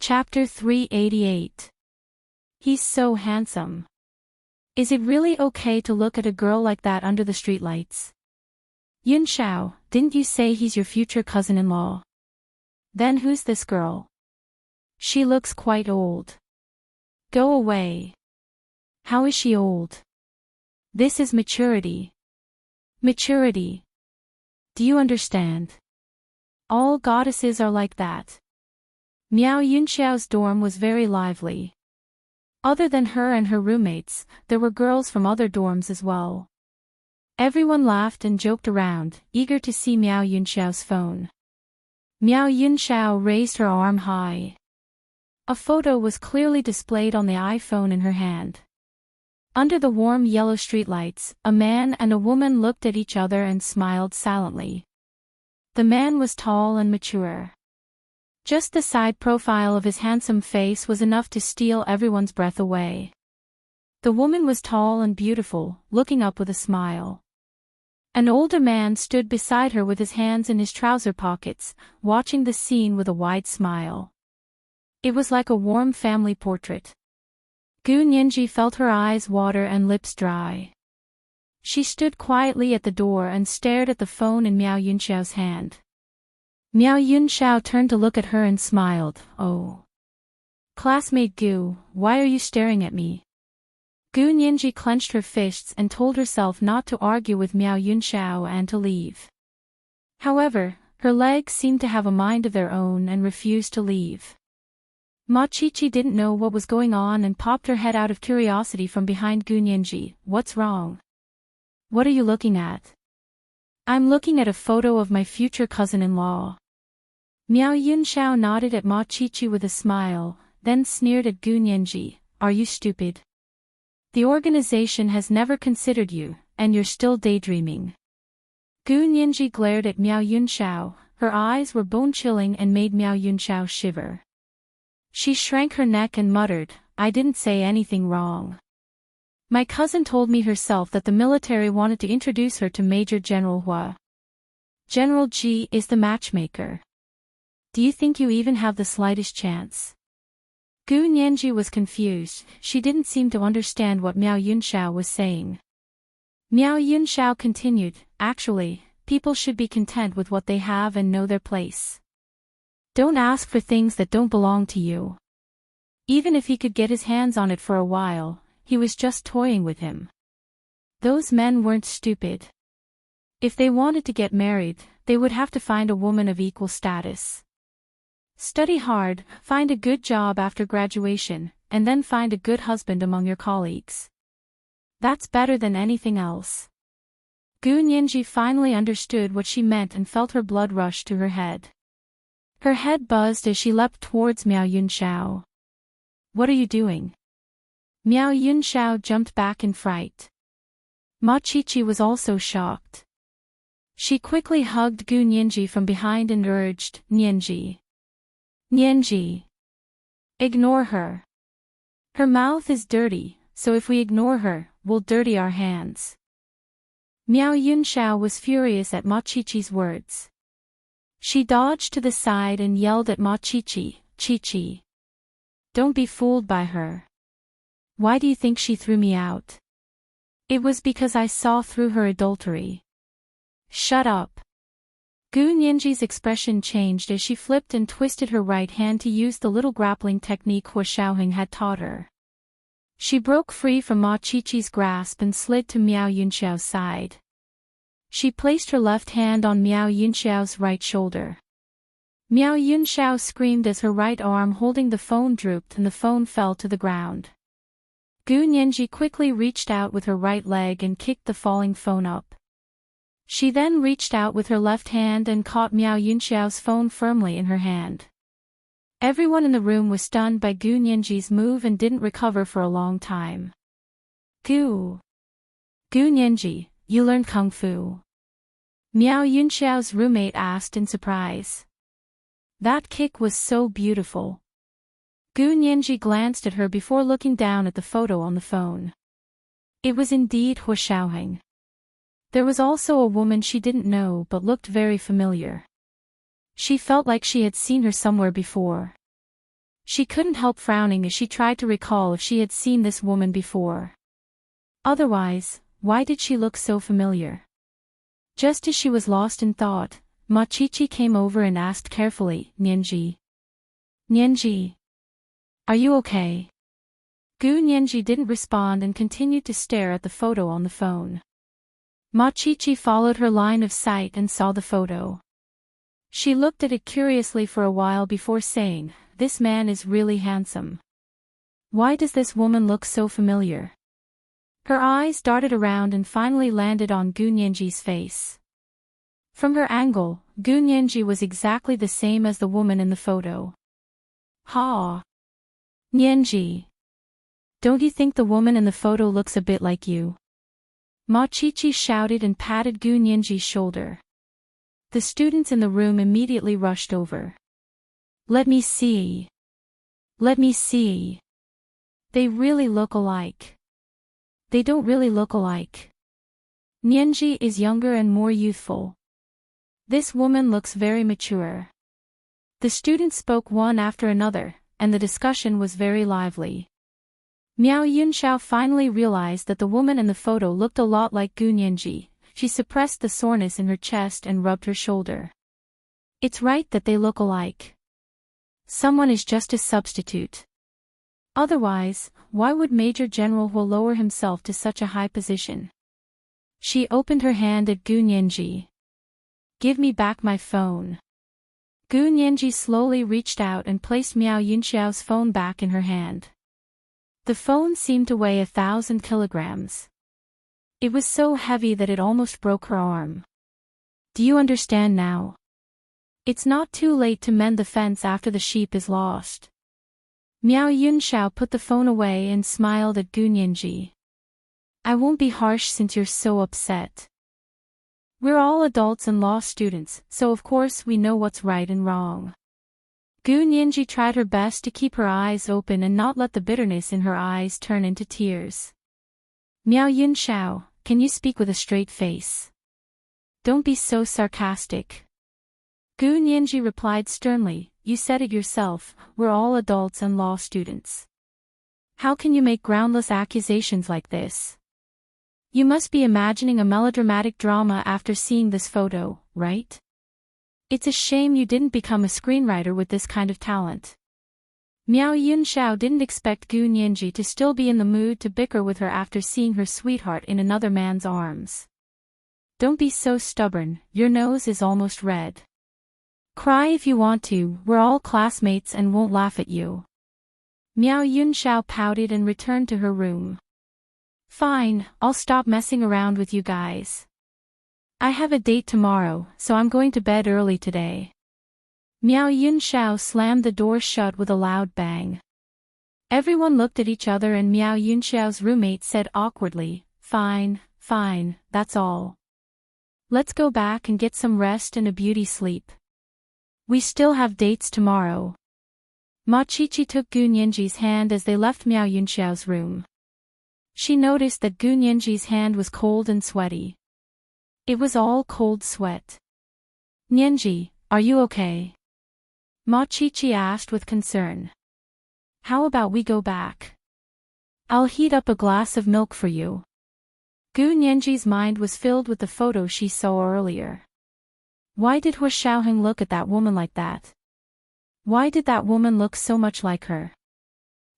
Chapter 388. He's so handsome. Is it really okay to look at a girl like that under the streetlights? Yun Xiao, didn't you say he's your future cousin-in-law? Then who's this girl? She looks quite old. Go away. How is she old? This is maturity. Maturity. Do you understand? All goddesses are like that. Miao Yunxiao's dorm was very lively. Other than her and her roommates, there were girls from other dorms as well. Everyone laughed and joked around, eager to see Miao Yunxiao's phone. Miao Yunxiao raised her arm high. A photo was clearly displayed on the iPhone in her hand. Under the warm yellow streetlights, a man and a woman looked at each other and smiled silently. The man was tall and mature. Just the side profile of his handsome face was enough to steal everyone's breath away. The woman was tall and beautiful, looking up with a smile. An older man stood beside her with his hands in his trouser pockets, watching the scene with a wide smile. It was like a warm family portrait. Gu Nianji felt her eyes water and lips dry. She stood quietly at the door and stared at the phone in Miao Yunxiao's hand. Miao Yunxiao turned to look at her and smiled. Oh. Classmate Gu, why are you staring at me? Gu Nianji clenched her fists and told herself not to argue with Miao Yunxiao and to leave. However, her legs seemed to have a mind of their own and refused to leave. Ma Chichi didn't know what was going on and popped her head out of curiosity from behind Gu Nianji. What's wrong? What are you looking at? I'm looking at a photo of my future cousin-in-law. Miao Yunxiao nodded at Ma Chichi with a smile, then sneered at Gu Nianji. Are you stupid? The organization has never considered you, and you're still daydreaming. Gu Nianji glared at Miao Yunxiao. Her eyes were bone-chilling and made Miao Yunxiao shiver. She shrank her neck and muttered, I didn't say anything wrong. My cousin told me herself that the military wanted to introduce her to Major General Hua. General Ji is the matchmaker. Do you think you even have the slightest chance? Gu Nianji was confused. She didn't seem to understand what Miao Yunxiao was saying. Miao Yunxiao continued, actually, people should be content with what they have and know their place. Don't ask for things that don't belong to you. Even if he could get his hands on it for a while, he was just toying with him. Those men weren't stupid. If they wanted to get married, they would have to find a woman of equal status. Study hard, find a good job after graduation, and then find a good husband among your colleagues. That's better than anything else. Gu Nianji finally understood what she meant and felt her blood rush to her head. Her head buzzed as she leapt towards Miao Yunxiao. What are you doing? Miao Yunxiao jumped back in fright. Ma Chichi was also shocked. She quickly hugged Gu Nianji from behind and urged, Nianji. Nianji. Ignore her. Her mouth is dirty, so if we ignore her, we'll dirty our hands. Miao Yunxiao was furious at Ma Chichi's words. She dodged to the side and yelled at Ma Chichi, Chichi. Don't be fooled by her. Why do you think she threw me out? It was because I saw through her adultery. Shut up. Gu Nianji's expression changed as she flipped and twisted her right hand to use the little grappling technique Hua Xiaoheng had taught her. She broke free from Ma Chichi's grasp and slid to Miao Yunxiao's side. She placed her left hand on Miao Yunxiao's right shoulder. Miao Yunxiao screamed as her right arm holding the phone drooped and the phone fell to the ground. Gu Nianji quickly reached out with her right leg and kicked the falling phone up. She then reached out with her left hand and caught Miao Yunxiao's phone firmly in her hand. Everyone in the room was stunned by Gu Nianji's move and didn't recover for a long time. Gu Nianji, you learned Kung Fu? Miao Yunxiao's roommate asked in surprise. That kick was so beautiful. Gu Nianji glanced at her before looking down at the photo on the phone. It was indeed Hua Xiaoheng. There was also a woman she didn't know but looked very familiar. She felt like she had seen her somewhere before. She couldn't help frowning as she tried to recall if she had seen this woman before. Otherwise, why did she look so familiar? Just as she was lost in thought, Machichi came over and asked carefully, Nianji. Nianji. Are you okay? Gu Nianji didn't respond and continued to stare at the photo on the phone. Machichi followed her line of sight and saw the photo. She looked at it curiously for a while before saying, this man is really handsome. Why does this woman look so familiar? Her eyes darted around and finally landed on Gu Nianji's face. From her angle, Gu Nianji was exactly the same as the woman in the photo. Ha! Nianji. Don't you think the woman in the photo looks a bit like you? Machichi shouted and patted Gu Nianji's shoulder. The students in the room immediately rushed over. Let me see. Let me see. They really look alike. They don't really look alike. Nianji is younger and more youthful. This woman looks very mature. The students spoke one after another, and the discussion was very lively. Miao Yunxiao finally realized that the woman in the photo looked a lot like Gu Nianji. She suppressed the soreness in her chest and rubbed her shoulder. It's right that they look alike. Someone is just a substitute. Otherwise, why would Major General Huo lower himself to such a high position? She opened her hand at Gu Nianji. Give me back my phone. Gu Nianji slowly reached out and placed Miao Yunxiao's phone back in her hand. The phone seemed to weigh 1,000 kilograms. It was so heavy that it almost broke her arm. Do you understand now? It's not too late to mend the fence after the sheep is lost. Miao Yunxiao put the phone away and smiled at Gu Nianji. I won't be harsh since you're so upset. We're all adults and law students, so of course we know what's right and wrong. Gu Nianji tried her best to keep her eyes open and not let the bitterness in her eyes turn into tears. Miao Yunxiao, can you speak with a straight face? Don't be so sarcastic. Gu Nianji replied sternly, you said it yourself, we're all adults and law students. How can you make groundless accusations like this? You must be imagining a melodramatic drama after seeing this photo, right? It's a shame you didn't become a screenwriter with this kind of talent. Miao Yunxiao didn't expect Gu Nianji to still be in the mood to bicker with her after seeing her sweetheart in another man's arms. Don't be so stubborn, your nose is almost red. Cry if you want to, we're all classmates and won't laugh at you. Miao Yunxiao pouted and returned to her room. Fine, I'll stop messing around with you guys. I have a date tomorrow, so I'm going to bed early today. Miao Yunxiao slammed the door shut with a loud bang. Everyone looked at each other and Miao Yunxiao's roommate said awkwardly, fine, fine, that's all. Let's go back and get some rest and a beauty sleep. We still have dates tomorrow. Machichi took Gu Nianji's hand as they left Miao Yunxiao's room. She noticed that Gu Nianji's hand was cold and sweaty. It was all cold sweat. Nianji, are you okay? Machichi asked with concern. How about we go back? I'll heat up a glass of milk for you. Gu Nianji's mind was filled with the photo she saw earlier. Why did Hua Xiaoheng look at that woman like that? Why did that woman look so much like her?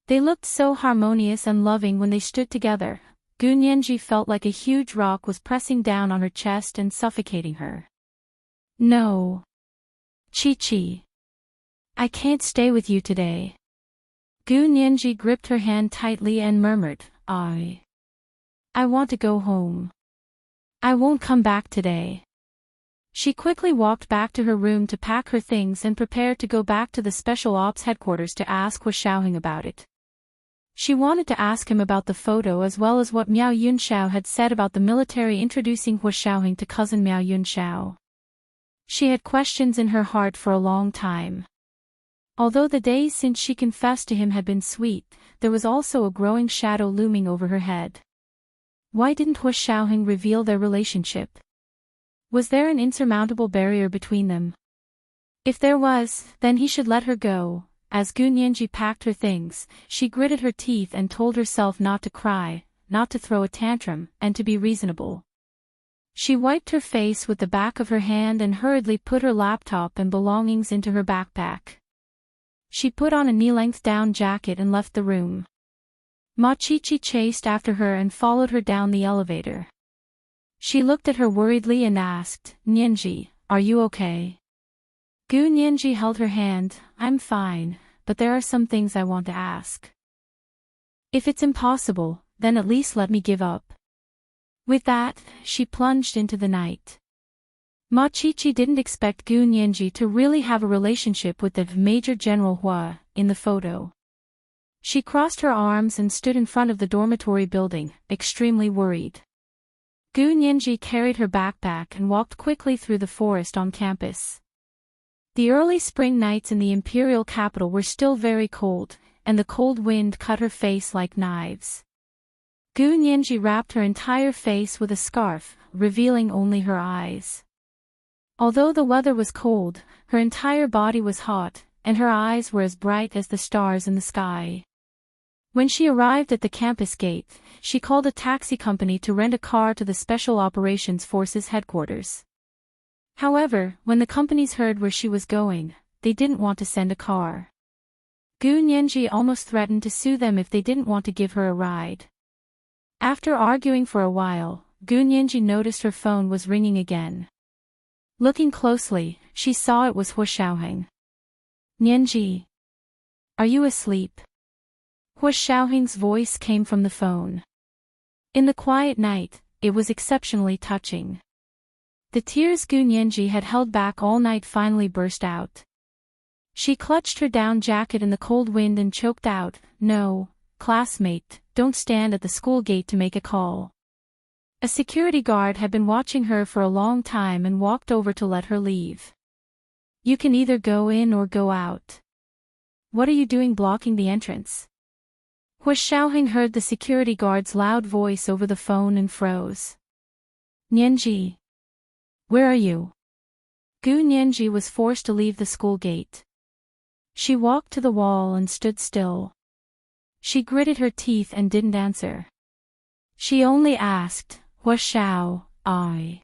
They looked so harmonious and loving when they stood together. Gu Nianji felt like a huge rock was pressing down on her chest and suffocating her. No. Chi-Chi. I can't stay with you today. Gu Nianji gripped her hand tightly and murmured, I want to go home. I won't come back today. She quickly walked back to her room to pack her things and prepared to go back to the Special Ops headquarters to ask Hua Xiaoheng about it. She wanted to ask him about the photo as well as what Miao Yunxiao had said about the military introducing Hua Xiaoheng to cousin Miao Yunxiao. She had questions in her heart for a long time. Although the days since she confessed to him had been sweet, there was also a growing shadow looming over her head. Why didn't Hua Xiaoheng reveal their relationship? Was there an insurmountable barrier between them? If there was, then he should let her go, as Gu Nianji packed her things, she gritted her teeth and told herself not to cry, not to throw a tantrum, and to be reasonable. She wiped her face with the back of her hand and hurriedly put her laptop and belongings into her backpack. She put on a knee-length down jacket and left the room. Ma Qiqi chased after her and followed her down the elevator. She looked at her worriedly and asked, "Nianji, are you okay?" Gu Nianji held her hand. "I'm fine, but there are some things I want to ask. If it's impossible, then at least let me give up." With that, she plunged into the night. Ma Qiqi didn't expect Gu Nianji to really have a relationship with the Major General Hua in the photo. She crossed her arms and stood in front of the dormitory building, extremely worried. Gu Nianji carried her backpack and walked quickly through the forest on campus. The early spring nights in the imperial capital were still very cold, and the cold wind cut her face like knives. Gu Nianji wrapped her entire face with a scarf, revealing only her eyes. Although the weather was cold, her entire body was hot, and her eyes were as bright as the stars in the sky. When she arrived at the campus gate, she called a taxi company to rent a car to the Special Operations Forces headquarters. However, when the companies heard where she was going, they didn't want to send a car. Gu Nianji almost threatened to sue them if they didn't want to give her a ride. After arguing for a while, Gu Nianji noticed her phone was ringing again. Looking closely, she saw it was Hua Xiaoheng. "Nianji, are you asleep?" Hua Xiaoheng's voice came from the phone. In the quiet night, it was exceptionally touching. The tears Gu Nianji had held back all night finally burst out. She clutched her down jacket in the cold wind and choked out, "No, classmate, don't stand at the school gate to make a call." A security guard had been watching her for a long time and walked over to let her leave. "You can either go in or go out. What are you doing blocking the entrance?" Hua Xiaoheng heard the security guard's loud voice over the phone and froze. "Nianji, where are you?" Gu Nianji was forced to leave the school gate. She walked to the wall and stood still. She gritted her teeth and didn't answer. She only asked, "Hua Xiao, I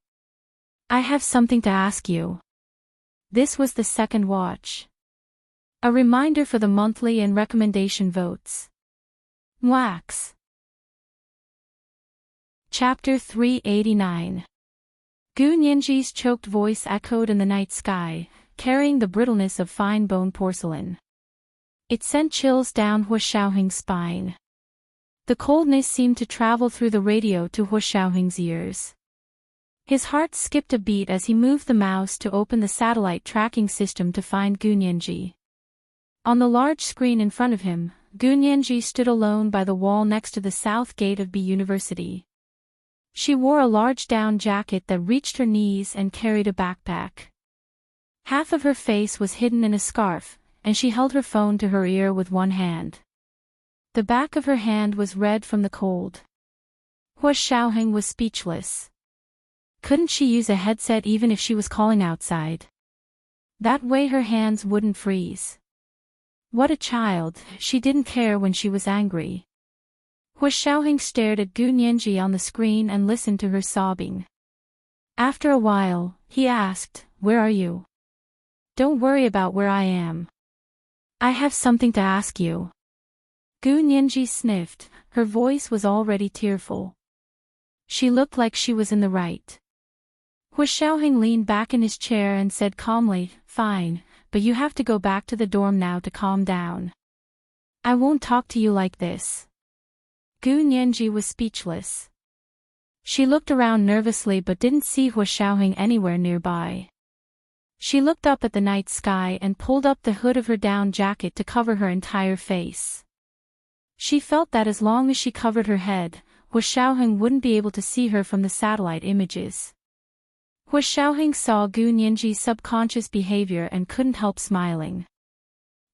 have something to ask you." This was the second watch. A reminder for the monthly and recommendation votes. Wax. Chapter 389. Gu Nianji's choked voice echoed in the night sky, carrying the brittleness of fine bone porcelain. It sent chills down Hua Xiaoheng's spine. The coldness seemed to travel through the radio to Hua Xiaoheng's ears. His heart skipped a beat as he moved the mouse to open the satellite tracking system to find Gu Nianji. On the large screen in front of him, Gu Nianji stood alone by the wall next to the south gate of B University. She wore a large down jacket that reached her knees and carried a backpack. Half of her face was hidden in a scarf, and she held her phone to her ear with one hand. The back of her hand was red from the cold. Hua Xiaoheng was speechless. Couldn't she use a headset even if she was calling outside? That way her hands wouldn't freeze. What a child, she didn't care when she was angry. Hua Xiaoheng stared at Gu Nianji on the screen and listened to her sobbing. After a while, he asked, "Where are you?" "Don't worry about where I am. I have something to ask you." Gu Nianji sniffed, her voice was already tearful. She looked like she was in the right. Hua Xiaoheng leaned back in his chair and said calmly, "Fine, but you have to go back to the dorm now to calm down. I won't talk to you like this." Gu Nianji was speechless. She looked around nervously but didn't see Hua Xiaoheng anywhere nearby. She looked up at the night sky and pulled up the hood of her down jacket to cover her entire face. She felt that as long as she covered her head, Hua Xiaoheng wouldn't be able to see her from the satellite images. Hua Xiaoheng saw Gu Nianji's subconscious behavior and couldn't help smiling.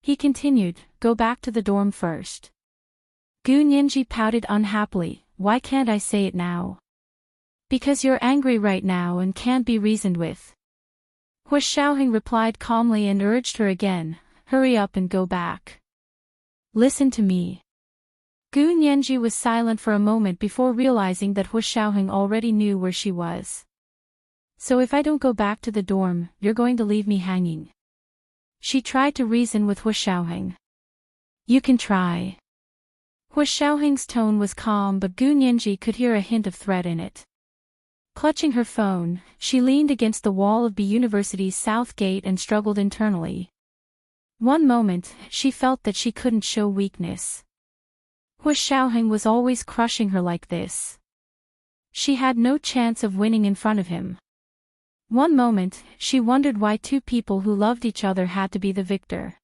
He continued, "Go back to the dorm first." Gu Nianji pouted unhappily, "Why can't I say it now?" "Because you're angry right now and can't be reasoned with." Hua Xiaoheng replied calmly and urged her again, hurry up and go back. Listen to me. Gu Nianji was silent for a moment before realizing that Hu Xiaoheng already knew where she was. So if I don't go back to the dorm, you're going to leave me hanging. She tried to reason with Hu Xiaoheng. You can try. Hu Xiaoheng's tone was calm, but Gu Nianji could hear a hint of threat in it. Clutching her phone, she leaned against the wall of B University's south gate and struggled internally. One moment, she felt that she couldn't show weakness. Hu Xiaoheng was always crushing her like this. She had no chance of winning in front of him. One moment, she wondered why two people who loved each other had to be the victor.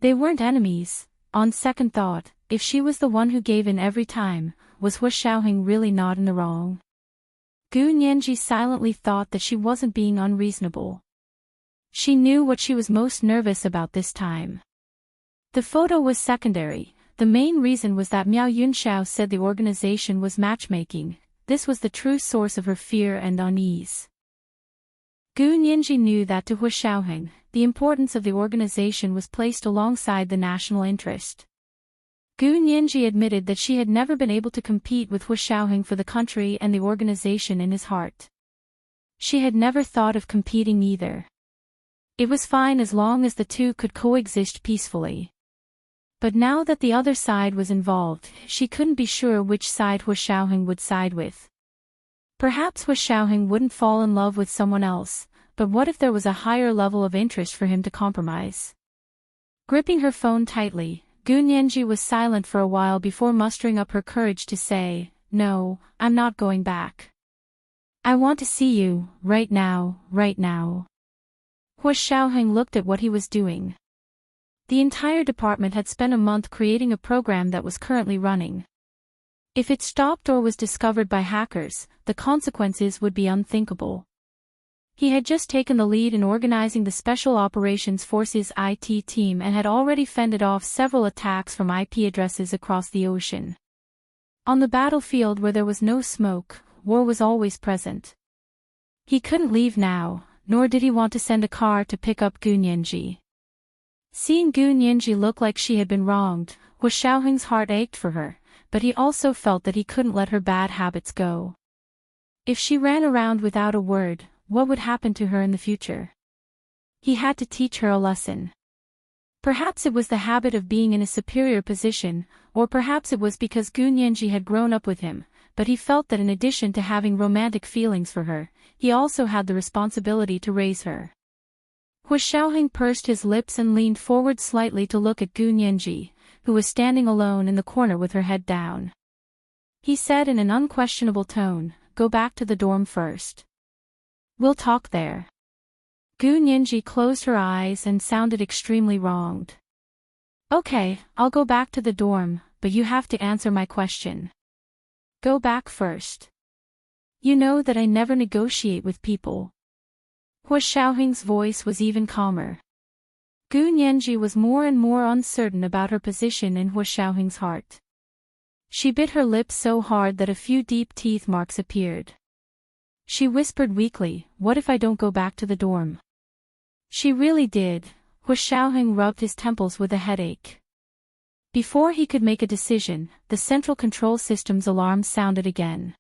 They weren't enemies. On second thought, if she was the one who gave in every time, was Hu Xiaoheng really not in the wrong? Gu Nianji silently thought that she wasn't being unreasonable. She knew what she was most nervous about this time. The photo was secondary. The main reason was that Miao Yunxiao said the organization was matchmaking. This was the true source of her fear and unease. Gu Nianji knew that to Hu Xiaoheng, the importance of the organization was placed alongside the national interest. Gu Nianji admitted that she had never been able to compete with Hu Xiaoheng for the country and the organization in his heart. She had never thought of competing either. It was fine as long as the two could coexist peacefully. But now that the other side was involved, she couldn't be sure which side Hu Xiaoheng would side with. Perhaps Hu Xiaoheng wouldn't fall in love with someone else, but what if there was a higher level of interest for him to compromise? Gripping her phone tightly, Gu Nianji was silent for a while before mustering up her courage to say, "No, I'm not going back. I want to see you, right now, right now." Hu Xiaoheng looked at what he was doing. The entire department had spent a month creating a program that was currently running. If it stopped or was discovered by hackers, the consequences would be unthinkable. He had just taken the lead in organizing the Special Operations Forces IT team and had already fended off several attacks from IP addresses across the ocean. On the battlefield where there was no smoke, war was always present. He couldn't leave now, nor did he want to send a car to pick up Gu Nianji. Seeing Gu Nianji look like she had been wronged, Hu Xiaoheng's heart ached for her, but he also felt that he couldn't let her bad habits go. If she ran around without a word, what would happen to her in the future? He had to teach her a lesson. Perhaps it was the habit of being in a superior position, or perhaps it was because Gu Nianji had grown up with him, but he felt that in addition to having romantic feelings for her, he also had the responsibility to raise her. Hu Xiaoheng pursed his lips and leaned forward slightly to look at Gu Nianji, who was standing alone in the corner with her head down. He said in an unquestionable tone, "Go back to the dorm first. We'll talk there." Gu Nianji closed her eyes and sounded extremely wronged. "Okay, I'll go back to the dorm, but you have to answer my question. Go back first. You know that I never negotiate with people." Hu Xiaoheng's voice was even calmer. Gu Nianji was more and more uncertain about her position in Hu Xiaoheng's heart. She bit her lips so hard that a few deep teeth marks appeared. She whispered weakly, "What if I don't go back to the dorm?" She really did. Hu Xiaoheng rubbed his temples with a headache. Before he could make a decision, the central control system's alarm sounded again.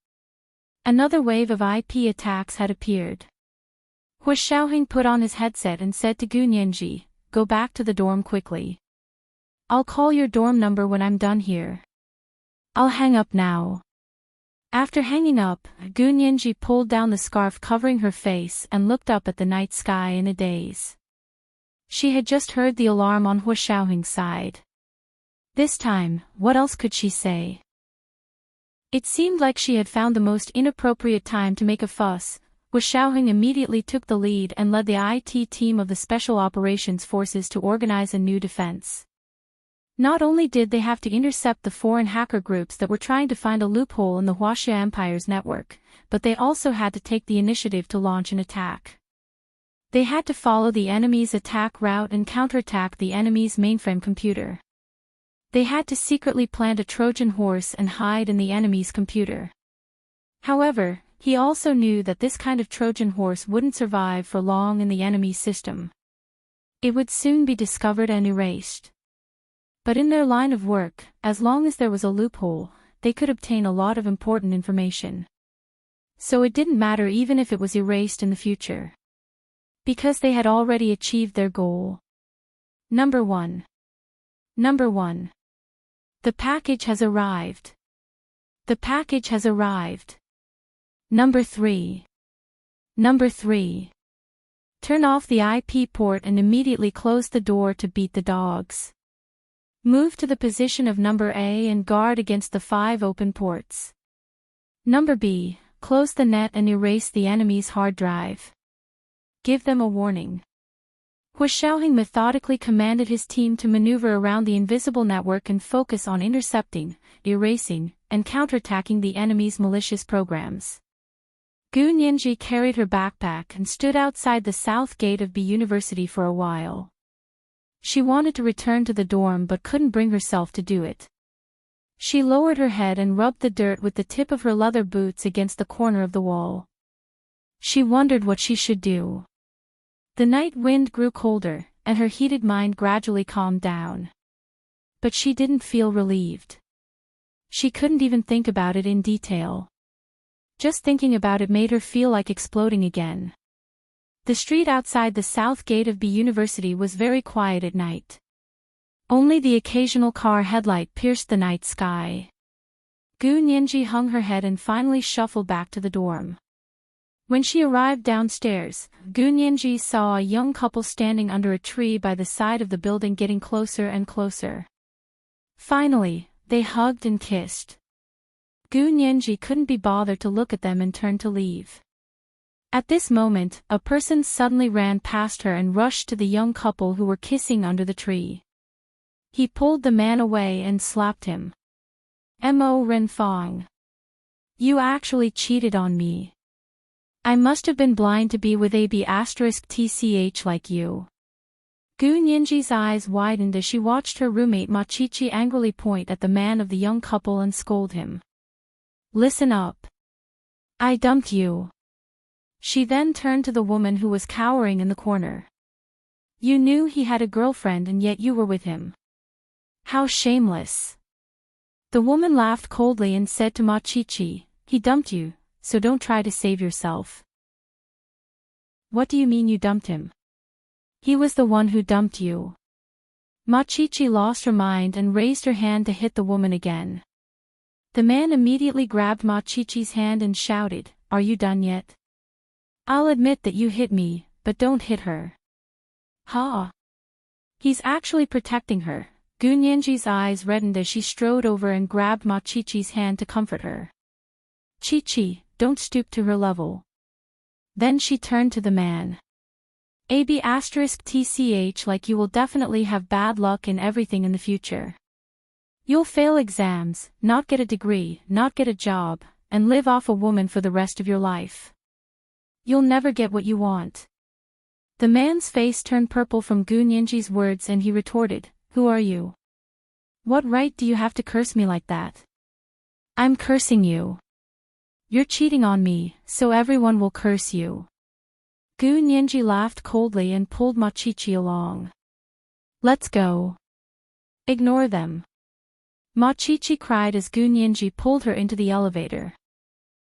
Another wave of IP attacks had appeared. Hu Xiaoheng put on his headset and said to Gu Nianji, "Go back to the dorm quickly. I'll call your dorm number when I'm done here. I'll hang up now." After hanging up, Gu Nianji pulled down the scarf covering her face and looked up at the night sky in a daze. She had just heard the alarm on Hu Xiaoheng's side. This time, what else could she say? It seemed like she had found the most inappropriate time to make a fuss. Hu Xiaoheng immediately took the lead and led the IT team of the Special Operations Forces to organize a new defense. Not only did they have to intercept the foreign hacker groups that were trying to find a loophole in the Huaxia Empire's network, but they also had to take the initiative to launch an attack. They had to follow the enemy's attack route and counterattack the enemy's mainframe computer. They had to secretly plant a Trojan horse and hide in the enemy's computer. However, he also knew that this kind of Trojan horse wouldn't survive for long in the enemy's system. It would soon be discovered and erased. But in their line of work, as long as there was a loophole, they could obtain a lot of important information. So it didn't matter even if it was erased in the future. Because they had already achieved their goal. Number 1. Number 1. The package has arrived. The package has arrived. Number 3. Number 3. Turn off the IP port and immediately close the door to beat the dogs. Move to the position of number A and guard against the 5 open ports. Number B. Close the net and erase the enemy's hard drive. Give them a warning. Hua Xiaoheng methodically commanded his team to maneuver around the invisible network and focus on intercepting, erasing, and counterattacking the enemy's malicious programs. Gu Nianji carried her backpack and stood outside the south gate of B University for a while. She wanted to return to the dorm but couldn't bring herself to do it. She lowered her head and rubbed the dirt with the tip of her leather boots against the corner of the wall. She wondered what she should do. The night wind grew colder, and her heated mind gradually calmed down. But she didn't feel relieved. She couldn't even think about it in detail. Just thinking about it made her feel like exploding again. The street outside the south gate of B University was very quiet at night. Only the occasional car headlight pierced the night sky. Gu Nianji hung her head and finally shuffled back to the dorm. When she arrived downstairs, Gu Nianji saw a young couple standing under a tree by the side of the building getting closer and closer. Finally, they hugged and kissed. Gu Nianji couldn't be bothered to look at them and turned to leave. At this moment, a person suddenly ran past her and rushed to the young couple who were kissing under the tree. He pulled the man away and slapped him. Mo Renfang. You actually cheated on me. I must have been blind to be with a B*TCH like you. Gu Nianji's eyes widened as she watched her roommate Ma Qiqi angrily point at the man of the young couple and scold him. Listen up. I dumped you. She then turned to the woman who was cowering in the corner. You knew he had a girlfriend and yet you were with him. How shameless. The woman laughed coldly and said to Ma Qiqi, he dumped you, so don't try to save yourself. What do you mean you dumped him? He was the one who dumped you. Ma Qiqi lost her mind and raised her hand to hit the woman again. The man immediately grabbed Ma Qiqi's hand and shouted, Are you done yet? I'll admit that you hit me, but don't hit her. Ha! He's actually protecting her. Gu Nianji's eyes reddened as she strode over and grabbed Ma Qiqi's hand to comfort her. Qiqi, don't stoop to her level. Then she turned to the man. AB*TCH like you will definitely have bad luck in everything in the future. You'll fail exams, not get a degree, not get a job, and live off a woman for the rest of your life. You'll never get what you want. The man's face turned purple from Gu Nianji's words and he retorted, Who are you? What right do you have to curse me like that? I'm cursing you. You're cheating on me, so everyone will curse you. Gu Nianji laughed coldly and pulled Ma Qiqi along. Let's go. Ignore them. Ma Qiqi cried as Gu Nianji pulled her into the elevator.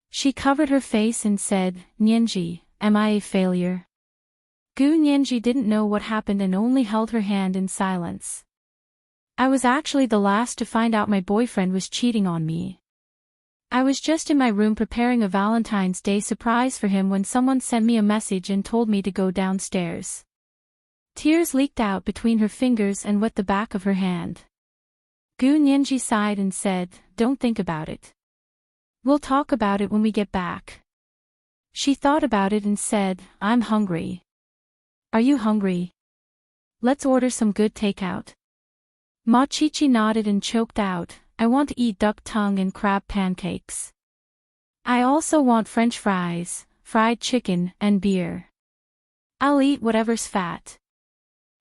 She covered her face and said, Nianji, am I a failure? Gu Nianji didn't know what happened and only held her hand in silence. I was actually the last to find out my boyfriend was cheating on me. I was just in my room preparing a Valentine's Day surprise for him when someone sent me a message and told me to go downstairs. Tears leaked out between her fingers and wet the back of her hand. Gu Nianji sighed and said, Don't think about it. We'll talk about it when we get back. She thought about it and said, I'm hungry. Are you hungry? Let's order some good takeout. Ma Qiqi nodded and choked out, I want to eat duck tongue and crab pancakes. I also want French fries, fried chicken, and beer. I'll eat whatever's fat.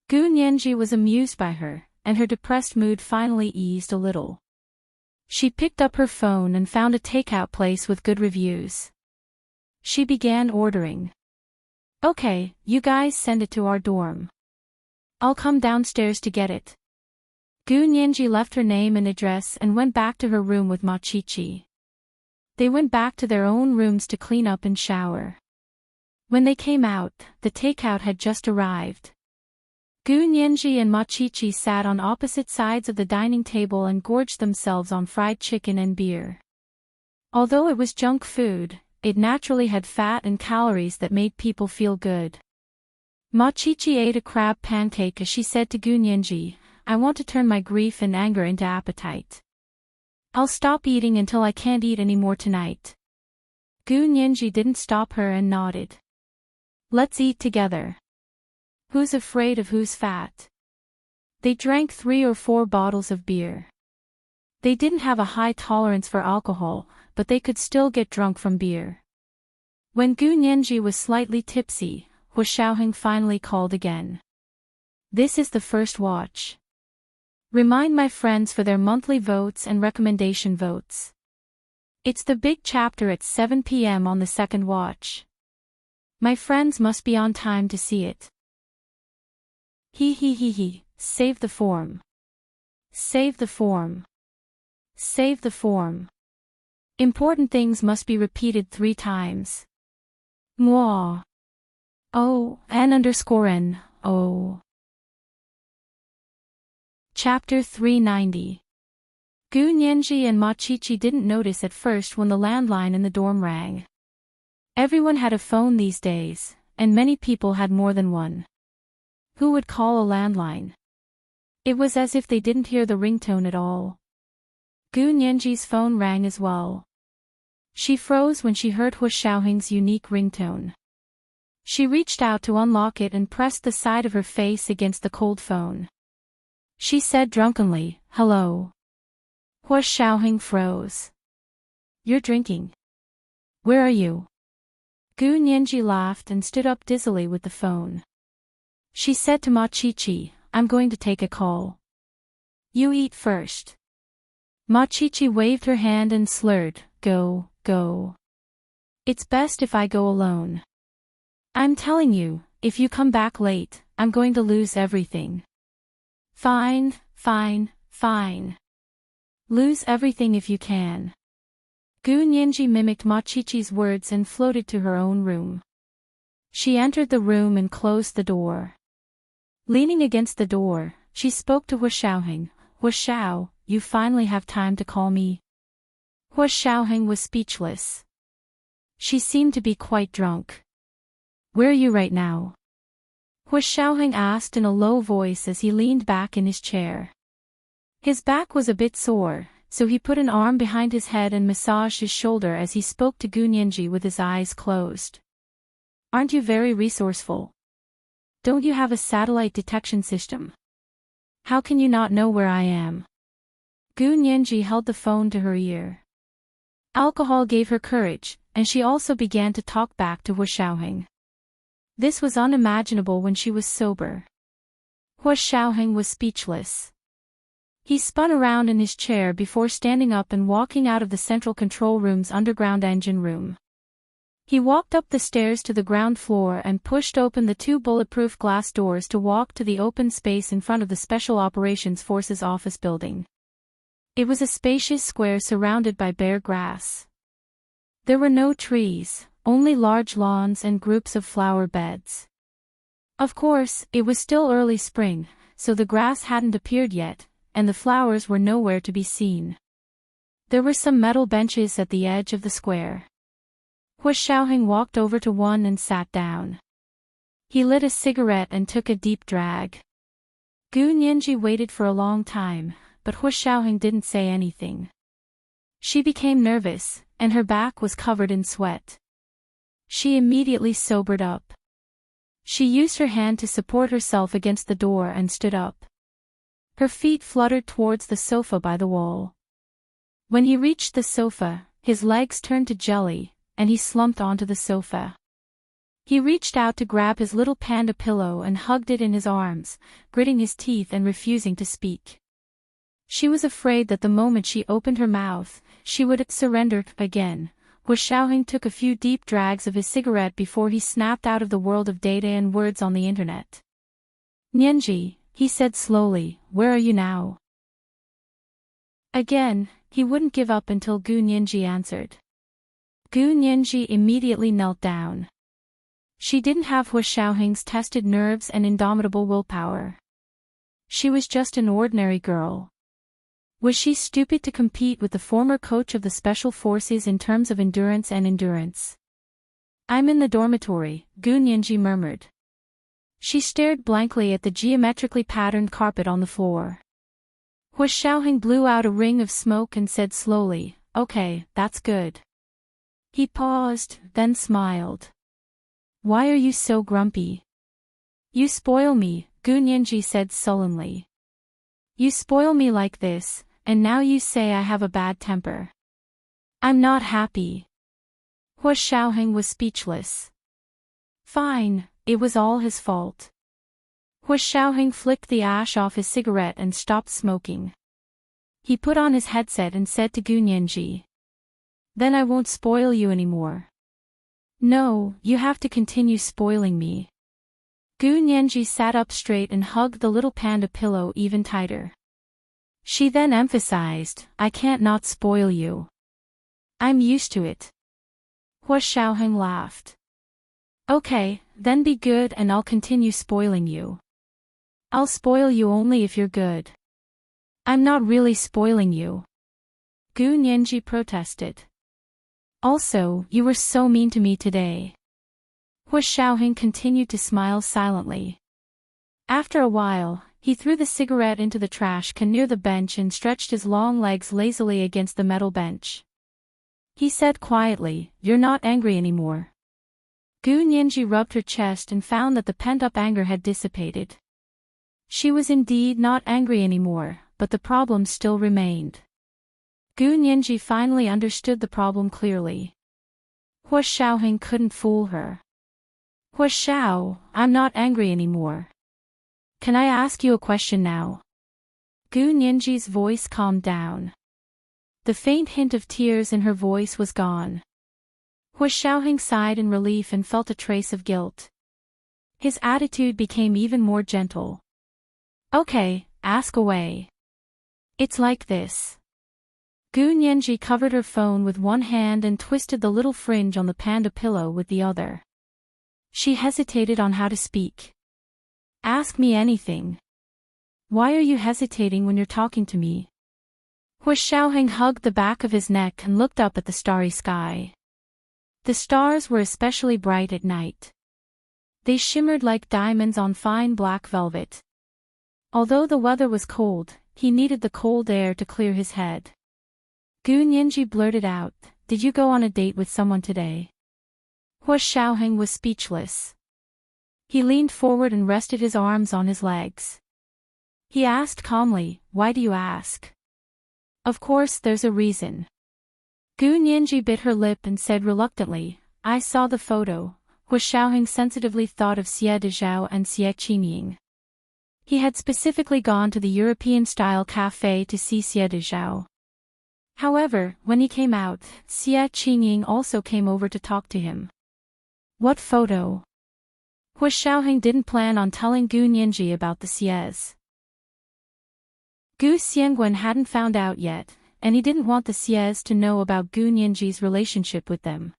Gu Nianji was amused by her, and her depressed mood finally eased a little. She picked up her phone and found a takeout place with good reviews. She began ordering. Okay, you guys send it to our dorm. I'll come downstairs to get it. Gu Nianji left her name and address and went back to her room with Ma Qiqi. They went back to their own rooms to clean up and shower. When they came out, the takeout had just arrived. Gu Nianji and Ma Qiqi sat on opposite sides of the dining table and gorged themselves on fried chicken and beer. Although it was junk food, it naturally had fat and calories that made people feel good. Ma Qiqi ate a crab pancake as she said to Gu Nianji, I want to turn my grief and anger into appetite. I'll stop eating until I can't eat any more tonight. Gu Nianji didn't stop her and nodded. Let's eat together. Who's afraid of who's fat? They drank 3 or 4 bottles of beer. They didn't have a high tolerance for alcohol, but they could still get drunk from beer. When Gu Nianji was slightly tipsy, Hua Xiaoheng finally called again. This is the first watch. Remind my friends for their monthly votes and recommendation votes. It's the big chapter at 7 p.m. on the second watch. My friends must be on time to see it. He, save the form. Save the form. Save the form. Important things must be repeated 3 times. Moi. O, N_N, O. Chapter 390. Gu Nianji and Ma Qiqi didn't notice at first when the landline in the dorm rang. Everyone had a phone these days, and many people had more than one. Who would call a landline? It was as if they didn't hear the ringtone at all. Gu Nianji's phone rang as well. She froze when she heard Hua Xiaoheng's unique ringtone. She reached out to unlock it and pressed the side of her face against the cold phone. She said drunkenly, hello. Hua Xiaoheng froze. You're drinking. Where are you? Gu Nianji laughed and stood up dizzily with the phone. She said to Ma Qiqi, I'm going to take a call. You eat first. Ma Qiqi waved her hand and slurred, go. It's best if I go alone. I'm telling you, if you come back late, I'm going to lose everything. Fine. Lose everything if you can. Gu Nianji mimicked Ma Qiqi's words and floated to her own room. She entered the room and closed the door. Leaning against the door, she spoke to Hua Xiaoheng. Hua Xiao, you finally have time to call me. Hua Xiaoheng was speechless. She seemed to be quite drunk. Where are you right now? Hua Xiaoheng asked in a low voice as he leaned back in his chair. His back was a bit sore, so he put an arm behind his head and massaged his shoulder as he spoke to Gu Nianji with his eyes closed. Aren't you very resourceful? Don't you have a satellite detection system? How can you not know where I am? Gu Nianji held the phone to her ear. Alcohol gave her courage, and she also began to talk back to Hua Xiaoheng. This was unimaginable when she was sober. Hua Xiaoheng was speechless. He spun around in his chair before standing up and walking out of the central control room's underground engine room. He walked up the stairs to the ground floor and pushed open the 2 bulletproof glass doors to walk to the open space in front of the Special Operations Forces office building. It was a spacious square surrounded by bare grass. There were no trees, only large lawns and groups of flower beds. Of course, it was still early spring, so the grass hadn't appeared yet, and the flowers were nowhere to be seen. There were some metal benches at the edge of the square. Hua Xiaoheng walked over to one and sat down. He lit a cigarette and took a deep drag. Gu Nianji waited for a long time, but Hua Xiaoheng didn't say anything. She became nervous, and her back was covered in sweat. She immediately sobered up. She used her hand to support herself against the door and stood up. Her feet fluttered towards the sofa by the wall. When he reached the sofa, his legs turned to jelly, and he slumped onto the sofa. He reached out to grab his little panda pillow and hugged it in his arms, gritting his teeth and refusing to speak. She was afraid that the moment she opened her mouth, she would surrender again. Hua Xiaoheng took a few deep drags of his cigarette before he snapped out of the world of data and words on the internet. Nianji, he said slowly, where are you now? Again, he wouldn't give up until Gu Nianji answered. Gu Nianji immediately knelt down. She didn't have Hua Xiaoheng's tested nerves and indomitable willpower. She was just an ordinary girl. Was she stupid to compete with the former coach of the Special Forces in terms of endurance and endurance? I'm in the dormitory, Gu Nianji murmured. She stared blankly at the geometrically patterned carpet on the floor. Hua Xiaoheng blew out a ring of smoke and said slowly, okay, that's good. He paused, then smiled. Why are you so grumpy? You spoil me, Gu Nianji said sullenly. You spoil me like this, and now you say I have a bad temper. I'm not happy. Hua Xiaoheng was speechless. Fine, it was all his fault. Hua Xiaoheng flicked the ash off his cigarette and stopped smoking. He put on his headset and said to Gu Nianji. Then I won't spoil you anymore. No, you have to continue spoiling me. Gu Nianji sat up straight and hugged the little panda pillow even tighter. She then emphasized, I can't not spoil you. I'm used to it. Hua Xiaoheng laughed. Okay, then be good and I'll continue spoiling you. I'll spoil you only if you're good. I'm not really spoiling you. Gu Nianji protested. Also, you were so mean to me today. Hua Xiaoheng continued to smile silently. After a while, he threw the cigarette into the trash can near the bench and stretched his long legs lazily against the metal bench. He said quietly, You're not angry anymore. Gu Nianji rubbed her chest and found that the pent-up anger had dissipated. She was indeed not angry anymore, but the problem still remained. Gu Nianji finally understood the problem clearly. Hua Xiaoheng couldn't fool her. Hua Xiao, I'm not angry anymore. Can I ask you a question now? Gu Nianji's voice calmed down. The faint hint of tears in her voice was gone. Hua Xiaoheng sighed in relief and felt a trace of guilt. His attitude became even more gentle. Okay, ask away. It's like this. Gu Nianji covered her phone with one hand and twisted the little fringe on the panda pillow with the other. She hesitated on how to speak. Ask me anything. Why are you hesitating when you're talking to me? Hua Xiaoheng hugged the back of his neck and looked up at the starry sky. The stars were especially bright at night. They shimmered like diamonds on fine black velvet. Although the weather was cold, he needed the cold air to clear his head. Gu Nianji blurted out, Did you go on a date with someone today? Hua Xiaoheng was speechless. He leaned forward and rested his arms on his legs. He asked calmly, Why do you ask? Of course there's a reason. Gu Nianji bit her lip and said reluctantly, I saw the photo. Hua Xiaoheng sensitively thought of Xie Dezhao and Xie Qingying. He had specifically gone to the European-style cafe to see Xie Dezhao. However, when he came out, Xie Qingying also came over to talk to him. What photo? Hua Xiaoheng didn't plan on telling Gu Nianji about the Xies. Gu Xiangwen hadn't found out yet, and he didn't want the Xies to know about Gu Nianji's relationship with them.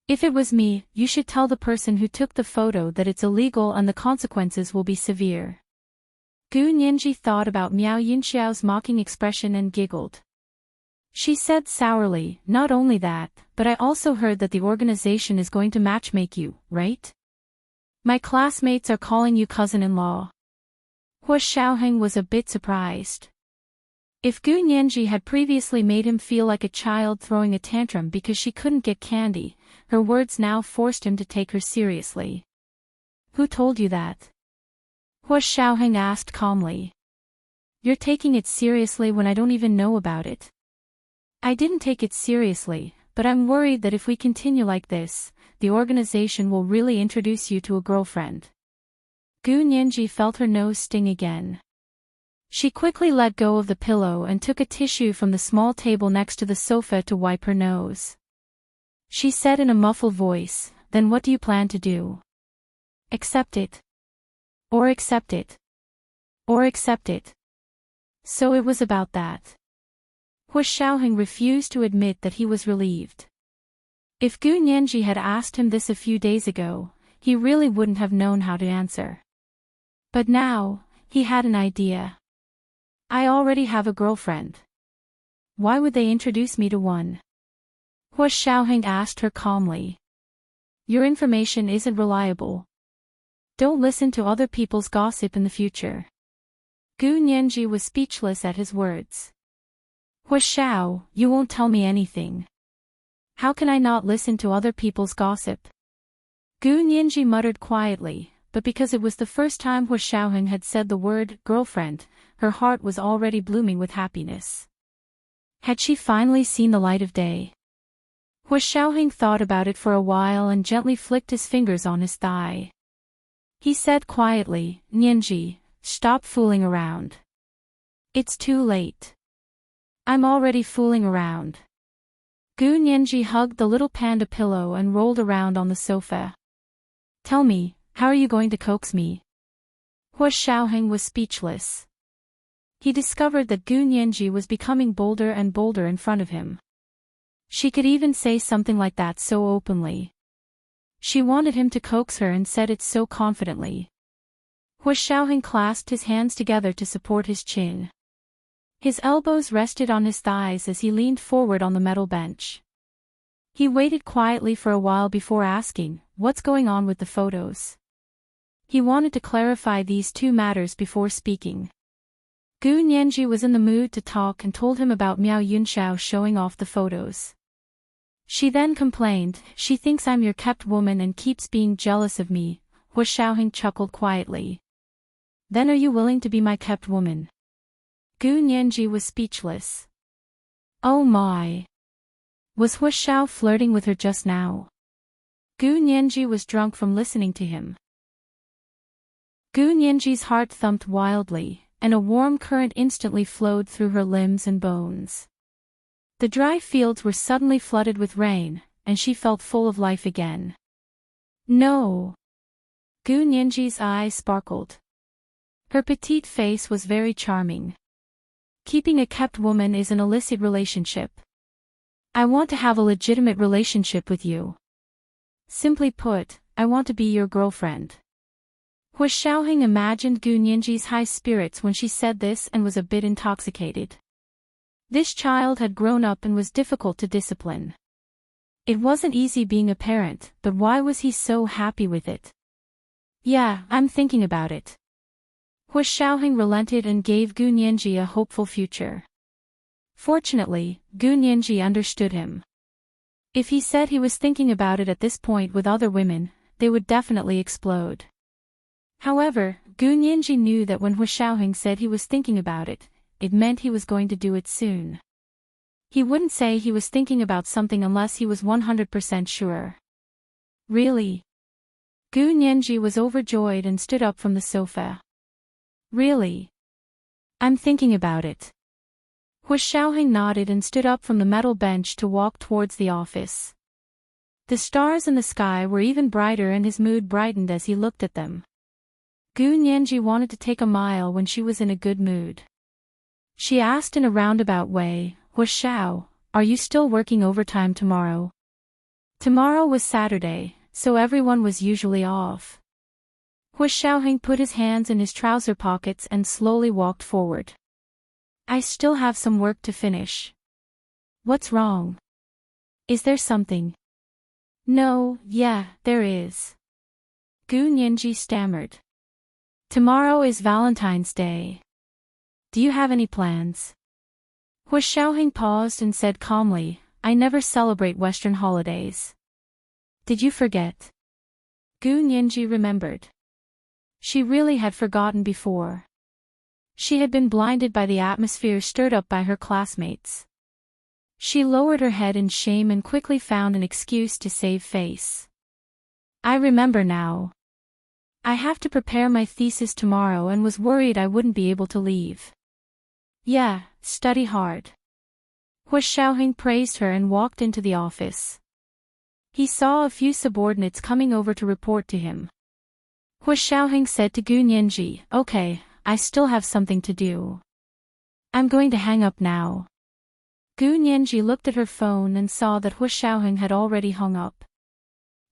If it was me, you should tell the person who took the photo that it's illegal and the consequences will be severe. Gu Nianji thought about Miao Yinxiao's mocking expression and giggled. She said sourly, Not only that, but I also heard that the organization is going to matchmake you, right? My classmates are calling you cousin-in-law. Hua Xiaoheng was a bit surprised. If Gu Nianji had previously made him feel like a child throwing a tantrum because she couldn't get candy, her words now forced him to take her seriously. Who told you that? Hua Xiaoheng asked calmly. You're taking it seriously when I don't even know about it. I didn't take it seriously, but I'm worried that if we continue like this, the organization will really introduce you to a girlfriend. Gu Nianji felt her nose sting again. She quickly let go of the pillow and took a tissue from the small table next to the sofa to wipe her nose. She said in a muffled voice, Then what do you plan to do? Accept it. Or accept it. Or accept it. So it was about that. Hu Xiaoheng refused to admit that he was relieved. If Gu Nianji had asked him this a few days ago, he really wouldn't have known how to answer. But now, he had an idea. I already have a girlfriend. Why would they introduce me to one? Hu Xiaoheng asked her calmly. Your information isn't reliable. Don't listen to other people's gossip in the future. Gu Nianji was speechless at his words. Hu Xiao, you won't tell me anything. How can I not listen to other people's gossip? Gu Nianji muttered quietly, but because it was the first time Hu Xiaoheng had said the word girlfriend, her heart was already blooming with happiness. Had she finally seen the light of day? Hu Xiaoheng thought about it for a while and gently flicked his fingers on his thigh. He said quietly, Nianji, stop fooling around. It's too late. I'm already fooling around. Gu Nianji hugged the little panda pillow and rolled around on the sofa. Tell me, how are you going to coax me? Hu Xiaoheng was speechless. He discovered that Gu Nianji was becoming bolder and bolder in front of him. She could even say something like that so openly. She wanted him to coax her and said it so confidently. Hu Xiaoheng clasped his hands together to support his chin. His elbows rested on his thighs as he leaned forward on the metal bench. He waited quietly for a while before asking, what's going on with the photos? He wanted to clarify these two matters before speaking. Gu Nianji was in the mood to talk and told him about Miao Yunxiao showing off the photos. She then complained, she thinks I'm your kept woman and keeps being jealous of me. Hu Xiaoheng chuckled quietly. Then are you willing to be my kept woman? Gu Nianji was speechless. Oh my! Was Hu Xiao flirting with her just now? Gu Nianji was drunk from listening to him. Gu Nianji's heart thumped wildly, and a warm current instantly flowed through her limbs and bones. The dry fields were suddenly flooded with rain, and she felt full of life again. No! Gu Nianji's eyes sparkled. Her petite face was very charming. Keeping a kept woman is an illicit relationship. I want to have a legitimate relationship with you. Simply put, I want to be your girlfriend. Hu Xiaoheng imagined Gu Nianji's high spirits when she said this and was a bit intoxicated. This child had grown up and was difficult to discipline. It wasn't easy being a parent, but why was he so happy with it? Yeah, I'm thinking about it. Hu Xiaoheng relented and gave Gu Nianji a hopeful future. Fortunately, Gu Nianji understood him. If he said he was thinking about it at this point with other women, they would definitely explode. However, Gu Nianji knew that when Hu Xiaoheng said he was thinking about it, it meant he was going to do it soon. He wouldn't say he was thinking about something unless he was 100% sure. Really? Gu Nianji was overjoyed and stood up from the sofa. Really? I'm thinking about it. Hu Xiaoheng nodded and stood up from the metal bench to walk towards the office. The stars in the sky were even brighter and his mood brightened as he looked at them. Gu Nianji wanted to take a mile when she was in a good mood. She asked in a roundabout way, Hu Xiao, are you still working overtime tomorrow? Tomorrow was Saturday, so everyone was usually off. Hu Xiaoheng put his hands in his trouser pockets and slowly walked forward. I still have some work to finish. What's wrong? Is there something? No, yeah, there is. Gu Nianji stammered. Tomorrow is Valentine's Day. Do you have any plans? Hu Xiaoheng paused and said calmly, I never celebrate Western holidays. Did you forget? Gu Nianji remembered. She really had forgotten before. She had been blinded by the atmosphere stirred up by her classmates. She lowered her head in shame and quickly found an excuse to save face. I remember now. I have to prepare my thesis tomorrow and was worried I wouldn't be able to leave. Yeah, study hard. Hu Xiaoheng praised her and walked into the office. He saw a few subordinates coming over to report to him. Hu Xiaoheng said to Gu Nianji, "Okay, I still have something to do. I'm going to hang up now." Gu Nianji looked at her phone and saw that Hu Xiaoheng had already hung up.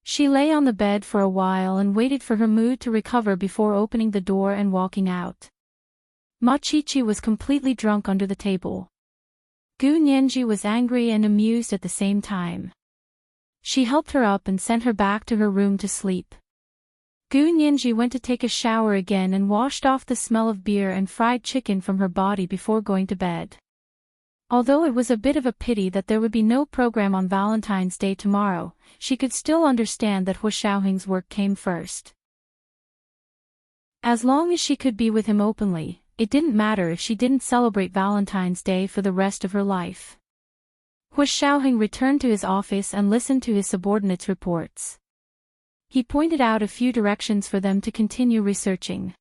She lay on the bed for a while and waited for her mood to recover before opening the door and walking out. Ma Qiqi was completely drunk under the table. Gu Nianji was angry and amused at the same time. She helped her up and sent her back to her room to sleep. Gu Nianji went to take a shower again and washed off the smell of beer and fried chicken from her body before going to bed. Although it was a bit of a pity that there would be no program on Valentine's Day tomorrow, she could still understand that Hu Xiaoheng's work came first. As long as she could be with him openly, it didn't matter if she didn't celebrate Valentine's Day for the rest of her life. Hu Xiaoheng returned to his office and listened to his subordinates' reports. He pointed out a few directions for them to continue researching.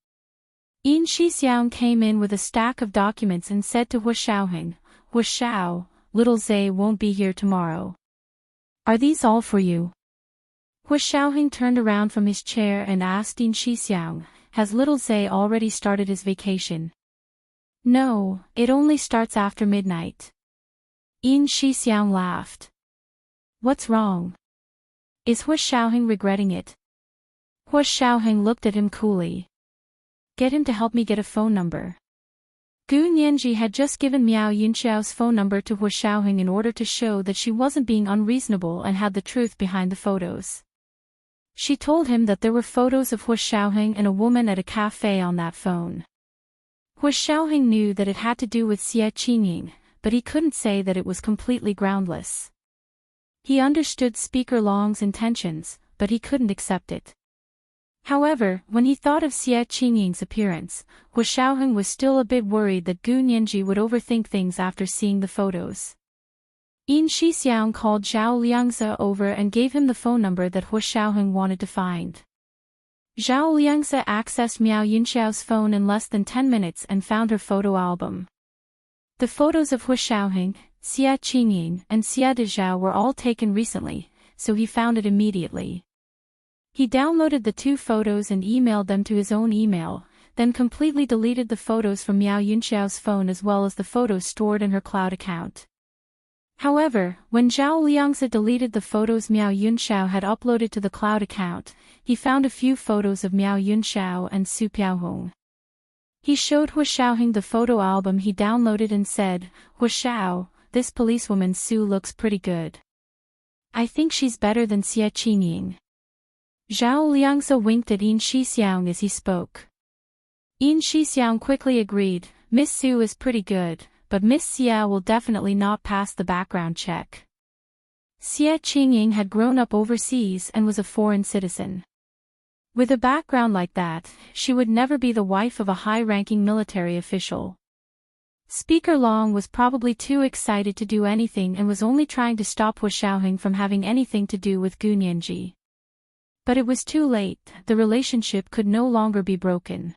Yin Shixiang came in with a stack of documents and said to Hu Xiaoheng, "Hu Xiao, little Zay won't be here tomorrow. Are these all for you?" Hu Xiaoheng turned around from his chair and asked Yin Shixiang, "Has little Zay already started his vacation?" "No, it only starts after midnight." Yin Shixiang laughed. "What's wrong? Is Hu Xiaoheng regretting it?" Hu Xiaoheng looked at him coolly. "Get him to help me get a phone number." Gu Nianji had just given Miao Yunxiao's phone number to Hu Xiaoheng in order to show that she wasn't being unreasonable and had the truth behind the photos. She told him that there were photos of Hu Xiaoheng and a woman at a cafe on that phone. Hu Xiaoheng knew that it had to do with Xie Qingying, but he couldn't say that it was completely groundless. He understood Speaker Long's intentions, but he couldn't accept it. However, when he thought of Xie Qingying's appearance, Hu Xiaoheng was still a bit worried that Gu Nianji would overthink things after seeing the photos. Yin Shixiang called Zhao Liangzi over and gave him the phone number that Hu Xiaoheng wanted to find. Zhao Liangzi accessed Miao Yunxiao's phone in less than 10 minutes and found her photo album. The photos of Hu Xiaoheng, Xie Qingying, and Xie Dezhao were all taken recently, so he found it immediately. He downloaded the 2 photos and emailed them to his own email, then completely deleted the photos from Miao Yunxiao's phone as well as the photos stored in her cloud account. However, when Zhao Liangzi deleted the photos Miao Yunxiao had uploaded to the cloud account, he found a few photos of Miao Yunxiao and Su Piaohong. He showed Hu Xiaoheng the photo album he downloaded and said, "Hu Xiao, this policewoman Su looks pretty good. I think she's better than Xie Qingying." Zhao Liangzi winked at Yin Shixiang as he spoke. Yin Shixiang quickly agreed, "Miss Su is pretty good, but Miss Xie will definitely not pass the background check." Xie Qingying had grown up overseas and was a foreign citizen. With a background like that, she would never be the wife of a high-ranking military official. Speaker Long was probably too excited to do anything and was only trying to stop Hu Xiaoheng from having anything to do with Gu Nianji. But it was too late, the relationship could no longer be broken.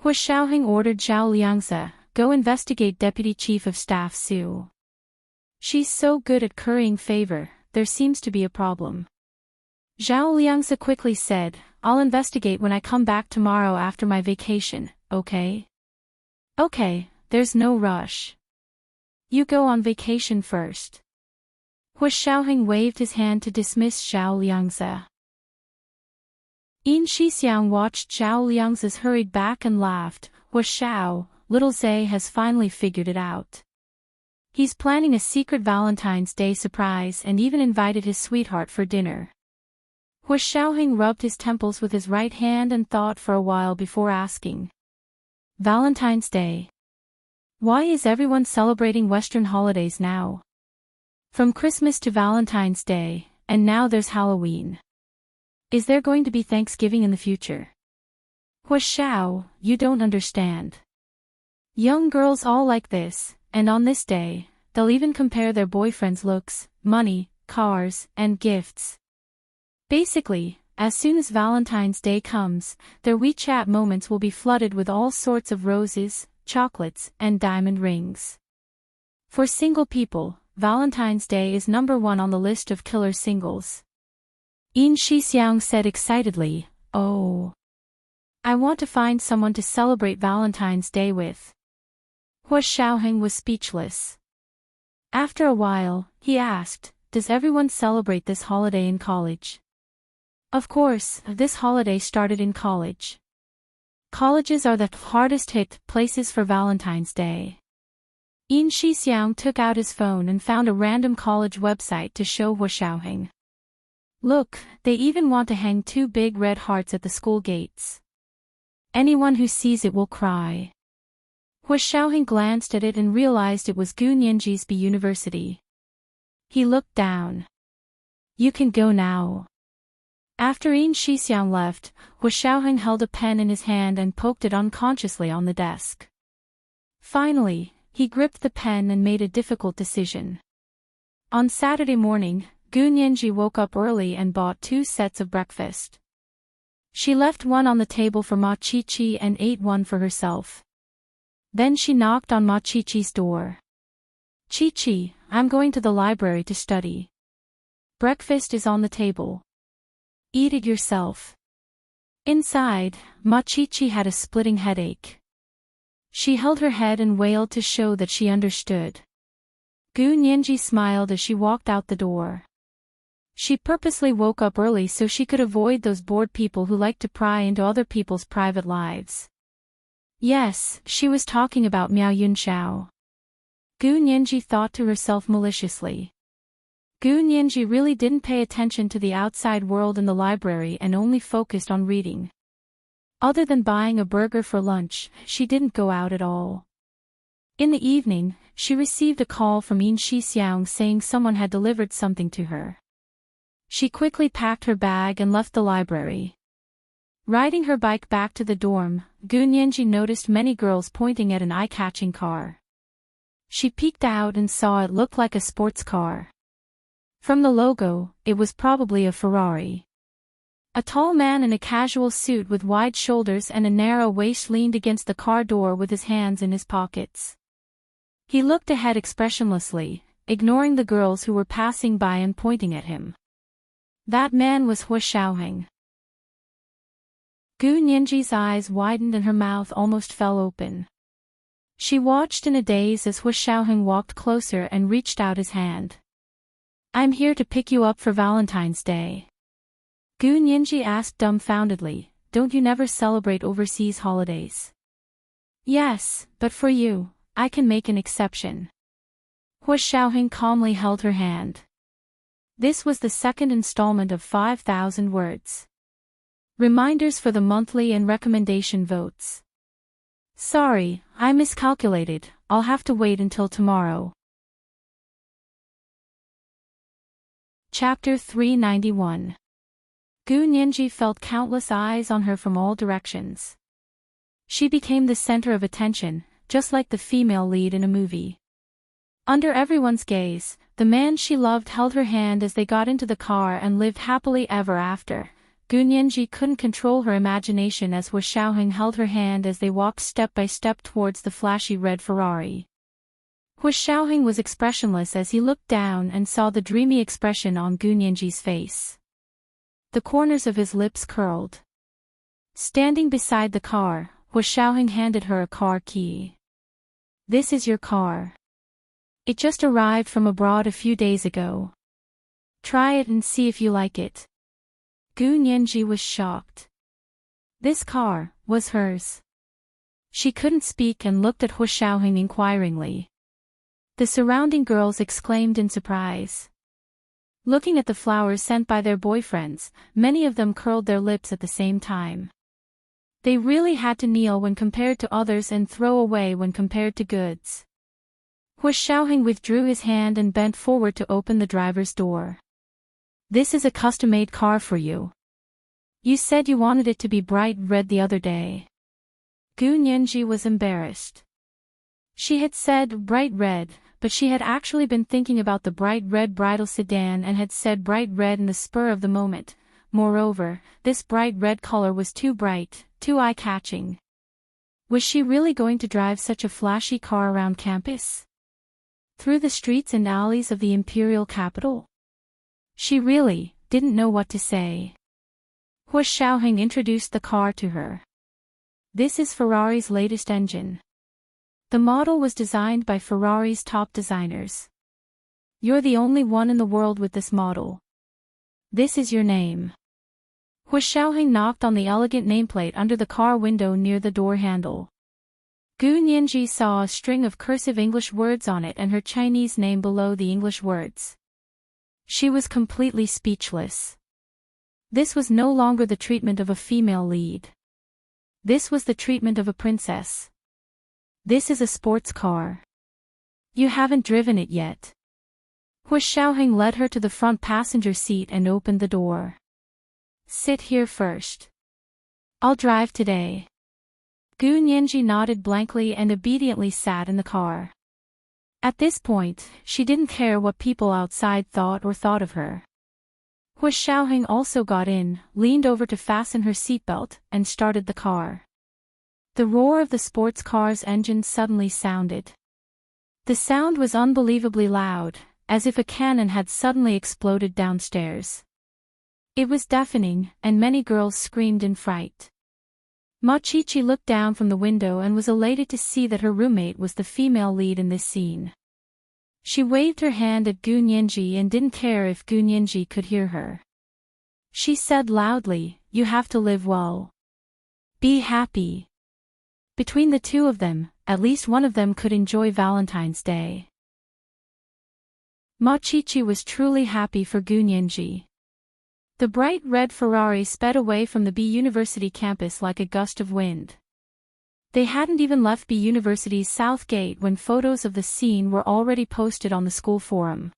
Hu Xiaoheng ordered Zhao Liangzi, "Go investigate Deputy Chief of Staff Su. She's so good at currying favor, there seems to be a problem." Zhao Liangzi quickly said, "I'll investigate when I come back tomorrow after my vacation, okay?" "Okay, there's no rush. You go on vacation first." Hu Xiaoheng waved his hand to dismiss Zhao Liangzi. Yin Shixiang watched Zhao Liangzi's hurried back and laughed, "Hu Xiao, little Zay has finally figured it out. He's planning a secret Valentine's Day surprise and even invited his sweetheart for dinner." Hu Xiaoheng rubbed his temples with his right hand and thought for a while before asking, "Valentine's Day? Why is everyone celebrating Western holidays now? From Christmas to Valentine's Day, and now there's Halloween. Is there going to be Thanksgiving in the future?" "Hu Xiao, you don't understand. Young girls all like this, and on this day, they'll even compare their boyfriends' looks, money, cars, and gifts. Basically, as soon as Valentine's Day comes, their WeChat moments will be flooded with all sorts of roses, chocolates, and diamond rings. For single people, Valentine's Day is #1 on the list of killer singles." Yin Shixiang said excitedly, "Oh. I want to find someone to celebrate Valentine's Day with. Hua Xiaoheng was speechless. After a while, he asked, does everyone celebrate this holiday in college? Of course, this holiday started in college. Colleges are the hardest hit places for Valentine's Day. Yin Shixiang took out his phone and found a random college website to show Hua Xiaoheng. Look, they even want to hang 2 big red hearts at the school gates. Anyone who sees it will cry. Hua Xiaoheng glanced at it and realized it was Gunyinji's B University. He looked down. You can go now. After Yin Shixiang left, Hua Xiaoheng held a pen in his hand and poked it unconsciously on the desk. Finally, he gripped the pen and made a difficult decision. On Saturday morning, Gunyinji woke up early and bought 2 sets of breakfast. She left one on the table for Ma Qiqi and ate one for herself. Then she knocked on Ma Qiqi's door. Qiqi, I'm going to the library to study. Breakfast is on the table. Eat it yourself. Inside, Ma Qiqi had a splitting headache. She held her head and wailed to show that she understood. Gunyinji smiled as she walked out the door. She purposely woke up early so she could avoid those bored people who like to pry into other people's private lives. Yes, she was talking about Miao Yunxiao. Gunyinji thought to herself maliciously. Gunyinji really didn't pay attention to the outside world in the library and only focused on reading. Other than buying a burger for lunch, she didn't go out at all. In the evening, she received a call from Yin Shixiang saying someone had delivered something to her. She quickly packed her bag and left the library. Riding her bike back to the dorm, Gunyinji noticed many girls pointing at an eye-catching car. She peeked out and saw it looked like a sports car. From the logo, it was probably a Ferrari. A tall man in a casual suit with wide shoulders and a narrow waist leaned against the car door with his hands in his pockets. He looked ahead expressionlessly, ignoring the girls who were passing by and pointing at him. That man was Hua Xiaoheng. Gunyinji's eyes widened and her mouth almost fell open. She watched in a daze as Hua Xiaoheng walked closer and reached out his hand. I'm here to pick you up for Valentine's Day. Gunyinji asked dumbfoundedly, don't you never celebrate overseas holidays? Yes, but for you, I can make an exception. Hua Xiaoheng calmly held her hand. This was the second installment of 5,000 words. Reminders for the monthly and recommendation votes. Sorry, I miscalculated, I'll have to wait until tomorrow. Chapter 391. Gunyinji felt countless eyes on her from all directions. She became the center of attention, just like the female lead in a movie. Under everyone's gaze, the man she loved held her hand as they got into the car and lived happily ever after. Gunyinji couldn't control her imagination as Hua Xiaoheng held her hand as they walked step by step towards the flashy red Ferrari. Hua Xiaoheng was expressionless as he looked down and saw the dreamy expression on Gunyinji's face. The corners of his lips curled. Standing beside the car, Hua Xiaoheng handed her a car key. This is your car. It just arrived from abroad a few days ago. Try it and see if you like it. Gunyinji was shocked. This car was hers. She couldn't speak and looked at Hua Xiaoheng inquiringly. The surrounding girls exclaimed in surprise. Looking at the flowers sent by their boyfriends, many of them curled their lips at the same time. They really had to kneel when compared to others and throw away when compared to goods. Hua Xiaoheng withdrew his hand and bent forward to open the driver's door. This is a custom-made car for you. You said you wanted it to be bright red the other day. Gunyinji was embarrassed. She had said bright red, but she had actually been thinking about the bright red bridal sedan and had said bright red in the spur of the moment. Moreover, this bright red color was too bright, too eye-catching. Was she really going to drive such a flashy car around campus? Through the streets and alleys of the imperial capital? She really didn't know what to say. Hua Xiaoheng introduced the car to her. This is Ferrari's latest engine. The model was designed by Ferrari's top designers. You're the only one in the world with this model. This is your name. Hu Xiaoheng knocked on the elegant nameplate under the car window near the door handle. Gu Nianji saw a string of cursive English words on it and her Chinese name below the English words. She was completely speechless. This was no longer the treatment of a female lead. This was the treatment of a princess. This is a sports car. You haven't driven it yet. Hu Xiaoheng led her to the front passenger seat and opened the door. Sit here first. I'll drive today. Gu Nianji nodded blankly and obediently sat in the car. At this point, she didn't care what people outside thought of her. Hu Xiaoheng also got in, leaned over to fasten her seatbelt, and started the car. The roar of the sports car's engine suddenly sounded. The sound was unbelievably loud, as if a cannon had suddenly exploded downstairs. It was deafening, and many girls screamed in fright. Ma Qiqi looked down from the window and was elated to see that her roommate was the female lead in this scene. She waved her hand at Gu Nianji and didn't care if Gu Nianji could hear her. She said loudly, "You have to live well. Be happy." Between the two of them, at least one of them could enjoy Valentine's Day. Ma Qiqi was truly happy for Gu Nianji. The bright red Ferrari sped away from the B University campus like a gust of wind. They hadn't even left B University's south gate when photos of the scene were already posted on the school forum.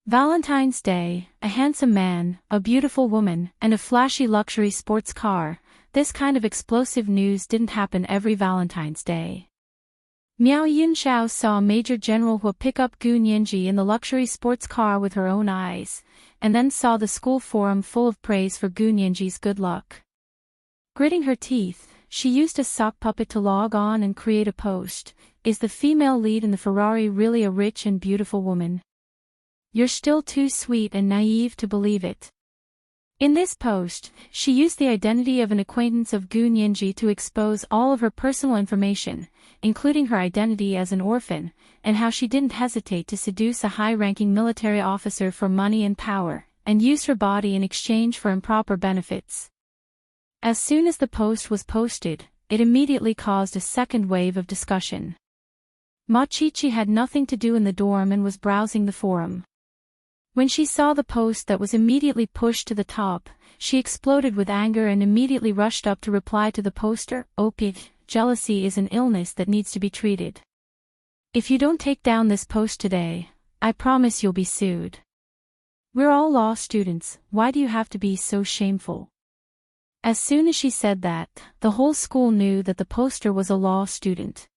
Valentine's Day, a handsome man, a beautiful woman, and a flashy luxury sports car. This kind of explosive news didn't happen every Valentine's Day. Miao Yunxiao saw Major General Hu pick up Gu Nianji in the luxury sports car with her own eyes, and then saw the school forum full of praise for Gu Nianji's good luck. Gritting her teeth, she used a sock puppet to log on and create a post. Is the female lead in the Ferrari really a rich and beautiful woman? You're still too sweet and naive to believe it. In this post, she used the identity of an acquaintance of Gu Nianji to expose all of her personal information, including her identity as an orphan, and how she didn't hesitate to seduce a high-ranking military officer for money and power, and use her body in exchange for improper benefits. As soon as the post was posted, it immediately caused a second wave of discussion. Ma Qiqi had nothing to do in the dorm and was browsing the forum. When she saw the post that was immediately pushed to the top, she exploded with anger and immediately rushed up to reply to the poster. "Opiate, jealousy is an illness that needs to be treated. If you don't take down this post today, I promise you'll be sued. We're all law students, why do you have to be so shameful?" As soon as she said that, the whole school knew that the poster was a law student.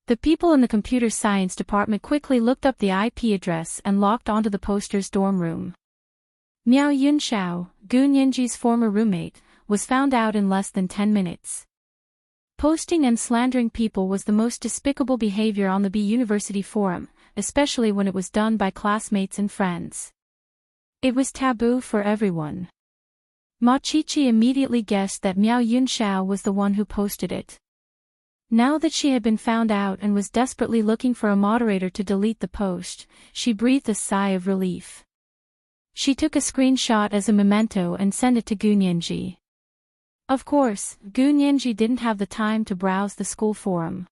The people in the computer science department quickly looked up the IP address and locked onto the poster's dorm room. Miao Yunxiao, Gu Nianji's former roommate, was found out in less than 10 minutes. Posting and slandering people was the most despicable behavior on the B University forum, especially when it was done by classmates and friends. It was taboo for everyone. Ma Qiqi immediately guessed that Miao Yunxiao was the one who posted it. Now that she had been found out and was desperately looking for a moderator to delete the post, she breathed a sigh of relief. She took a screenshot as a memento and sent it to Gu Nianji. Of course, Gu Nianji didn't have the time to browse the school forum.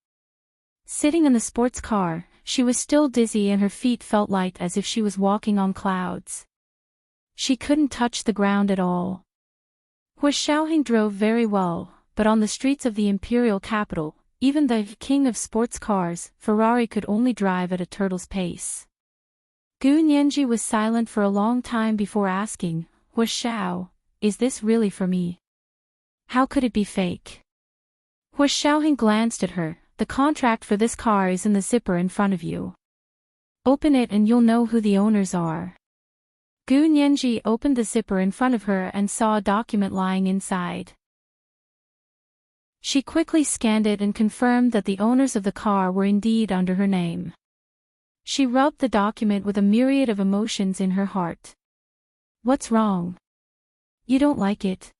Sitting in the sports car, she was still dizzy and her feet felt light as if she was walking on clouds. She couldn't touch the ground at all. Hu Xiaoheng drove very well, but on the streets of the imperial capital, even the king of sports cars, Ferrari could only drive at a turtle's pace. Gu Nianji was silent for a long time before asking, "Hu Xiao, is this really for me? How could it be fake?" Hu Xiaoheng glanced at her. "The contract for this car is in the zipper in front of you. Open it and you'll know who the owners are." Gu Nianji opened the zipper in front of her and saw a document lying inside. She quickly scanned it and confirmed that the owners of the car were indeed under her name. She rubbed the document with a myriad of emotions in her heart. "What's wrong? You don't like it?"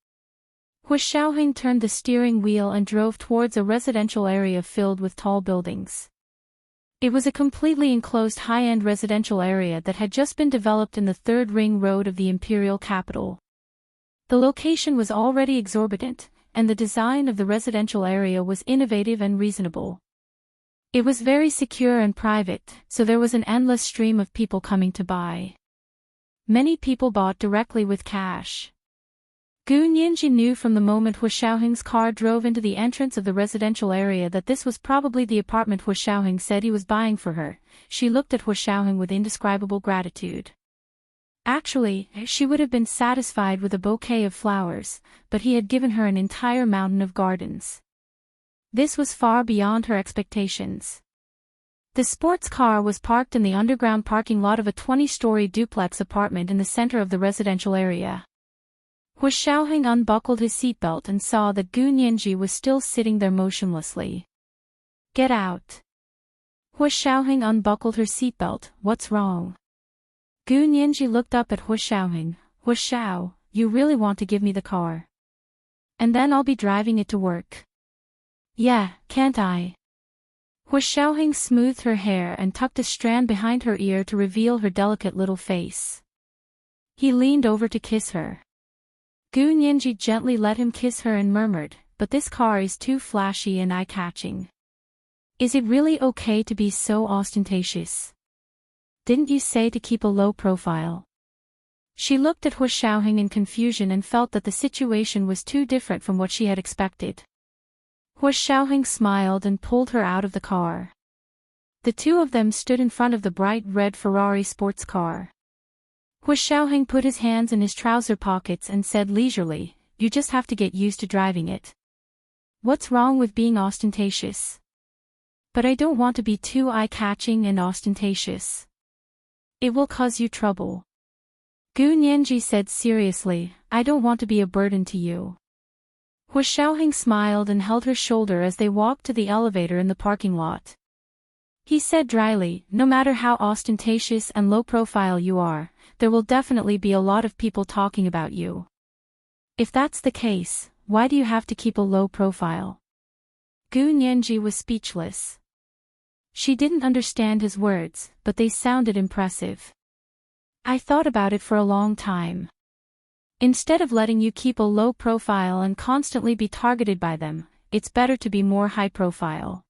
Hu Xiaoheng turned the steering wheel and drove towards a residential area filled with tall buildings. It was a completely enclosed high-end residential area that had just been developed in the third ring road of the imperial capital. The location was already exorbitant, and the design of the residential area was innovative and reasonable. It was very secure and private, so there was an endless stream of people coming to buy. Many people bought directly with cash. Gu Nianji knew from the moment Hu Xiaoheng's car drove into the entrance of the residential area that this was probably the apartment Hu Xiaoheng said he was buying for her. She looked at Hu Xiaoheng with indescribable gratitude. Actually, she would have been satisfied with a bouquet of flowers, but he had given her an entire mountain of gardens. This was far beyond her expectations. The sports car was parked in the underground parking lot of a 20-story duplex apartment in the center of the residential area. Hu Xiaoheng unbuckled his seatbelt and saw that Gu Nianji was still sitting there motionlessly. "Get out." Hu Xiaoheng unbuckled her seatbelt. "What's wrong?" Gu Nianji looked up at Hu Xiaoheng. "Hu Xiao, you really want to give me the car? And then I'll be driving it to work." "Yeah, can't I?" Hu Xiaoheng smoothed her hair and tucked a strand behind her ear to reveal her delicate little face. He leaned over to kiss her. Gu Nianji gently let him kiss her and murmured, "But this car is too flashy and eye-catching. Is it really okay to be so ostentatious? Didn't you say to keep a low profile?" She looked at Hu Xiaoheng in confusion and felt that the situation was too different from what she had expected. Hu Xiaoheng smiled and pulled her out of the car. The two of them stood in front of the bright red Ferrari sports car. Hu Xiaoheng put his hands in his trouser pockets and said leisurely, "You just have to get used to driving it. What's wrong with being ostentatious?" "But I don't want to be too eye-catching and ostentatious. It will cause you trouble." Gu Nianji said seriously, "I don't want to be a burden to you." Hu Xiaoheng smiled and held her shoulder as they walked to the elevator in the parking lot. He said dryly, "No matter how ostentatious and low-profile you are, there will definitely be a lot of people talking about you. If that's the case, why do you have to keep a low profile?" Gu Nianji was speechless. She didn't understand his words, but they sounded impressive. "I thought about it for a long time. Instead of letting you keep a low profile and constantly be targeted by them, it's better to be more high profile.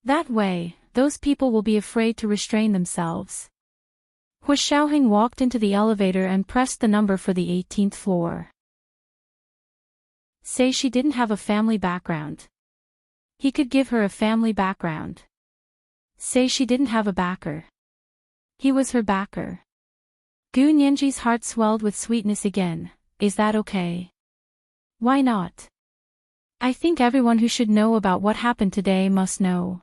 That way, those people will be afraid to restrain themselves." Hu Xiaoheng walked into the elevator and pressed the number for the 18th floor. Say she didn't have a family background. He could give her a family background. Say she didn't have a backer. He was her backer. Gu Nianji's heart swelled with sweetness again. "Is that okay?" "Why not? I think everyone who should know about what happened today must know.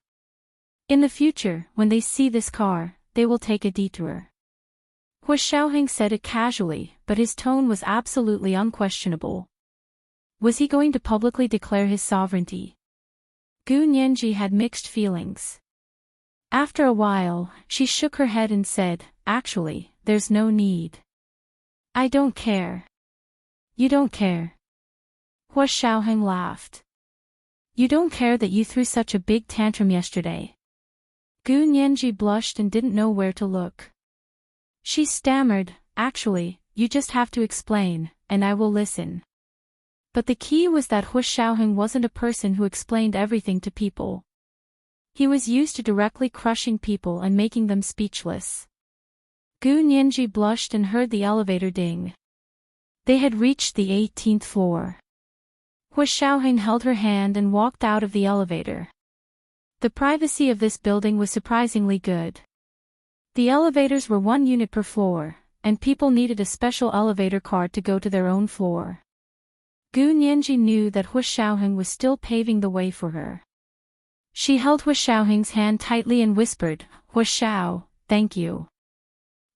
In the future, when they see this car, they will take a detour." Hu Xiaoheng said it casually, but his tone was absolutely unquestionable. Was he going to publicly declare his sovereignty? Gu Nianji had mixed feelings. After a while, she shook her head and said, "Actually, there's no need. I don't care." "You don't care?" Hu Xiaoheng laughed. "You don't care that you threw such a big tantrum yesterday?" Gu Nianji blushed and didn't know where to look. She stammered, "Actually, you just have to explain, and I will listen." But the key was that Hu Xiaoheng wasn't a person who explained everything to people. He was used to directly crushing people and making them speechless. Gu Nianji blushed and heard the elevator ding. They had reached the 18th floor. Hu Xiaoheng held her hand and walked out of the elevator. The privacy of this building was surprisingly good. The elevators were 1 unit per floor, and people needed a special elevator card to go to their own floor. Gu Nianji knew that Hu Xiaoheng was still paving the way for her. She held Hu Xiaoheng's hand tightly and whispered, "Hu Xiao, thank you.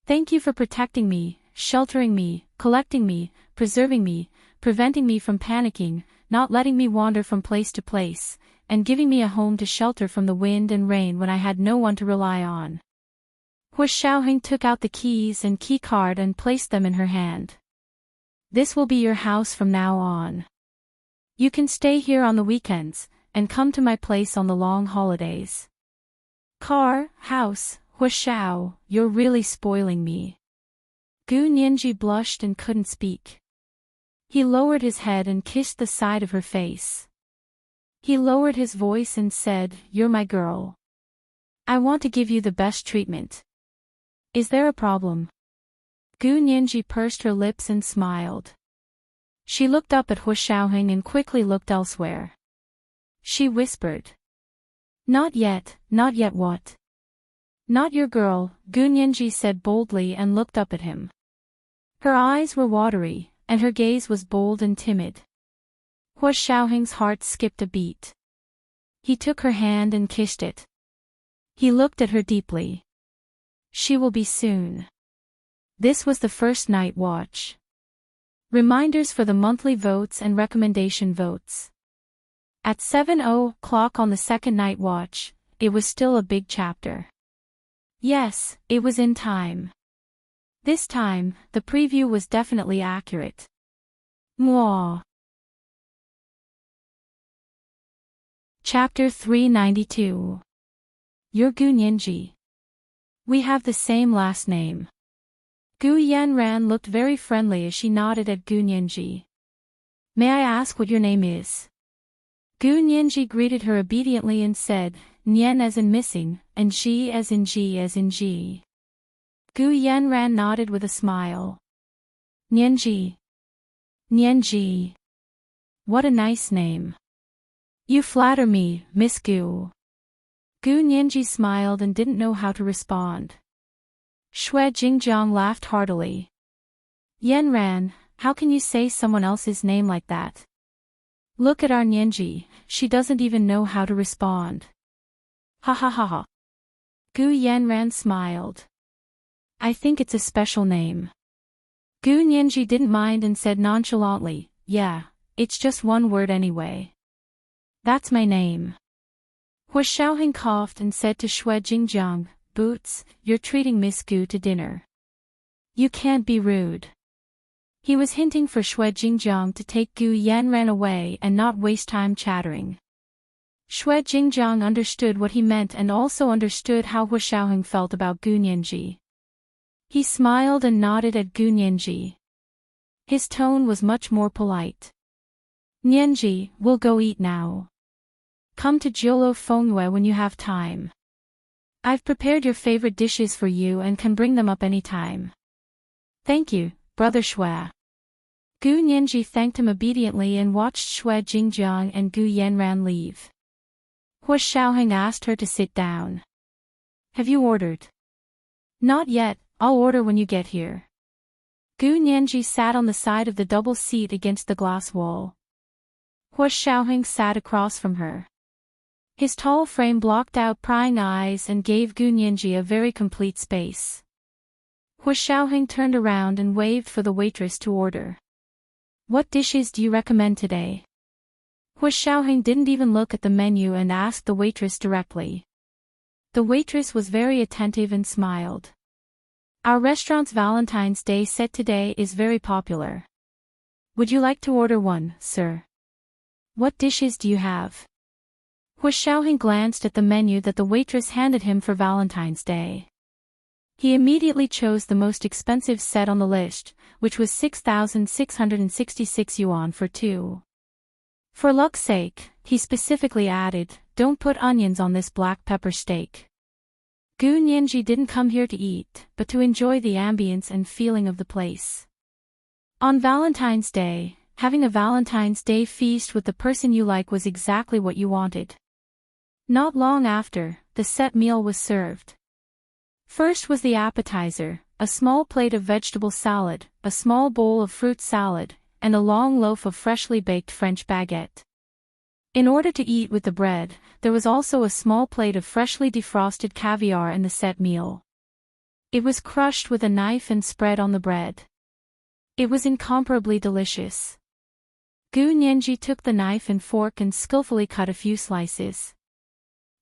Thank you for protecting me, sheltering me, collecting me, preserving me, preventing me from panicking, not letting me wander from place to place, and giving me a home to shelter from the wind and rain when I had no one to rely on." Hu Xiaoheng took out the keys and key card and placed them in her hand. "This will be your house from now on. You can stay here on the weekends, and come to my place on the long holidays. Car, house, Huashao, you're really spoiling me. Gu Nianji blushed and couldn't speak. He lowered his head and kissed the side of her face. He lowered his voice and said, "You're my girl. I want to give you the best treatment. Is there a problem?" Gu Nianji pursed her lips and smiled. She looked up at Huashao and quickly looked elsewhere. She whispered. Not yet what? Not your girl, Gu Nianji said boldly and looked up at him. Her eyes were watery, and her gaze was bold and timid. Huashao heart skipped a beat. He took her hand and kissed it. He looked at her deeply. She will be soon. This was the first night watch. Reminders for the monthly votes and recommendation votes. At 7:00 on the second night watch, it was still a big chapter. Yes, it was in time. This time, the preview was definitely accurate. Mwah. Chapter 392. You're Gu Nianji. We have the same last name. Gu Yanran looked very friendly as she nodded at Gu Nianji. May I ask what your name is? Gu Nianji greeted her obediently and said, Nian as in missing, and Ji as in Ji as in Ji. Gu Yanran nodded with a smile. Nianji. Nianji. What a nice name. You flatter me, Miss Gu. Gu Nianji smiled and didn't know how to respond. Shui Jingjiang laughed heartily. Yanran, how can you say someone else's name like that? Look at our Nianji, she doesn't even know how to respond. Ha ha ha ha. Gu Yanran smiled. I think it's a special name. Gu Nianji didn't mind and said nonchalantly, yeah, it's just one word anyway. That's my name. Huashao coughed and said to Shui Jingjiang, Boots, you're treating Miss Gu to dinner. You can't be rude. He was hinting for Shui Jingjiang to take Gu Yanran away and not waste time chattering. Shui Jingjiang understood what he meant and also understood how Huashao felt about Gu Nianji. He smiled and nodded at Gu Nianji. His tone was much more polite. Nianji, we'll go eat now. Come to Jiolo Fengyue when you have time. I've prepared your favorite dishes for you and can bring them up anytime. Thank you, Brother Shui. Gu Nianji thanked him obediently and watched Shui Jingjiang and Gu Yanran leave. Huashao asked her to sit down. Have you ordered? Not yet, I'll order when you get here. Gu Nianji sat on the side of the double seat against the glass wall. Huashao sat across from her. His tall frame blocked out prying eyes and gave Gu Nianji a very complete space. Huashao turned around and waved for the waitress to order. What dishes do you recommend today? Huashao didn't even look at the menu and asked the waitress directly. The waitress was very attentive and smiled. Our restaurant's Valentine's Day set today is very popular. Would you like to order one, sir? What dishes do you have? Huashao glanced at the menu that the waitress handed him for Valentine's Day. He immediately chose the most expensive set on the list, which was 6,666 yuan for two. For luck's sake, he specifically added, don't put onions on this black pepper steak. Gu Nianji didn't come here to eat, but to enjoy the ambience and feeling of the place. On Valentine's Day, having a Valentine's Day feast with the person you like was exactly what you wanted. Not long after, the set meal was served. First was the appetizer, a small plate of vegetable salad, a small bowl of fruit salad, and a long loaf of freshly baked French baguette. In order to eat with the bread, there was also a small plate of freshly defrosted caviar in the set meal. It was crushed with a knife and spread on the bread. It was incomparably delicious. Gu Nianji took the knife and fork and skillfully cut a few slices.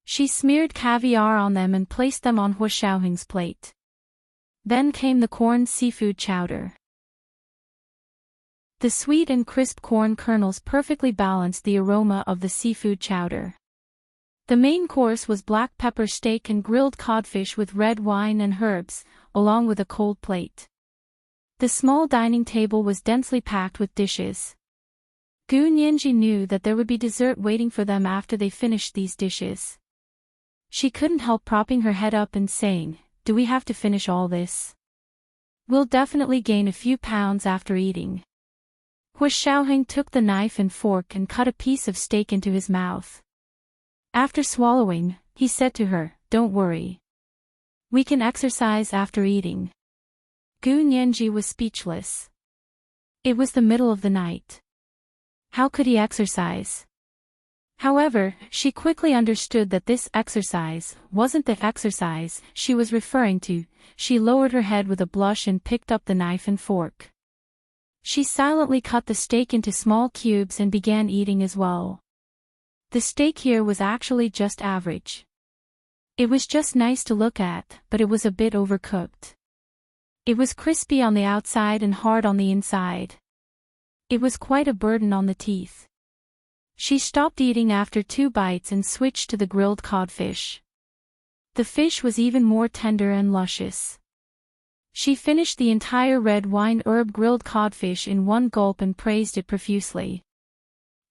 She smeared caviar on them and placed them on Huashao's plate. Then came the corn seafood chowder. The sweet and crisp corn kernels perfectly balanced the aroma of the seafood chowder. The main course was black pepper steak and grilled codfish with red wine and herbs, along with a cold plate. The small dining table was densely packed with dishes. Gu Nianji knew that there would be dessert waiting for them after they finished these dishes. She couldn't help propping her head up and saying, "Do we have to finish all this? We'll definitely gain a few pounds after eating." Hu Xiaoheng took the knife and fork and cut a piece of steak into his mouth. After swallowing, he said to her, "Don't worry. We can exercise after eating." Gu Nianji was speechless. It was the middle of the night. How could he exercise? However, she quickly understood that this exercise wasn't the exercise she was referring to. She lowered her head with a blush and picked up the knife and fork. She silently cut the steak into small cubes and began eating as well. The steak here was actually just average. It was just nice to look at, but it was a bit overcooked. It was crispy on the outside and hard on the inside. It was quite a burden on the teeth. She stopped eating after 2 bites and switched to the grilled codfish. The fish was even more tender and luscious. She finished the entire red wine herb grilled codfish in one gulp and praised it profusely.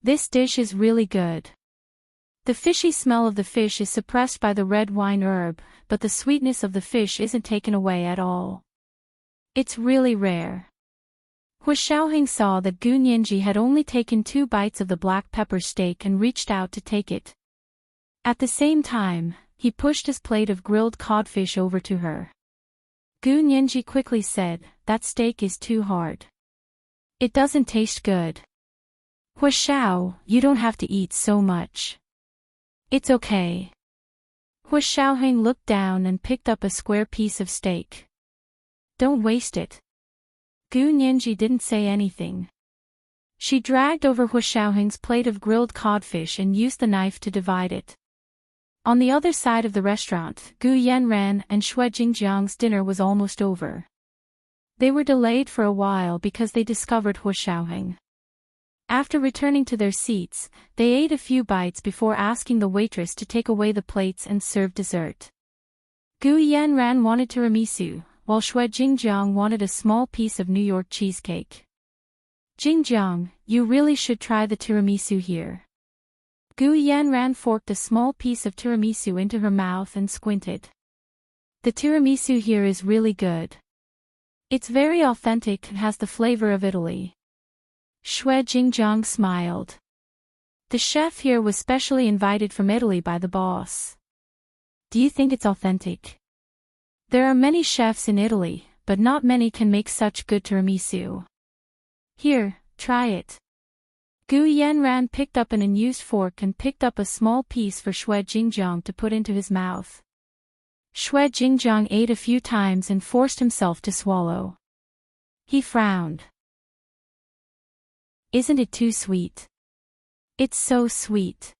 "This dish is really good. The fishy smell of the fish is suppressed by the red wine herb, but the sweetness of the fish isn't taken away at all. It's really rare." Hu Xiaoheng saw that Gu Nianji had only taken 2 bites of the black pepper steak and reached out to take it. At the same time, he pushed his plate of grilled codfish over to her. Gu Nianji quickly said, "That steak is too hard. It doesn't taste good. Hu Xiao, you don't have to eat so much. It's okay." Hu Xiaoheng looked down and picked up a square piece of steak. "Don't waste it." Gu Nianji didn't say anything. She dragged over Hu Xiaoheng's plate of grilled codfish and used the knife to divide it. On the other side of the restaurant, Gu Yanran and Xue Jingjiang's dinner was almost over. They were delayed for a while because they discovered Hu Xiaoheng. After returning to their seats, they ate a few bites before asking the waitress to take away the plates and serve dessert. Gu Yanran wanted tiramisu, while Xue Jingjiang wanted a small piece of New York cheesecake. "Jingjiang, you really should try the tiramisu here." Gu Yanran forked a small piece of tiramisu into her mouth and squinted. "The tiramisu here is really good. It's very authentic and has the flavor of Italy." Xue Jingjiang smiled. The chef here was specially invited from Italy by the boss. "Do you think it's authentic?" "There are many chefs in Italy, but not many can make such good tiramisu. Here, try it." Gu Yanran picked up an unused fork and picked up a small piece for Xue Jingjiang to put into his mouth. Xue Jingjiang ate a few times and forced himself to swallow. He frowned. "Isn't it too sweet?" "It's so sweet."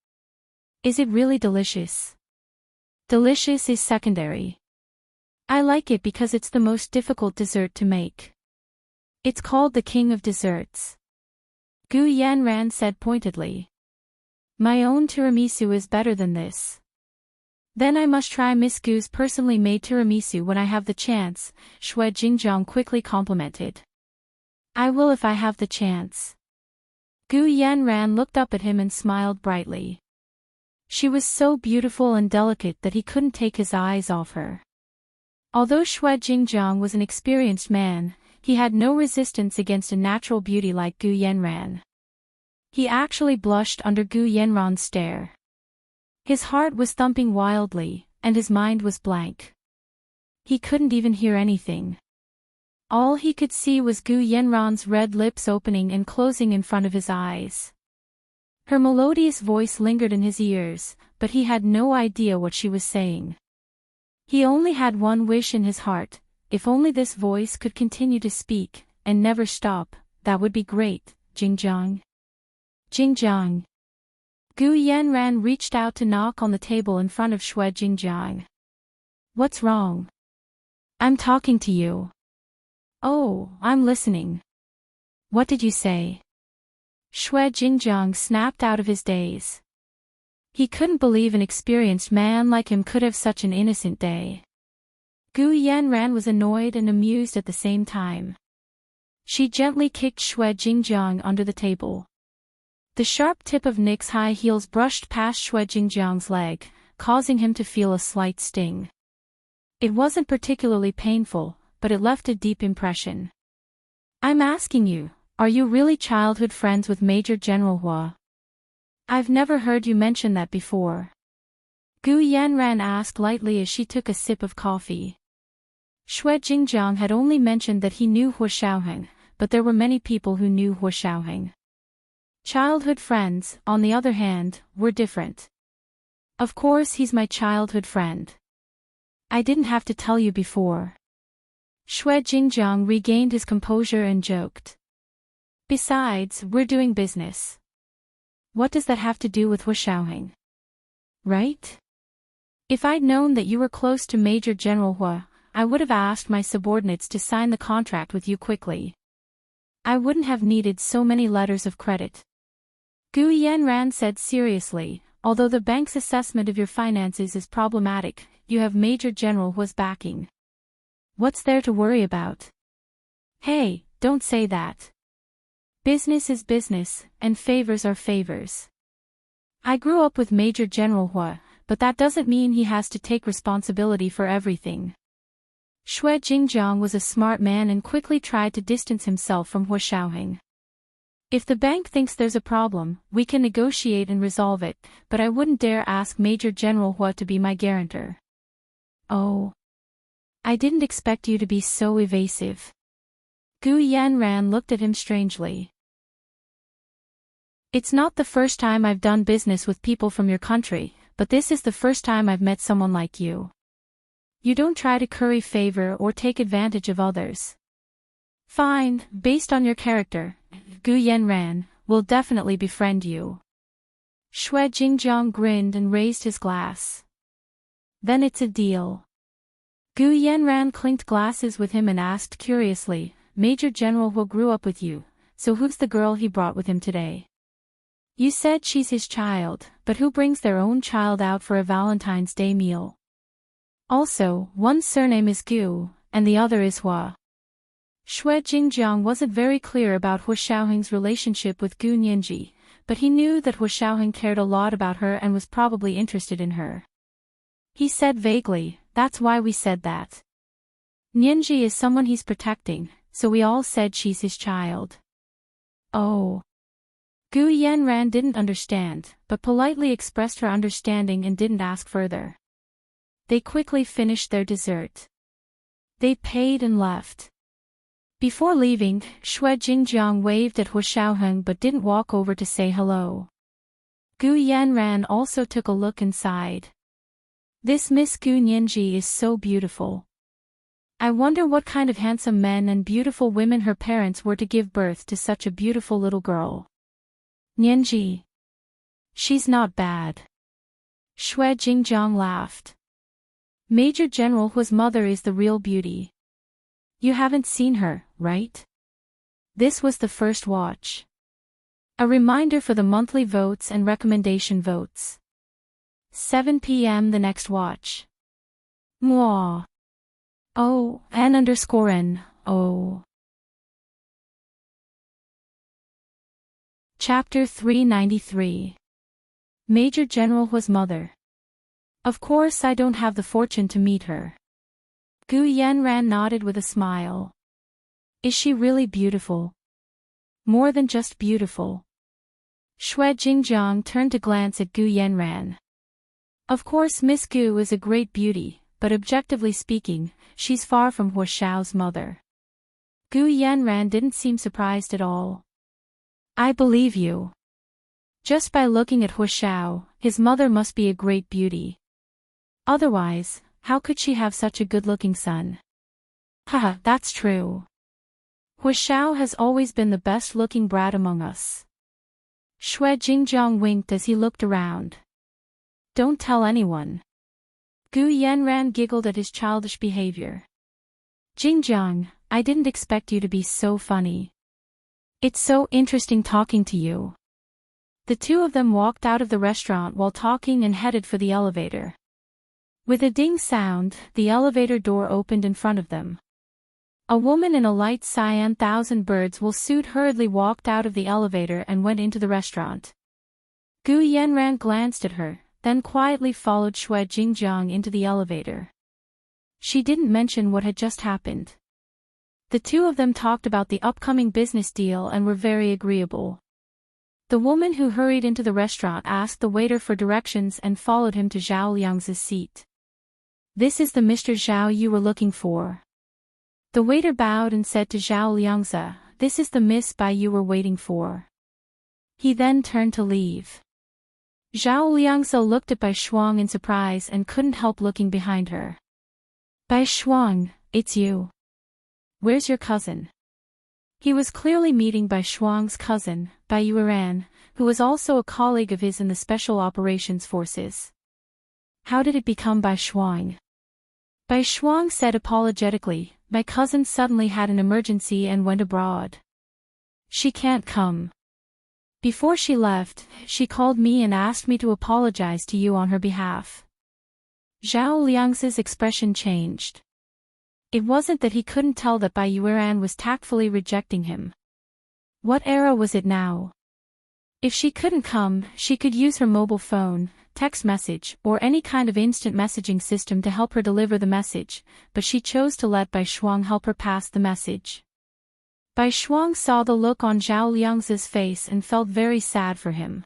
"Is it really delicious?" "Delicious is secondary. I like it because it's the most difficult dessert to make. It's called the king of desserts." Gu Yanran said pointedly. "My own tiramisu is better than this." "Then I must try Miss Gu's personally made tiramisu when I have the chance," Xue Jingjiang quickly complimented. "I will if I have the chance." Gu Yanran looked up at him and smiled brightly. She was so beautiful and delicate that he couldn't take his eyes off her. Although Xue Jingjiang was an experienced man, he had no resistance against a natural beauty like Gu Yanran. He actually blushed under Gu Yanran's stare. His heart was thumping wildly, and his mind was blank. He couldn't even hear anything. All he could see was Gu Yanran's red lips opening and closing in front of his eyes. Her melodious voice lingered in his ears, but he had no idea what she was saying. He only had one wish in his heart: if only this voice could continue to speak, and never stop, that would be great. "Jingjiang. Jingjiang." Gu Yanran reached out to knock on the table in front of Xue Jingjiang. "What's wrong?" "I'm talking to you." "Oh, I'm listening." What did you say? Xue Jingjiang snapped out of his daze. He couldn't believe an experienced man like him could have such an innocent day. Gu Yanran was annoyed and amused at the same time. She gently kicked Xue Jingjiang under the table. The sharp tip of Nick's high heels brushed past Xue Jingjiang's leg, causing him to feel a slight sting. It wasn't particularly painful, but it left a deep impression. I'm asking you, are you really childhood friends with Major General Hua? I've never heard you mention that before. Gu Yanran asked lightly as she took a sip of coffee. Xue Jingjiang had only mentioned that he knew Hua Xiaoheng, but there were many people who knew Hua Xiaoheng. Childhood friends, on the other hand, were different. Of course he's my childhood friend. I didn't have to tell you before. Xue Jingjiang regained his composure and joked. Besides, we're doing business. What does that have to do with Hua Xiaoheng? Right? If I'd known that you were close to Major General Hua, I would have asked my subordinates to sign the contract with you quickly. I wouldn't have needed so many letters of credit. Gu Yanran said seriously, although the bank's assessment of your finances is problematic, you have Major General Hua's backing. What's there to worry about? Hey, don't say that. Business is business, and favors are favors. I grew up with Major General Hua, but that doesn't mean he has to take responsibility for everything. Xue Jingjiang was a smart man and quickly tried to distance himself from Hua Xiaoheng. If the bank thinks there's a problem, we can negotiate and resolve it, but I wouldn't dare ask Major General Hua to be my guarantor. Oh. I didn't expect you to be so evasive. Gu Yanran looked at him strangely. It's not the first time I've done business with people from your country, but this is the first time I've met someone like you. You don't try to curry favor or take advantage of others. Fine, based on your character, Gu Yanran, will definitely befriend you. Xue Jingjiang grinned and raised his glass. Then it's a deal. Gu Yanran clinked glasses with him and asked curiously, Major General Hua grew up with you, so who's the girl he brought with him today? You said she's his child, but who brings their own child out for a Valentine's Day meal? Also, one's surname is Gu, and the other is Hua. Xue Jingjiang wasn't very clear about Hua Xiaoheng's relationship with Gu Nianji, but he knew that Hua Xiaoheng cared a lot about her and was probably interested in her. He said vaguely, that's why we said that. Nianji is someone he's protecting, so we all said she's his child. Oh. Gu Yanran didn't understand, but politely expressed her understanding and didn't ask further. They quickly finished their dessert. They paid and left. Before leaving, Xue Jingjiang waved at Hua Xiaoheng but didn't walk over to say hello. Gu Yanran also took a look inside. This Miss Gu Nianji is so beautiful. I wonder what kind of handsome men and beautiful women her parents were to give birth to such a beautiful little girl. Nianji. She's not bad. Xue Jingjiang laughed. Major General Hua's mother is the real beauty. You haven't seen her, right? This was the first watch. A reminder for the monthly votes and recommendation votes. 7 p.m. the next watch. Mwah. Oh, N_N. Oh. Chapter 393. Major General Hua's mother. Of course I don't have the fortune to meet her. Gu Yanran nodded with a smile. Is she really beautiful? More than just beautiful. Xue Jingjiang turned to glance at Gu Yanran. Of course Miss Gu is a great beauty, but objectively speaking, she's far from Hua Xiao's mother. Gu Yanran didn't seem surprised at all. I believe you. Just by looking at Hua Xiao, his mother must be a great beauty. Otherwise, how could she have such a good-looking son? Haha, that's true. Hua Xiao has always been the best-looking brat among us. Xue Jingjiang winked as he looked around. Don't tell anyone. Gu Yanran giggled at his childish behavior. Jingjiang, I didn't expect you to be so funny. It's so interesting talking to you. The two of them walked out of the restaurant while talking and headed for the elevator. With a ding sound, the elevator door opened in front of them. A woman in a light cyan thousand birds wool suit hurriedly walked out of the elevator and went into the restaurant. Gu Yanran glanced at her, then quietly followed Xue Jingjiang into the elevator. She didn't mention what had just happened. The two of them talked about the upcoming business deal and were very agreeable. The woman who hurried into the restaurant asked the waiter for directions and followed him to Zhao Liang's seat. "This is the Mr. Zhao you were looking for." The waiter bowed and said to Zhao Liangzi, "This is the Miss Bai you were waiting for." He then turned to leave. Zhao Liangzi looked at Bai Shuang in surprise and couldn't help looking behind her. "Bai Shuang, it's you. Where's your cousin?" He was clearly meeting Bai Shuang's cousin, Bai Yueran, who was also a colleague of his in the Special Operations Forces. "How did it become Bai Shuang?" Bai Shuang said apologetically, "My cousin suddenly had an emergency and went abroad. She can't come. Before she left, she called me and asked me to apologize to you on her behalf." Zhao Liangzi's expression changed. It wasn't that he couldn't tell that Bai Yueran was tactfully rejecting him. What era was it now? If she couldn't come, she could use her mobile phone, text message, or any kind of instant messaging system to help her deliver the message, but she chose to let Bai Shuang help her pass the message. Bai Shuang saw the look on Zhao Liangzi's face and felt very sad for him.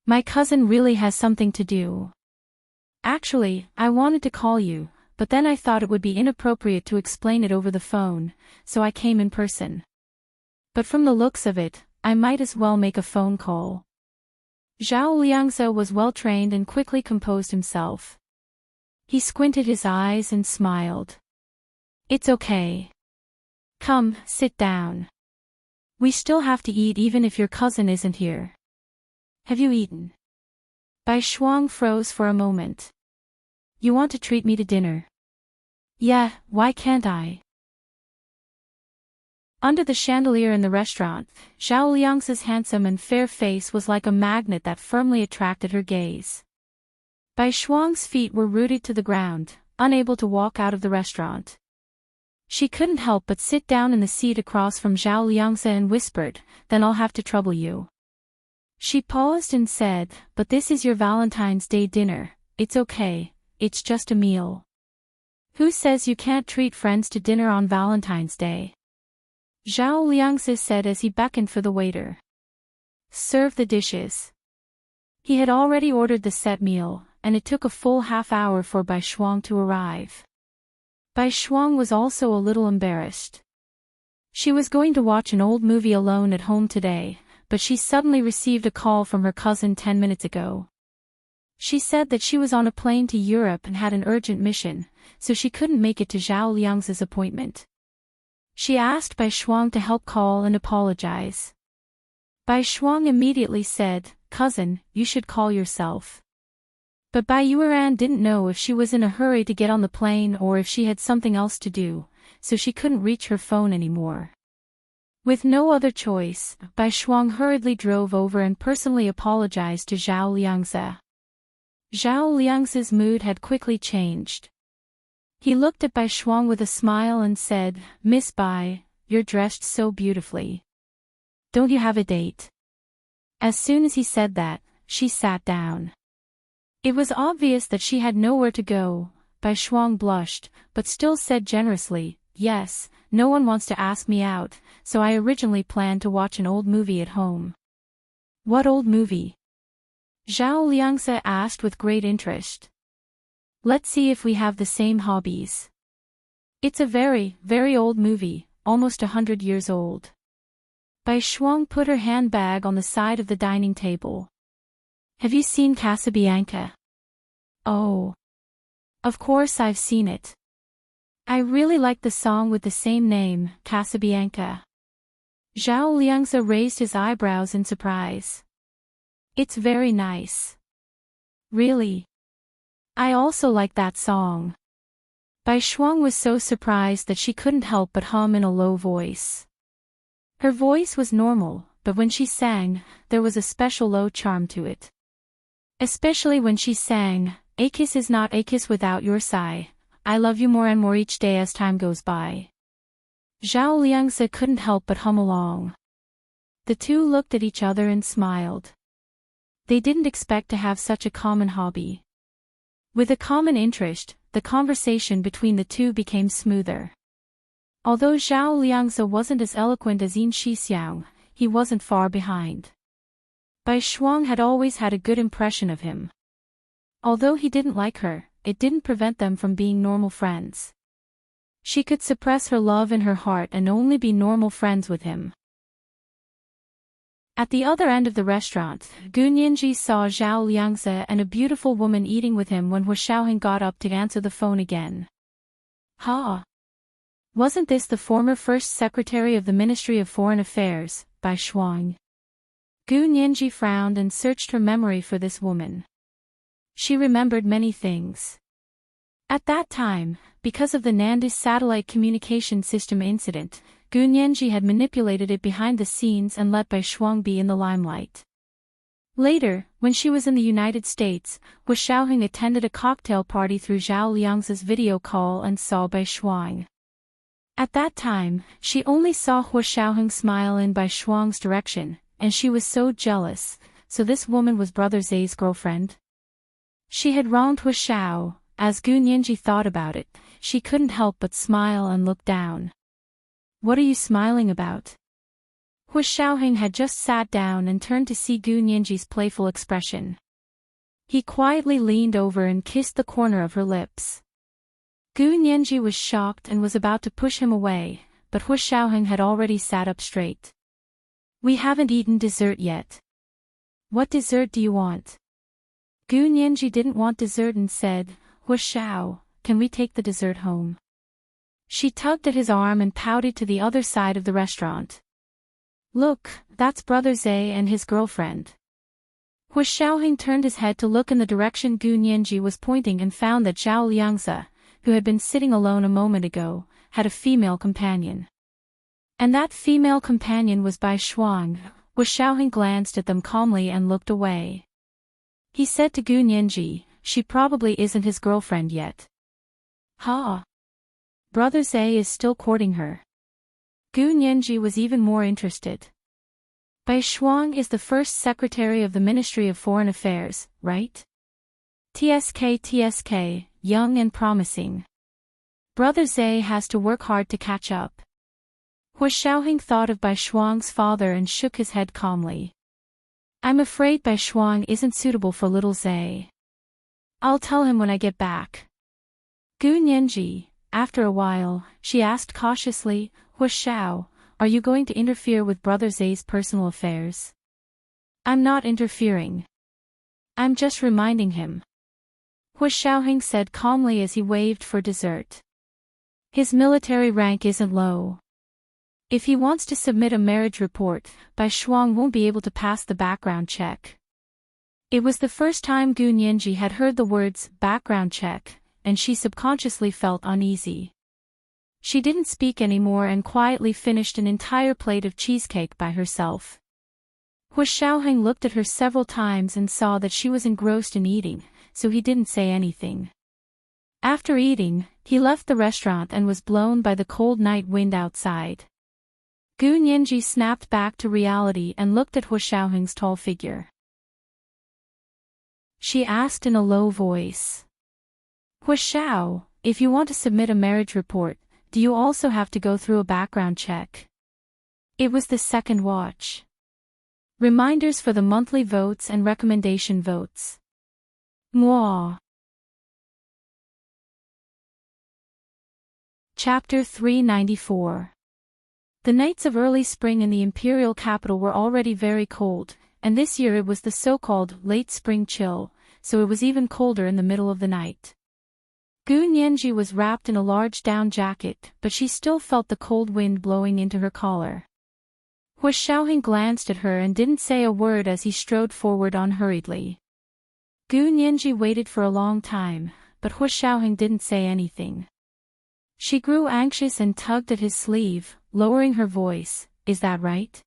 "My cousin really has something to do. Actually, I wanted to call you, but then I thought it would be inappropriate to explain it over the phone, so I came in person. But from the looks of it, I might as well make a phone call." Zhao Liangzi was well trained and quickly composed himself. He squinted his eyes and smiled. "It's okay. Come, sit down. We still have to eat even if your cousin isn't here. Have you eaten?" Bai Shuang froze for a moment. "You want to treat me to dinner?" "Yeah, why can't I?" Under the chandelier in the restaurant, Zhao Liangzi's handsome and fair face was like a magnet that firmly attracted her gaze. Bai Shuang's feet were rooted to the ground, unable to walk out of the restaurant. She couldn't help but sit down in the seat across from Zhao Liangzi and whispered, "Then I'll have to trouble you." She paused and said, "But this is your Valentine's Day dinner, it's okay, it's just a meal. Who says you can't treat friends to dinner on Valentine's Day?" Zhao Liangzi said as he beckoned for the waiter. "Serve the dishes." He had already ordered the set meal, and it took a full half-hour for Bai Shuang to arrive. Bai Shuang was also a little embarrassed. She was going to watch an old movie alone at home today, but she suddenly received a call from her cousin 10 minutes ago. She said that she was on a plane to Europe and had an urgent mission, so she couldn't make it to Zhao Liangzi's appointment. She asked Bai Shuang to help call and apologize. Bai Shuang immediately said, "Cousin, you should call yourself." But Bai Yueran didn't know if she was in a hurry to get on the plane or if she had something else to do, so she couldn't reach her phone anymore. With no other choice, Bai Shuang hurriedly drove over and personally apologized to Zhao Liangzi. Zhao Liangzi's mood had quickly changed. He looked at Bai Shuang with a smile and said, "Miss Bai, you're dressed so beautifully. Don't you have a date?" As soon as he said that, she sat down. It was obvious that she had nowhere to go. Bai Shuang blushed, but still said generously, "Yes, no one wants to ask me out, so I originally planned to watch an old movie at home." "What old movie?" Zhao Liangzi asked with great interest. "Let's see if we have the same hobbies." "It's a very, very old movie, almost 100 years old." Bai Shuang put her handbag on the side of the dining table. "Have you seen Casabianca?" "Oh. Of course I've seen it. I really like the song with the same name, Casabianca." Zhao Liangzi raised his eyebrows in surprise. "It's very nice." "Really? I also like that song." Bai Shuang was so surprised that she couldn't help but hum in a low voice. Her voice was normal, but when she sang, there was a special low charm to it. Especially when she sang, "A kiss is not a kiss without your sigh. I love you more and more each day as time goes by." Zhao Liangzi couldn't help but hum along. The two looked at each other and smiled. They didn't expect to have such a common hobby. With a common interest, the conversation between the two became smoother. Although Zhao Liangzi wasn't as eloquent as Yin Shixiang, he wasn't far behind. Bai Shuang had always had a good impression of him. Although he didn't like her, it didn't prevent them from being normal friends. She could suppress her love in her heart and only be normal friends with him. At the other end of the restaurant, Gu Nianji saw Zhao Liangzi and a beautiful woman eating with him when Hu Xiaoheng got up to answer the phone again. Ha! Wasn't this the former first secretary of the Ministry of Foreign Affairs, Bai Shuang? Gu Nianji frowned and searched her memory for this woman. She remembered many things. At that time, because of the Nandus satellite communication system incident, Gu Nianji had manipulated it behind the scenes and let Bai Shuang be in the limelight. Later, when she was in the United States, Hu Xiaoheng attended a cocktail party through Zhao Liangzi's video call and saw Bai Shuang. At that time, she only saw Hu Xiaoheng smile in Bai Shuang's direction, and she was so jealous. So this woman was Brother Zai's girlfriend? She had wronged Hu Xiao. As Gu Nianji thought about it, she couldn't help but smile and look down. "What are you smiling about?" Hu Xiaoheng had just sat down and turned to see Gu Nianji's playful expression. He quietly leaned over and kissed the corner of her lips. Gu Nianji was shocked and was about to push him away, but Hu Xiaoheng had already sat up straight. "We haven't eaten dessert yet." "What dessert do you want?" Gu Nianji didn't want dessert and said, "Hu Xiao, can we take the dessert home?" She tugged at his arm and pouted to the other side of the restaurant. "Look, that's Brother Zai and his girlfriend." Hu Xiaoheng turned his head to look in the direction Gu Nianji was pointing and found that Zhao Liangzi, who had been sitting alone a moment ago, had a female companion. And that female companion was Bai Shuang. Hu Xiaoheng glanced at them calmly and looked away. He said to Gu Nianji, "She probably isn't his girlfriend yet." "Ha! Brother Zai is still courting her." Gu Nianji was even more interested. "Bai Shuang is the first secretary of the Ministry of Foreign Affairs, right?" TSK, young and promising. Brother Zai has to work hard to catch up." Hu Xiaoheng thought of Bai Shuang's father and shook his head calmly. "I'm afraid Bai Shuang isn't suitable for little Zai. I'll tell him when I get back." Gu Nianji, after a while, she asked cautiously, "Hu Xiao, are you going to interfere with Brother Zai's personal affairs?" "I'm not interfering. I'm just reminding him," Hu Xiaoheng said calmly as he waved for dessert. "His military rank isn't low. If he wants to submit a marriage report, Bai Shuang won't be able to pass the background check." It was the first time Gu Nianji had heard the words background check, and she subconsciously felt uneasy. She didn't speak anymore and quietly finished an entire plate of cheesecake by herself. Hu Xiaoheng looked at her several times and saw that she was engrossed in eating, so he didn't say anything. After eating, he left the restaurant and was blown by the cold night wind outside. Gu Nianji snapped back to reality and looked at Hu Xiaoheng's tall figure. She asked in a low voice, "Hu Xiao, if you want to submit a marriage report, do you also have to go through a background check?" It was the second watch. Reminders for the monthly votes and recommendation votes. Mwah. Chapter 394. The nights of early spring in the imperial capital were already very cold, and this year it was the so-called late spring chill, so it was even colder in the middle of the night. Gu Nianji was wrapped in a large down jacket, but she still felt the cold wind blowing into her collar. Hu Xiaoheng glanced at her and didn't say a word as he strode forward unhurriedly. Gu Nianji waited for a long time, but Hu Xiaoheng didn't say anything. She grew anxious and tugged at his sleeve, lowering her voice, is that right?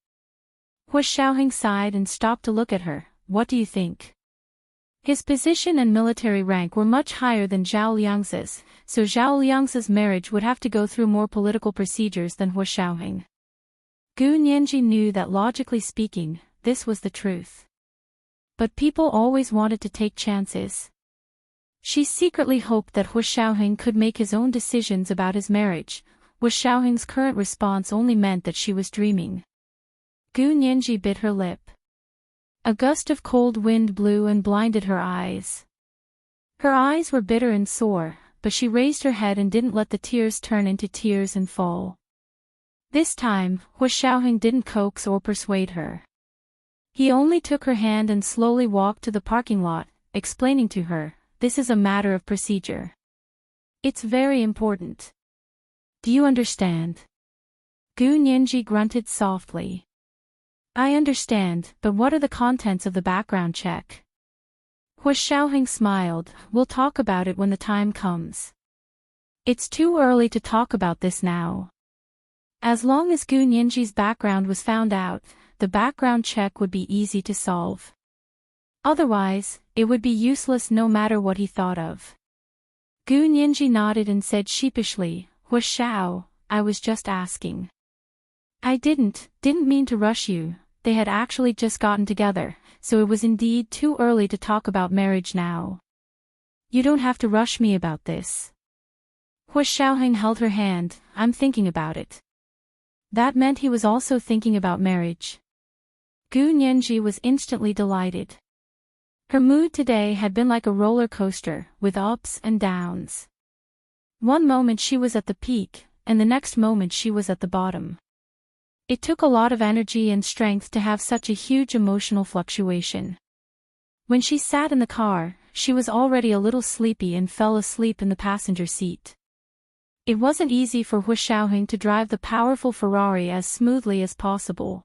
Hu Xiaoheng sighed and stopped to look at her. What do you think? His position and military rank were much higher than Zhao Liang's, so Zhao Liang's marriage would have to go through more political procedures than Hu Xiaoheng. Gu Nianji knew that logically speaking, this was the truth. But people always wanted to take chances. She secretly hoped that Hu Xiaoheng could make his own decisions about his marriage. Hu Xiaoheng's current response only meant that she was dreaming. Gu Nianji bit her lip. A gust of cold wind blew and blinded her eyes. Her eyes were bitter and sore, but she raised her head and didn't let the tears turn into tears and fall. This time, Hu Xiaoheng didn't coax or persuade her. He only took her hand and slowly walked to the parking lot, explaining to her, "This is a matter of procedure. It's very important. Do you understand?" Gu Nianji grunted softly. "I understand, but what are the contents of the background check?" Hu Xiaoheng smiled. "We'll talk about it when the time comes. It's too early to talk about this now." As long as Gu Nianji's background was found out, the background check would be easy to solve. Otherwise, it would be useless no matter what he thought of. Gu Nianji nodded and said sheepishly, "Hu Xiao, I was just asking. I didn't mean to rush you." They had actually just gotten together, so it was indeed too early to talk about marriage now. "You don't have to rush me about this." Hu Xiaoheng held her hand. "I'm thinking about it." That meant he was also thinking about marriage. Gu Nianji was instantly delighted. Her mood today had been like a roller coaster, with ups and downs. One moment she was at the peak, and the next moment she was at the bottom. It took a lot of energy and strength to have such a huge emotional fluctuation. When she sat in the car, she was already a little sleepy and fell asleep in the passenger seat. It wasn't easy for Hu Xiaoheng to drive the powerful Ferrari as smoothly as possible.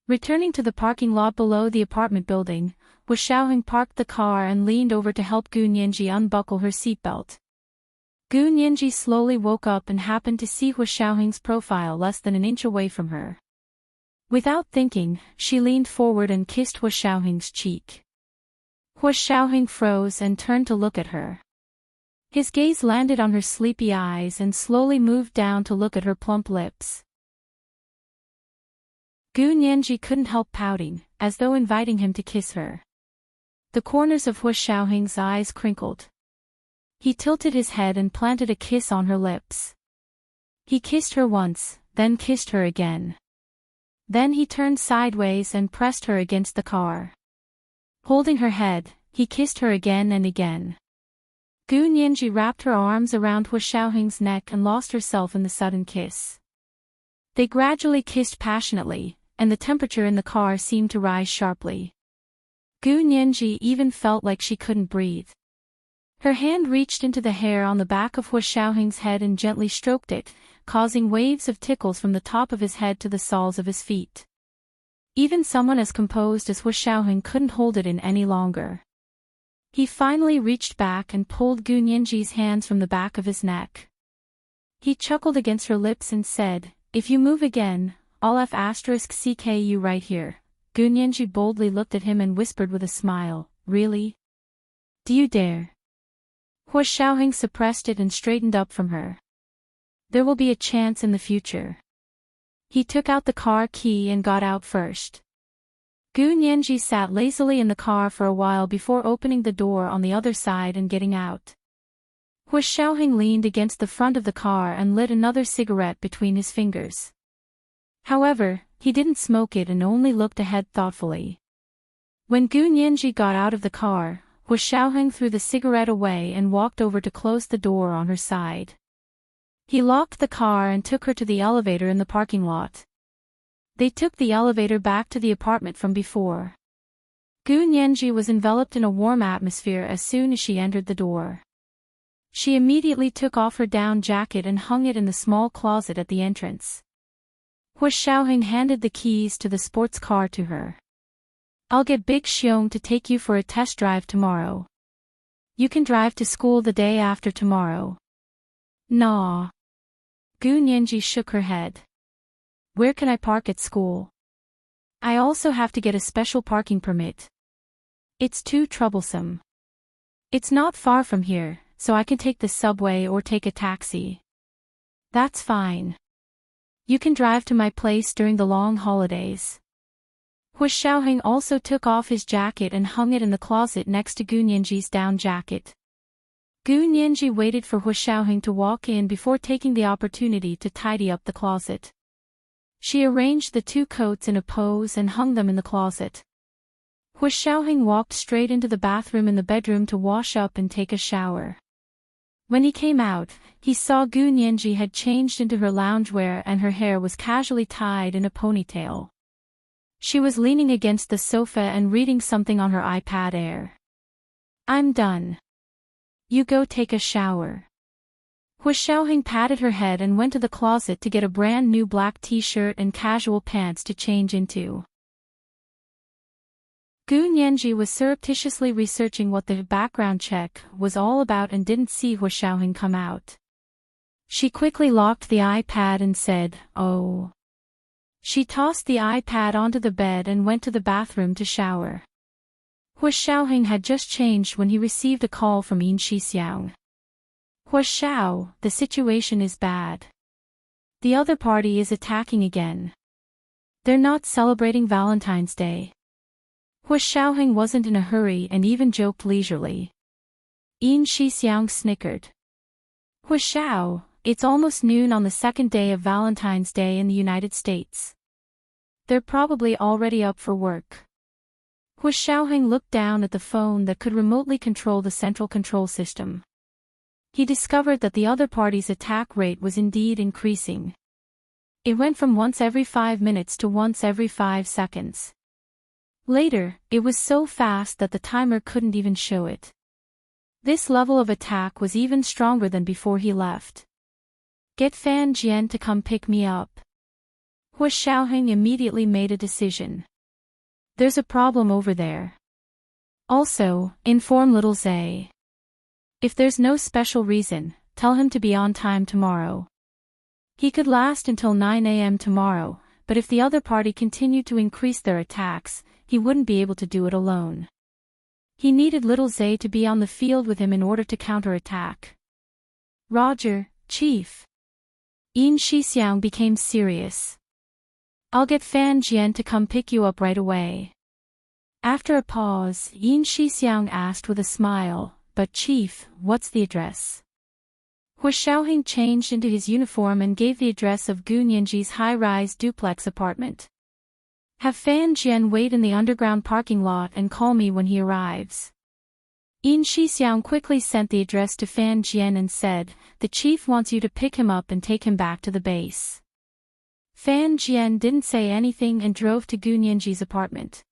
Returning to the parking lot below the apartment building, Hu Xiaoheng parked the car and leaned over to help Gu Nianji unbuckle her seatbelt. Gu Nianji slowly woke up and happened to see Hu Xiaoheng's profile less than an inch away from her. Without thinking, she leaned forward and kissed Hu Xiaoheng's cheek. Hu Xiaoheng froze and turned to look at her. His gaze landed on her sleepy eyes and slowly moved down to look at her plump lips. Gu Nianji couldn't help pouting, as though inviting him to kiss her. The corners of Hu Xiaoheng's eyes crinkled. He tilted his head and planted a kiss on her lips. He kissed her once, then kissed her again. Then he turned sideways and pressed her against the car. Holding her head, he kissed her again and again. Gu Nianji wrapped her arms around Hu Xiaoheng's neck and lost herself in the sudden kiss. They gradually kissed passionately, and the temperature in the car seemed to rise sharply. Gu Nianji even felt like she couldn't breathe. Her hand reached into the hair on the back of Hu Xiaoheng's head and gently stroked it, causing waves of tickles from the top of his head to the soles of his feet. Even someone as composed as Hu Xiaoheng couldn't hold it in any longer. He finally reached back and pulled Gu Nianji's hands from the back of his neck. He chuckled against her lips and said, "If you move again, I'll *CK you right here." Gu Nianji boldly looked at him and whispered with a smile, "Really? Do you dare?" Hu Xiaoheng suppressed it and straightened up from her. "There will be a chance in the future." He took out the car key and got out first. Gu Nianji sat lazily in the car for a while before opening the door on the other side and getting out. Hu Xiaoheng leaned against the front of the car and lit another cigarette between his fingers. However, he didn't smoke it and only looked ahead thoughtfully. When Gu Nianji got out of the car, Hu Xiaoheng threw the cigarette away and walked over to close the door on her side. He locked the car and took her to the elevator in the parking lot. They took the elevator back to the apartment from before. Gu Nianji was enveloped in a warm atmosphere as soon as she entered the door. She immediately took off her down jacket and hung it in the small closet at the entrance. Hu Xiaoheng handed the keys to the sports car to her. "I'll get Big Xiong to take you for a test drive tomorrow. You can drive to school the day after tomorrow." "Nah." Gu Nianji shook her head. Where can I park at school? I also have to get a special parking permit. It's too troublesome. It's not far from here, so I can take the subway or take a taxi. That's fine. You can drive to my place during the long holidays. Hu Xiaoheng also took off his jacket and hung it in the closet next to Gu Nianji's down jacket. Gu Nianji waited for Hu Xiaoheng to walk in before taking the opportunity to tidy up the closet. She arranged the two coats in a pose and hung them in the closet. Hu Xiaoheng walked straight into the bathroom in the bedroom to wash up and take a shower. When he came out, he saw Gu Nianji had changed into her loungewear and her hair was casually tied in a ponytail. She was leaning against the sofa and reading something on her iPad Air. I'm done. You go take a shower. Hu Xiaoheng patted her head and went to the closet to get a brand new black t-shirt and casual pants to change into. Gu Nianji was surreptitiously researching what the background check was all about and didn't see Hu Xiaoheng come out. She quickly locked the iPad and said, "Oh." She tossed the iPad onto the bed and went to the bathroom to shower. Hu Xiaoheng had just changed when he received a call from Yin Xixiang. "Hu Xiao, the situation is bad. The other party is attacking again. They're not celebrating Valentine's Day." Hu Xiaoheng wasn't in a hurry and even joked leisurely. Yin Xixiang snickered. "Hu Xiao, it's almost noon on the second day of Valentine's Day in the United States. They're probably already up for work." Hu Xiaoheng looked down at the phone that could remotely control the central control system. He discovered that the other party's attack rate was indeed increasing. It went from once every 5 minutes to once every 5 seconds. Later, it was so fast that the timer couldn't even show it. This level of attack was even stronger than before he left. "Get Fan Jian to come pick me up." Hu Xiaoheng immediately made a decision. "There's a problem over there. Also, inform little Zay. If there's no special reason, tell him to be on time tomorrow. He could last until 9 a.m. tomorrow, but if the other party continued to increase their attacks, he wouldn't be able to do it alone. He needed little Zay to be on the field with him in order to counterattack." "Roger, Chief." Yin Xixiang became serious. "I'll get Fan Jian to come pick you up right away." After a pause, Yin Xixiang asked with a smile, "But Chief, what's the address?" Hu Xiaoheng changed into his uniform and gave the address of Gu Nianji's high-rise duplex apartment. "Have Fan Jian wait in the underground parking lot and call me when he arrives." Yin Xixiang quickly sent the address to Fan Jian and said, "The chief wants you to pick him up and take him back to the base." Fan Jian didn't say anything and drove to Gu Nianji's apartment.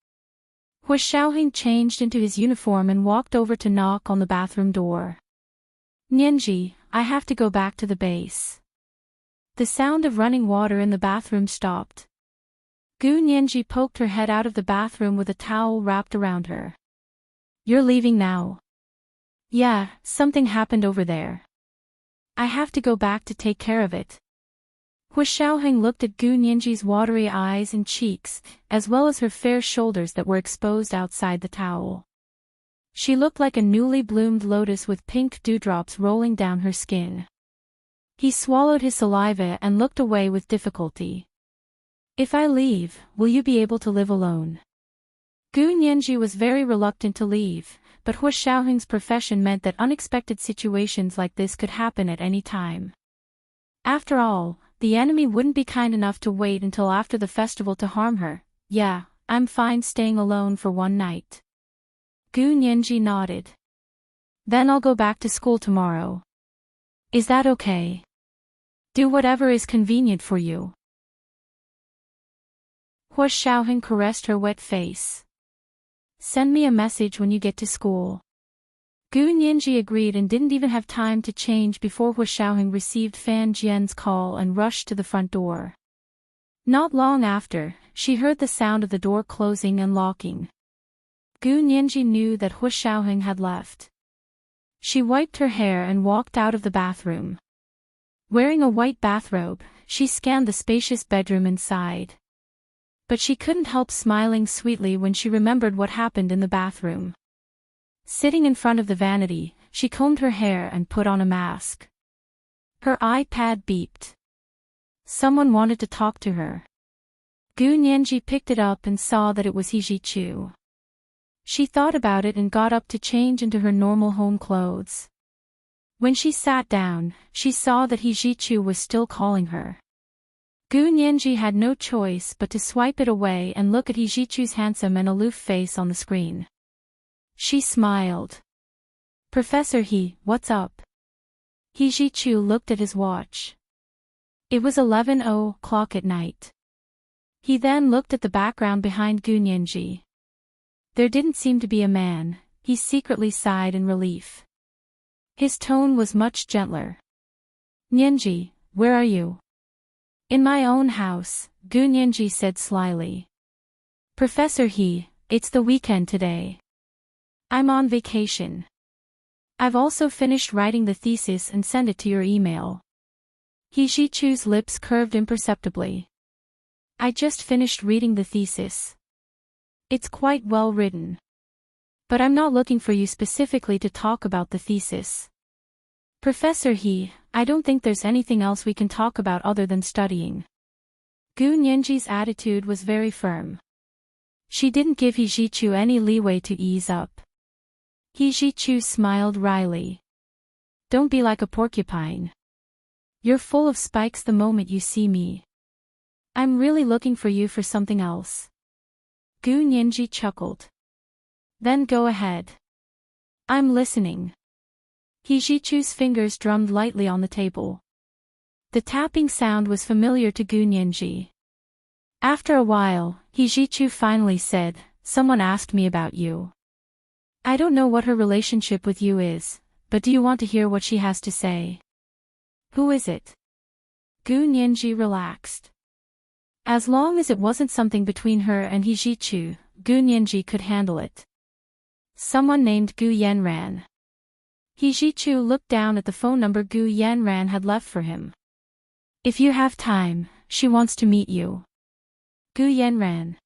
Hu Xiaoheng changed into his uniform and walked over to knock on the bathroom door. "Nianji, I have to go back to the base." The sound of running water in the bathroom stopped. Gu Nianji poked her head out of the bathroom with a towel wrapped around her. "You're leaving now?" "Yeah, something happened over there. I have to go back to take care of it." Hu Xiaoheng looked at Gu Nianji's watery eyes and cheeks, as well as her fair shoulders that were exposed outside the towel. She looked like a newly bloomed lotus with pink dewdrops rolling down her skin. He swallowed his saliva and looked away with difficulty. "If I leave, will you be able to live alone?" Gu Nianji was very reluctant to leave, but Hu Xiaoheng's profession meant that unexpected situations like this could happen at any time. After all, the enemy wouldn't be kind enough to wait until after the festival to harm her. "Yeah, I'm fine staying alone for one night." Gu Nianji nodded. "Then I'll go back to school tomorrow. Is that okay? Do whatever is convenient for you." Hu Xiaoheng caressed her wet face. "Send me a message when you get to school." Gu Nianji agreed and didn't even have time to change before Hu Xiaoheng received Fan Jian's call and rushed to the front door. Not long after, she heard the sound of the door closing and locking. Gu Nianji knew that Hu Xiaoheng had left. She wiped her hair and walked out of the bathroom. Wearing a white bathrobe, she scanned the spacious bedroom inside. But she couldn't help smiling sweetly when she remembered what happened in the bathroom. Sitting in front of the vanity, she combed her hair and put on a mask. Her iPad beeped. Someone wanted to talk to her. Gu Nianji picked it up and saw that it was He Jichu. She thought about it and got up to change into her normal home clothes. When she sat down, she saw that He Jichu was still calling her. Gu Nianji had no choice but to swipe it away and look at He Jichu's handsome and aloof face on the screen. She smiled. Professor He, what's up? He Jichu looked at his watch. It was 11:00 at night. He then looked at the background behind Gu Nianji. There didn't seem to be a man. He secretly sighed in relief. His tone was much gentler. Nianji, where are you? In my own house, Gu Nianji said slyly. Professor He, it's the weekend today. I'm on vacation. I've also finished writing the thesis and sent it to your email. He Jichu's lips curved imperceptibly. I just finished reading the thesis. It's quite well written. But I'm not looking for you specifically to talk about the thesis. Professor He, I don't think there's anything else we can talk about other than studying. Gu Nianji's attitude was very firm. She didn't give He Jichu any leeway to ease up. He Jichu smiled wryly. Don't be like a porcupine. You're full of spikes the moment you see me. I'm really looking for you for something else. Gu Nianji chuckled. Then go ahead. I'm listening. He Jichu's fingers drummed lightly on the table. The tapping sound was familiar to Gu Nianji. After a while, He Jichu finally said, Someone asked me about you. I don't know what her relationship with you is, but do you want to hear what she has to say? Who is it? Gu Nianji relaxed. As long as it wasn't something between her and He Jichu, Gu Nianji could handle it. Someone named Gu Yanran. He Jichu looked down at the phone number Gu Yanran had left for him. If you have time, she wants to meet you. Gu Yanran.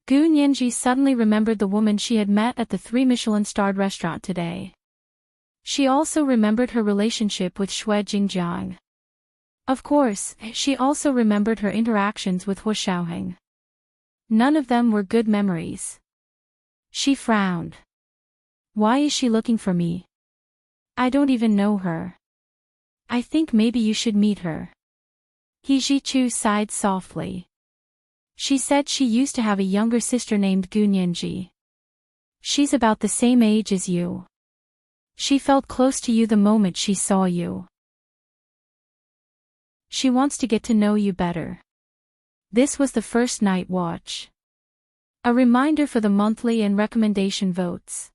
Gu Nianji suddenly remembered the woman she had met at the 3 Michelin-starred restaurant today. She also remembered her relationship with Xue Jingjiang. Of course, she also remembered her interactions with Hu Xiaoheng. None of them were good memories. She frowned. Why is she looking for me? I don't even know her. I think maybe you should meet her. He Jichu sighed softly. She said she used to have a younger sister named Gu Nianji. She's about the same age as you. She felt close to you the moment she saw you. She wants to get to know you better. This was the first night watch. A reminder for the monthly and recommendation votes.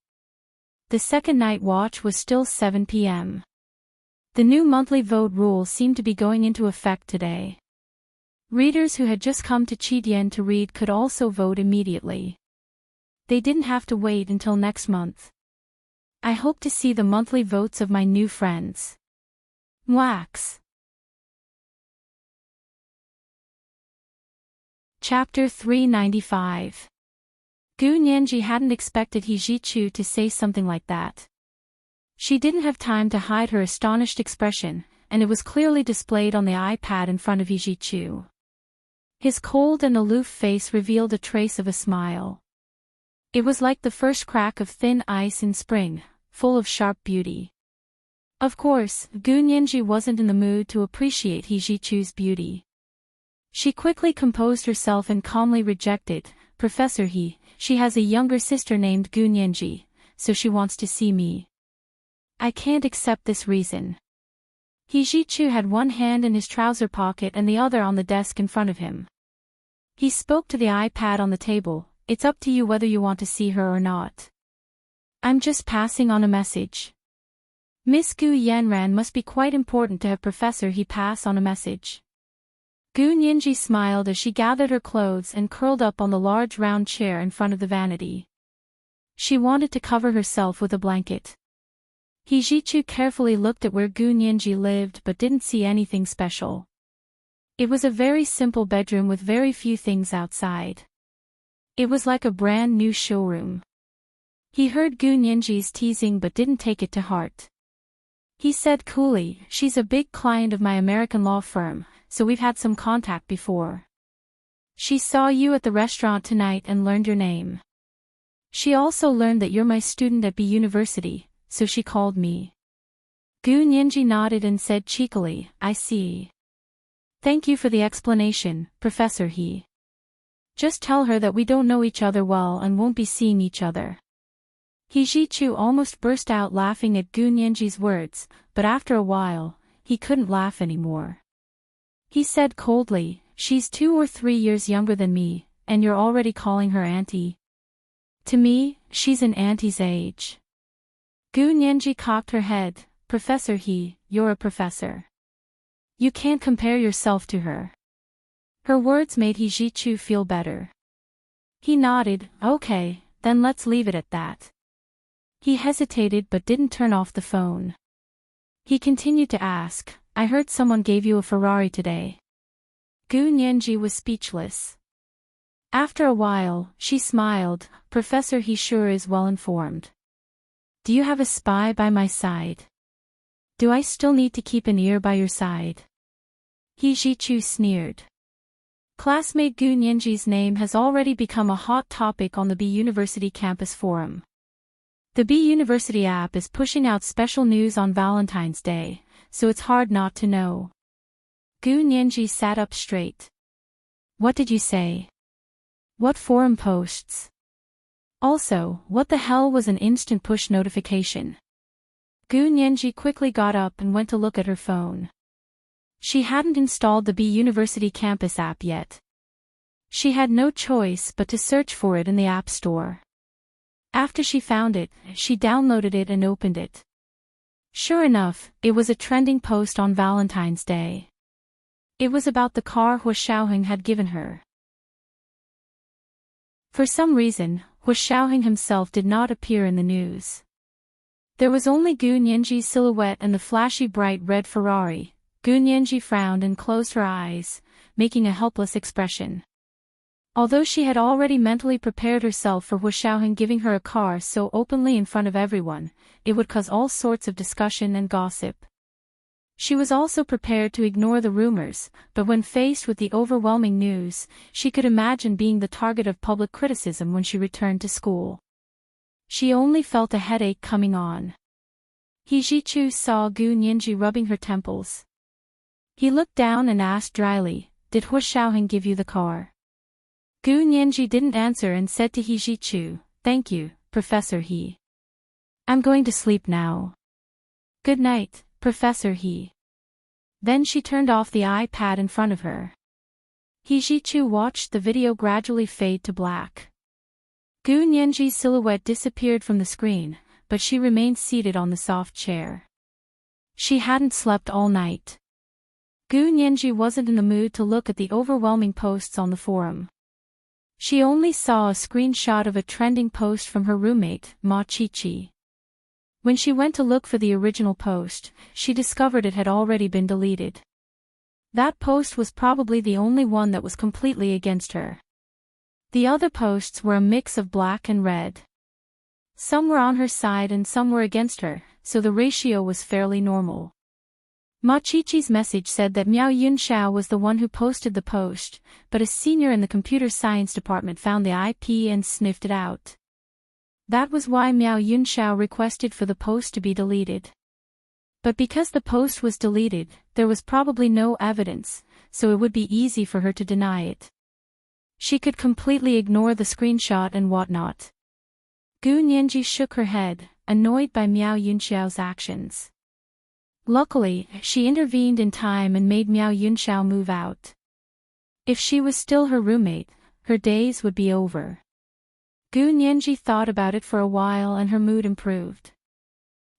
The second night watch was still 7 p.m. The new monthly vote rule seemed to be going into effect today. Readers who had just come to Qidian to read could also vote immediately. They didn't have to wait until next month. I hope to see the monthly votes of my new friends. Wax. Chapter 395. Gu Nianji hadn't expected He Jichu to say something like that. She didn't have time to hide her astonished expression, and it was clearly displayed on the iPad in front of He Jichu. His cold and aloof face revealed a trace of a smile. It was like the first crack of thin ice in spring, full of sharp beauty. Of course, Gu Nianji wasn't in the mood to appreciate He Jichu's beauty. She quickly composed herself and calmly rejected, Professor He, she has a younger sister named Gu Nianji, so she wants to see me. I can't accept this reason. He Jichu had one hand in his trouser pocket and the other on the desk in front of him. He spoke to the iPad on the table, It's up to you whether you want to see her or not. I'm just passing on a message. Miss Gu Yanran must be quite important to have Professor He pass on a message. Gu Nianji smiled as she gathered her clothes and curled up on the large round chair in front of the vanity. She wanted to cover herself with a blanket. Hijichu carefully looked at where Gu Nianji lived but didn't see anything special. It was a very simple bedroom with very few things outside. It was like a brand new showroom. He heard Gu Nianji's teasing but didn't take it to heart. He said coolly, "She's a big client of my American law firm, so we've had some contact before. She saw you at the restaurant tonight and learned your name. She also learned that you're my student at B University, so she called me." Gu Nianji nodded and said cheekily, "I see. Thank you for the explanation, Professor He. Just tell her that we don't know each other well and won't be seeing each other." Hijichu almost burst out laughing at Gu Nianji's words, but after a while, he couldn't laugh anymore. He said coldly, "She's 2 or 3 years younger than me, and you're already calling her auntie? To me, she's an auntie's age." Gu Nianji cocked her head, "Professor He, you're a professor. You can't compare yourself to her." Her words made Hijichu feel better. He nodded, "Okay, then let's leave it at that." He hesitated but didn't turn off the phone. He continued to ask, "I heard someone gave you a Ferrari today." Gu Nianji was speechless. After a while, she smiled, "Professor He sure is well informed. Do you have a spy by my side? Do I still need to keep an ear by your side?" Hijichu sneered. Classmate Gu Nianji's name has already become a hot topic on the B University campus forum. The B University app is pushing out special news on Valentine's Day, so it's hard not to know. Gu Nianji sat up straight. "What did you say? What forum posts? Also, what the hell was an instant push notification?" Gu Nianji quickly got up and went to look at her phone. She hadn't installed the B University campus app yet. She had no choice but to search for it in the App Store. After she found it, she downloaded it and opened it. Sure enough, it was a trending post on Valentine's Day. It was about the car Hua Xiaoheng had given her. For some reason, Hua Xiaoheng himself did not appear in the news. There was only Gu Nianji's silhouette and the flashy bright red Ferrari. Gu Nianji frowned and closed her eyes, making a helpless expression. Although she had already mentally prepared herself for Hua Xiaoheng giving her a car so openly in front of everyone, it would cause all sorts of discussion and gossip. She was also prepared to ignore the rumors, but when faced with the overwhelming news, she could imagine being the target of public criticism when she returned to school. She only felt a headache coming on. Hijichu saw Gu Nianji rubbing her temples. He looked down and asked dryly, "Did Hua Xiaoheng give you the car?" Gu Nianji didn't answer and said to Hijichu, "Thank you, Professor He. I'm going to sleep now. Good night, Professor He." Then she turned off the iPad in front of her. Hijichu watched the video gradually fade to black. Gu Nianji's silhouette disappeared from the screen, but she remained seated on the soft chair. She hadn't slept all night. Gu Nianji wasn't in the mood to look at the overwhelming posts on the forum. She only saw a screenshot of a trending post from her roommate, Ma Chichi. When she went to look for the original post, she discovered it had already been deleted. That post was probably the only one that was completely against her. The other posts were a mix of black and red. Some were on her side and some were against her, so the ratio was fairly normal. Ma Chichi's message said that Miao Yunxiao was the one who posted the post, but a senior in the computer science department found the IP and sniffed it out. That was why Miao Yunxiao requested for the post to be deleted. But because the post was deleted, there was probably no evidence, so it would be easy for her to deny it. She could completely ignore the screenshot and whatnot. Gu Nianji shook her head, annoyed by Miao Yunxiao's actions. Luckily, she intervened in time and made Miao Yunxiao move out. If she was still her roommate, her days would be over. Gu Nianji thought about it for a while and her mood improved.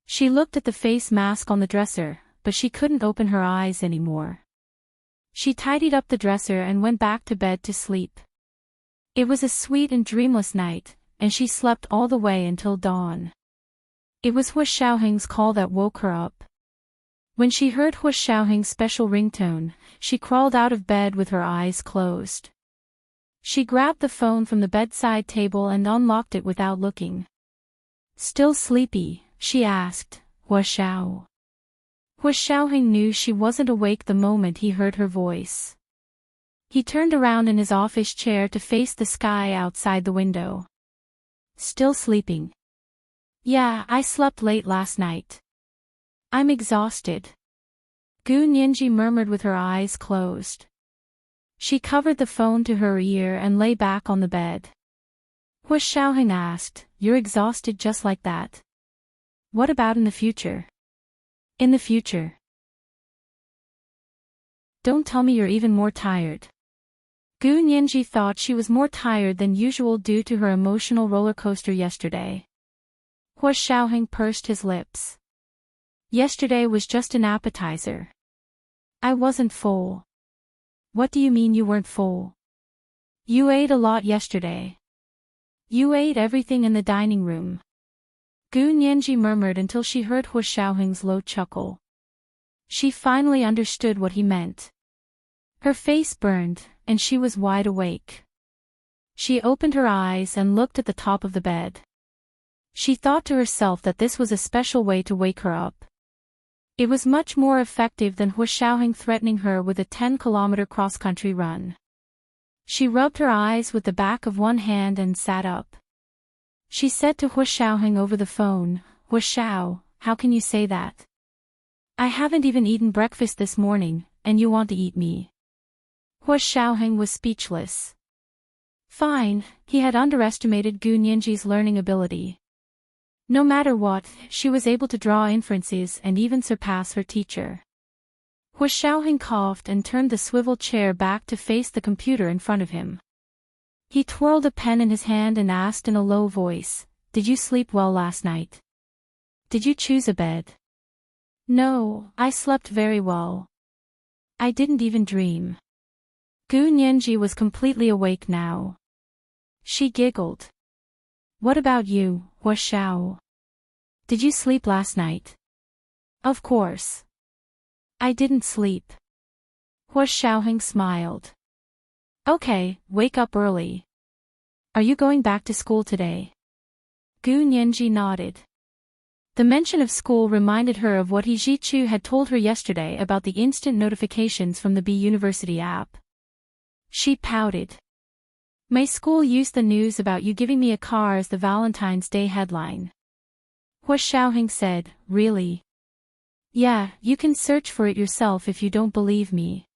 She looked at the face mask on the dresser, but she couldn't open her eyes anymore. She tidied up the dresser and went back to bed to sleep. It was a sweet and dreamless night, and she slept all the way until dawn. It was Hua Xiaoheng's call that woke her up. When she heard Hua Xiaoheng's special ringtone, she crawled out of bed with her eyes closed. She grabbed the phone from the bedside table and unlocked it without looking. Still sleepy, she asked, Hua Xiao. Hua Xiaoheng knew she wasn't awake the moment he heard her voice. He turned around in his office chair to face the sky outside the window. Still sleeping? Yeah, I slept late last night. I'm exhausted. Gu Nianji murmured with her eyes closed. She covered the phone to her ear and lay back on the bed. Hua Xiaoheng asked, You're exhausted just like that? What about in the future? In the future? Don't tell me you're even more tired. Gu Nianji thought she was more tired than usual due to her emotional roller coaster yesterday. Hua Xiaoheng pursed his lips. Yesterday was just an appetizer. I wasn't full. What do you mean you weren't full? You ate a lot yesterday. You ate everything in the dining room. Gu Nianji murmured until she heard Hua Xiaoheng's low chuckle. She finally understood what he meant. Her face burned, and she was wide awake. She opened her eyes and looked at the top of the bed. She thought to herself that this was a special way to wake her up. It was much more effective than Hua Xiaoheng threatening her with a 10-kilometer cross-country run. She rubbed her eyes with the back of one hand and sat up. She said to Hua Xiaoheng over the phone, Hua Xiao, how can you say that? I haven't even eaten breakfast this morning, and you want to eat me. Hua Xiaoheng was speechless. Fine, he had underestimated Gu Nianji's learning ability. No matter what, she was able to draw inferences and even surpass her teacher. Hua Xiaoheng coughed and turned the swivel chair back to face the computer in front of him. He twirled a pen in his hand and asked in a low voice, Did you sleep well last night? Did you choose a bed? No, I slept very well. I didn't even dream. Gu Nianji was completely awake now. She giggled. What about you, Hua Xiao? Did you sleep last night? Of course. I didn't sleep. Hua Xiaoheng smiled. Okay, wake up early. Are you going back to school today? Gu Nianji nodded. The mention of school reminded her of what He Zhichu had told her yesterday about the instant notifications from the B University app. She pouted. My school used the news about you giving me a car as the Valentine's Day headline. Hua Xiaoheng said, Really? Yeah, you can search for it yourself if you don't believe me.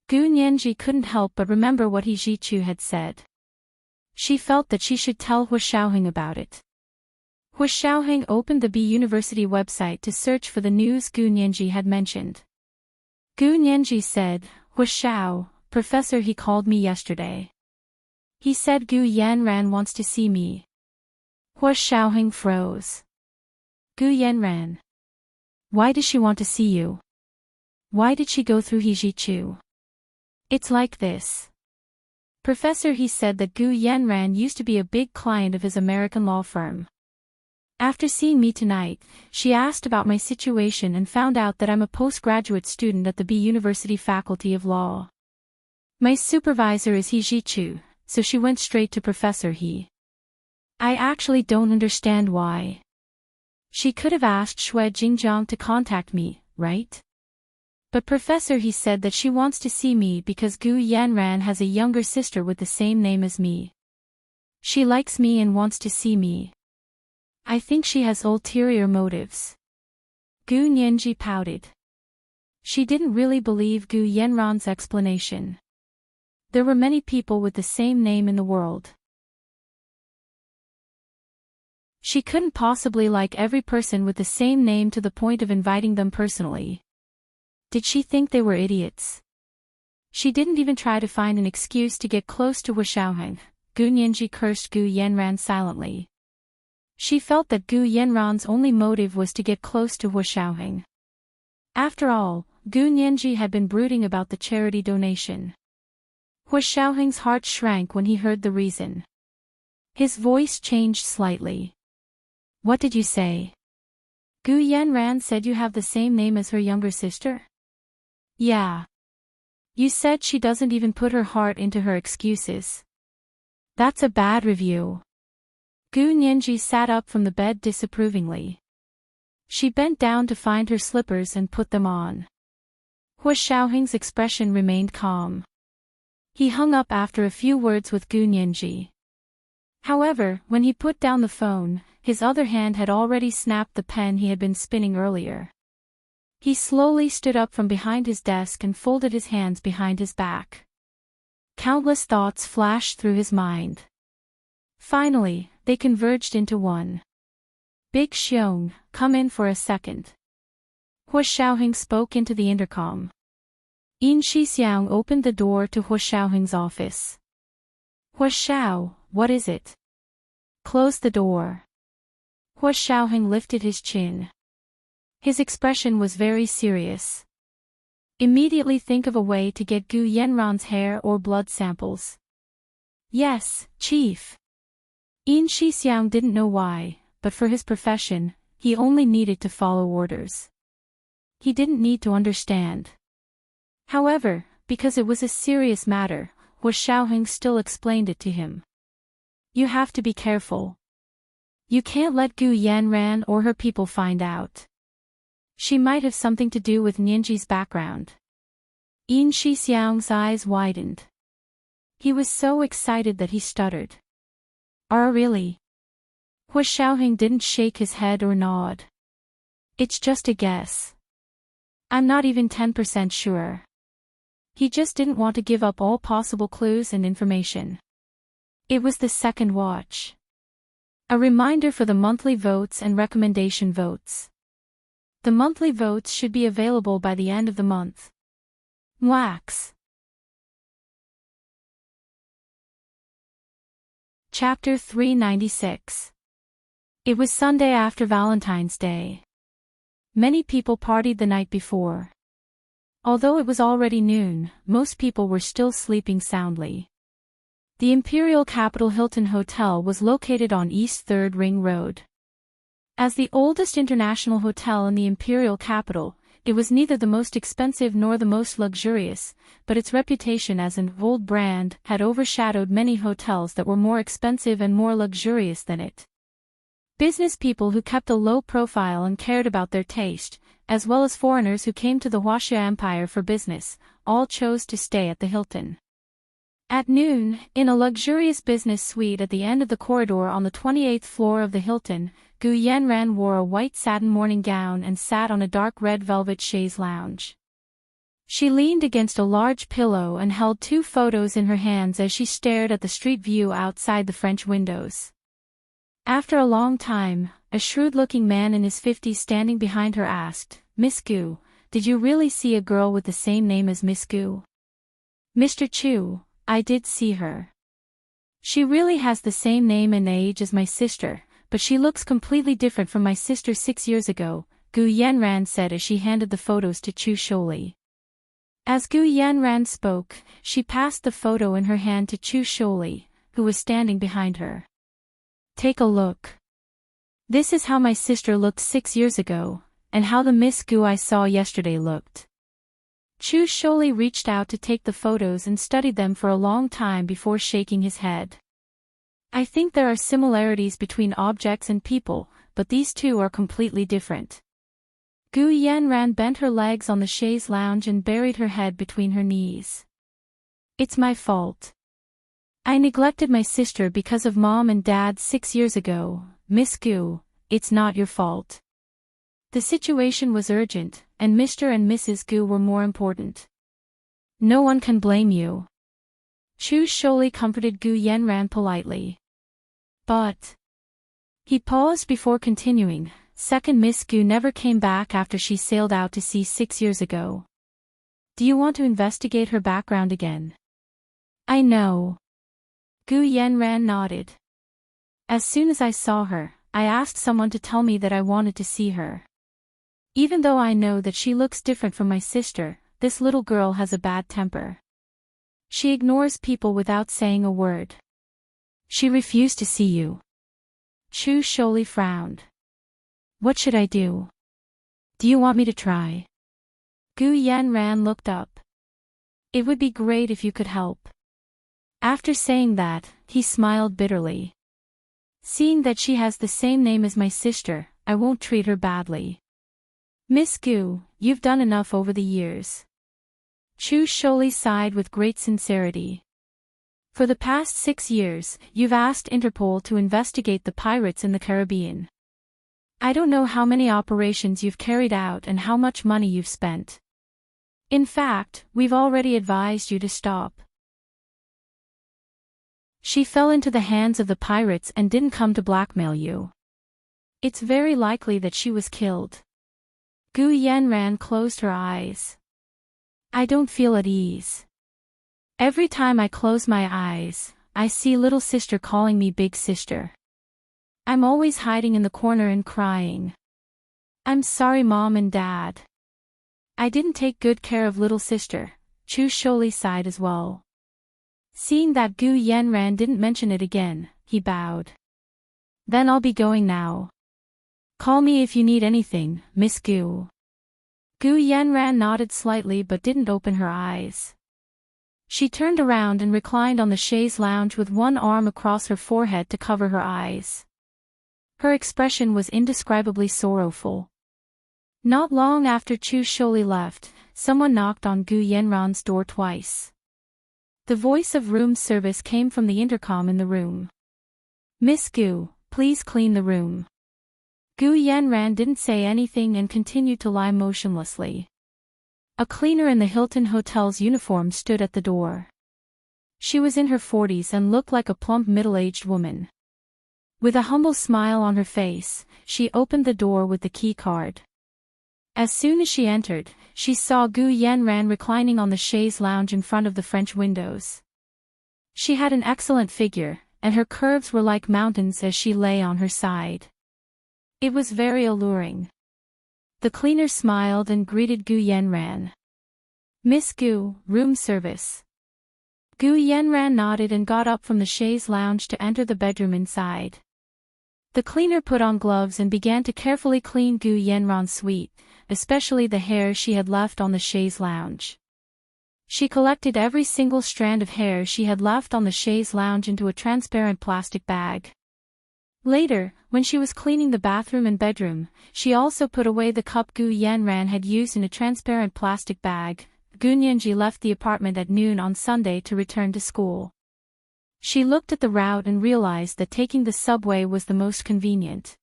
Gu Nianji couldn't help but remember what He Zhichu had said. She felt that she should tell Hua Xiaoheng about it. Hua Xiaoheng opened the B University website to search for the news Gu Nianji had mentioned. Gu Nianji said, Hua Xiao, Professor, he called me yesterday. He said Gu Yanran wants to see me. Hua Xiaoheng froze. Gu Yanran. Why does she want to see you? Why did she go through He Zhichu? It's like this. Professor, he said that Gu Yanran used to be a big client of his American law firm. After seeing me tonight, she asked about my situation and found out that I'm a postgraduate student at the B University Faculty of Law. My supervisor is He Zhichu, so she went straight to Professor He. I actually don't understand why. She could have asked Xue Jingjiang to contact me, right? But Professor He said that she wants to see me because Gu Yanran has a younger sister with the same name as me. She likes me and wants to see me. I think she has ulterior motives. Gu Nianji pouted. She didn't really believe Gu Yanran's explanation. There were many people with the same name in the world. She couldn't possibly like every person with the same name to the point of inviting them personally. Did she think they were idiots? She didn't even try to find an excuse to get close to Hua Xiaoheng. Gu Nianji cursed Gu Yanran silently. She felt that Gu Yanran's only motive was to get close to Hua Xiaoheng. After all, Gu Nianji had been brooding about the charity donation. Hua Xiaoheng's heart shrank when he heard the reason. His voice changed slightly. What did you say? Gu Yanran said you have the same name as her younger sister? Yeah. You said she doesn't even put her heart into her excuses. That's a bad review. Gu Nianji sat up from the bed disapprovingly. She bent down to find her slippers and put them on. Hua Xiaoheng's expression remained calm. He hung up after a few words with Gu Nianji. However, when he put down the phone, his other hand had already snapped the pen he had been spinning earlier. He slowly stood up from behind his desk and folded his hands behind his back. Countless thoughts flashed through his mind. Finally, they converged into one. Big Xiong, come in for a second. Hua Xiaoheng spoke into the intercom. Yin Shixiang opened the door to Hua Xiaoheng's office. Hua Xiao, what is it? Close the door. Hua Xiaoheng lifted his chin. His expression was very serious. Immediately think of a way to get Gu Yanran's hair or blood samples. Yes, Chief. Yin Shixiang didn't know why, but for his profession, he only needed to follow orders. He didn't need to understand. However, because it was a serious matter, Hua Xiaoheng still explained it to him. You have to be careful. You can't let Gu Yanran or her people find out. She might have something to do with Nianji's background. Yin Shixiang's eyes widened. He was so excited that he stuttered. Really? Hua Xiaoheng didn't shake his head or nod. It's just a guess. I'm not even 10% sure. He just didn't want to give up all possible clues and information. It was the second watch. A reminder for the monthly votes and recommendation votes. The monthly votes should be available by the end of the month. Wax. Chapter 396. It was Sunday after Valentine's Day. Many people partied the night before. Although it was already noon, most people were still sleeping soundly. The Imperial Capital Hilton Hotel was located on East 3rd Ring Road. As the oldest international hotel in the Imperial Capital, it was neither the most expensive nor the most luxurious, but its reputation as an old brand had overshadowed many hotels that were more expensive and more luxurious than it. Business people who kept a low profile and cared about their taste, as well as foreigners who came to the Huaxia Empire for business, all chose to stay at the Hilton. At noon, in a luxurious business suite at the end of the corridor on the 28th floor of the Hilton, Gu Yanran wore a white satin morning gown and sat on a dark red velvet chaise lounge. She leaned against a large pillow and held 2 photos in her hands as she stared at the street view outside the French windows. After a long time, a shrewd-looking man in his 50s standing behind her asked, "Miss Gu, did you really see a girl with the same name as Miss Gu?" "Mr. Chu, I did see her. She really has the same name and age as my sister, but she looks completely different from my sister 6 years ago," Gu Yanran said as she handed the photos to Chu Sholi. As Gu Yanran spoke, she passed the photo in her hand to Chu Sholi, who was standing behind her. "Take a look. This is how my sister looked 6 years ago, and how the Miss Gu I saw yesterday looked." Chu Sholi reached out to take the photos and studied them for a long time before shaking his head. "I think there are similarities between objects and people, but these two are completely different." Gu Yanran bent her legs on the chaise lounge and buried her head between her knees. "It's my fault. I neglected my sister because of Mom and Dad 6 years ago, Miss Gu, it's not your fault. The situation was urgent, and Mr. and Mrs. Gu were more important. No one can blame you." Chu Sholi comforted Gu Yanran politely. "But..." He paused before continuing, "Second Miss Gu never came back after she sailed out to sea 6 years ago. Do you want to investigate her background again?" "I know." Gu Yanran nodded. "As soon as I saw her, I asked someone to tell me that I wanted to see her. Even though I know that she looks different from my sister, this little girl has a bad temper. She ignores people without saying a word." "She refused to see you." Chu Sholi frowned. What should I do? Do you want me to try? Gu Yanran looked up. It would be great if you could help. After saying that, he smiled bitterly. Seeing that she has the same name as my sister, I won't treat her badly. Miss Gu, you've done enough over the years. Chu Sholi sighed with great sincerity. For the past 6 years, you've asked Interpol to investigate the pirates in the Caribbean. I don't know how many operations you've carried out and how much money you've spent. In fact, we've already advised you to stop. She fell into the hands of the pirates and didn't come to blackmail you. It's very likely that she was killed. Gu Yanran closed her eyes. I don't feel at ease. Every time I close my eyes, I see little sister calling me big sister. I'm always hiding in the corner and crying. I'm sorry, Mom and Dad. I didn't take good care of little sister. Chu Sholi sighed as well. Seeing that Gu Yanran didn't mention it again, he bowed. Then I'll be going now. Call me if you need anything, Miss Gu. Gu Yanran nodded slightly but didn't open her eyes. She turned around and reclined on the chaise lounge with one arm across her forehead to cover her eyes. Her expression was indescribably sorrowful. Not long after Chu Sholi left, someone knocked on Gu Yanran's door twice. The voice of room service came from the intercom in the room. Miss Gu, please clean the room. Gu Yanran didn't say anything and continued to lie motionlessly. A cleaner in the Hilton Hotel's uniform stood at the door. She was in her 40s and looked like a plump middle-aged woman. With a humble smile on her face, she opened the door with the key card. As soon as she entered, she saw Gu Yanran reclining on the chaise lounge in front of the French windows. She had an excellent figure, and her curves were like mountains as she lay on her side. It was very alluring. The cleaner smiled and greeted Gu Yanran. Miss Gu, room service. Gu Yanran nodded and got up from the chaise lounge to enter the bedroom inside. The cleaner put on gloves and began to carefully clean Gu Yanran's suite, especially the hair she had left on the chaise lounge. She collected every single strand of hair she had left on the chaise lounge into a transparent plastic bag. Later, when she was cleaning the bathroom and bedroom, she also put away the cup Gu Yanran had used in a transparent plastic bag. Gu Nianji left the apartment at noon on Sunday to return to school. She looked at the route and realized that taking the subway was the most convenient.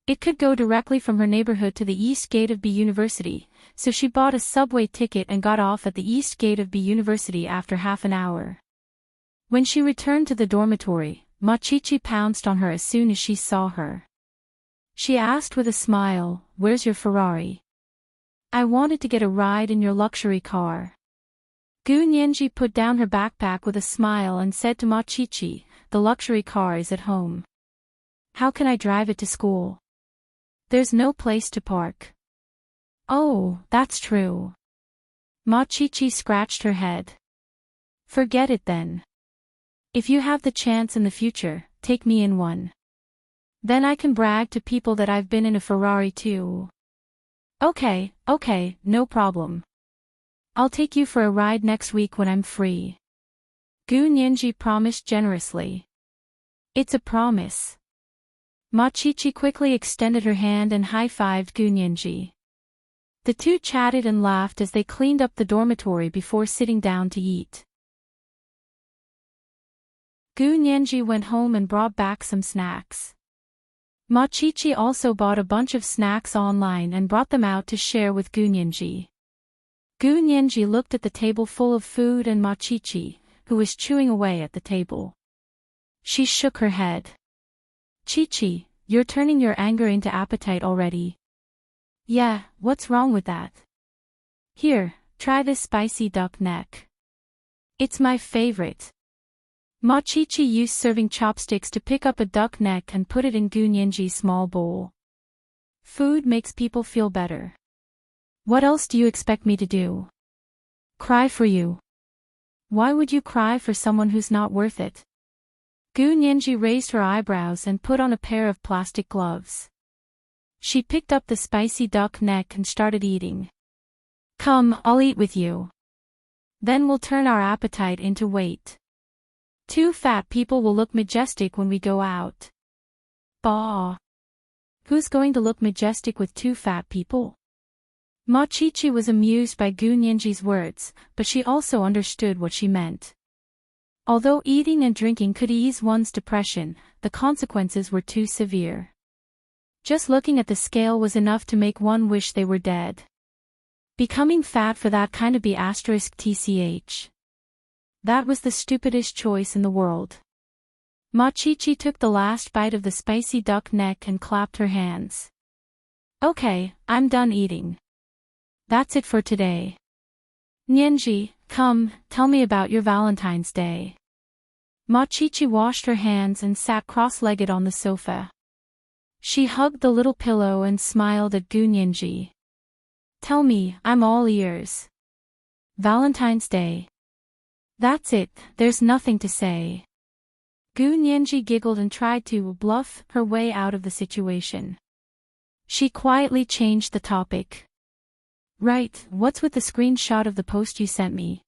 It could go directly from her neighborhood to the East Gate of B University, so she bought a subway ticket and got off at the East Gate of B University after half an hour. When she returned to the dormitory, Machichi pounced on her as soon as she saw her. She asked with a smile, "Where's your Ferrari?" "I wanted to get a ride in your luxury car." Gu Nianji put down her backpack with a smile and said to Machichi, "The luxury car is at home. How can I drive it to school? There's no place to park." "Oh, that's true." Machichi scratched her head. "Forget it then. If you have the chance in the future, take me in one. Then I can brag to people that I've been in a Ferrari too." Okay, no problem. I'll take you for a ride next week when I'm free." Gu Nianji promised generously. "It's a promise." Machichi quickly extended her hand and high-fived Gu Nianji. The two chatted and laughed as they cleaned up the dormitory before sitting down to eat. Gu Nianji went home and brought back some snacks. Machichi also bought a bunch of snacks online and brought them out to share with Gu Nianji. Gu Nianji looked at the table full of food and Machichi, who was chewing away at the table. She shook her head. "Chi-Chi, you're turning your anger into appetite already." "Yeah, what's wrong with that?" "Here, try this spicy duck neck. It's my favorite." Machichi used serving chopsticks to pick up a duck neck and put it in Gu Nianji's small bowl. "Food makes people feel better. What else do you expect me to do? Cry for you? Why would you cry for someone who's not worth it?" Gu Nianji raised her eyebrows and put on a pair of plastic gloves. She picked up the spicy duck neck and started eating. Come, I'll eat with you. Then we'll turn our appetite into weight. Two fat people will look majestic when we go out. Bah! Who's going to look majestic with two fat people? Machichi was amused by Gu Nianji's words, but she also understood what she meant. Although eating and drinking could ease one's depression, the consequences were too severe. Just looking at the scale was enough to make one wish they were dead. Becoming fat for that kind of *tch. That was the stupidest choice in the world. Machichi took the last bite of the spicy duck neck and clapped her hands. Okay, I'm done eating. That's it for today. Nianji, come, tell me about your Valentine's Day. Machichi washed her hands and sat cross-legged on the sofa. She hugged the little pillow and smiled at Gu Nianji. Tell me, I'm all ears. Valentine's Day. That's it, there's nothing to say. Gu Nianji giggled and tried to bluff her way out of the situation. She quietly changed the topic. Right, what's with the screenshot of the post you sent me?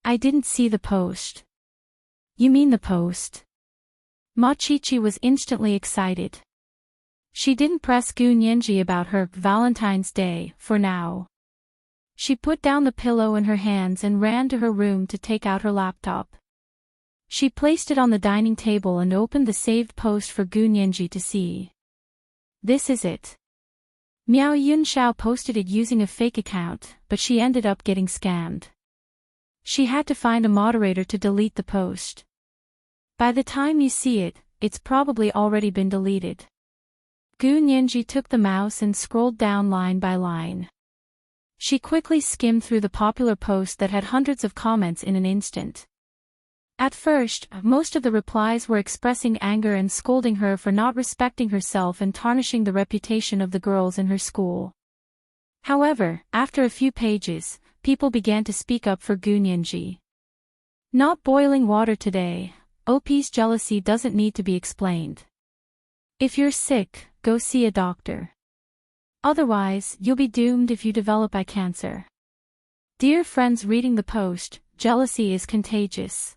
I didn't see the post. You mean the post? Machichi was instantly excited. She didn't press Gu Nianji about her Valentine's Day for now. She put down the pillow in her hands and ran to her room to take out her laptop. She placed it on the dining table and opened the saved post for Gu Nianji to see. This is it. Miao Yunxiao posted it using a fake account, but she ended up getting scammed. She had to find a moderator to delete the post. By the time you see it, it's probably already been deleted. Gu Nianji took the mouse and scrolled down line by line. She quickly skimmed through the popular post that had hundreds of comments in an instant. At first, most of the replies were expressing anger and scolding her for not respecting herself and tarnishing the reputation of the girls in her school. However, after a few pages, people began to speak up for Gu Nianji. Not boiling water today, OP's jealousy doesn't need to be explained. If you're sick, go see a doctor. Otherwise, you'll be doomed if you develop eye cancer. Dear friends reading the post, jealousy is contagious.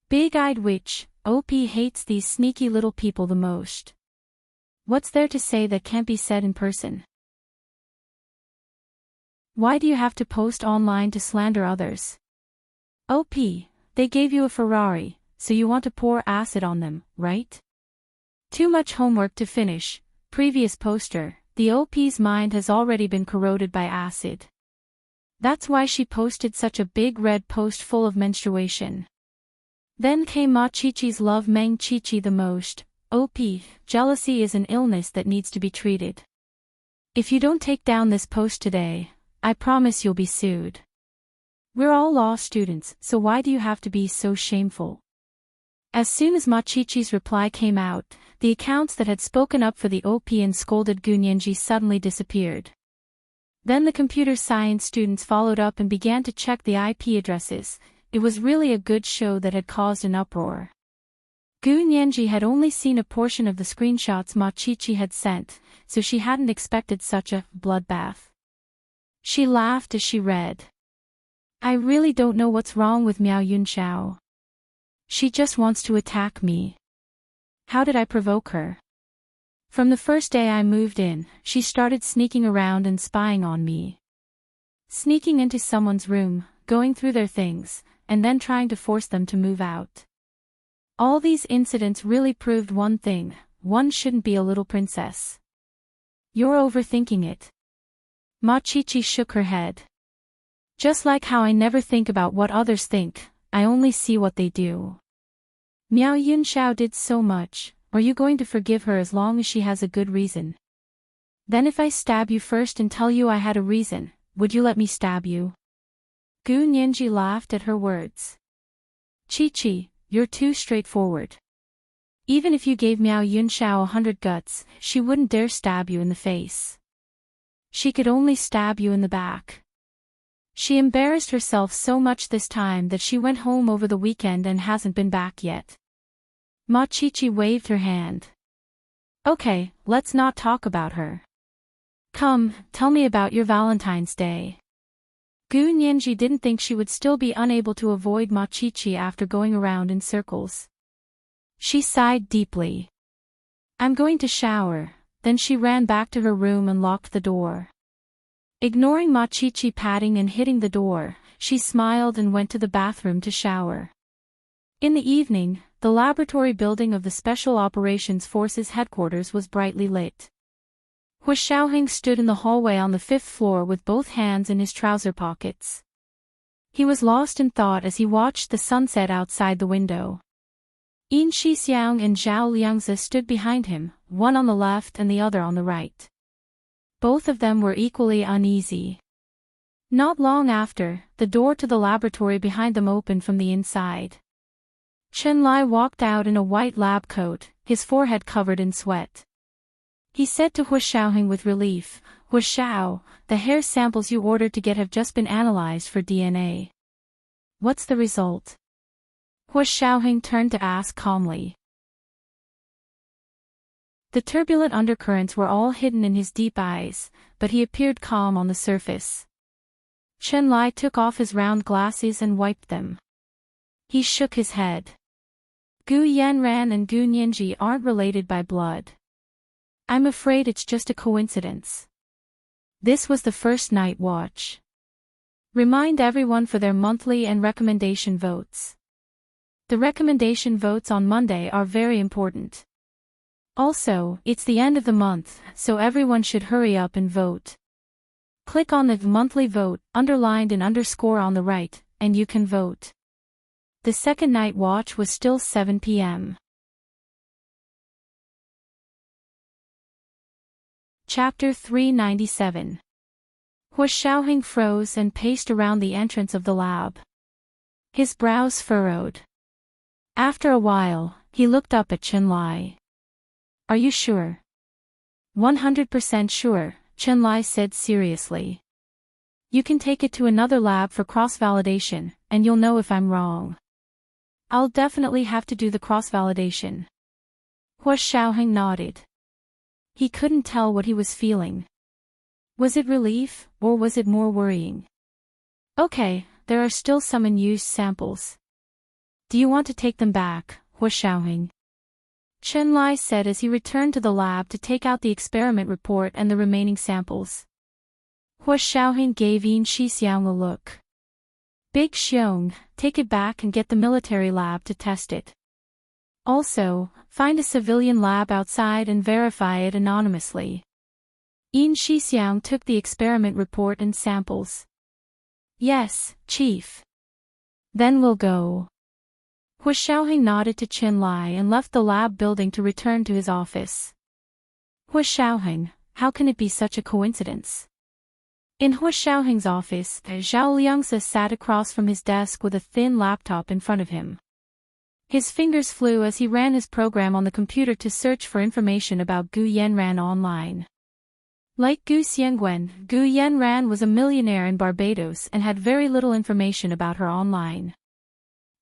Big-eyed witch, OP hates these sneaky little people the most. What's there to say that can't be said in person? Why do you have to post online to slander others? OP, they gave you a Ferrari, so you want to pour acid on them, right? Too much homework to finish. Previous poster, the OP's mind has already been corroded by acid. That's why she posted such a big red post full of menstruation. Then came Machichi's love Meng Chichi the most. OP, jealousy is an illness that needs to be treated. If you don't take down this post today, I promise you'll be sued. We're all law students, so why do you have to be so shameful? As soon as Machichi's reply came out, the accounts that had spoken up for the OP and scolded Gu Nianji suddenly disappeared. Then the computer science students followed up and began to check the IP addresses. It was really a good show that had caused an uproar. Gu Nianji had only seen a portion of the screenshots Machichi had sent, so she hadn't expected such a bloodbath. She laughed as she read. I really don't know what's wrong with Miao Yunxiao. She just wants to attack me. How did I provoke her? From the first day I moved in, she started sneaking around and spying on me. Sneaking into someone's room, going through their things, and then trying to force them to move out. All these incidents really proved one thing: one shouldn't be a little princess. You're overthinking it. Machichi shook her head. Just like how I never think about what others think, I only see what they do. Miao Yunxiao did so much, are you going to forgive her as long as she has a good reason? Then if I stab you first and tell you I had a reason, would you let me stab you? Gu Nianji laughed at her words. Chi-Chi, you're too straightforward. Even if you gave Miao Yunxiao 100 guts, she wouldn't dare stab you in the face. She could only stab you in the back. She embarrassed herself so much this time that she went home over the weekend and hasn't been back yet. Machichi waved her hand. Okay, let's not talk about her. Come, tell me about your Valentine's Day. Gu Nianji didn't think she would still be unable to avoid Ma Chichi after going around in circles. She sighed deeply. I'm going to shower. Then she ran back to her room and locked the door. Ignoring Ma Chichi patting and hitting the door, she smiled and went to the bathroom to shower. In the evening, the laboratory building of the Special Operations Forces headquarters was brightly lit. Hu Xiaoheng stood in the hallway on the 5th floor with both hands in his trouser pockets. He was lost in thought as he watched the sunset outside the window. Yin Shixiang and Zhao Liangzi stood behind him, one on the left and the other on the right. Both of them were equally uneasy. Not long after, the door to the laboratory behind them opened from the inside. Chen Lai walked out in a white lab coat, his forehead covered in sweat. He said to Hu Xiaoheng with relief, Hu Xiao, the hair samples you ordered to get have just been analyzed for DNA. What's the result? Hu Xiaoheng turned to ask calmly. The turbulent undercurrents were all hidden in his deep eyes, but he appeared calm on the surface. Chen Lai took off his round glasses and wiped them. He shook his head. Gu Yanran and Gu Nianji aren't related by blood. I'm afraid it's just a coincidence. This was the first night watch. Remind everyone for their monthly and recommendation votes. The recommendation votes on Monday are very important. Also, it's the end of the month, so everyone should hurry up and vote. Click on the monthly vote, underlined in underscore on the right, and you can vote. The second night watch was still 7 p.m. Chapter 397. Hu Xiaoheng froze and paced around the entrance of the lab. His brows furrowed. After a while, he looked up at Chen Lai. Are you sure? 100% sure, Chen Lai said seriously. You can take it to another lab for cross-validation, and you'll know if I'm wrong. I'll definitely have to do the cross-validation. Hu Xiaoheng nodded. He couldn't tell what he was feeling. Was it relief, or was it more worrying? Okay, there are still some unused samples. Do you want to take them back, Hu Xiaoheng? Chen Lai said as he returned to the lab to take out the experiment report and the remaining samples. Hu Xiaoheng gave Yin Shixiang a look. Big Xiong, take it back and get the military lab to test it. Also, find a civilian lab outside and verify it anonymously. Yin Shixiang took the experiment report and samples. Yes, Chief. Then we'll go. Hu Xiaoheng nodded to Chen Lai and left the lab building to return to his office. Hu Xiaoheng, how can it be such a coincidence? In Hu Xiaoheng's office, Zhao Liangzi sat across from his desk with a thin laptop in front of him. His fingers flew as he ran his program on the computer to search for information about Gu Yanran online. Like Gu Xiangwen, Gu Yanran was a millionaire in Barbados and had very little information about her online.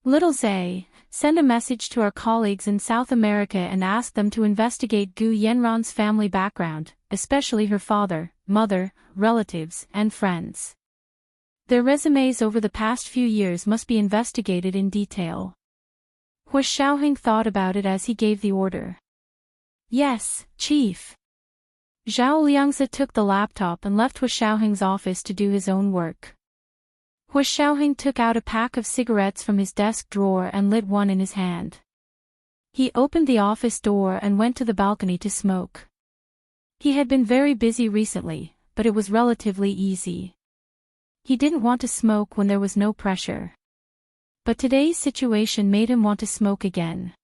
Little Zay, send a message to our colleagues in South America and ask them to investigate Gu Yanran's family background, especially her father, mother, relatives, and friends. Their resumes over the past few years must be investigated in detail. Hu Xiaoheng thought about it as he gave the order. Yes, Chief. Zhao Liangzi took the laptop and left Hu Xiaoheng's office to do his own work. Hu Xiaoheng took out a pack of cigarettes from his desk drawer and lit one in his hand. He opened the office door and went to the balcony to smoke. He had been very busy recently, but it was relatively easy. He didn't want to smoke when there was no pressure. But today's situation made him want to smoke again.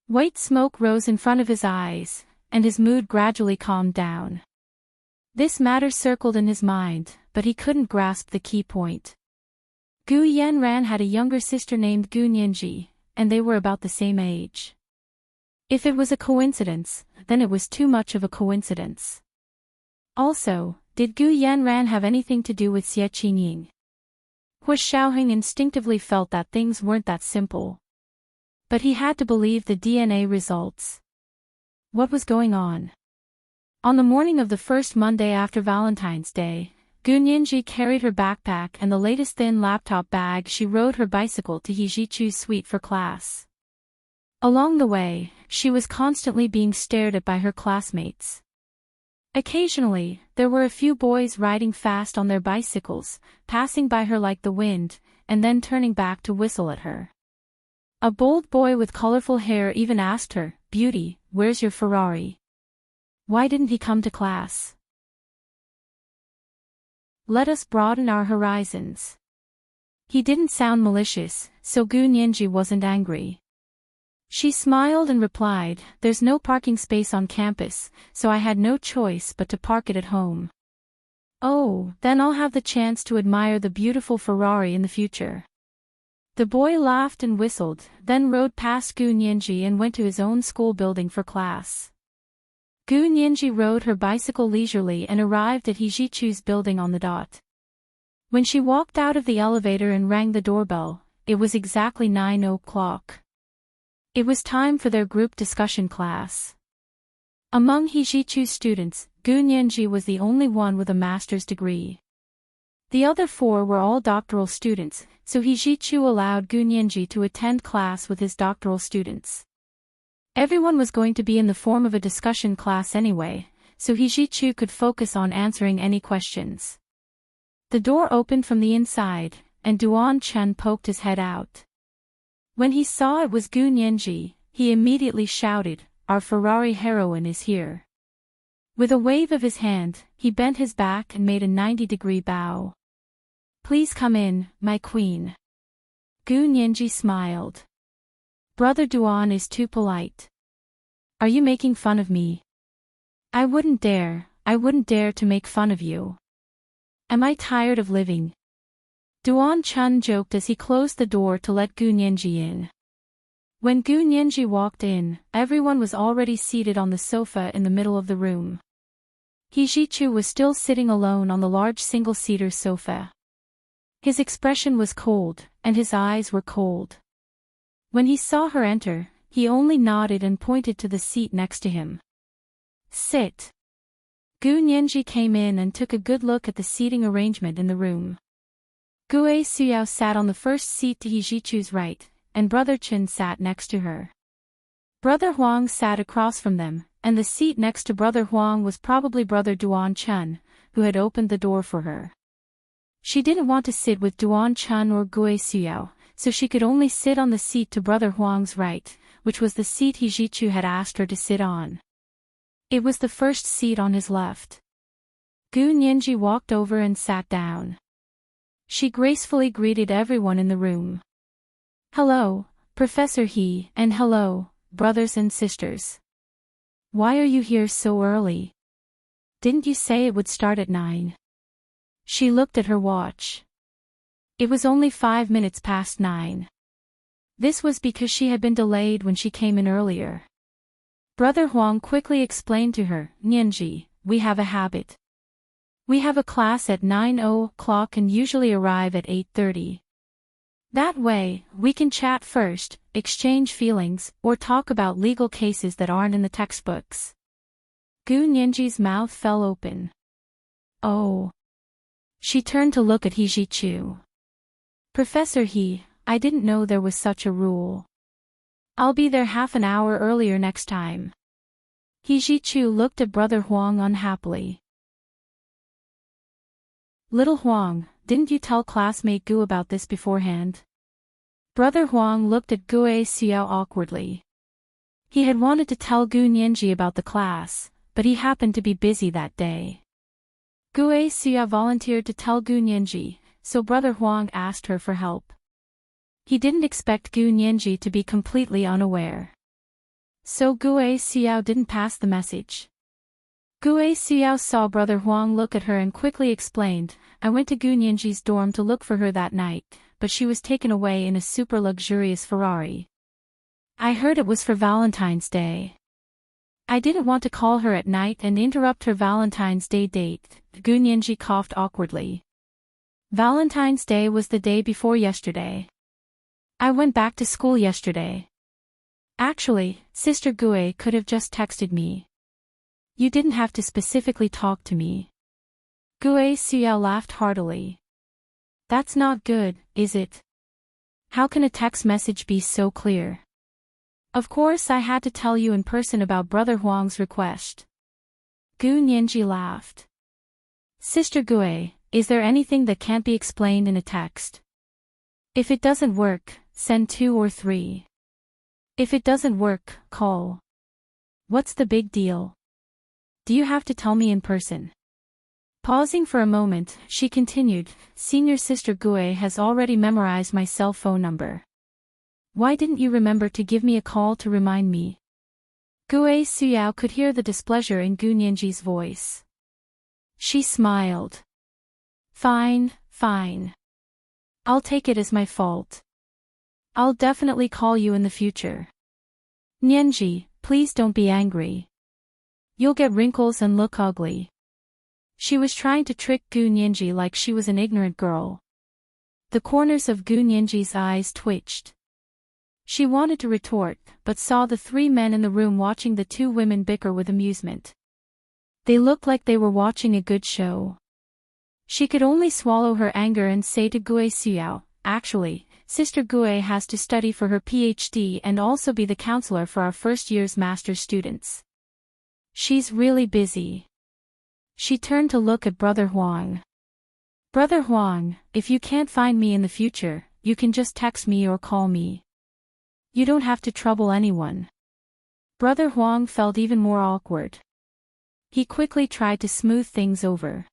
White smoke rose in front of his eyes, and his mood gradually calmed down. This matter circled in his mind, but he couldn't grasp the key point. Gu Yanran had a younger sister named Gu Nianji, and they were about the same age. If it was a coincidence, then it was too much of a coincidence. Also, did Gu Yanran have anything to do with Xie Qingying? Hu Xiaoheng instinctively felt that things weren't that simple. But he had to believe the DNA results. What was going on? On the morning of the first Monday after Valentine's Day, Gunyanji carried her backpack and the latest thin laptop bag. She rode her bicycle to Hijichu's suite for class. Along the way, she was constantly being stared at by her classmates. Occasionally, there were a few boys riding fast on their bicycles, passing by her like the wind, and then turning back to whistle at her. A bold boy with colorful hair even asked her, "Beauty, where's your Ferrari? Why didn't he come to class?" Let us broaden our horizons. He didn't sound malicious, so Gunyanji wasn't angry. She smiled and replied, "There's no parking space on campus, so I had no choice but to park it at home." "Oh, then I'll have the chance to admire the beautiful Ferrari in the future." The boy laughed and whistled, then rode past Gunyanji and went to his own school building for class. Gunyanji rode her bicycle leisurely and arrived at Hijichu's building on the dot. When she walked out of the elevator and rang the doorbell, it was exactly 9 o'clock. It was time for their group discussion class. Among Hijichu's students, Gunyanji was the only one with a master's degree. The other 4 were all doctoral students, so Hijichu allowed Gunyanji to attend class with his doctoral students. Everyone was going to be in the form of a discussion class anyway, so Hijichu could focus on answering any questions. The door opened from the inside, and Duan-chun poked his head out. When he saw it was Gunyanji, he immediately shouted, "Our Ferrari heroine is here." With a wave of his hand, he bent his back and made a 90-degree bow. "Please come in, my queen." Gunyanji smiled. "Brother Duan is too polite. Are you making fun of me?" I wouldn't dare to make fun of you. Am I tired of living?" Duan-chun joked as he closed the door to let Gunyanji in. When Gunyanji walked in, everyone was already seated on the sofa in the middle of the room. Hijichu was still sitting alone on the large single-seater sofa. His expression was cold, and his eyes were cold. When he saw her enter, he only nodded and pointed to the seat next to him. "Sit." Gunyanji came in and took a good look at the seating arrangement in the room. Gue Suyao sat on the first seat to Hijichu's right, and Brother Chun sat next to her. Brother Huang sat across from them, and the seat next to Brother Huang was probably Brother Duan-chun, who had opened the door for her. She didn't want to sit with Duan-chun or Gue Suyao, so she could only sit on the seat to Brother Huang's right, which was the seat Hijichu had asked her to sit on. It was the first seat on his left. Gunyanji walked over and sat down. She gracefully greeted everyone in the room. "Hello, Professor He, and hello, brothers and sisters. Why are you here so early? Didn't you say it would start at 9? She looked at her watch. It was only 5 minutes past 9. This was because she had been delayed when she came in earlier. Brother Huang quickly explained to her, "Nyanji, we have a habit. We have a class at 9 o'clock and usually arrive at 8:30. That way, we can chat first, exchange feelings, or talk about legal cases that aren't in the textbooks." Gunyanji's mouth fell open. "Oh." She turned to look at Hijichu. "Professor He, I didn't know there was such a rule. I'll be there half an hour earlier next time." Hijichu looked at Brother Huang unhappily. "Little Huang, didn't you tell classmate Gu about this beforehand?" Brother Huang looked at Gue Xiao awkwardly. He had wanted to tell Gunyanji about the class, but he happened to be busy that day. Gue Xiao volunteered to tell Gunyanji, so Brother Huang asked her for help. He didn't expect Gunyanji to be completely unaware. So Gue Xiao didn't pass the message. Gue Xiao saw Brother Huang look at her and quickly explained, "I went to Gunyanji's dorm to look for her that night, but she was taken away in a super luxurious Ferrari. I heard it was for Valentine's Day. I didn't want to call her at night and interrupt her Valentine's Day date." Gunyanji coughed awkwardly. "Valentine's Day was the day before yesterday. I went back to school yesterday. Actually, Sister Gue could have just texted me. You didn't have to specifically talk to me. Gue Suyao laughed heartily. That's not good, is it? How can a text message be so clear? Of course I had to tell you in person about Brother Huang's request. Gu Nianji laughed. Sister Gue, is there anything that can't be explained in a text? If it doesn't work, send 2 or 3. If it doesn't work, call. What's the big deal? Do you have to tell me in person? Pausing for a moment, she continued, Senior Sister Gue has already memorized my cell phone number. Why didn't you remember to give me a call to remind me? Gue Suyao could hear the displeasure in Gu Nianji's voice. She smiled. Fine, fine. I'll take it as my fault. I'll definitely call you in the future. Nianji, please don't be angry. You'll get wrinkles and look ugly. She was trying to trick Gu Nianji like she was an ignorant girl. The corners of Gu Nianji's eyes twitched. She wanted to retort, but saw the 3 men in the room watching the 2 women bicker with amusement. They looked like they were watching a good show. She could only swallow her anger and say to Gue Suyao, actually, Sister Gue has to study for her PhD and also be the counselor for our first year's master's students. She's really busy. She turned to look at Brother Huang. Brother Huang, if you can't find me in the future, you can just text me or call me. You don't have to trouble anyone. Brother Huang felt even more awkward. He quickly tried to smooth things over.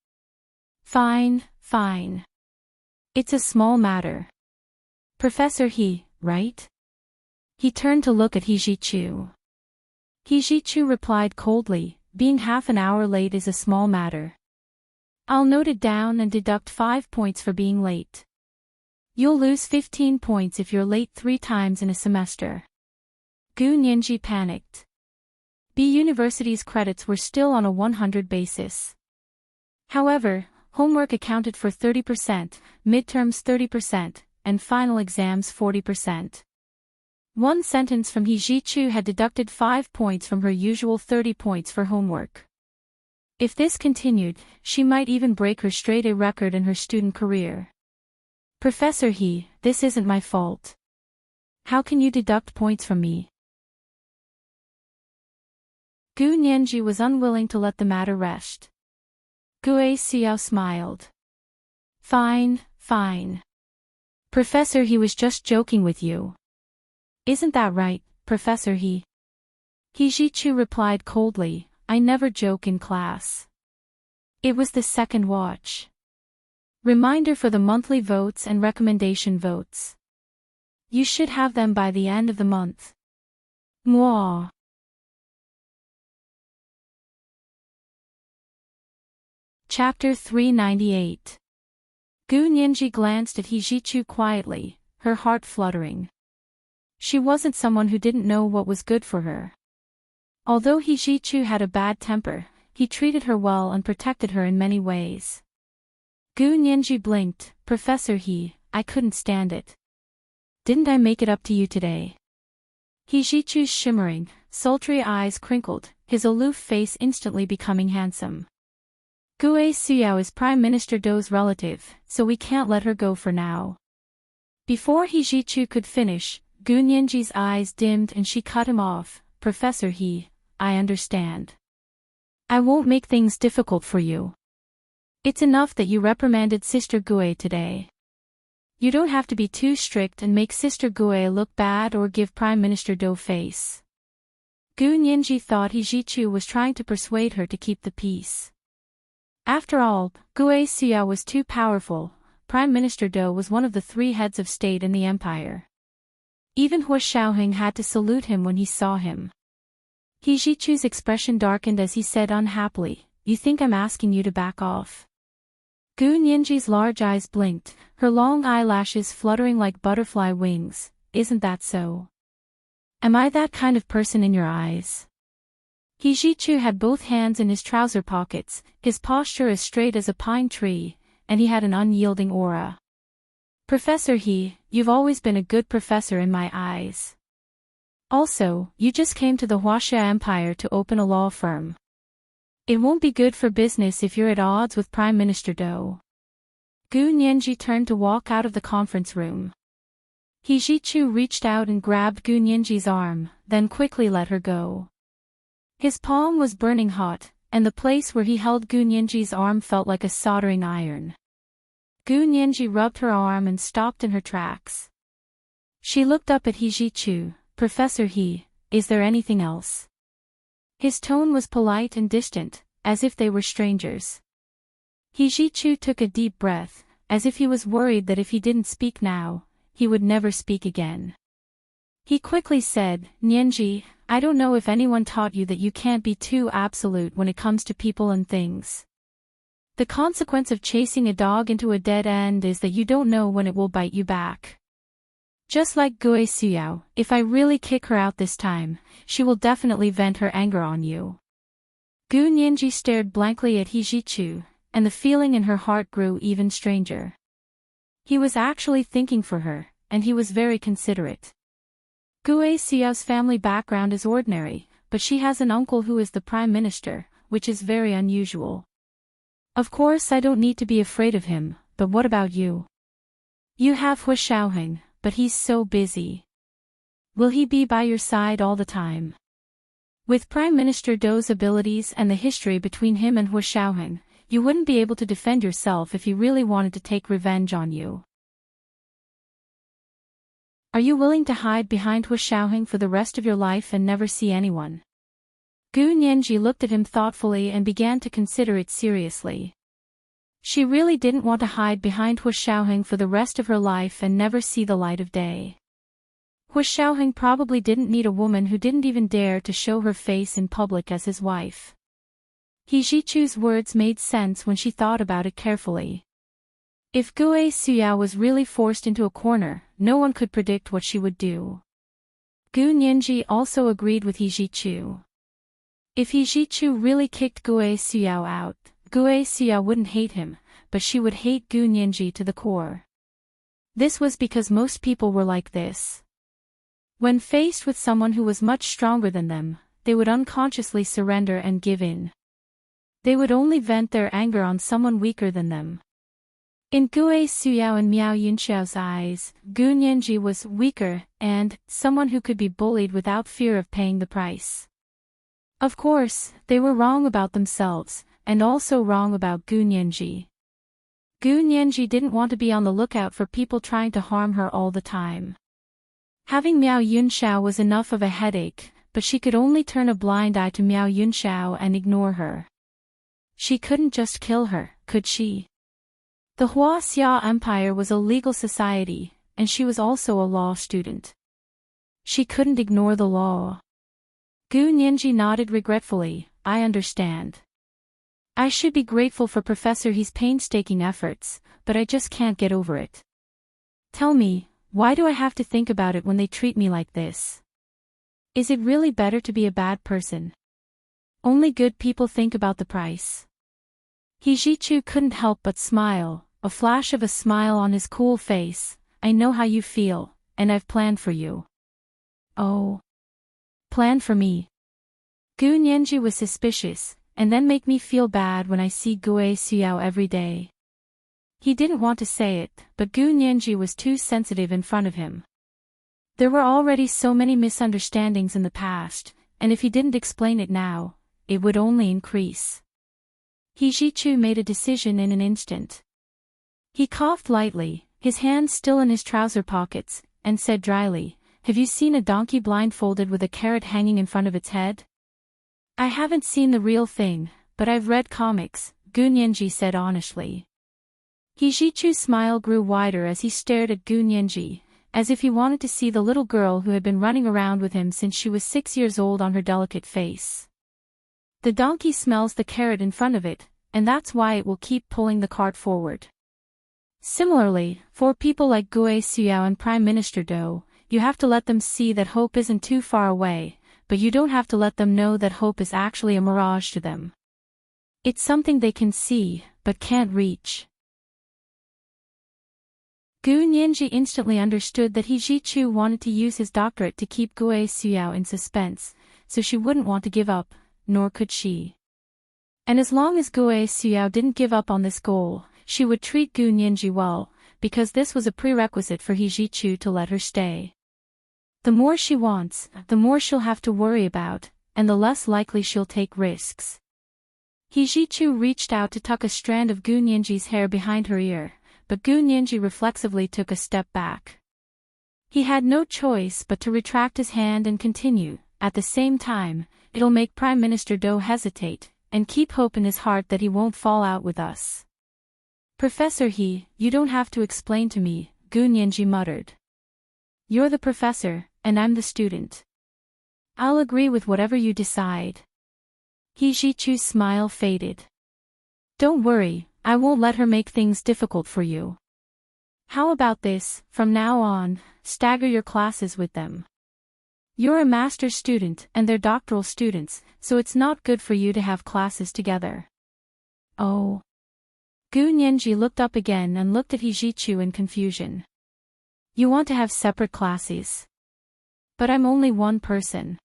Fine, fine. It's a small matter. Professor He, right? He turned to look at He Jichu. He Jichu replied coldly, being half an hour late is a small matter. I'll note it down and deduct 5 points for being late. You'll lose 15 points if you're late 3 times in a semester. Gu Nianji panicked. B University's credits were still on a 100 basis. However, homework accounted for 30%, midterms 30%, and final exams 40%. One sentence from He Jichu had deducted 5 points from her usual 30 points for homework. If this continued, she might even break her straight A record in her student career. Professor He, this isn't my fault. How can you deduct points from me? Gu Nianji was unwilling to let the matter rest. Gue Xiao smiled. Fine, fine. Professor He was just joking with you. Isn't that right, Professor He? He Jichu replied coldly, I never joke in class. It was the second watch. Reminder for the monthly votes and recommendation votes. You should have them by the end of the month. Mwah. Chapter 398. Gu Nianji glanced at He Jichu quietly, her heart fluttering. She wasn't someone who didn't know what was good for her. Although He Jichu had a bad temper, he treated her well and protected her in many ways. Gu Nianji blinked, Professor He, I couldn't stand it. Didn't I make it up to you today? He Jichu's shimmering, sultry eyes crinkled, his aloof face instantly becoming handsome. Gue Suyao is Prime Minister Dou's relative, so we can't let her go for now. Before He Jichu could finish, Gu Nianji's eyes dimmed and she cut him off, Professor He, I understand. I won't make things difficult for you. It's enough that you reprimanded Sister Gue today. You don't have to be too strict and make Sister Gue look bad or give Prime Minister Dou face. Gu Nianji thought He Jichu was trying to persuade her to keep the peace. After all, Gue Suyao was too powerful. Prime Minister Dou was one of the 3 heads of state in the empire. Even Hua Xiaoheng had to salute him when he saw him. He Jichu's expression darkened as he said unhappily, You think I'm asking you to back off? Gu Nianji's large eyes blinked, her long eyelashes fluttering like butterfly wings. Isn't that so? Am I that kind of person in your eyes? He Jichu had both hands in his trouser pockets, his posture as straight as a pine tree, and he had an unyielding aura. Professor He, you've always been a good professor in my eyes. Also, you just came to the Huaxia Empire to open a law firm. It won't be good for business if you're at odds with Prime Minister Dou. Gu Nianji turned to walk out of the conference room. He Jichu reached out and grabbed Gu Nianji's arm, then quickly let her go. His palm was burning hot, and the place where he held Gu Nianji's arm felt like a soldering iron. Gu Nianji rubbed her arm and stopped in her tracks. She looked up at He Jichu. Professor He, is there anything else? His tone was polite and distant, as if they were strangers. He Jichu took a deep breath, as if he was worried that if he didn't speak now, he would never speak again. He quickly said, Nianji, I don't know if anyone taught you that you can't be too absolute when it comes to people and things. The consequence of chasing a dog into a dead end is that you don't know when it will bite you back. Just like Gue Suyao, if I really kick her out this time, she will definitely vent her anger on you. Gu Nianji stared blankly at He Jichu, and the feeling in her heart grew even stranger. He was actually thinking for her, and he was very considerate. Gue Suyao's family background is ordinary, but she has an uncle who is the prime minister, which is very unusual. Of course I don't need to be afraid of him, but what about you? You have Hu Xiaoheng, but he's so busy. Will he be by your side all the time? With Prime Minister Dou's abilities and the history between him and Hu Xiaoheng, you wouldn't be able to defend yourself if he really wanted to take revenge on you. Are you willing to hide behind Hu Xiaoheng for the rest of your life and never see anyone? Gu Nianji looked at him thoughtfully and began to consider it seriously. She really didn't want to hide behind Hu Xiaoheng for the rest of her life and never see the light of day. Hu Xiaoheng probably didn't need a woman who didn't even dare to show her face in public as his wife. He Jichu's words made sense when she thought about it carefully. If Gue Suyao was really forced into a corner, no one could predict what she would do. Gu Nianji also agreed with He Jichu. If He Jichu really kicked Gue Suyao out, Gue Suyao wouldn't hate him, but she would hate Gu Nianji to the core. This was because most people were like this. When faced with someone who was much stronger than them, they would unconsciously surrender and give in. They would only vent their anger on someone weaker than them. In Gue Suyao and Miao Yunxiao's eyes, Gu Nianji was weaker and someone who could be bullied without fear of paying the price. Of course, they were wrong about themselves, and also wrong about Gu Nianji. Gu Nianji didn't want to be on the lookout for people trying to harm her all the time. Having Miao Yunxiao was enough of a headache, but she could only turn a blind eye to Miao Yunxiao and ignore her. She couldn't just kill her, could she? The Huaxia Empire was a legal society, and she was also a law student. She couldn't ignore the law. Gu Nianji nodded regretfully, I understand. I should be grateful for Professor He's painstaking efforts, but I just can't get over it. Tell me, why do I have to think about it when they treat me like this? Is it really better to be a bad person? Only good people think about the price. He Jichu couldn't help but smile, a flash of a smile on his cool face. I know how you feel, and I've planned for you. Oh. Plan for me? Gu Nianji was suspicious, and then make me feel bad when I see Gue Suyao every day. He didn't want to say it, but Gu Nianji was too sensitive in front of him. There were already so many misunderstandings in the past, and if he didn't explain it now, it would only increase. He Jichu made a decision in an instant. He coughed lightly, his hands still in his trouser pockets, and said dryly, Have you seen a donkey blindfolded with a carrot hanging in front of its head? I haven't seen the real thing, but I've read comics, Gu Nianji said honestly. He Jichu's smile grew wider as he stared at Gu Nianji, as if he wanted to see the little girl who had been running around with him since she was 6 years old on her delicate face. The donkey smells the carrot in front of it, and that's why it will keep pulling the cart forward. Similarly, for people like Gue Suyao and Prime Minister Dou, you have to let them see that hope isn't too far away, but you don't have to let them know that hope is actually a mirage to them. It's something they can see, but can't reach. Gu Nianji instantly understood that He Jichu wanted to use his doctorate to keep Gue Suyao in suspense, so she wouldn't want to give up, nor could she. And as long as Gue Suyao didn't give up on this goal, she would treat Gu Nianji well, because this was a prerequisite for He Jichu to let her stay. The more she wants, the more she'll have to worry about, and the less likely she'll take risks. He Jichu reached out to tuck a strand of Gu Nianji's hair behind her ear, but Gu Nianji reflexively took a step back. He had no choice but to retract his hand and continue. At the same time, it'll make Prime Minister Do hesitate, and keep hope in his heart that he won't fall out with us. Professor He, you don't have to explain to me, Gu Nianji muttered. You're the professor, and I'm the student. I'll agree with whatever you decide. He Jichu's smile faded. Don't worry, I won't let her make things difficult for you. How about this, from now on, stagger your classes with them. You're a master's student and they're doctoral students, so it's not good for you to have classes together. Oh. Gu Nianji looked up again and looked at He Jichu in confusion. You want to have separate classes? But I'm only one person.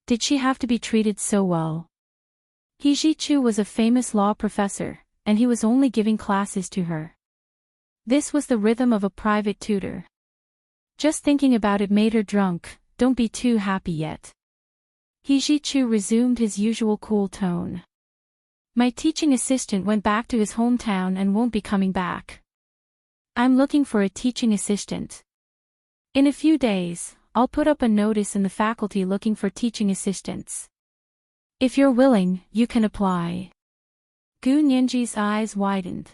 Did she have to be treated so well? He Jichu was a famous law professor, and he was only giving classes to her. This was the rhythm of a private tutor. Just thinking about it made her drunk. Don't be too happy yet. He Jichu resumed his usual cool tone. My teaching assistant went back to his hometown and won't be coming back. I'm looking for a teaching assistant. In a few days, I'll put up a notice in the faculty looking for teaching assistants. If you're willing, you can apply. Gu Nianji's eyes widened.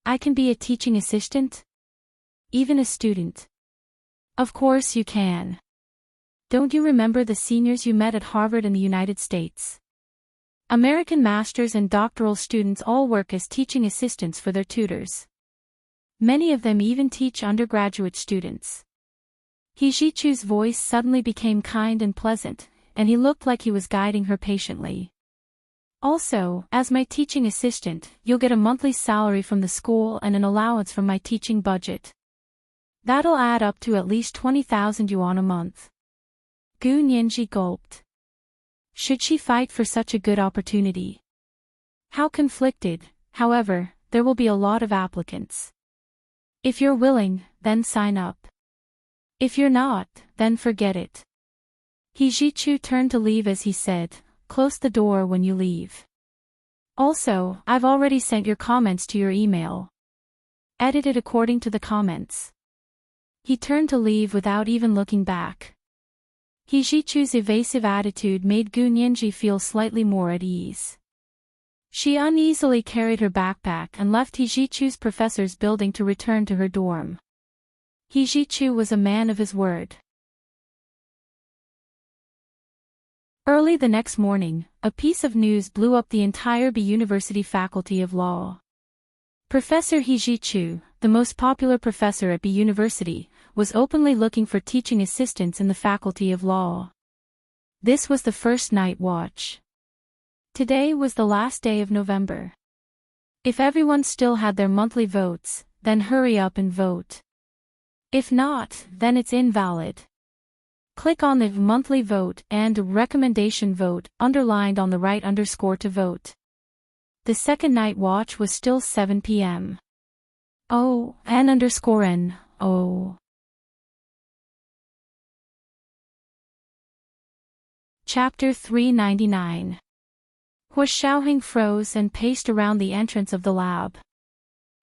I can be a teaching assistant? Even a student? Of course you can. Don't you remember the seniors you met at Harvard in the United States? American masters and doctoral students all work as teaching assistants for their tutors. Many of them even teach undergraduate students. He Jichu's voice suddenly became kind and pleasant, and he looked like he was guiding her patiently. Also, as my teaching assistant, you'll get a monthly salary from the school and an allowance from my teaching budget. That'll add up to at least 20,000 yuan a month. Gu Nianji gulped. Should she fight for such a good opportunity? How conflicted, however, there will be a lot of applicants. If you're willing, then sign up. If you're not, then forget it. He Jichu turned to leave as he said, close the door when you leave. Also, I've already sent your comments to your email. Edit it according to the comments. He turned to leave without even looking back. He Jichu's evasive attitude made Gu Nianji feel slightly more at ease. She uneasily carried her backpack and left He Jichu's professor's building to return to her dorm. He Jichu was a man of his word. Early the next morning, a piece of news blew up the entire B University Faculty of Law. Professor He Jichu, the most popular professor at B University, was openly looking for teaching assistants in the Faculty of Law. This was the first night watch. Today was the last day of November. If everyone still had their monthly votes, then hurry up and vote. If not, then it's invalid. Click on the monthly vote and recommendation vote underlined on the right to vote. The second night watch was still 7 p.m. Oh, N_N, oh. Chapter 399. Hua Xiaoheng froze and paced around the entrance of the lab.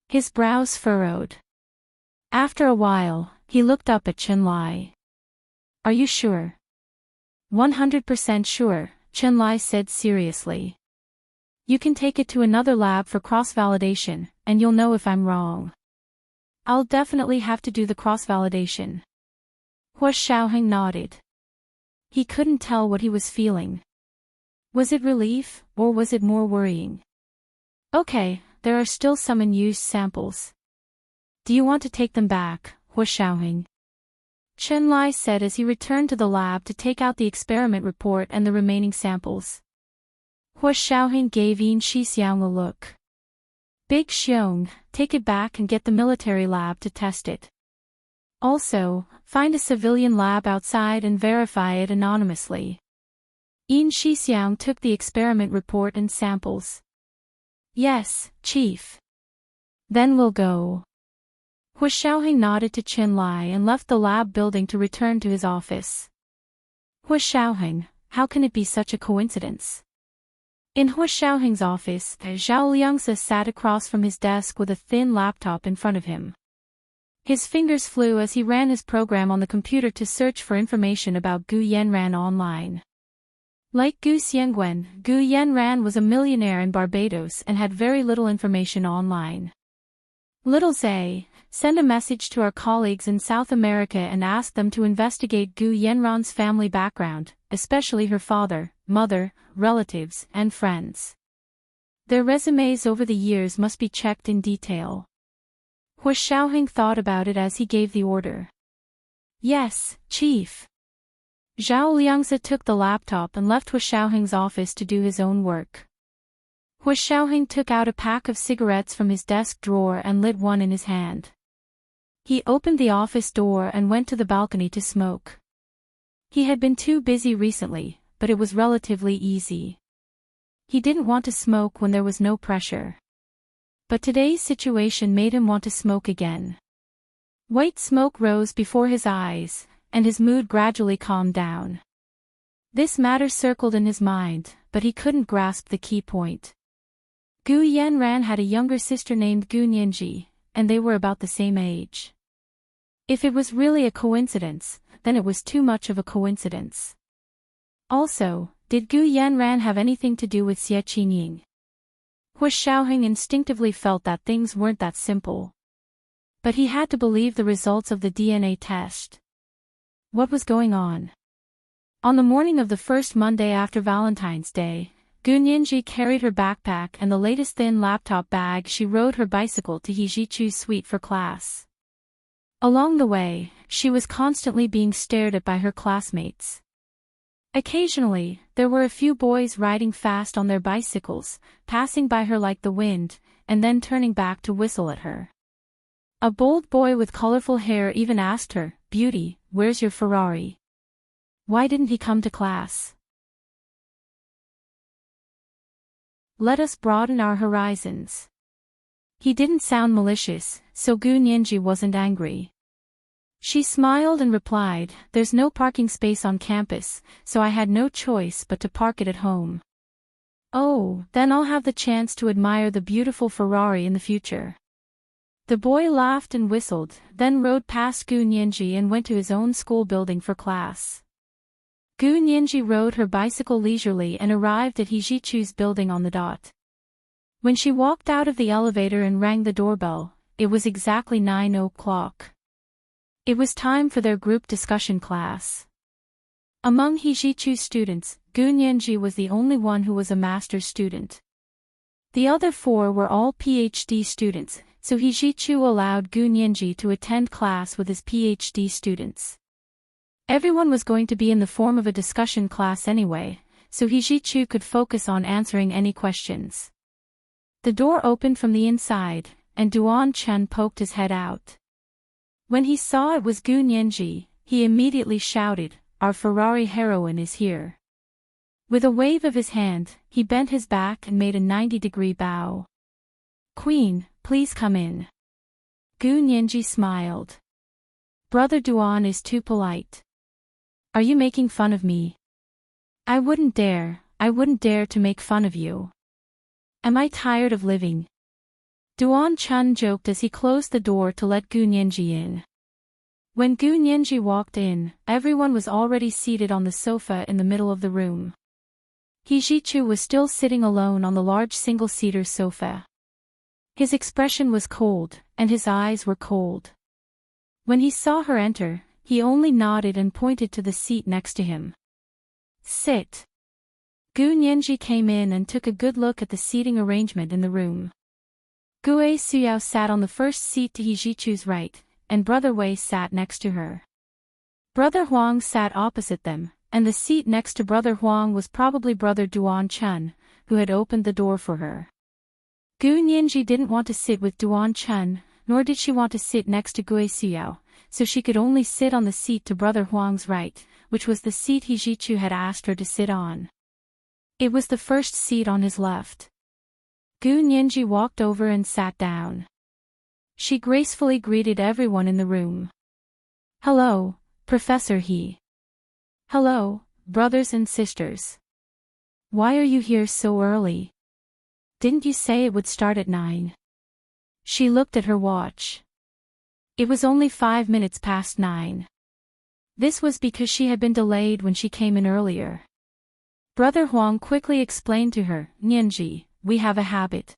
His brows furrowed. After a while, he looked up at Chen Lai. Are you sure? 100% sure, Chen Lai said seriously. You can take it to another lab for cross-validation, and you'll know if I'm wrong. I'll definitely have to do the cross-validation. Hua Xiaoheng nodded. He couldn't tell what he was feeling. Was it relief, or was it more worrying? Okay, there are still some unused samples. Do you want to take them back, Hua Xiaoheng? Chen Lai said as he returned to the lab to take out the experiment report and the remaining samples. Hua Xiaoheng gave Yin Shixiang a look. Big Xiong, take it back and get the military lab to test it. Also, find a civilian lab outside and verify it anonymously. Yin Shixiang took the experiment report and samples. Yes, Chief. Then we'll go. Hu Xiaoheng nodded to Qin Lai and left the lab building to return to his office. Hu Xiaoheng, how can it be such a coincidence? In Hu Xiaoheng's office, Zhao Liangzi sat across from his desk with a thin laptop in front of him. His fingers flew as he ran his program on the computer to search for information about Gu Yanran online. Like Gu Xiangwen, Gu Yanran was a millionaire in Barbados and had very little information online. Little Zay, send a message to our colleagues in South America and ask them to investigate Gu Yanran's family background, especially her father, mother, relatives, and friends. Their resumes over the years must be checked in detail. Hu Xiaoheng thought about it as he gave the order. Yes, Chief. Zhao Liangzi took the laptop and left Hu Xiaoheng's office to do his own work. Hu Xiaoheng took out a pack of cigarettes from his desk drawer and lit one in his hand. He opened the office door and went to the balcony to smoke. He had been too busy recently, but it was relatively easy. He didn't want to smoke when there was no pressure. But today's situation made him want to smoke again. White smoke rose before his eyes, and his mood gradually calmed down. This matter circled in his mind, but he couldn't grasp the key point. Gu Yanran had a younger sister named Gu Nianji, and they were about the same age. If it was really a coincidence, then it was too much of a coincidence. Also, did Gu Yanran have anything to do with Xie Qingying? Hu Xiaoheng instinctively felt that things weren't that simple. But he had to believe the results of the DNA test. What was going on? On the morning of the first Monday after Valentine's Day, Gu Nianji carried her backpack and the latest thin laptop bag. She rode her bicycle to He Jichu's suite for class. Along the way, she was constantly being stared at by her classmates. Occasionally, there were a few boys riding fast on their bicycles, passing by her like the wind, and then turning back to whistle at her. A bold boy with colorful hair even asked her, "Beauty, where's your Ferrari? Why didn't he come to class?" Let us broaden our horizons. He didn't sound malicious, so Gu Nianji wasn't angry. She smiled and replied, "There's no parking space on campus, so I had no choice but to park it at home." "Oh, then I'll have the chance to admire the beautiful Ferrari in the future." The boy laughed and whistled, then rode past Gu Nianji and went to his own school building for class. Gu Nianji rode her bicycle leisurely and arrived at He Jichu's building on the dot. When she walked out of the elevator and rang the doorbell, it was exactly 9 o'clock. It was time for their group discussion class. Among He Jichu's students, Gu Nianji was the only one who was a master's student. The other 4 were all PhD students, so He Jichu allowed Gu Nianji to attend class with his PhD students. Everyone was going to be in the form of a discussion class anyway, so He Jichu could focus on answering any questions. The door opened from the inside, and Duan Chen poked his head out. When he saw it was Gu Nianji, he immediately shouted, "Our Ferrari heroine is here." With a wave of his hand, he bent his back and made a 90-degree bow. "Queen, please come in." Gu Nianji smiled. "Brother Duan is too polite. Are you making fun of me?" I wouldn't dare to make fun of you. Am I tired of living?" Duan Chun joked as he closed the door to let Gu Nianji in. When Gu Nianji walked in, everyone was already seated on the sofa in the middle of the room. He Jichu was still sitting alone on the large single-seater sofa. His expression was cold, and his eyes were cold. When he saw her enter, he only nodded and pointed to the seat next to him. "Sit." Gu Nianji came in and took a good look at the seating arrangement in the room. Gue Suyao sat on the first seat to He Jichu's right, and Brother Wei sat next to her. Brother Huang sat opposite them, and the seat next to Brother Huang was probably Brother Duan Chun, who had opened the door for her. Gu Nianji didn't want to sit with Duan Chun, nor did she want to sit next to Gui Xiao, so she could only sit on the seat to Brother Huang's right, which was the seat He Jichu had asked her to sit on. It was the first seat on his left. Gu Nianji walked over and sat down. She gracefully greeted everyone in the room. Hello, Professor He. Hello, brothers and sisters. Why are you here so early? Didn't you say it would start at 9? She looked at her watch. It was only 5 minutes past 9. This was because she had been delayed when she came in earlier. Brother Huang quickly explained to her, Nianji, we have a habit.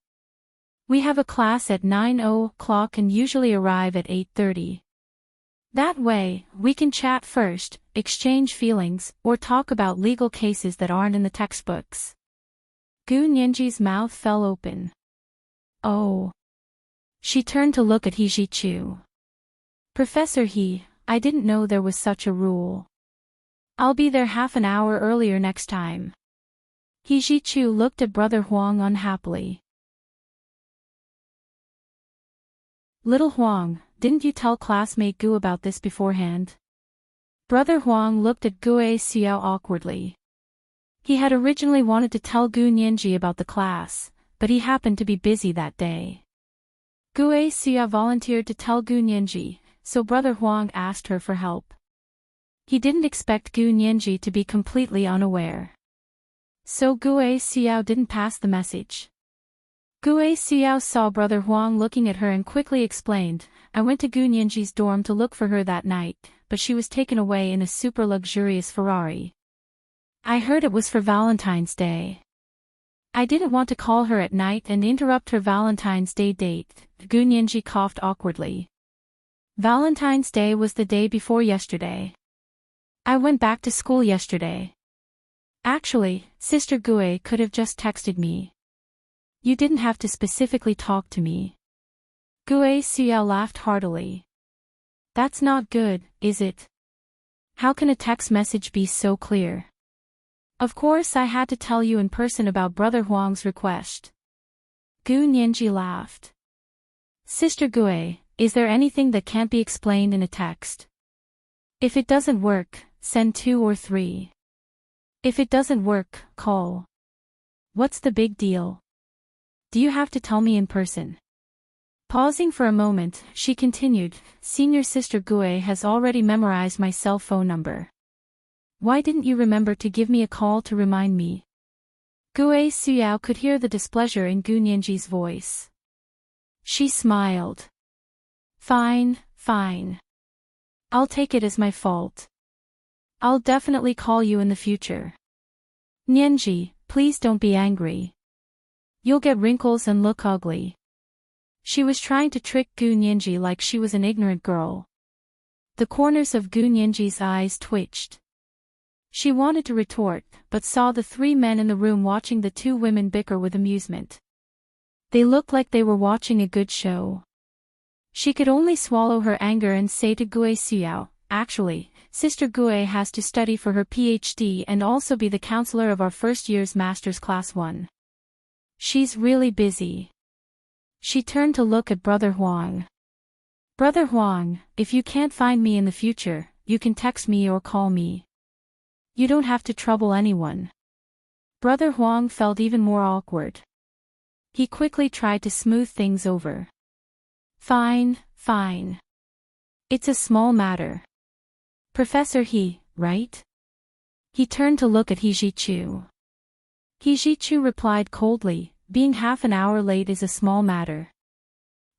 We have a class at 9 o'clock and usually arrive at 8:30. That way, we can chat first, exchange feelings, or talk about legal cases that aren't in the textbooks. Gu Nianji's mouth fell open. Oh. She turned to look at He Jichu. Professor He, I didn't know there was such a rule. I'll be there half an hour earlier next time. He Jichu looked at Brother Huang unhappily. Little Huang, didn't you tell classmate Gu about this beforehand? Brother Huang looked at Gue Xiao awkwardly. He had originally wanted to tell Gu Nianji about the class, but he happened to be busy that day. Gue Xiao volunteered to tell Gu Nianji, so Brother Huang asked her for help. He didn't expect Gu Nianji to be completely unaware. So Gue Xiao didn't pass the message. Gue Xiao saw Brother Huang looking at her and quickly explained, I went to Gu Nianji's dorm to look for her that night, but she was taken away in a super luxurious Ferrari. I heard it was for Valentine's Day. I didn't want to call her at night and interrupt her Valentine's Day date. Gu Nianji coughed awkwardly. Valentine's Day was the day before yesterday. I went back to school yesterday. Actually, Sister Gue could have just texted me. You didn't have to specifically talk to me. Gue Xiao laughed heartily. That's not good, is it? How can a text message be so clear? Of course I had to tell you in person about Brother Huang's request. Gu Nianji laughed. Sister Gue, is there anything that can't be explained in a text? If it doesn't work, send 2 or 3. If it doesn't work, call. What's the big deal? Do you have to tell me in person? Pausing for a moment, she continued, Senior Sister Gue has already memorized my cell phone number. Why didn't you remember to give me a call to remind me? Gue Xiao could hear the displeasure in Gu Nianji's voice. She smiled. Fine, fine. I'll take it as my fault. I'll definitely call you in the future. Nianji, please don't be angry. You'll get wrinkles and look ugly. She was trying to trick Gu Nianji like she was an ignorant girl. The corners of Gu Nianji's eyes twitched. She wanted to retort, but saw the 3 men in the room watching the 2 women bicker with amusement. They looked like they were watching a good show. She could only swallow her anger and say to Gue Xiao, actually, Sister Gue has to study for her PhD and also be the counselor of our first year's Master's Class 1. She's really busy. She turned to look at Brother Huang. Brother Huang, if you can't find me in the future, you can text me or call me. You don't have to trouble anyone. Brother Huang felt even more awkward. He quickly tried to smooth things over. Fine, fine. It's a small matter. Professor He, right? He turned to look at He Jichu. He Jichu replied coldly, being half an hour late is a small matter.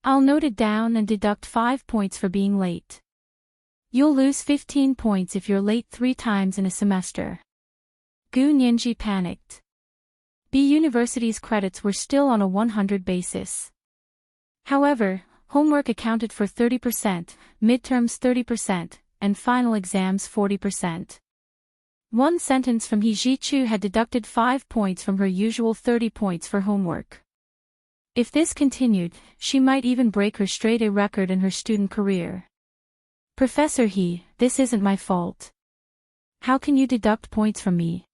I'll note it down and deduct 5 points for being late. You'll lose 15 points if you're late 3 times in a semester. Gu Nianji panicked. B University's credits were still on a 100 basis. However, homework accounted for 30%, midterms 30%, and final exams 40%. One sentence from He Jichu had deducted 5 points from her usual 30 points for homework. If this continued, she might even break her straight A record in her student career. Professor He, this isn't my fault. How can you deduct points from me?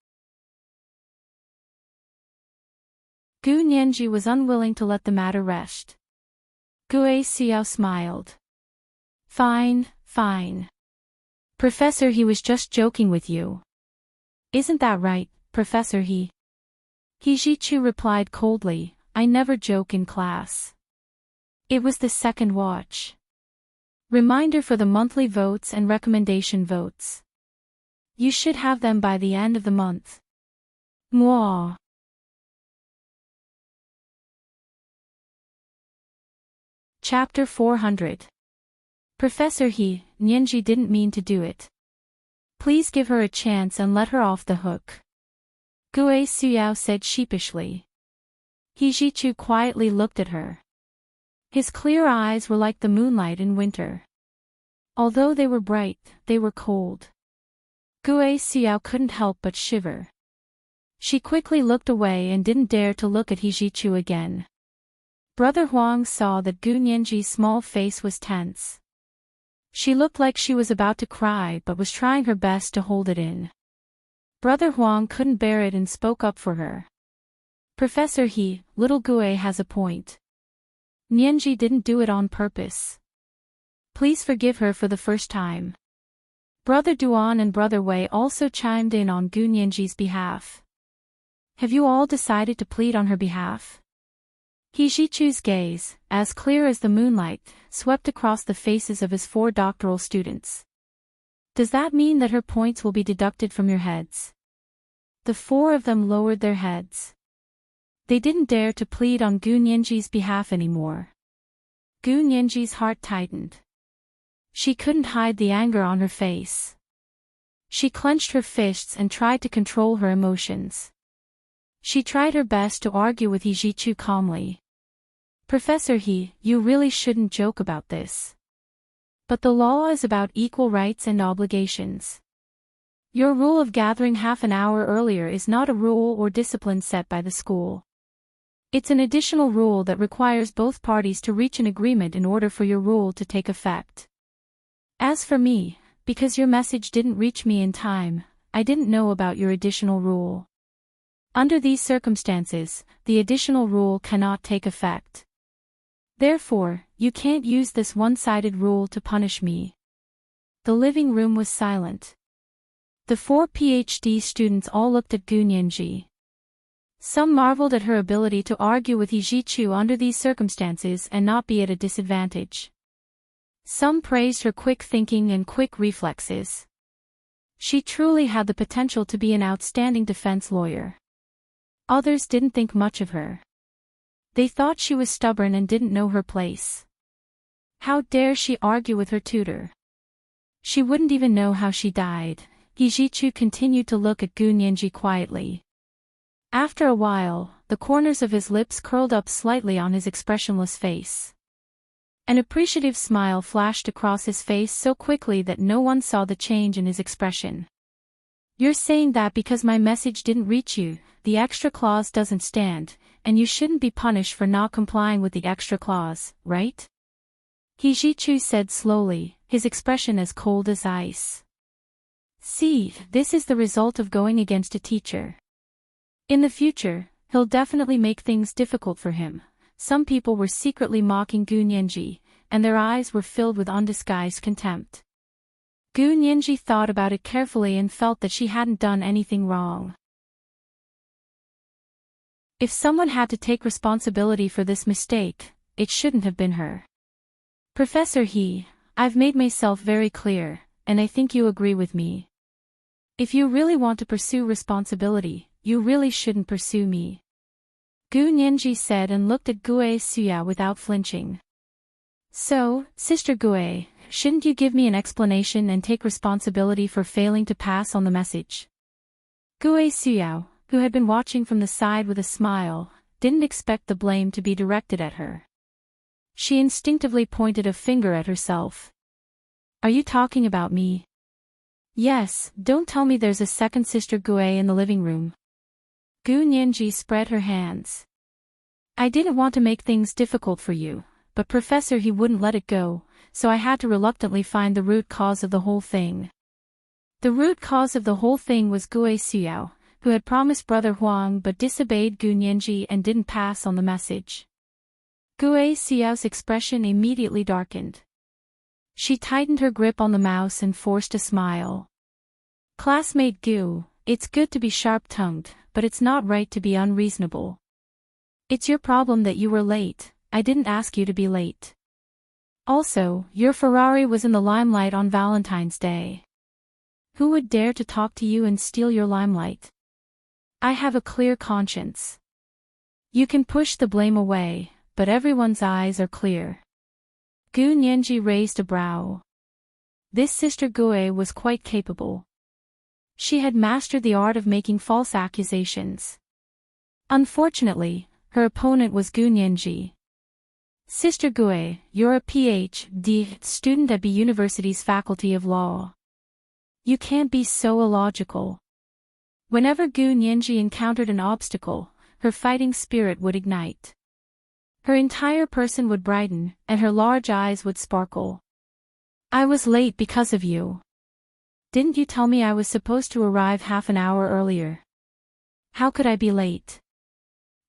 Gu Nianji was unwilling to let the matter rest. Gue Xiao smiled. Fine, fine. Professor, he was just joking with you. Isn't that right, Professor He? Hijichu replied coldly, I never joke in class. It was the second watch. Reminder for the monthly votes and recommendation votes. You should have them by the end of the month. Mwah. Chapter 400. Professor He, Nianji didn't mean to do it. Please give her a chance and let her off the hook. Gue Xiao said sheepishly. Hijichu quietly looked at her. His clear eyes were like the moonlight in winter. Although they were bright, they were cold. Gue Xiao couldn't help but shiver. She quickly looked away and didn't dare to look at Hijichu again. Brother Huang saw that Gu Nianji's small face was tense. She looked like she was about to cry but was trying her best to hold it in. Brother Huang couldn't bear it and spoke up for her. Professor He, little Gue has a point. Nianji didn't do it on purpose. Please forgive her for the first time. Brother Duan and Brother Wei also chimed in on Gu Nianji's behalf. Have you all decided to plead on her behalf? Hijichu's gaze, as clear as the moonlight, swept across the faces of his 4 doctoral students. Does that mean that her points will be deducted from your heads? The 4 of them lowered their heads. They didn't dare to plead on Gu Nianji's behalf anymore. Gu Nianji's heart tightened. She couldn't hide the anger on her face. She clenched her fists and tried to control her emotions. She tried her best to argue with Hijichu calmly. Professor He, you really shouldn't joke about this. But the law is about equal rights and obligations. Your rule of gathering half an hour earlier is not a rule or discipline set by the school. It's an additional rule that requires both parties to reach an agreement in order for your rule to take effect. As for me, because your message didn't reach me in time, I didn't know about your additional rule. Under these circumstances, the additional rule cannot take effect. Therefore, you can't use this one-sided rule to punish me. The living room was silent. The 4 PhD students all looked at Gu Nianji. Some marveled at her ability to argue with Hijichu under these circumstances and not be at a disadvantage. Some praised her quick thinking and quick reflexes. She truly had the potential to be an outstanding defense lawyer. Others didn't think much of her. They thought she was stubborn and didn't know her place. How dare she argue with her tutor? She wouldn't even know how she died. Hijichu continued to look at Gu Nianji quietly. After a while, the corners of his lips curled up slightly on his expressionless face. An appreciative smile flashed across his face so quickly that no one saw the change in his expression. You're saying that because my message didn't reach you, the extra clause doesn't stand, and you shouldn't be punished for not complying with the extra clause, right? Hijichu said slowly, his expression as cold as ice. See, this is the result of going against a teacher. In the future, he'll definitely make things difficult for him. Some people were secretly mocking Gu Nianji, and their eyes were filled with undisguised contempt. Gu Nianji thought about it carefully and felt that she hadn't done anything wrong. If someone had to take responsibility for this mistake, it shouldn't have been her. Professor He, I've made myself very clear, and I think you agree with me. If you really want to pursue responsibility, you really shouldn't pursue me. Gu Nianji said and looked at Gue Xiao without flinching. So, Sister Gue, shouldn't you give me an explanation and take responsibility for failing to pass on the message? Gue Xiao, who had been watching from the side with a smile, didn't expect the blame to be directed at her. She instinctively pointed a finger at herself. Are you talking about me? Yes, don't tell me there's a second Sister Gue in the living room. Gu Nianji spread her hands. I didn't want to make things difficult for you, but Professor He wouldn't let it go, so I had to reluctantly find the root cause of the whole thing. The root cause of the whole thing was Gue Xiao, who had promised Brother Huang but disobeyed Gu Nianji and didn't pass on the message. Gue Xiao's expression immediately darkened. She tightened her grip on the mouse and forced a smile. Classmate Gu, it's good to be sharp-tongued, but it's not right to be unreasonable. It's your problem that you were late. I didn't ask you to be late. Also, your Ferrari was in the limelight on Valentine's Day. Who would dare to talk to you and steal your limelight? I have a clear conscience. You can push the blame away, but everyone's eyes are clear. Gu Nianji raised a brow. This Sister Gue was quite capable. She had mastered the art of making false accusations. Unfortunately, her opponent was Gu Nianji. Sister Gue, you're a Ph.D. student at B University's Faculty of Law. You can't be so illogical. Whenever Gu Nianji encountered an obstacle, her fighting spirit would ignite. Her entire person would brighten, and her large eyes would sparkle. I was late because of you. Didn't you tell me I was supposed to arrive half an hour earlier? How could I be late?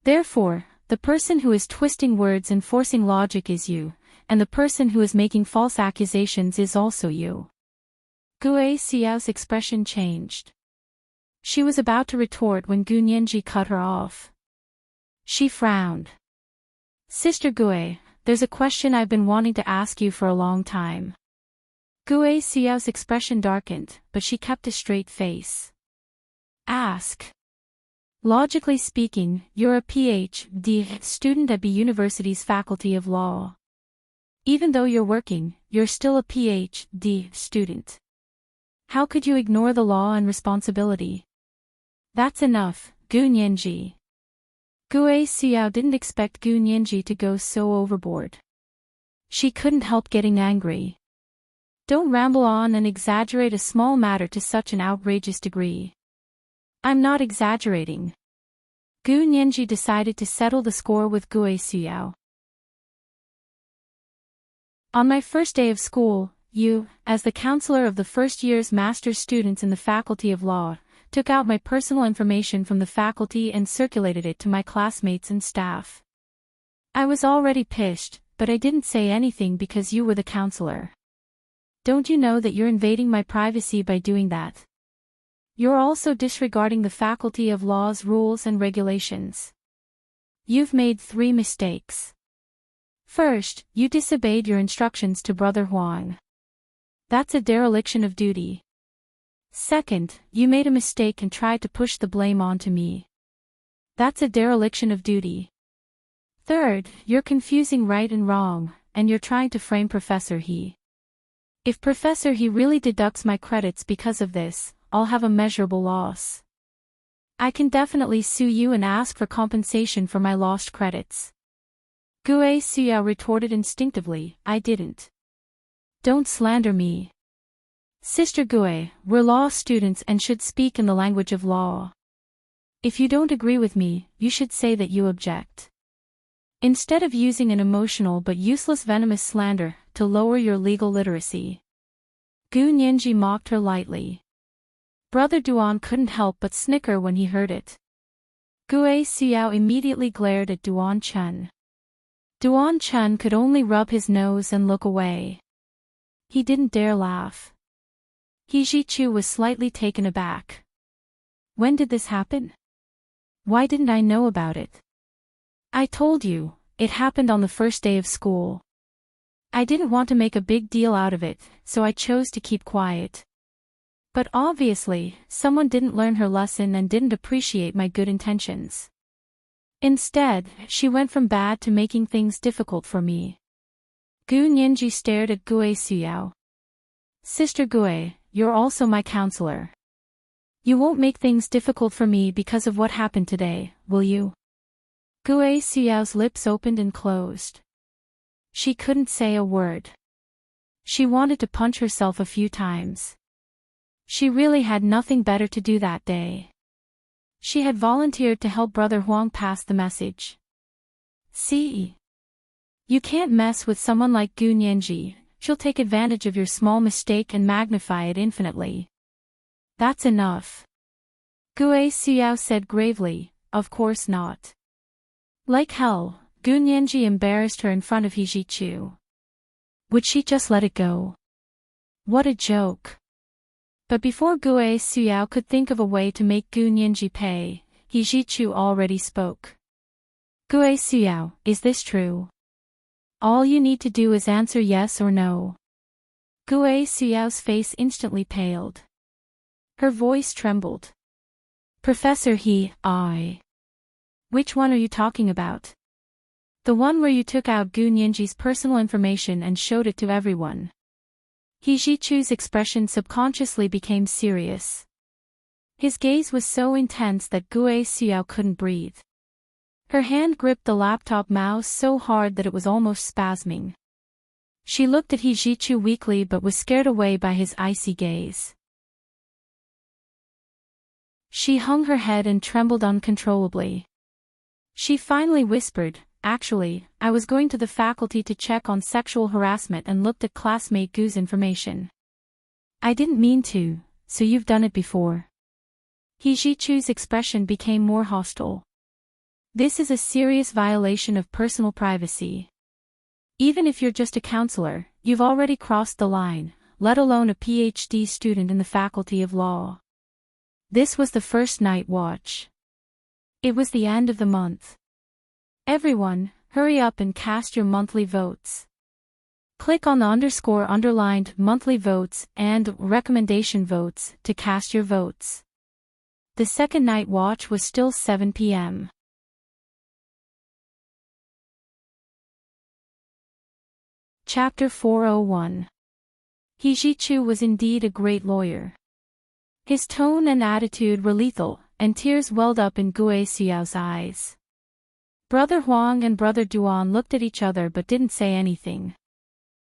Therefore, the person who is twisting words and forcing logic is you, and the person who is making false accusations is also you. Gue Xiao's expression changed. She was about to retort when Gu Nianji cut her off. She frowned. Sister Gue, there's a question I've been wanting to ask you for a long time. Gue Xiao's expression darkened, but she kept a straight face. Ask. Logically speaking, you're a Ph.D. student at B University's Faculty of Law. Even though you're working, you're still a Ph.D. student. How could you ignore the law and responsibility? That's enough, Gu Nianji. Gue Xiao didn't expect Gu Nianji to go so overboard. She couldn't help getting angry. Don't ramble on and exaggerate a small matter to such an outrageous degree. I'm not exaggerating. Gu Nianji decided to settle the score with Gue Xiao. On my first day of school, you, as the counselor of the first year's master's students in the Faculty of Law, took out my personal information from the faculty and circulated it to my classmates and staff. I was already pissed, but I didn't say anything because you were the counselor. Don't you know that you're invading my privacy by doing that? You're also disregarding the Faculty of Law's rules and regulations. You've made 3 mistakes. First, you disobeyed your instructions to Brother Huang. That's a dereliction of duty. Second, you made a mistake and tried to push the blame onto me. That's a dereliction of duty. Third, you're confusing right and wrong, and you're trying to frame Professor He. If Professor He really deducts my credits because of this, I'll have a measurable loss. I can definitely sue you and ask for compensation for my lost credits. Gue Xiao retorted instinctively, I didn't. Don't slander me. Sister Gue, we're law students and should speak in the language of law. If you don't agree with me, you should say that you object. Instead of using an emotional but useless venomous slander to lower your legal literacy. Gu Nianji mocked her lightly. Brother Duan couldn't help but snicker when he heard it. Gue Xiao immediately glared at Duan Chen. Duan Chen could only rub his nose and look away. He didn't dare laugh. He Jichu was slightly taken aback. When did this happen? Why didn't I know about it? I told you, it happened on the first day of school. I didn't want to make a big deal out of it, so I chose to keep quiet. But obviously, someone didn't learn her lesson and didn't appreciate my good intentions. Instead, she went from bad to making things difficult for me. Gu Nianji stared at Gue Xiao. Sister Gue, you're also my counselor. You won't make things difficult for me because of what happened today, will you? Gue Xiao's lips opened and closed. She couldn't say a word. She wanted to punch herself a few times. She really had nothing better to do that day. She had volunteered to help Brother Huang pass the message. See? You can't mess with someone like Gu Nianji. She'll take advantage of your small mistake and magnify it infinitely. That's enough. Gue Xiao said gravely, of course not. Like hell, Gu Nianji embarrassed her in front of He Zhichu. Would she just let it go? What a joke. But before Gue Xiao could think of a way to make Gu Nianji pay, He Zhichu already spoke. Gue Xiao, is this true? All you need to do is answer yes or no. Gue Xiao's face instantly paled. Her voice trembled. Professor I. Which one are you talking about? The one where you took out Gu Nianji's personal information and showed it to everyone. He Zhichu's expression subconsciously became serious. His gaze was so intense that Gue Xiao couldn't breathe. Her hand gripped the laptop mouse so hard that it was almost spasming. She looked at He Zhichu weakly but was scared away by his icy gaze. She hung her head and trembled uncontrollably. She finally whispered, actually, I was going to the faculty to check on sexual harassment and looked at classmate Gu's information. I didn't mean to, so you've done it before. He Zhichu's expression became more hostile. This is a serious violation of personal privacy. Even if you're just a counselor, you've already crossed the line, let alone a PhD student in the Faculty of Law. This was the first night watch. It was the end of the month. Everyone, hurry up and cast your monthly votes. Click on the _underlined monthly votes and recommendation votes to cast your votes. The second night watch was still 7 p.m. Chapter 401. He Zhichu was indeed a great lawyer. His tone and attitude were lethal, and tears welled up in Gue Xiao's eyes. Brother Huang and Brother Duan looked at each other but didn't say anything.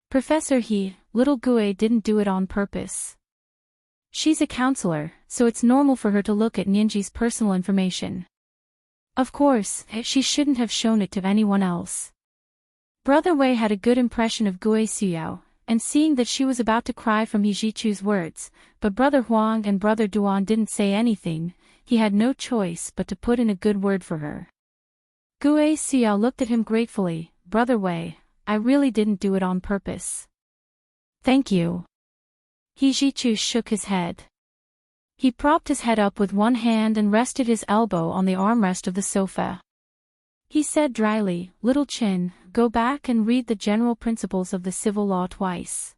Professor He, little Gue didn't do it on purpose. She's a counselor, so it's normal for her to look at Nianji's personal information. Of course, she shouldn't have shown it to anyone else. Brother Wei had a good impression of Gue Xiao, and seeing that she was about to cry from He Zhichu's words, but Brother Huang and Brother Duan didn't say anything, he had no choice but to put in a good word for her. Gue Xiao looked at him gratefully, Brother Wei, I really didn't do it on purpose. Thank you. He Zhichu shook his head. He propped his head up with one hand and rested his elbow on the armrest of the sofa. He said dryly, Little Chin, go back and read the general principles of the civil law twice.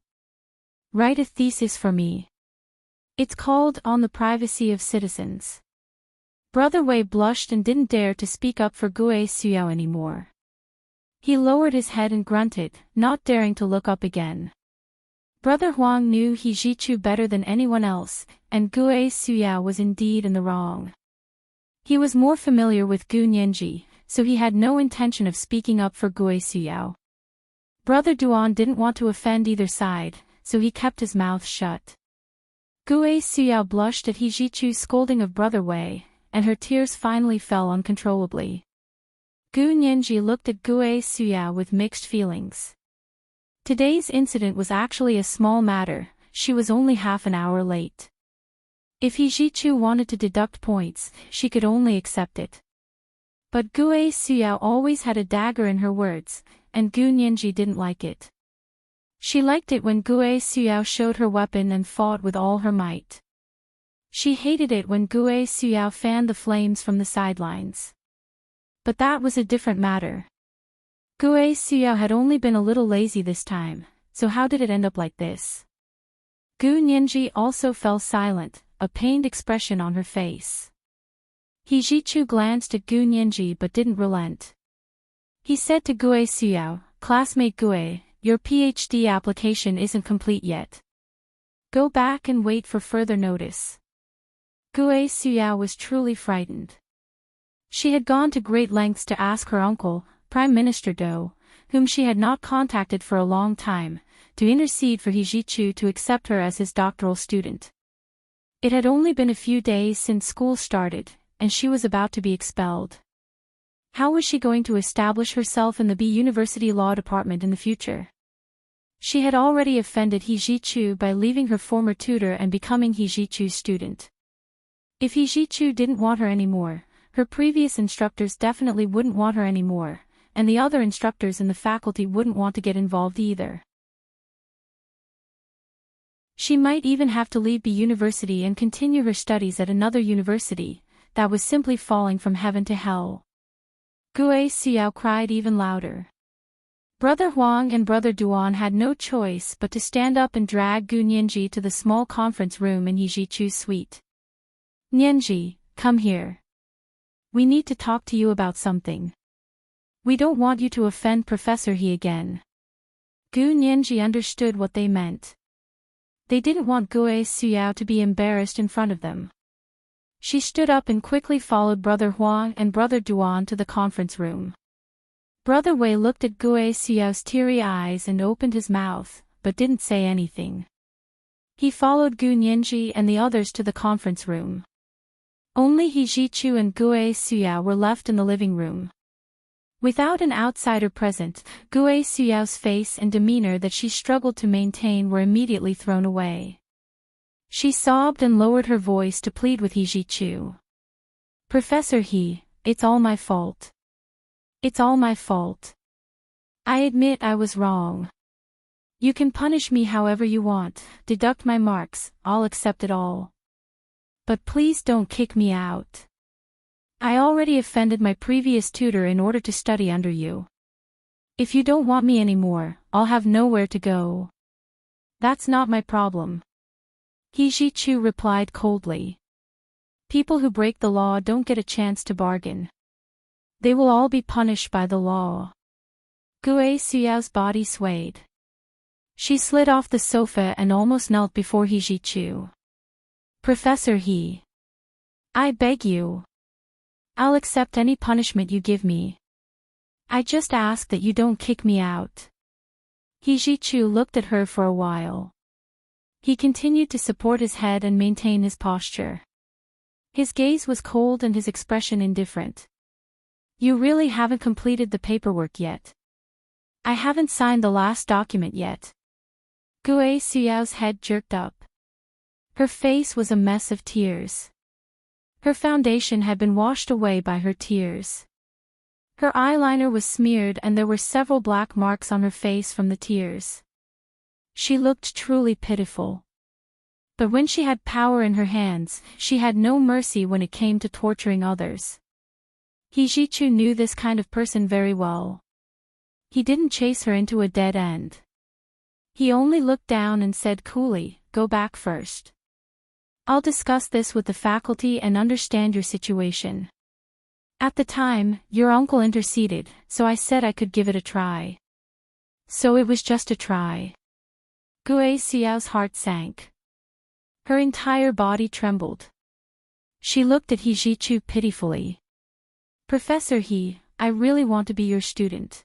Write a thesis for me. It's called On the Privacy of Citizens. Brother Wei blushed and didn't dare to speak up for Gue Xiao anymore. He lowered his head and grunted, not daring to look up again. Brother Huang knew He Zhichu better than anyone else, and Gue Xiao was indeed in the wrong. He was more familiar with Gu Nianji, so he had no intention of speaking up for Gue Xiao. Brother Duan didn't want to offend either side, so he kept his mouth shut. Gue Xiao blushed at He Zhichu's scolding of Brother Wei, and her tears finally fell uncontrollably. Gu Nianji looked at Gue Xiao with mixed feelings. Today's incident was actually a small matter, she was only half an hour late. If He Zhichu wanted to deduct points, she could only accept it. But Gue Xiao always had a dagger in her words, and Gu Nianji didn't like it. She liked it when Gue Xiao showed her weapon and fought with all her might. She hated it when Gue Xiao fanned the flames from the sidelines. But that was a different matter. Gue Xiao had only been a little lazy this time, so how did it end up like this? Gu Nianji also fell silent, a pained expression on her face. He Zhichu glanced at Gu Nianji but didn't relent. He said to Gue Xiao, Classmate Gue, your PhD application isn't complete yet. Go back and wait for further notice. Gue Xiao was truly frightened. She had gone to great lengths to ask her uncle, Prime Minister Dou, whom she had not contacted for a long time, to intercede for He Zhichu to accept her as his doctoral student. It had only been a few days since school started, and she was about to be expelled. How was she going to establish herself in the B University Law Department in the future? She had already offended He Zhichu by leaving her former tutor and becoming He Zhichu's student. If He Jichu didn't want her anymore, her previous instructors definitely wouldn't want her anymore, and the other instructors in the faculty wouldn't want to get involved either. She might even have to leave the university and continue her studies at another university. That was simply falling from heaven to hell. Gue Xiao cried even louder. Brother Huang and Brother Duan had no choice but to stand up and drag Gu Nianji to the small conference room in He Jichu's suite. Nianji, come here. We need to talk to you about something. We don't want you to offend Professor He again. Gu Nianji understood what they meant. They didn't want Gue Xiao to be embarrassed in front of them. She stood up and quickly followed Brother Huang and Brother Duan to the conference room. Brother Wei looked at Gue Xiao's teary eyes and opened his mouth, but didn't say anything. He followed Gu Nianji and the others to the conference room. Only He Jichu and Gue Xiao were left in the living room. Without an outsider present, Gue Xiao's face and demeanor that she struggled to maintain were immediately thrown away. She sobbed and lowered her voice to plead with He Jichu. Professor He, it's all my fault. It's all my fault. I admit I was wrong. You can punish me however you want, deduct my marks, I'll accept it all. But please don't kick me out. I already offended my previous tutor in order to study under you. If you don't want me anymore, I'll have nowhere to go. That's not my problem. He Jichu replied coldly. People who break the law don't get a chance to bargain. They will all be punished by the law. Gue Xiao's body swayed. She slid off the sofa and almost knelt before He Jichu. Professor He. I beg you. I'll accept any punishment you give me. I just ask that you don't kick me out. He Jichu looked at her for a while. He continued to support his head and maintain his posture. His gaze was cold and his expression indifferent. You really haven't completed the paperwork yet. I haven't signed the last document yet. Gue Xiao's head jerked up. Her face was a mess of tears. Her foundation had been washed away by her tears. Her eyeliner was smeared and there were several black marks on her face from the tears. She looked truly pitiful. But when she had power in her hands, she had no mercy when it came to torturing others. He Jichu knew this kind of person very well. He didn't chase her into a dead end. He only looked down and said coolly, "Go back first. I'll discuss this with the faculty and understand your situation. At the time, your uncle interceded, so I said I could give it a try. So it was just a try." Gue Xiao's heart sank. Her entire body trembled. She looked at He Jichu pitifully. Professor He, I really want to be your student.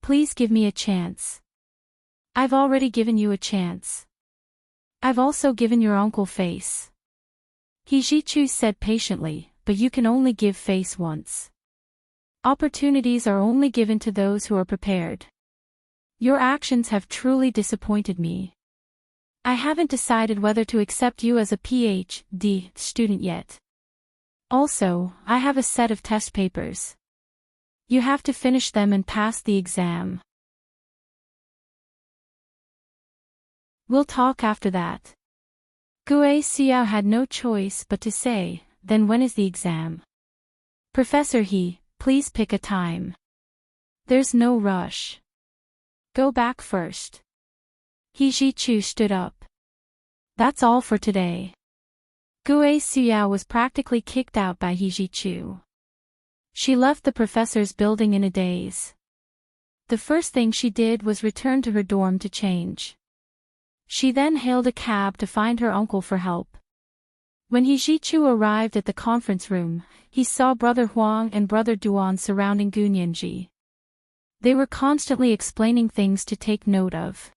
Please give me a chance. I've already given you a chance. I've also given your uncle face. He Jichu said patiently, but you can only give face once. Opportunities are only given to those who are prepared. Your actions have truly disappointed me. I haven't decided whether to accept you as a PhD student yet. Also, I have a set of test papers. You have to finish them and pass the exam. We'll talk after that. Gue Xiao had no choice but to say, then when is the exam? Professor He, please pick a time. There's no rush. Go back first. He Jichu stood up. That's all for today. Gue Xiao was practically kicked out by He Jichu. She left the professor's building in a daze. The first thing she did was return to her dorm to change. She then hailed a cab to find her uncle for help. When He Jichu arrived at the conference room, he saw Brother Huang and Brother Duan surrounding Gu Nianji. They were constantly explaining things to take note of.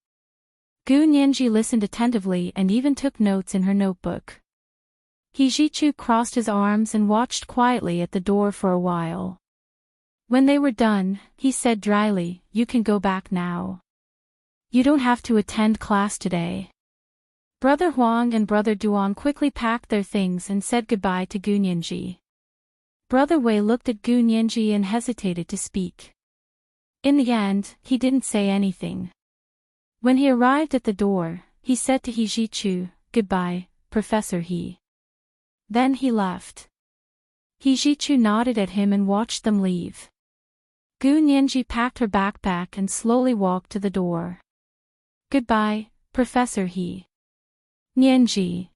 Gu Nianji listened attentively and even took notes in her notebook. He Jichu crossed his arms and watched quietly at the door for a while. When they were done, he said dryly, "You can go back now. You don't have to attend class today." Brother Huang and Brother Duan quickly packed their things and said goodbye to Gu Nianji. Brother Wei looked at Gu Nianji and hesitated to speak. In the end, he didn't say anything. When he arrived at the door, he said to He Zhichu, "Goodbye, Professor He." Then he left. He Zhichu nodded at him and watched them leave. Gu Nianji packed her backpack and slowly walked to the door. "Goodbye, Professor He." "Nianji."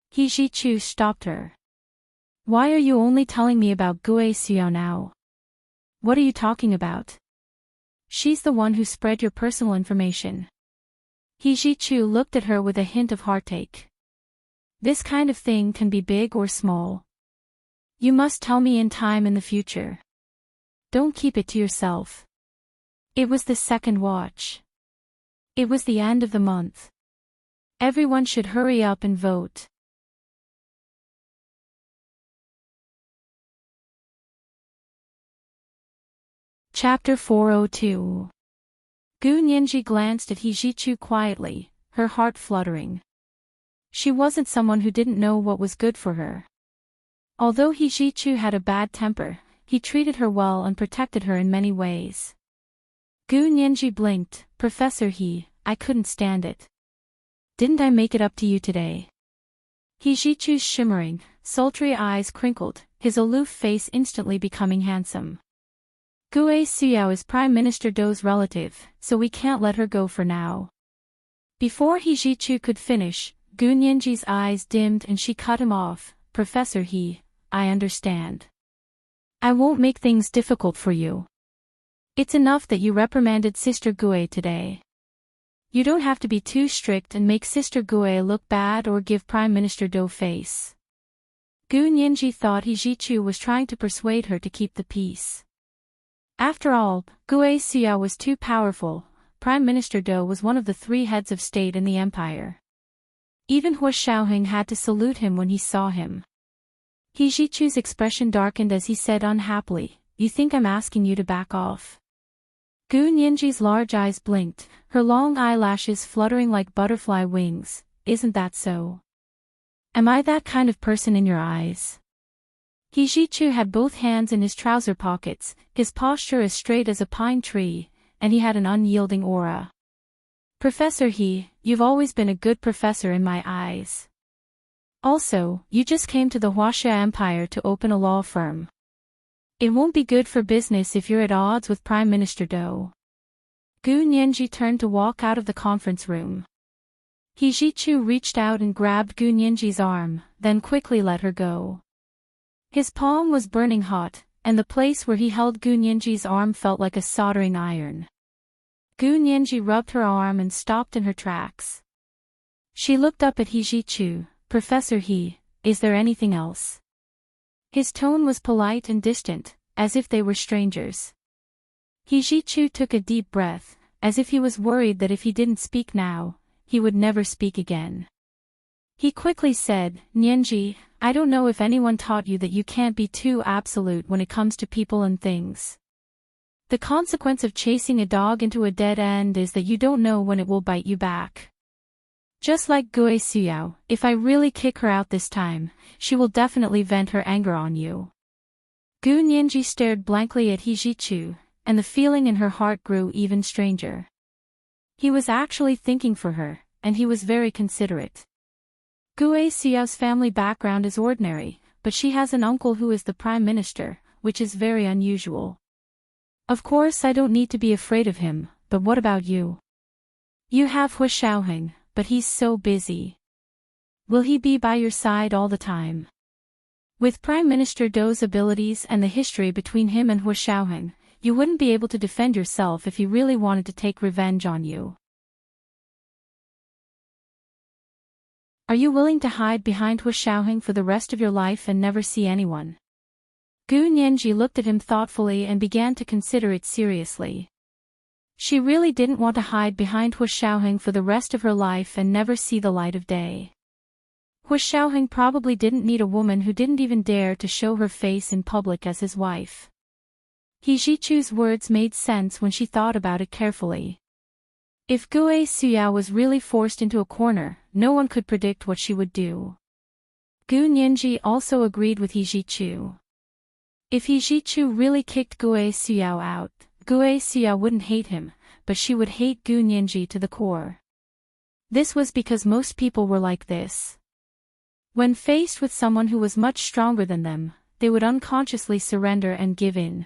He Zhichu stopped her. "Why are you only telling me about Gue Xiao now? What are you talking about? She's the one who spread your personal information." He Zhichu looked at her with a hint of heartache. "This kind of thing can be big or small. You must tell me in time in the future. Don't keep it to yourself." It was the second watch. It was the end of the month. Everyone should hurry up and vote. Chapter 402. Gu Nianji glanced at He Zhichu quietly, her heart fluttering. She wasn't someone who didn't know what was good for her. Although He Zhichu had a bad temper, he treated her well and protected her in many ways. Gu Nianji blinked. "Professor He, I couldn't stand it. Didn't I make it up to you today?" He Zhichu's shimmering, sultry eyes crinkled, his aloof face instantly becoming handsome. "Gue Xiao is Prime Minister Dou's relative, so we can't let her go for now." Before He Zhichu could finish, Gu Nianji's eyes dimmed and she cut him off. "Professor He, I understand. I won't make things difficult for you. It's enough that you reprimanded Sister Gue today. You don't have to be too strict and make Sister Gue look bad or give Prime Minister Dou face." Gu Nianji thought He Zhichu was trying to persuade her to keep the peace. After all, Gue Xiao was too powerful. Prime Minister Dou was one of the 3 heads of state in the empire. Even Hua Xiaoheng had to salute him when he saw him. He Zhichu's expression darkened as he said unhappily, "You think I'm asking you to back off?" Gu Nianji's large eyes blinked, her long eyelashes fluttering like butterfly wings. "Isn't that so? Am I that kind of person in your eyes?" He Zhichu had both hands in his trouser pockets, his posture as straight as a pine tree, and he had an unyielding aura. "Professor He, you've always been a good professor in my eyes. Also, you just came to the Huaxia Empire to open a law firm. It won't be good for business if you're at odds with Prime Minister Dou." Gu Nianji turned to walk out of the conference room. He Zhichu reached out and grabbed Gu Nianji's arm, then quickly let her go. His palm was burning hot, and the place where he held Gu Nianji's arm felt like a soldering iron. Gu Nianji rubbed her arm and stopped in her tracks. She looked up at He Zhichu. "Professor He, is there anything else?" His tone was polite and distant, as if they were strangers. He Zhichu took a deep breath, as if he was worried that if he didn't speak now, he would never speak again. He quickly said, "Nianji, I don't know if anyone taught you that you can't be too absolute when it comes to people and things. The consequence of chasing a dog into a dead end is that you don't know when it will bite you back. Just like Gue Xiao, if I really kick her out this time, she will definitely vent her anger on you." Gu Nianji stared blankly at He Zhichu, and the feeling in her heart grew even stranger. He was actually thinking for her, and he was very considerate. Gue Xiao's family background is ordinary, but she has an uncle who is the prime minister, which is very unusual. Of course I don't need to be afraid of him, but what about you? You have Hua Xiaoheng, but he's so busy. Will he be by your side all the time? With Prime Minister Dou's abilities and the history between him and Hua Xiaoheng, you wouldn't be able to defend yourself if he really wanted to take revenge on you. Are you willing to hide behind Hua Xiaoheng for the rest of your life and never see anyone? Gu Nianji looked at him thoughtfully and began to consider it seriously. She really didn't want to hide behind Hua Xiaoheng for the rest of her life and never see the light of day. Hua Xiaoheng probably didn't need a woman who didn't even dare to show her face in public as his wife. He Zhichu's words made sense when she thought about it carefully. If Gue Suyao was really forced into a corner, no one could predict what she would do. Gu Nianji also agreed with He Jichu. If He Jichu really kicked Gue Suyao out, Gue Suyao wouldn't hate him, but she would hate Gu Nianji to the core. This was because most people were like this. When faced with someone who was much stronger than them, they would unconsciously surrender and give in.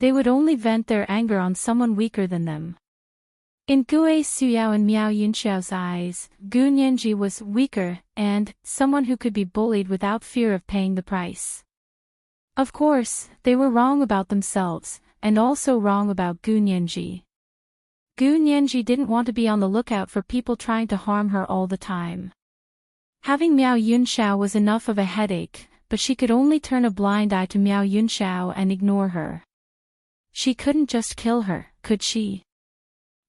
They would only vent their anger on someone weaker than them. In Gue Suyao and Miao Yunxiao's eyes, Gu Nianji was weaker and someone who could be bullied without fear of paying the price. Of course, they were wrong about themselves, and also wrong about Gu Nianji. Gu Nianji didn't want to be on the lookout for people trying to harm her all the time. Having Miao Yunxiao was enough of a headache, but she could only turn a blind eye to Miao Yunxiao and ignore her. She couldn't just kill her, could she?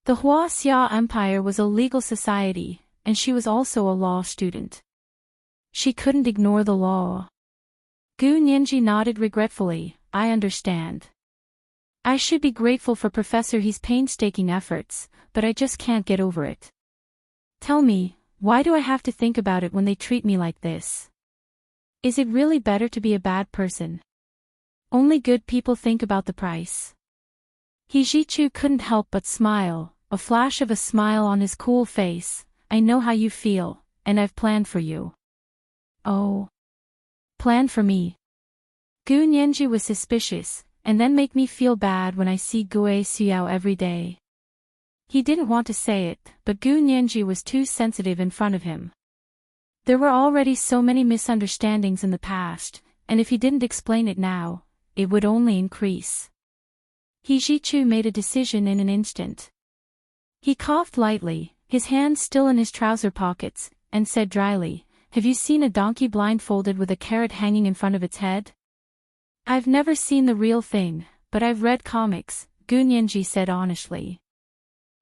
The Huaxia Empire was a legal society, and she was also a law student. She couldn't ignore the law. Gu Nianji nodded regretfully. I understand. I should be grateful for Professor He's painstaking efforts, but I just can't get over it. Tell me, why do I have to think about it when they treat me like this? Is it really better to be a bad person? Only good people think about the price. He Jichu couldn't help but smile. A flash of a smile on his cool face. I know how you feel, and I've planned for you. Oh. Plan for me. Gu Nianji was suspicious, and then make me feel bad when I see Gue Suyao every day. He didn't want to say it, but Gu Nianji was too sensitive in front of him. There were already so many misunderstandings in the past, and if he didn't explain it now, it would only increase. He Jichu made a decision in an instant. He coughed lightly, his hands still in his trouser pockets, and said dryly, Have you seen a donkey blindfolded with a carrot hanging in front of its head? I've never seen the real thing, but I've read comics, Gu Nianji said honestly.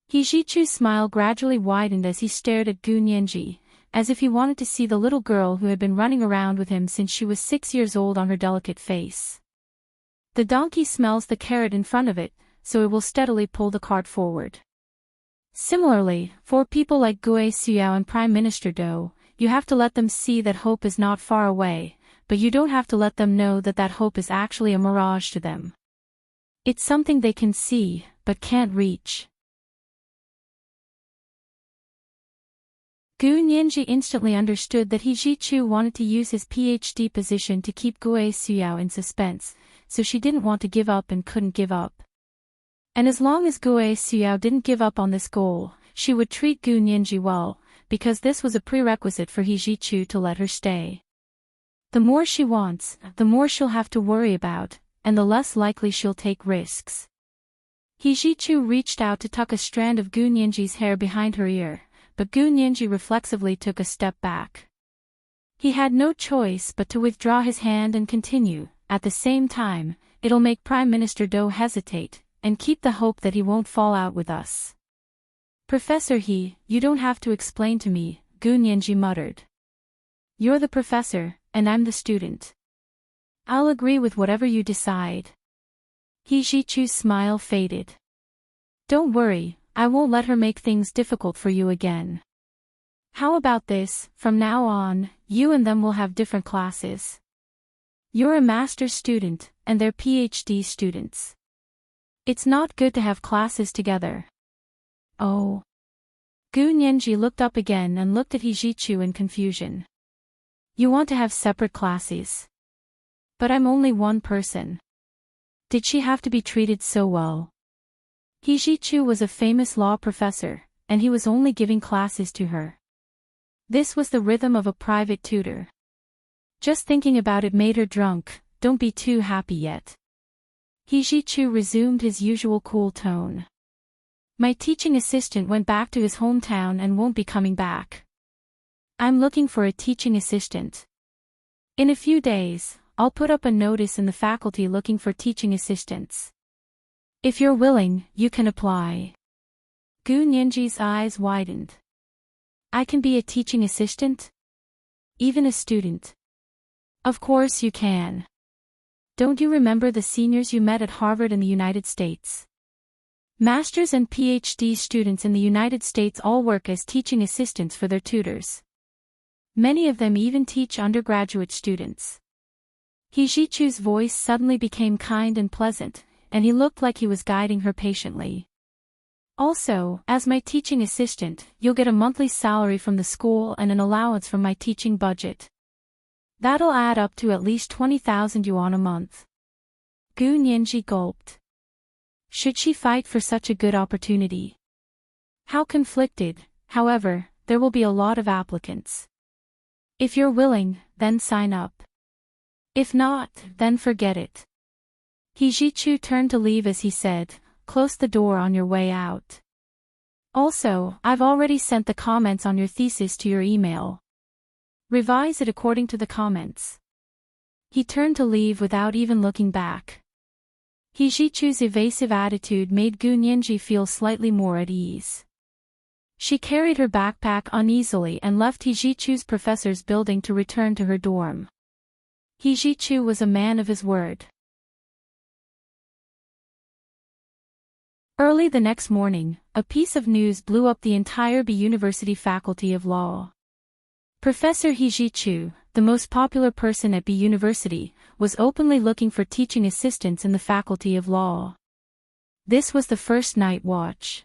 He Jichu's smile gradually widened as he stared at Gu Nianji, as if he wanted to see the little girl who had been running around with him since she was 6 years old on her delicate face. The donkey smells the carrot in front of it, so it will steadily pull the cart forward. Similarly, for people like Gue Suyao and Prime Minister Do, you have to let them see that hope is not far away, but you don't have to let them know that that hope is actually a mirage to them. It's something they can see, but can't reach. Gu Nianji instantly understood that He Jichu wanted to use his PhD position to keep Gue Suyao in suspense, so she didn't want to give up and couldn't give up. And as long as Gue Suyao didn't give up on this goal, she would treat Gu Nianji well, because this was a prerequisite for He Jichu to let her stay. The more she wants, the more she'll have to worry about, and the less likely she'll take risks. He Jichu reached out to tuck a strand of Gu Nianji's hair behind her ear, but Gu Nianji reflexively took a step back. He had no choice but to withdraw his hand and continue. At the same time, it'll make Prime Minister Do hesitate, and keep the hope that he won't fall out with us. Professor He, you don't have to explain to me, Gu Nianji muttered. You're the professor, and I'm the student. I'll agree with whatever you decide. He Jichu's smile faded. Don't worry, I won't let her make things difficult for you again. How about this, from now on, you and them will have different classes. You're a master's student, and they're PhD students. It's not good to have classes together. Oh. Gu Nianji looked up again and looked at He Jichu in confusion. You want to have separate classes. But I'm only one person. Did she have to be treated so well? He Jichu was a famous law professor, and he was only giving classes to her. This was the rhythm of a private tutor. Just thinking about it made her drunk. Don't be too happy yet. He Jichu resumed his usual cool tone. My teaching assistant went back to his hometown and won't be coming back. I'm looking for a teaching assistant. In a few days, I'll put up a notice in the faculty looking for teaching assistants. If you're willing, you can apply. Gu Nianji's eyes widened. I can be a teaching assistant? Even a student? Of course you can. Don't you remember the seniors you met at Harvard in the United States? Master's and PhD students in the United States all work as teaching assistants for their tutors. Many of them even teach undergraduate students. Hijichu's voice suddenly became kind and pleasant, and he looked like he was guiding her patiently. Also, as my teaching assistant, you'll get a monthly salary from the school and an allowance from my teaching budget. That'll add up to at least 20,000 yuan a month. Gu Nianji gulped. Should she fight for such a good opportunity? How conflicted, however, there will be a lot of applicants. If you're willing, then sign up. If not, then forget it. Hijichu turned to leave as he said, close the door on your way out. Also, I've already sent the comments on your thesis to your email. Revise it according to the comments. He turned to leave without even looking back. Hijichu's evasive attitude made Gu Nianji feel slightly more at ease. She carried her backpack uneasily and left Hijichu's professor's building to return to her dorm. Hijichu was a man of his word. Early the next morning, a piece of news blew up the entire B University Faculty of Law. Professor Hijichu, the most popular person at B University, was openly looking for teaching assistants in the Faculty of Law. This was the first night watch.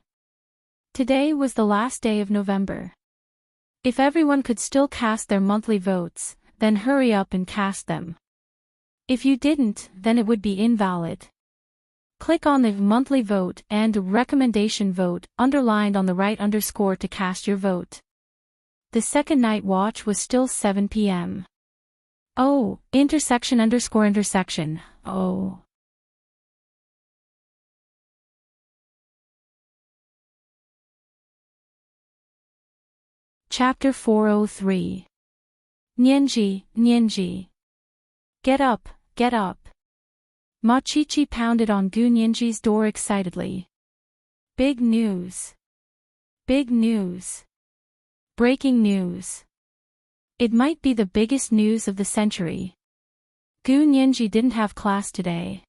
Today was the last day of November. If everyone could still cast their monthly votes, then hurry up and cast them. If you didn't, then it would be invalid. Click on the monthly vote and recommendation vote underlined on the right underscore to cast your vote. The second night watch was still 7 p.m. Oh, intersection. Oh. Chapter 403. Nianji. Get up, get up. Ma Qiqi pounded on Gu Nianji's door excitedly. Big news. Big news. Breaking news. It might be the biggest news of the century. Gu Nianji didn't have class today.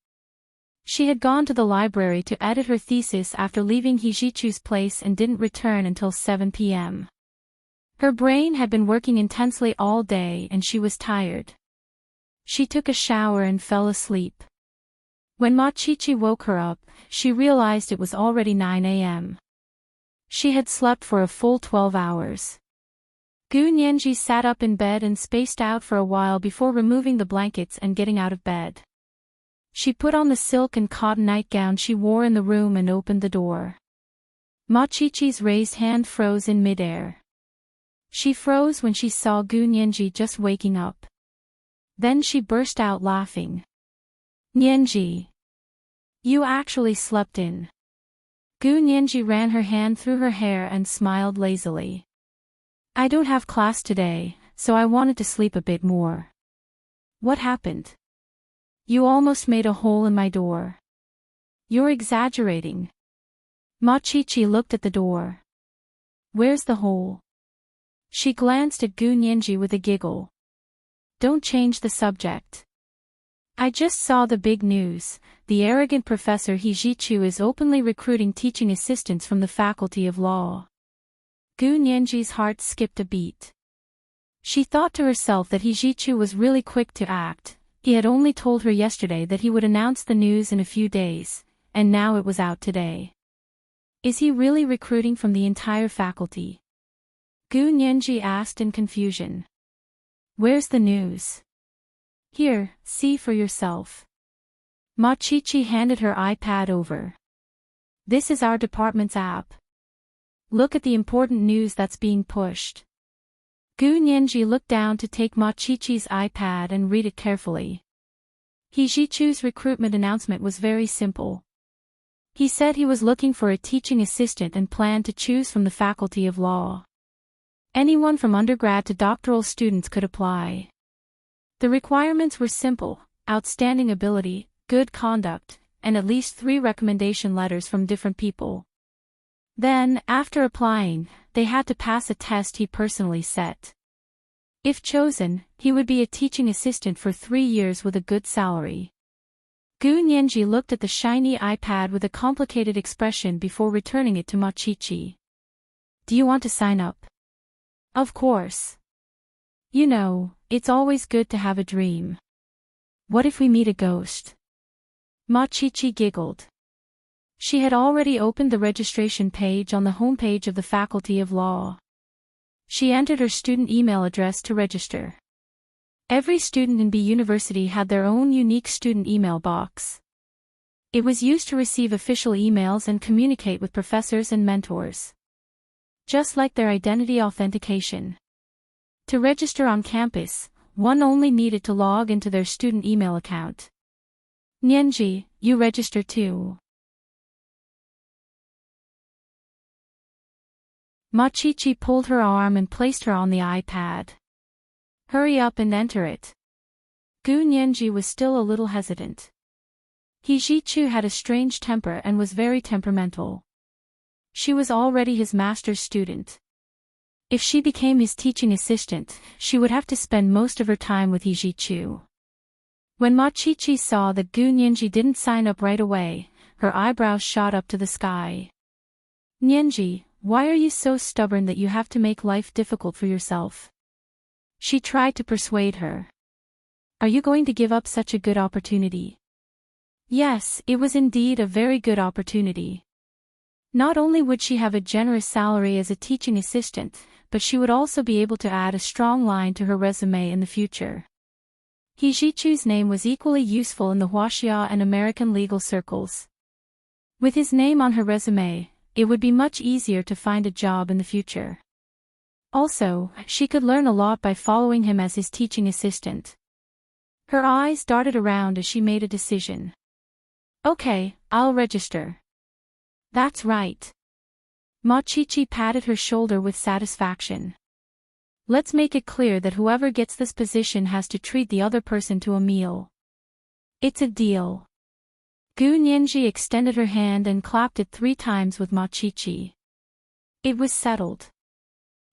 She had gone to the library to edit her thesis after leaving Hijichu's place and didn't return until 7 p.m. Her brain had been working intensely all day and she was tired. She took a shower and fell asleep. When Ma Qiqi woke her up, she realized it was already 9 a.m. She had slept for a full 12 hours. Gu Nianji sat up in bed and spaced out for a while before removing the blankets and getting out of bed. She put on the silk and cotton nightgown she wore in the room and opened the door. Ma Qiqi's raised hand froze in midair. She froze when she saw Gu Nianji just waking up. Then she burst out laughing. Nianji. You actually slept in. Gu Nianji ran her hand through her hair and smiled lazily. I don't have class today, so I wanted to sleep a bit more. What happened? You almost made a hole in my door. You're exaggerating. Ma Qiqi looked at the door. Where's the hole? She glanced at Gu Nianji with a giggle. Don't change the subject. I just saw the big news. The arrogant Professor Hijichu is openly recruiting teaching assistants from the Faculty of Law. Gu Nianji's heart skipped a beat. She thought to herself that Hijichu was really quick to act. He had only told her yesterday that he would announce the news in a few days, and now it was out today. Is he really recruiting from the entire faculty? Gu Nianji asked in confusion. Where's the news? Here, see for yourself. Ma Qiqi handed her iPad over. This is our department's app. Look at the important news that's being pushed. Gu Nianji looked down to take Ma Qiqi's iPad and read it carefully. Hijichu's recruitment announcement was very simple. He said he was looking for a teaching assistant and planned to choose from the Faculty of Law. Anyone from undergrad to doctoral students could apply. The requirements were simple: outstanding ability, good conduct, and at least 3 recommendation letters from different people. Then, after applying, they had to pass a test he personally set. If chosen, he would be a teaching assistant for 3 years with a good salary. Gu Nianji looked at the shiny iPad with a complicated expression before returning it to Machichi. Do you want to sign up? Of course. You know, it's always good to have a dream. What if we meet a ghost? Machichi giggled. She had already opened the registration page on the homepage of the Faculty of Law. She entered her student email address to register. Every student in B University had their own unique student email box. It was used to receive official emails and communicate with professors and mentors. Just like their identity authentication. To register on campus, one only needed to log into their student email account. Nianji, you register too. Machichi pulled her arm and placed her on the iPad. Hurry up and enter it. Gu Nianji was still a little hesitant. Hijichu had a strange temper and was very temperamental. She was already his master's student. If she became his teaching assistant, she would have to spend most of her time with Hijichu. When Machichi saw that Gu Nianji didn't sign up right away, her eyebrows shot up to the sky. Nianji, why are you so stubborn that you have to make life difficult for yourself? She tried to persuade her. Are you going to give up such a good opportunity? Yes, it was indeed a very good opportunity. Not only would she have a generous salary as a teaching assistant, but she would also be able to add a strong line to her resume in the future. Hijichu's name was equally useful in the Huaxia and American legal circles. With his name on her resume, it would be much easier to find a job in the future. Also, she could learn a lot by following him as his teaching assistant. Her eyes darted around as she made a decision. Okay, I'll register. That's right. Machichi patted her shoulder with satisfaction. Let's make it clear that whoever gets this position has to treat the other person to a meal. It's a deal. Gu Nianji extended her hand and clapped it 3 times with Machichi. It was settled.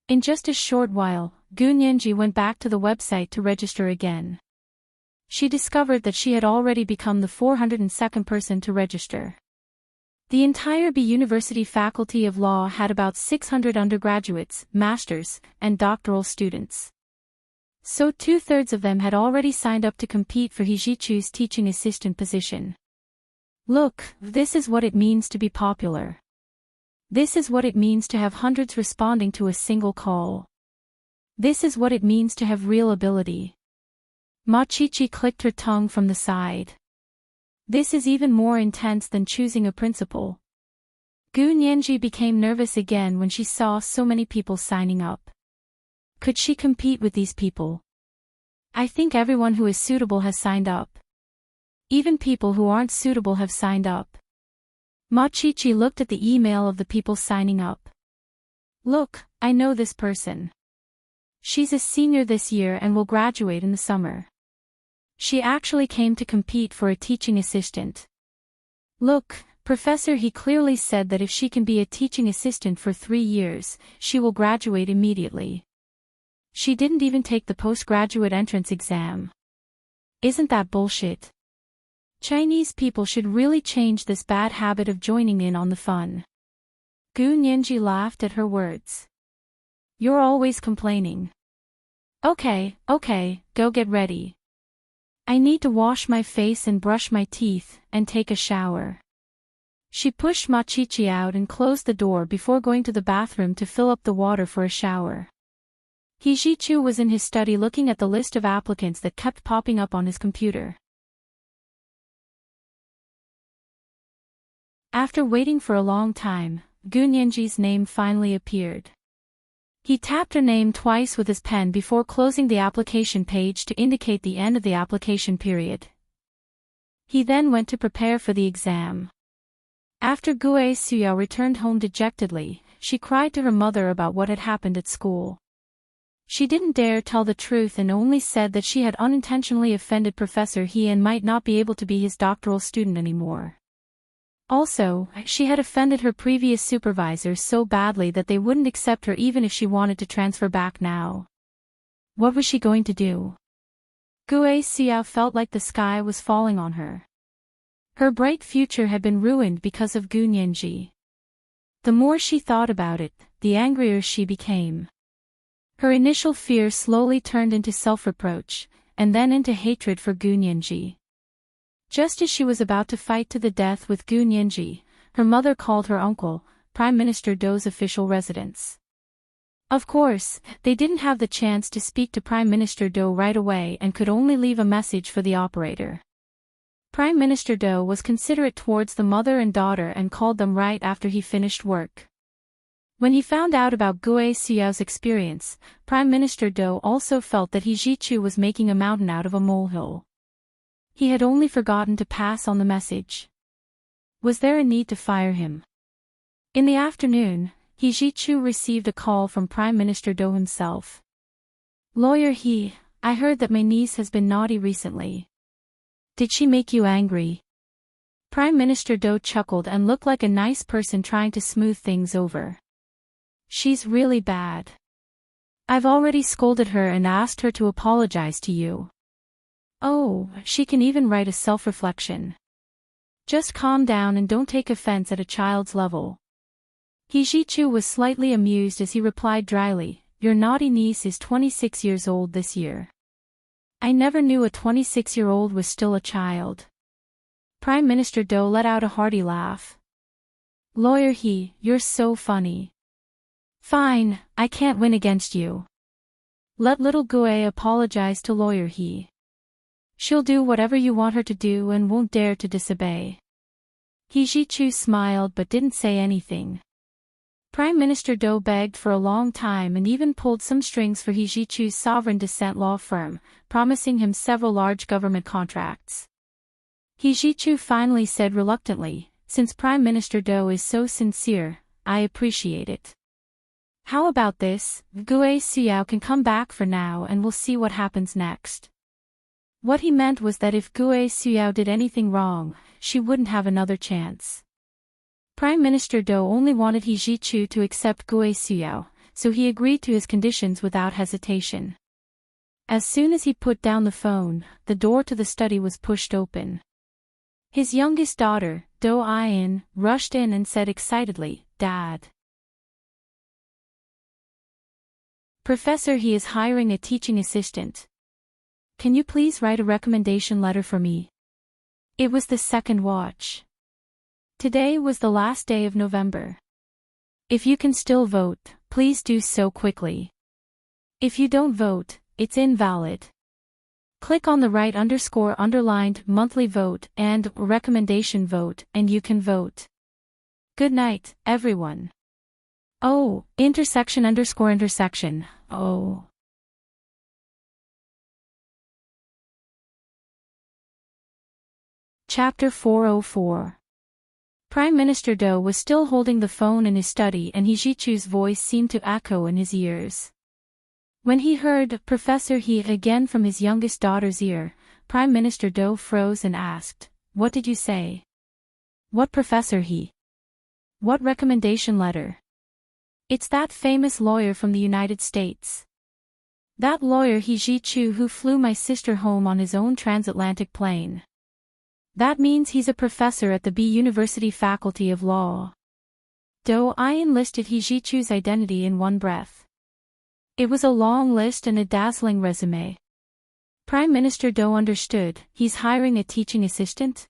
In just a short while, Gu Nianji went back to the website to register again. She discovered that she had already become the 402nd person to register. The entire B University Faculty of Law had about 600 undergraduates, masters, and doctoral students. So 2/3 of them had already signed up to compete for Hijichu's teaching assistant position. Look, this is what it means to be popular. This is what it means to have hundreds responding to a single call. This is what it means to have real ability. Machichi clicked her tongue from the side. This is even more intense than choosing a principal. Gu Nianji became nervous again when she saw so many people signing up. Could she compete with these people? I think everyone who is suitable has signed up. Even people who aren't suitable have signed up. Machichi looked at the email of the people signing up. Look, I know this person. She's a senior this year and will graduate in the summer. She actually came to compete for a teaching assistant. Look, Professor, he clearly said that if she can be a teaching assistant for 3 years, she will graduate immediately. She didn't even take the postgraduate entrance exam. Isn't that bullshit? Chinese people should really change this bad habit of joining in on the fun. Gu Nianji laughed at her words. You're always complaining. Okay, go get ready. I need to wash my face and brush my teeth, and take a shower. She pushed Machichi out and closed the door before going to the bathroom to fill up the water for a shower. Hijichu was in his study looking at the list of applicants that kept popping up on his computer. After waiting for a long time, Gu Nianji's name finally appeared. He tapped her name twice with his pen before closing the application page to indicate the end of the application period. He then went to prepare for the exam. After Gue Suyao returned home dejectedly, she cried to her mother about what had happened at school. She didn't dare tell the truth and only said that she had unintentionally offended Professor He and might not be able to be his doctoral student anymore. Also, she had offended her previous supervisors so badly that they wouldn't accept her even if she wanted to transfer back now. What was she going to do? Gue Xiao felt like the sky was falling on her. Her bright future had been ruined because of Gu Nianji. The more she thought about it, the angrier she became. Her initial fear slowly turned into self-reproach, and then into hatred for Gu Nianji. Just as she was about to fight to the death with Gu Nianji, her mother called her uncle, Prime Minister Dou's official residence. Of course, they didn't have the chance to speak to Prime Minister Dou right away and could only leave a message for the operator. Prime Minister Dou was considerate towards the mother and daughter and called them right after he finished work. When he found out about Gue Xiao's experience, Prime Minister Dou also felt that He Zhichu was making a mountain out of a molehill. He had only forgotten to pass on the message. Was there a need to fire him? In the afternoon, He Zhichu received a call from Prime Minister Dou himself. Lawyer He, I heard that my niece has been naughty recently. Did she make you angry? Prime Minister Dou chuckled and looked like a nice person trying to smooth things over. She's really bad. I've already scolded her and asked her to apologize to you. Oh, she can even write a self-reflection. Just calm down and don't take offense at a child's level. He Zhichu was slightly amused as he replied dryly, your naughty niece is 26 years old this year. I never knew a 26-year-old was still a child. Prime Minister Dou let out a hearty laugh. Lawyer He, you're so funny. Fine, I can't win against you. Let little Gue apologize to Lawyer He. She'll do whatever you want her to do and won't dare to disobey. He Zhichu smiled but didn't say anything. Prime Minister Dou begged for a long time and even pulled some strings for He Zhichu's sovereign descent law firm, promising him several large government contracts. He Zhichu finally said reluctantly, since Prime Minister Dou is so sincere, I appreciate it. How about this, Gue Xiao can come back for now and we'll see what happens next. What he meant was that if Gue Xiao did anything wrong, she wouldn't have another chance. Prime Minister Dou only wanted He Zhichu to accept Gue Xiao, so he agreed to his conditions without hesitation. As soon as he put down the phone, the door to the study was pushed open. His youngest daughter, Dou Ayin, rushed in and said excitedly, Dad. Professor He is hiring a teaching assistant. Can you please write a recommendation letter for me? It was the second watch. Today was the last day of November. If you can still vote, please do so quickly. If you don't vote, it's invalid. Click on the right _underlined monthly vote and recommendation vote and you can vote. Good night, everyone. Oh, _intersection, oh. Chapter 404. Prime Minister Dou was still holding the phone in his study and He Zhichu's voice seemed to echo in his ears. When he heard Professor He again from his youngest daughter's ear, Prime Minister Dou froze and asked, What did you say? What Professor He? What recommendation letter? It's that famous lawyer from the United States. That lawyer He Zhichu who flew my sister home on his own transatlantic plane. That means he's a professor at the B University Faculty of Law. Dou Ayin listed He Zhichu's identity in one breath. It was a long list and a dazzling resume. Prime Minister Dou understood, he's hiring a teaching assistant?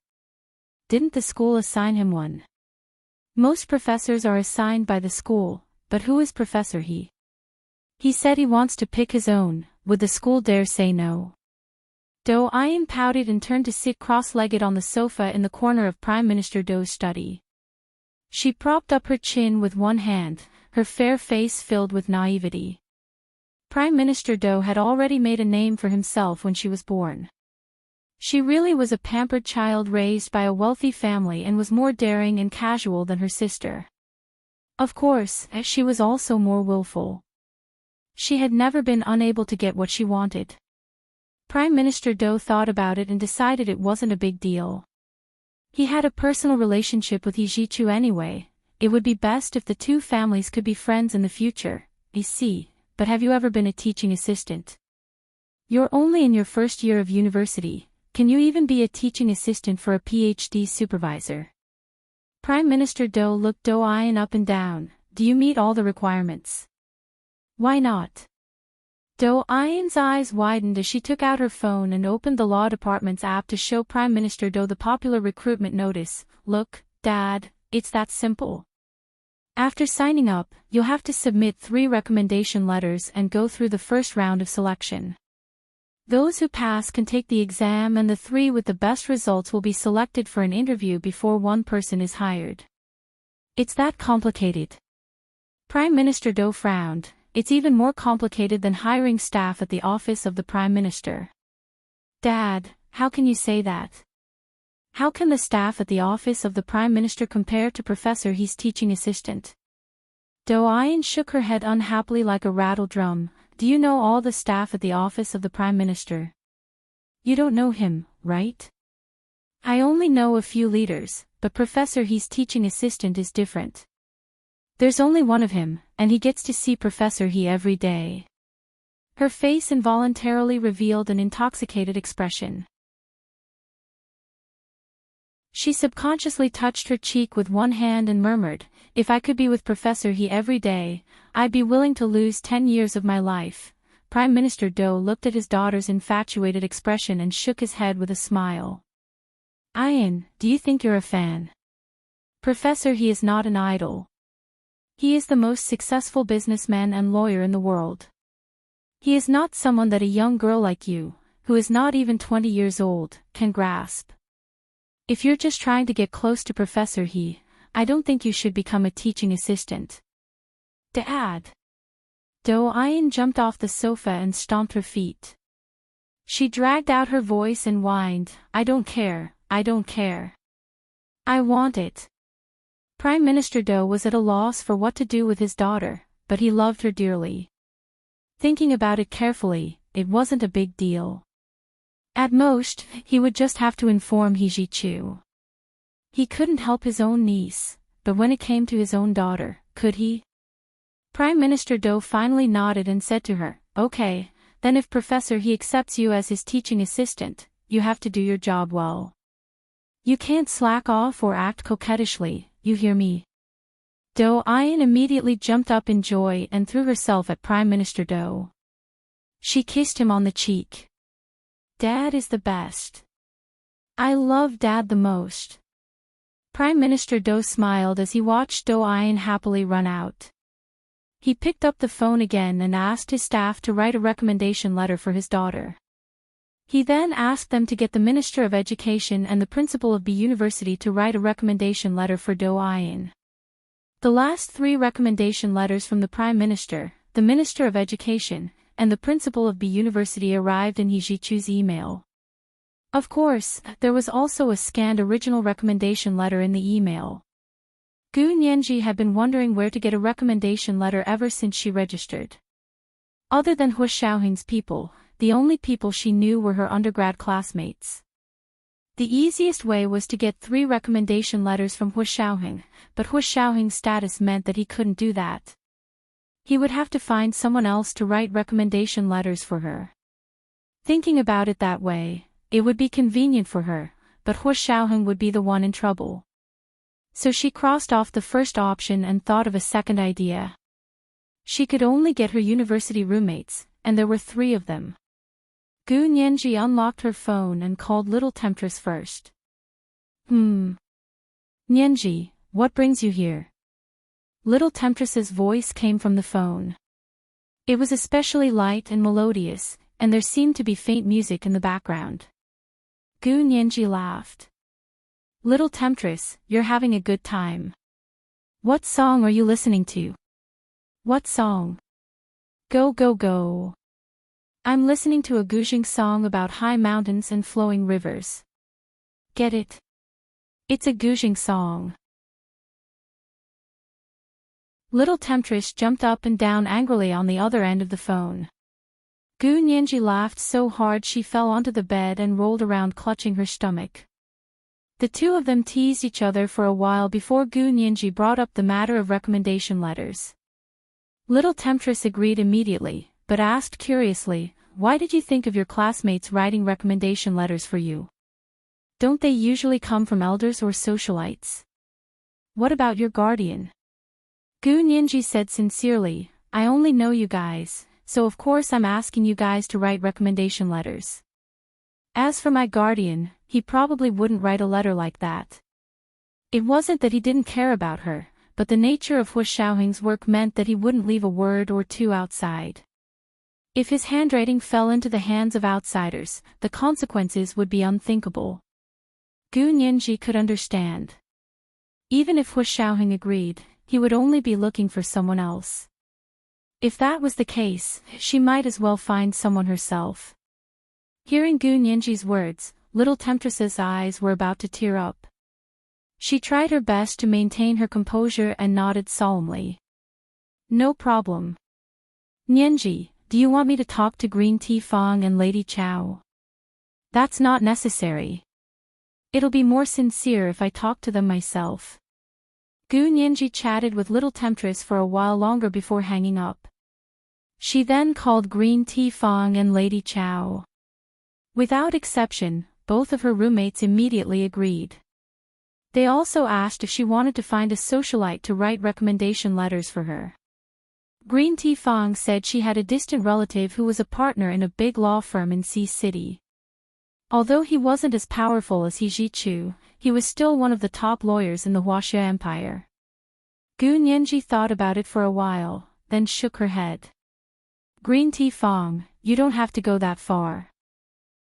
Didn't the school assign him one? Most professors are assigned by the school, but who is Professor He? He said he wants to pick his own, would the school dare say no? Dou Ayin pouted and turned to sit cross-legged on the sofa in the corner of Prime Minister Dou's study. She propped up her chin with one hand, her fair face filled with naivety. Prime Minister Dou had already made a name for himself when she was born. She really was a pampered child raised by a wealthy family and was more daring and casual than her sister. Of course, she was also more willful. She had never been unable to get what she wanted. Prime Minister Dou thought about it and decided it wasn't a big deal. He had a personal relationship with He Zhichu anyway, it would be best if the two families could be friends in the future, I see, but have you ever been a teaching assistant? You're only in your first year of university, Can you even be a teaching assistant for a PhD supervisor? Prime Minister Do looked Do Ayan up and down. Do you meet all the requirements? Why not? Do Ayan's eyes widened as she took out her phone and opened the Law Department's app to show Prime Minister Do the popular recruitment notice. Look, Dad, it's that simple. After signing up, you'll have to submit 3 recommendation letters and go through the first round of selection. Those who pass can take the exam and the 3 with the best results will be selected for an interview before one person is hired. It's that complicated. Prime Minister Do frowned. It's even more complicated than hiring staff at the office of the Prime Minister. Dad, how can you say that? How can the staff at the office of the Prime Minister compare to Professor He's teaching assistant? Do Ayan shook her head unhappily like a rattle drum. Do you know all the staff at the office of the Prime Minister? You don't know him, right? I only know a few leaders, but Professor He's teaching assistant is different. There's only one of him, and he gets to see Professor He every day. Her face involuntarily revealed an intoxicated expression. She subconsciously touched her cheek with one hand and murmured, if I could be with Professor He every day, I'd be willing to lose 10 years of my life. Prime Minister Do looked at his daughter's infatuated expression and shook his head with a smile. Ayan, do you think you're a fan? Professor He is not an idol. He is the most successful businessman and lawyer in the world. He is not someone that a young girl like you, who is not even 20 years old, can grasp. If you're just trying to get close to Professor He, I don't think you should become a teaching assistant. Dad. Do Ayan jumped off the sofa and stomped her feet. She dragged out her voice and whined, I don't care, I don't care. I want it. Prime Minister Do was at a loss for what to do with his daughter, but he loved her dearly. Thinking about it carefully, it wasn't a big deal. At most, he would just have to inform He Ji-chu. He couldn't help his own niece, but when it came to his own daughter, could he? Prime Minister Do finally nodded and said to her, okay, then if Professor He accepts you as his teaching assistant, you have to do your job well. You can't slack off or act coquettishly, you hear me? Do Ayan immediately jumped up in joy and threw herself at Prime Minister Do. She kissed him on the cheek. Dad is the best. I love Dad the most. Prime Minister Do smiled as he watched Do Ayan happily run out. He picked up the phone again and asked his staff to write a recommendation letter for his daughter. He then asked them to get the Minister of Education and the Principal of the University to write a recommendation letter for Do Ayan. The last 3 recommendation letters from the Prime Minister, the Minister of Education, and the principal of the university arrived in He Ji-chu's email. Of course, there was also a scanned original recommendation letter in the email. Gu Nianji had been wondering where to get a recommendation letter ever since she registered. Other than Hu Xiaoheng's people, the only people she knew were her undergrad classmates. The easiest way was to get 3 recommendation letters from Hu Xiaoheng, but Hu Xiaoheng's status meant that he couldn't do that. He would have to find someone else to write recommendation letters for her. Thinking about it that way, it would be convenient for her, but Hu Xiaoheng would be the one in trouble. So she crossed off the first option and thought of a second idea. She could only get her university roommates, and there were 3 of them. Gu Nianji unlocked her phone and called Little Temptress first. Nianji, what brings you here? Little Temptress's voice came from the phone. It was especially light and melodious, and there seemed to be faint music in the background. Gu Nianji laughed. Little Temptress, you're having a good time. What song are you listening to? What song? Go go go. I'm listening to a Guzheng song about high mountains and flowing rivers. Get it? It's a Guzheng song. Little Temptress jumped up and down angrily on the other end of the phone. Gu Nianji laughed so hard she fell onto the bed and rolled around clutching her stomach. The 2 of them teased each other for a while before Gu Nianji brought up the matter of recommendation letters. Little Temptress agreed immediately, but asked curiously, why did you think of your classmates writing recommendation letters for you? Don't they usually come from elders or socialites? What about your guardian? Gu Nianji said sincerely, I only know you guys, so of course I'm asking you guys to write recommendation letters. As for my guardian, he probably wouldn't write a letter like that. It wasn't that he didn't care about her, but the nature of Hu Xiaoheng's work meant that he wouldn't leave a word or two outside. If his handwriting fell into the hands of outsiders, the consequences would be unthinkable. Gu Nianji could understand. Even if Hu Xiaoheng agreed, he would only be looking for someone else. If that was the case, she might as well find someone herself. Hearing Gu Nianji's words, little Temptress's eyes were about to tear up. She tried her best to maintain her composure and nodded solemnly. No problem. Nianji, do you want me to talk to Green Tea Fong and Lady Chow? That's not necessary. It'll be more sincere if I talk to them myself. Gu Nianji chatted with little Temptress for a while longer before hanging up. She then called Green Tea Fong and Lady Chow. Without exception, both of her roommates immediately agreed. They also asked if she wanted to find a socialite to write recommendation letters for her. Green Tea Fong said she had a distant relative who was a partner in a big law firm in Sea City. Although he wasn't as powerful as He Zhichu, he was still one of the top lawyers in the Huaxia Empire. Gu Nianji thought about it for a while, then shook her head. Green Tea Fong, you don't have to go that far.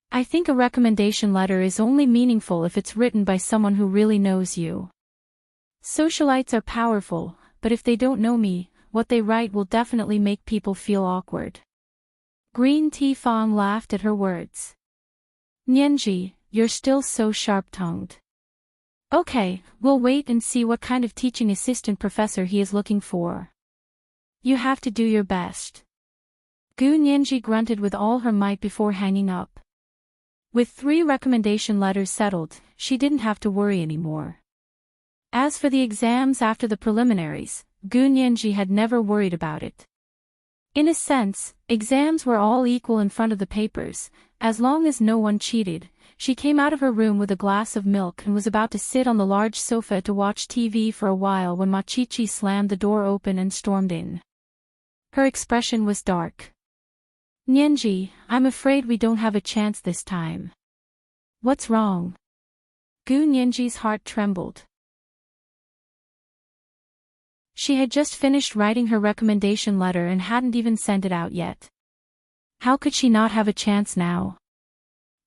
I think a recommendation letter is only meaningful if it's written by someone who really knows you. Socialites are powerful, but if they don't know me, what they write will definitely make people feel awkward. Green Tea Fong laughed at her words. Nianji, you're still so sharp-tongued. Okay, we'll wait and see what kind of teaching assistant professor he is looking for. You have to do your best. Gu Nianji grunted with all her might before hanging up. With 3 recommendation letters settled, she didn't have to worry anymore. As for the exams after the preliminaries, Gu Nianji had never worried about it. In a sense, exams were all equal in front of the papers, as long as no one cheated. She came out of her room with a glass of milk and was about to sit on the large sofa to watch TV for a while when Ma Chichi slammed the door open and stormed in. Her expression was dark. Nianji, I'm afraid we don't have a chance this time. What's wrong? Gu Nianji's heart trembled. She had just finished writing her recommendation letter and hadn't even sent it out yet. How could she not have a chance now?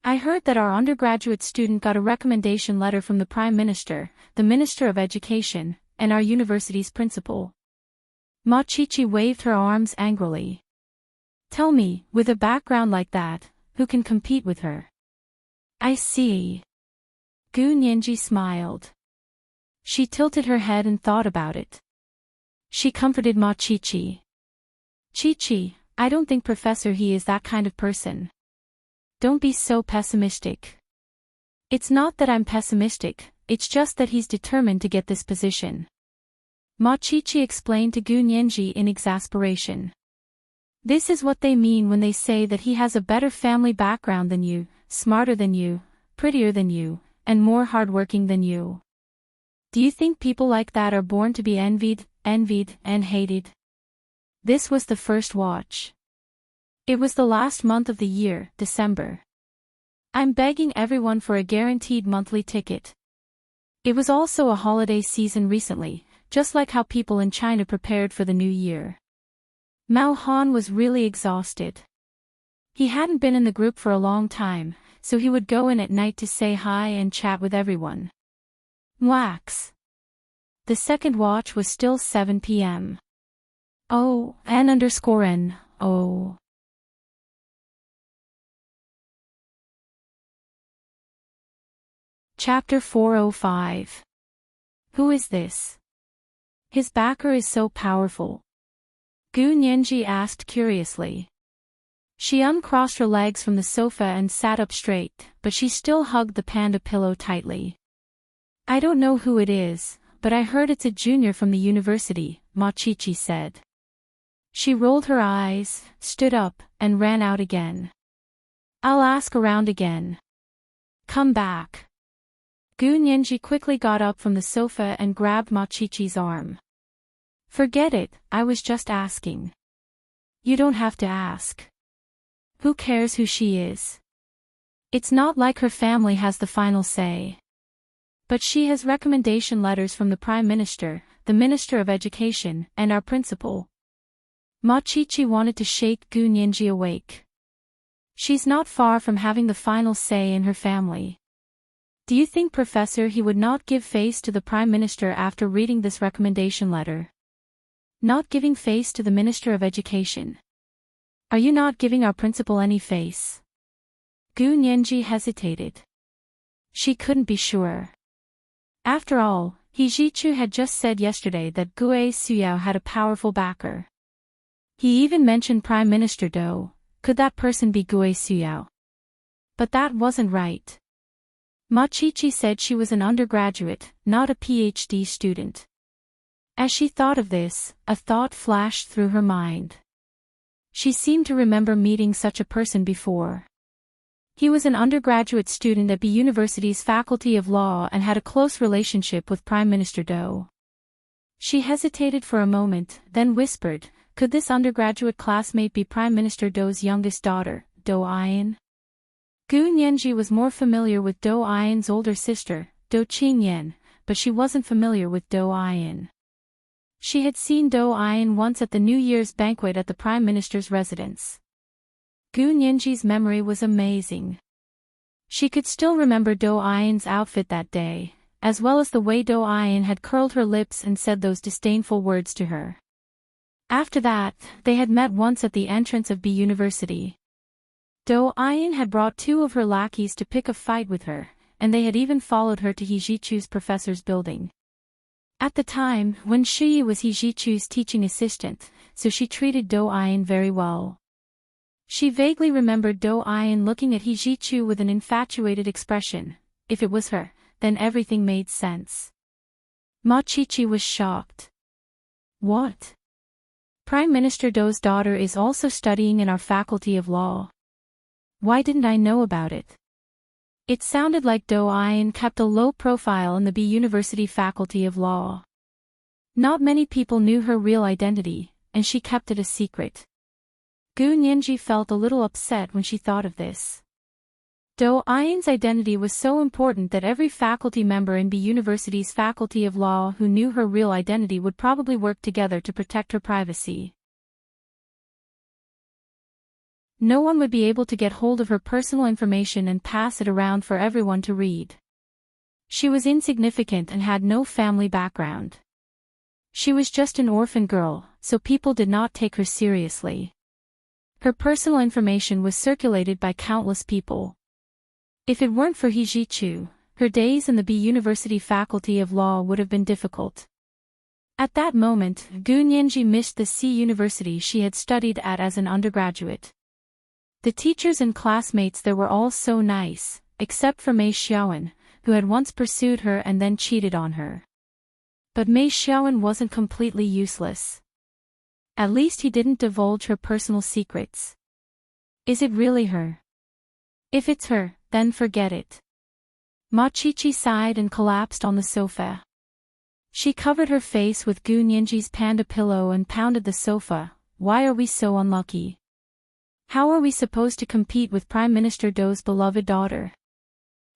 I heard that our undergraduate student got a recommendation letter from the Prime Minister, the Minister of Education, and our university's principal. Ma Chichi waved her arms angrily. Tell me, with a background like that, who can compete with her? I see. Gu Nianji smiled. She tilted her head and thought about it. She comforted Ma Chichi. Chichi, I don't think Professor He is that kind of person. Don't be so pessimistic. It's not that I'm pessimistic, it's just that he's determined to get this position. Ma Chichi explained to Gu Nianji in exasperation. This is what they mean when they say that he has a better family background than you, smarter than you, prettier than you, and more hardworking than you. Do you think people like that are born to be envied, and hated? This was the first watch. It was the last month of the year, December. I'm begging everyone for a guaranteed monthly ticket. It was also a holiday season recently, just like how people in China prepared for the new year. Mao Han was really exhausted. He hadn't been in the group for a long time, so he would go in at night to say hi and chat with everyone. Wax. The second watch was still 7 p.m. Oh, N_N, oh. Chapter 405. Who is this? His backer is so powerful. Gu Nianji asked curiously. She uncrossed her legs from the sofa and sat up straight, but she still hugged the panda pillow tightly. I don't know who it is, but I heard it's a junior from the university, Ma Chichi said. She rolled her eyes, stood up, and ran out again. I'll ask around again. Come back. Gu Nianji quickly got up from the sofa and grabbed Ma Chi-Chi's arm. Forget it, I was just asking. You don't have to ask. Who cares who she is? It's not like her family has the final say. But she has recommendation letters from the Prime Minister, the Minister of Education, and our principal. Ma Chi-Chi wanted to shake Gu Nianji awake. She's not far from having the final say in her family. Do you think, Professor, he would not give face to the Prime Minister after reading this recommendation letter? Not giving face to the Minister of Education. Are you not giving our principal any face? Gu Nianji hesitated. She couldn't be sure. After all, He Zhichu had just said yesterday that Gue Suyao had a powerful backer. He even mentioned Prime Minister Do. Could that person be Gue Suyao? But that wasn't right. Ma Chi-Chi said she was an undergraduate, not a PhD student. As she thought of this, a thought flashed through her mind. She seemed to remember meeting such a person before. He was an undergraduate student at B University's Faculty of Law and had a close relationship with Prime Minister Do. She hesitated for a moment, then whispered, could this undergraduate classmate be Prime Minister Do's youngest daughter, Do Ayan? Gu Nianji was more familiar with Do Ayan's older sister, Do Qingyan, but she wasn't familiar with Do Ayan. She had seen Do Ayan once at the New Year's banquet at the Prime Minister's residence. Gu Nianji's memory was amazing. She could still remember Do Ayan's outfit that day, as well as the way Do Ayan had curled her lips and said those disdainful words to her. After that, they had met once at the entrance of B University. Do Ayan had brought 2 of her lackeys to pick a fight with her, and they had even followed her to He Zhichu's professor's building. At the time, Wen Shiyi was He Zhichu's teaching assistant, so she treated Do Ayan very well. She vaguely remembered Do Ayan looking at He Zhichu with an infatuated expression. If it was her, then everything made sense. Ma Chi-Chi was shocked. What? Prime Minister Do's daughter is also studying in our Faculty of Law. Why didn't I know about it? It sounded like Do Ayan kept a low profile in the B University Faculty of Law. Not many people knew her real identity, and she kept it a secret. Gu Nianji felt a little upset when she thought of this. Do Ayan's identity was so important that every faculty member in B University's Faculty of Law who knew her real identity would probably work together to protect her privacy. No one would be able to get hold of her personal information and pass it around for everyone to read. She was insignificant and had no family background. She was just an orphan girl, so people did not take her seriously. Her personal information was circulated by countless people. If it weren't for He Zhichu, her days in the B University Faculty of Law would have been difficult. At that moment, Gu Nianji missed the C University she had studied at as an undergraduate. The teachers and classmates there were all so nice, except for Mei Xiaowen, who had once pursued her and then cheated on her. But Mei Xiaowen wasn't completely useless. At least he didn't divulge her personal secrets. Is it really her? If it's her, then forget it. Ma Chi-Chi sighed and collapsed on the sofa. She covered her face with Gu Nianji's panda pillow and pounded the sofa. Why are we so unlucky? How are we supposed to compete with Prime Minister Do's beloved daughter?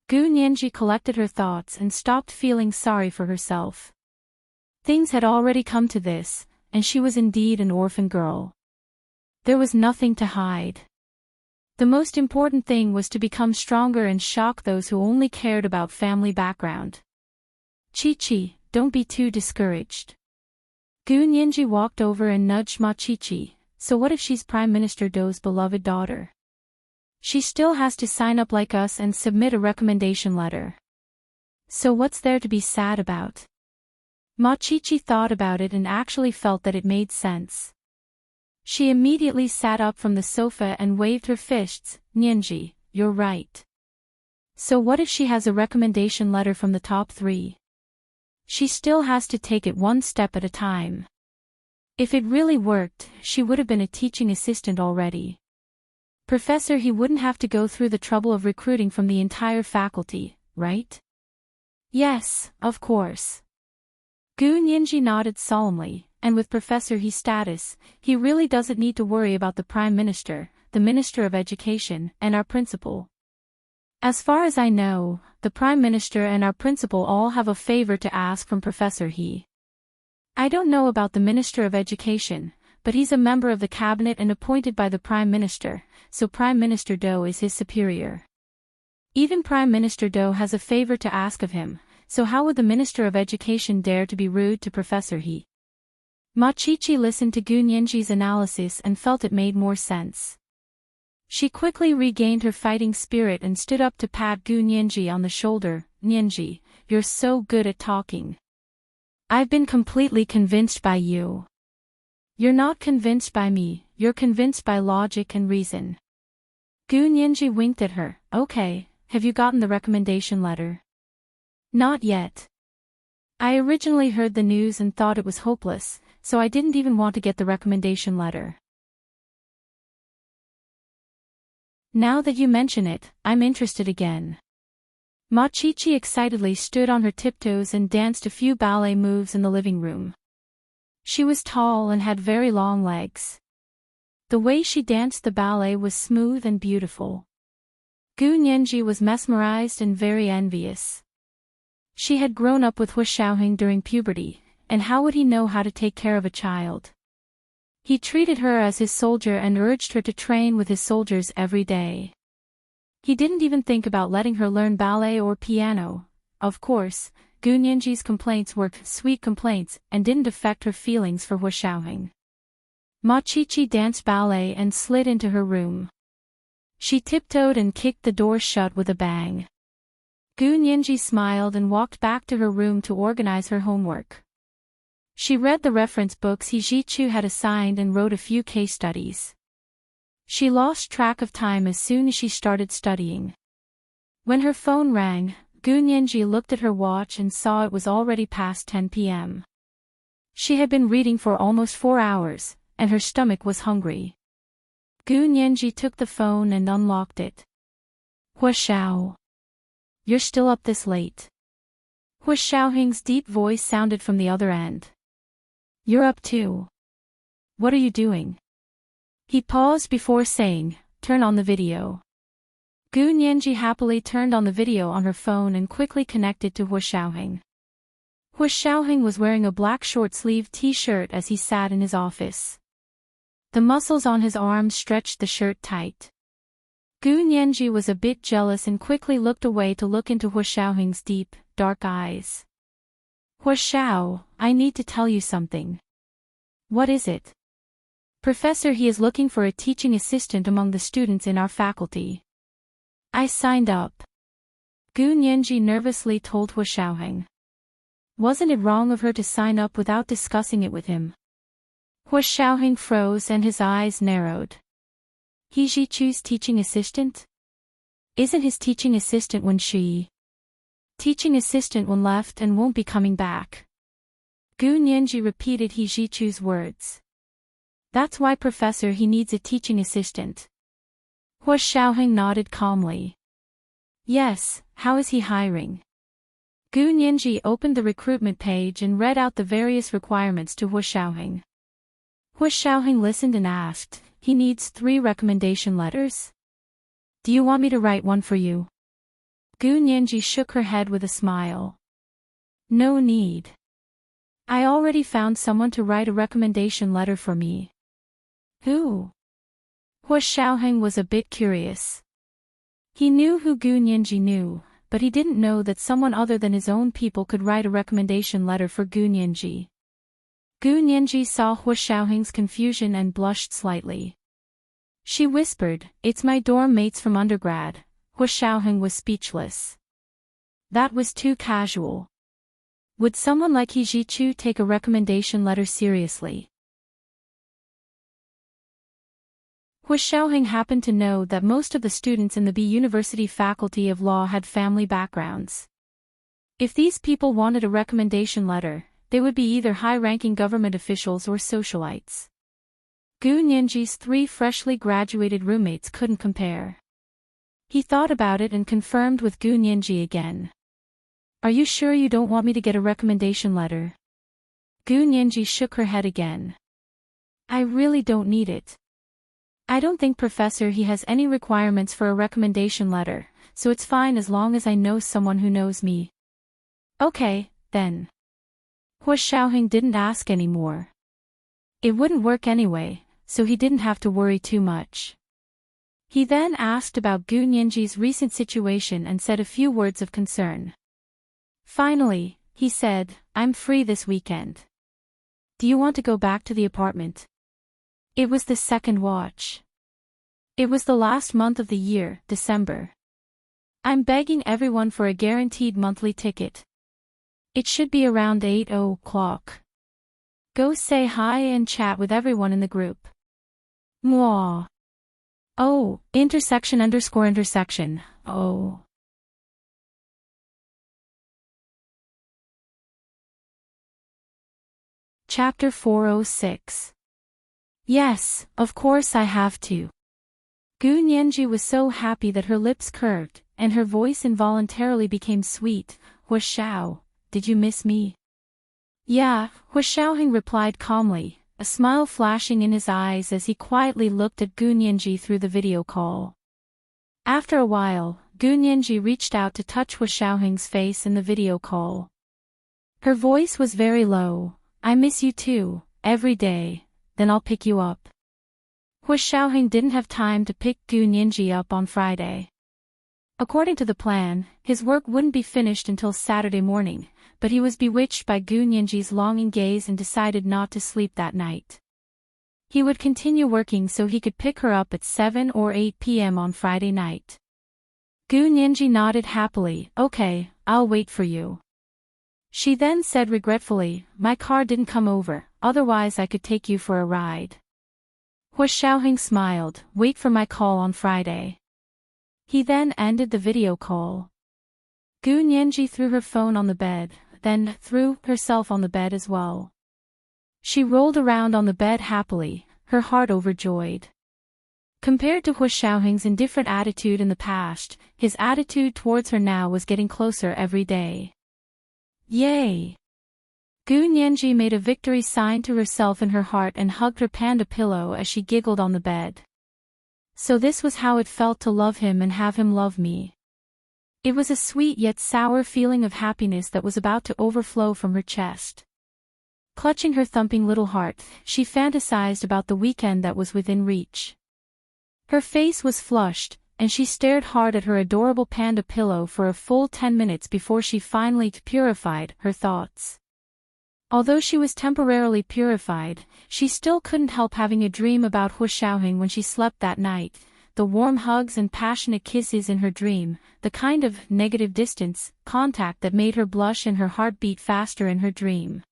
Gu Nianji collected her thoughts and stopped feeling sorry for herself. Things had already come to this, and she was indeed an orphan girl. There was nothing to hide. The most important thing was to become stronger and shock those who only cared about family background. Chi-Chi, don't be too discouraged. Gu Nianji walked over and nudged Ma Chi-Chi. So what if she's Prime Minister Do's beloved daughter? She still has to sign up like us and submit a recommendation letter. So what's there to be sad about? Ma Chi-Chi thought about it and actually felt that it made sense. She immediately sat up from the sofa and waved her fists. Nianji, you're right. So what if she has a recommendation letter from the top 3? She still has to take it one step at a time. If it really worked, she would have been a teaching assistant already. Professor, he wouldn't have to go through the trouble of recruiting from the entire faculty, right? Yes, of course. Gu Nianji nodded solemnly, and with Professor He's status, he really doesn't need to worry about the Prime Minister, the Minister of Education, and our principal. As far as I know, the Prime Minister and our principal all have a favor to ask from Professor He. I don't know about the Minister of Education, but he's a member of the cabinet and appointed by the Prime Minister, so Prime Minister Do is his superior. Even Prime Minister Do has a favor to ask of him, so how would the Minister of Education dare to be rude to Professor He? Ma Qiqi listened to Gu Nianji's analysis and felt it made more sense. She quickly regained her fighting spirit and stood up to pat Gu Nianji on the shoulder. Nianji, you're so good at talking. I've been completely convinced by you. You're not convinced by me, you're convinced by logic and reason. Gu Nianji winked at her. Okay, have you gotten the recommendation letter? Not yet. I originally heard the news and thought it was hopeless, so I didn't even want to get the recommendation letter. Now that you mention it, I'm interested again. Ma Qiqi excitedly stood on her tiptoes and danced a few ballet moves in the living room. She was tall and had very long legs. The way she danced the ballet was smooth and beautiful. Gu Nianji was mesmerized and very envious. She had grown up with Hu Xiaoheng during puberty, and how would he know how to take care of a child? He treated her as his soldier and urged her to train with his soldiers every day. He didn't even think about letting her learn ballet or piano. Of course, Gu Nianji's complaints were sweet complaints and didn't affect her feelings for Hu Xiaoheng. Ma Qiqi danced ballet and slid into her room. She tiptoed and kicked the door shut with a bang. Gu Nianji smiled and walked back to her room to organize her homework. She read the reference books He Zhichu had assigned and wrote a few case studies. She lost track of time as soon as she started studying. When her phone rang, Gu Nianji looked at her watch and saw it was already past 10 p.m. She had been reading for almost 4 hours, and her stomach was hungry. Gu Nianji took the phone and unlocked it. Hu Xiao. You're still up this late. Hu Xiaoheng's deep voice sounded from the other end. You're up too. What are you doing? He paused before saying, turn on the video. Gu Nianji happily turned on the video on her phone and quickly connected to Hu Xiaoheng. Hu Xiaoheng was wearing a black short-sleeved t-shirt as he sat in his office. The muscles on his arms stretched the shirt tight. Gu Nianji was a bit jealous and quickly looked away to look into Hu Xiaoheng's deep, dark eyes. Hu Xiao, I need to tell you something. What is it? Professor He is looking for a teaching assistant among the students in our faculty. I signed up. Gu Nianji nervously told Hu Xiaoheng. Wasn't it wrong of her to sign up without discussing it with him? Hu Xiaoheng froze and his eyes narrowed. He Zhichu's teaching assistant? Isn't his teaching assistant Wen Shi? Teaching assistant Wen left and won't be coming back. Gu Nianji repeated He Zhichu's words. That's why Professor He needs a teaching assistant. Hu Xiaoheng nodded calmly. Yes, how is he hiring? Gu Nianji opened the recruitment page and read out the various requirements to Hu Xiaoheng. Hu Xiaoheng listened and asked, he needs 3 recommendation letters? Do you want me to write one for you? Gu Nianji shook her head with a smile. No need. I already found someone to write a recommendation letter for me. Who? Hu Xiaoheng was a bit curious. He knew who Gu Nianji knew, but he didn't know that someone other than his own people could write a recommendation letter for Gu Nianji. Gu Nianji saw Hu Xiaoheng's confusion and blushed slightly. She whispered, it's my dorm mates from undergrad. Hu Xiaoheng was speechless. That was too casual. Would someone like He Zhichu take a recommendation letter seriously? Hu Xiaoheng happened to know that most of the students in the B University Faculty of Law had family backgrounds. If these people wanted a recommendation letter, they would be either high-ranking government officials or socialites. Gu Nianji's 3 freshly graduated roommates couldn't compare. He thought about it and confirmed with Gu Nianji again. Are you sure you don't want me to get a recommendation letter? Gu Nianji shook her head again. I really don't need it. I don't think Professor He has any requirements for a recommendation letter, so it's fine as long as I know someone who knows me. Okay, then. Hua Xiaoheng didn't ask anymore. It wouldn't work anyway, so he didn't have to worry too much. He then asked about Gu Nianji's recent situation and said a few words of concern. Finally, he said, I'm free this weekend. Do you want to go back to the apartment? It was the second watch. It was the last month of the year, December. I'm begging everyone for a guaranteed monthly ticket. It should be around 8 o'clock. Go say hi and chat with everyone in the group. Mwah. Oh, ___, oh. Chapter 406. Yes, of course I have to. Gu Nianji was so happy that her lips curved, and her voice involuntarily became sweet. Hua Xiao, did you miss me? Yeah, Hua Xiaoheng replied calmly, a smile flashing in his eyes as he quietly looked at Gu Nianji through the video call. After a while, Gu Nianji reached out to touch Hua Xiaoheng's face in the video call. Her voice was very low. I miss you too, every day, then I'll pick you up. Hua Xiaoheng didn't have time to pick Gu Nianji up on Friday. According to the plan, his work wouldn't be finished until Saturday morning, but he was bewitched by Gu Nianji's longing gaze and decided not to sleep that night. He would continue working so he could pick her up at 7 or 8 p.m. on Friday night. Gu Nianji nodded happily, okay, I'll wait for you. She then said regretfully, my car didn't come over, otherwise I could take you for a ride. Hua Xiaoheng smiled, wait for my call on Friday. He then ended the video call. Gu Nianji threw her phone on the bed, then threw herself on the bed as well. She rolled around on the bed happily, her heart overjoyed. Compared to Hua Xiaoheng's indifferent attitude in the past, his attitude towards her now was getting closer every day. Yay! Gu Nianji made a victory sign to herself in her heart and hugged her panda pillow as she giggled on the bed. So this was how it felt to love him and have him love me. It was a sweet yet sour feeling of happiness that was about to overflow from her chest. Clutching her thumping little heart, she fantasized about the weekend that was within reach. Her face was flushed, and she stared hard at her adorable panda pillow for a full 10 minutes before she finally purified her thoughts. Although she was temporarily purified, she still couldn't help having a dream about Hua Xiaoheng when she slept that night, the warm hugs and passionate kisses in her dream, the kind of negative distance, contact that made her blush and her heart beat faster in her dream.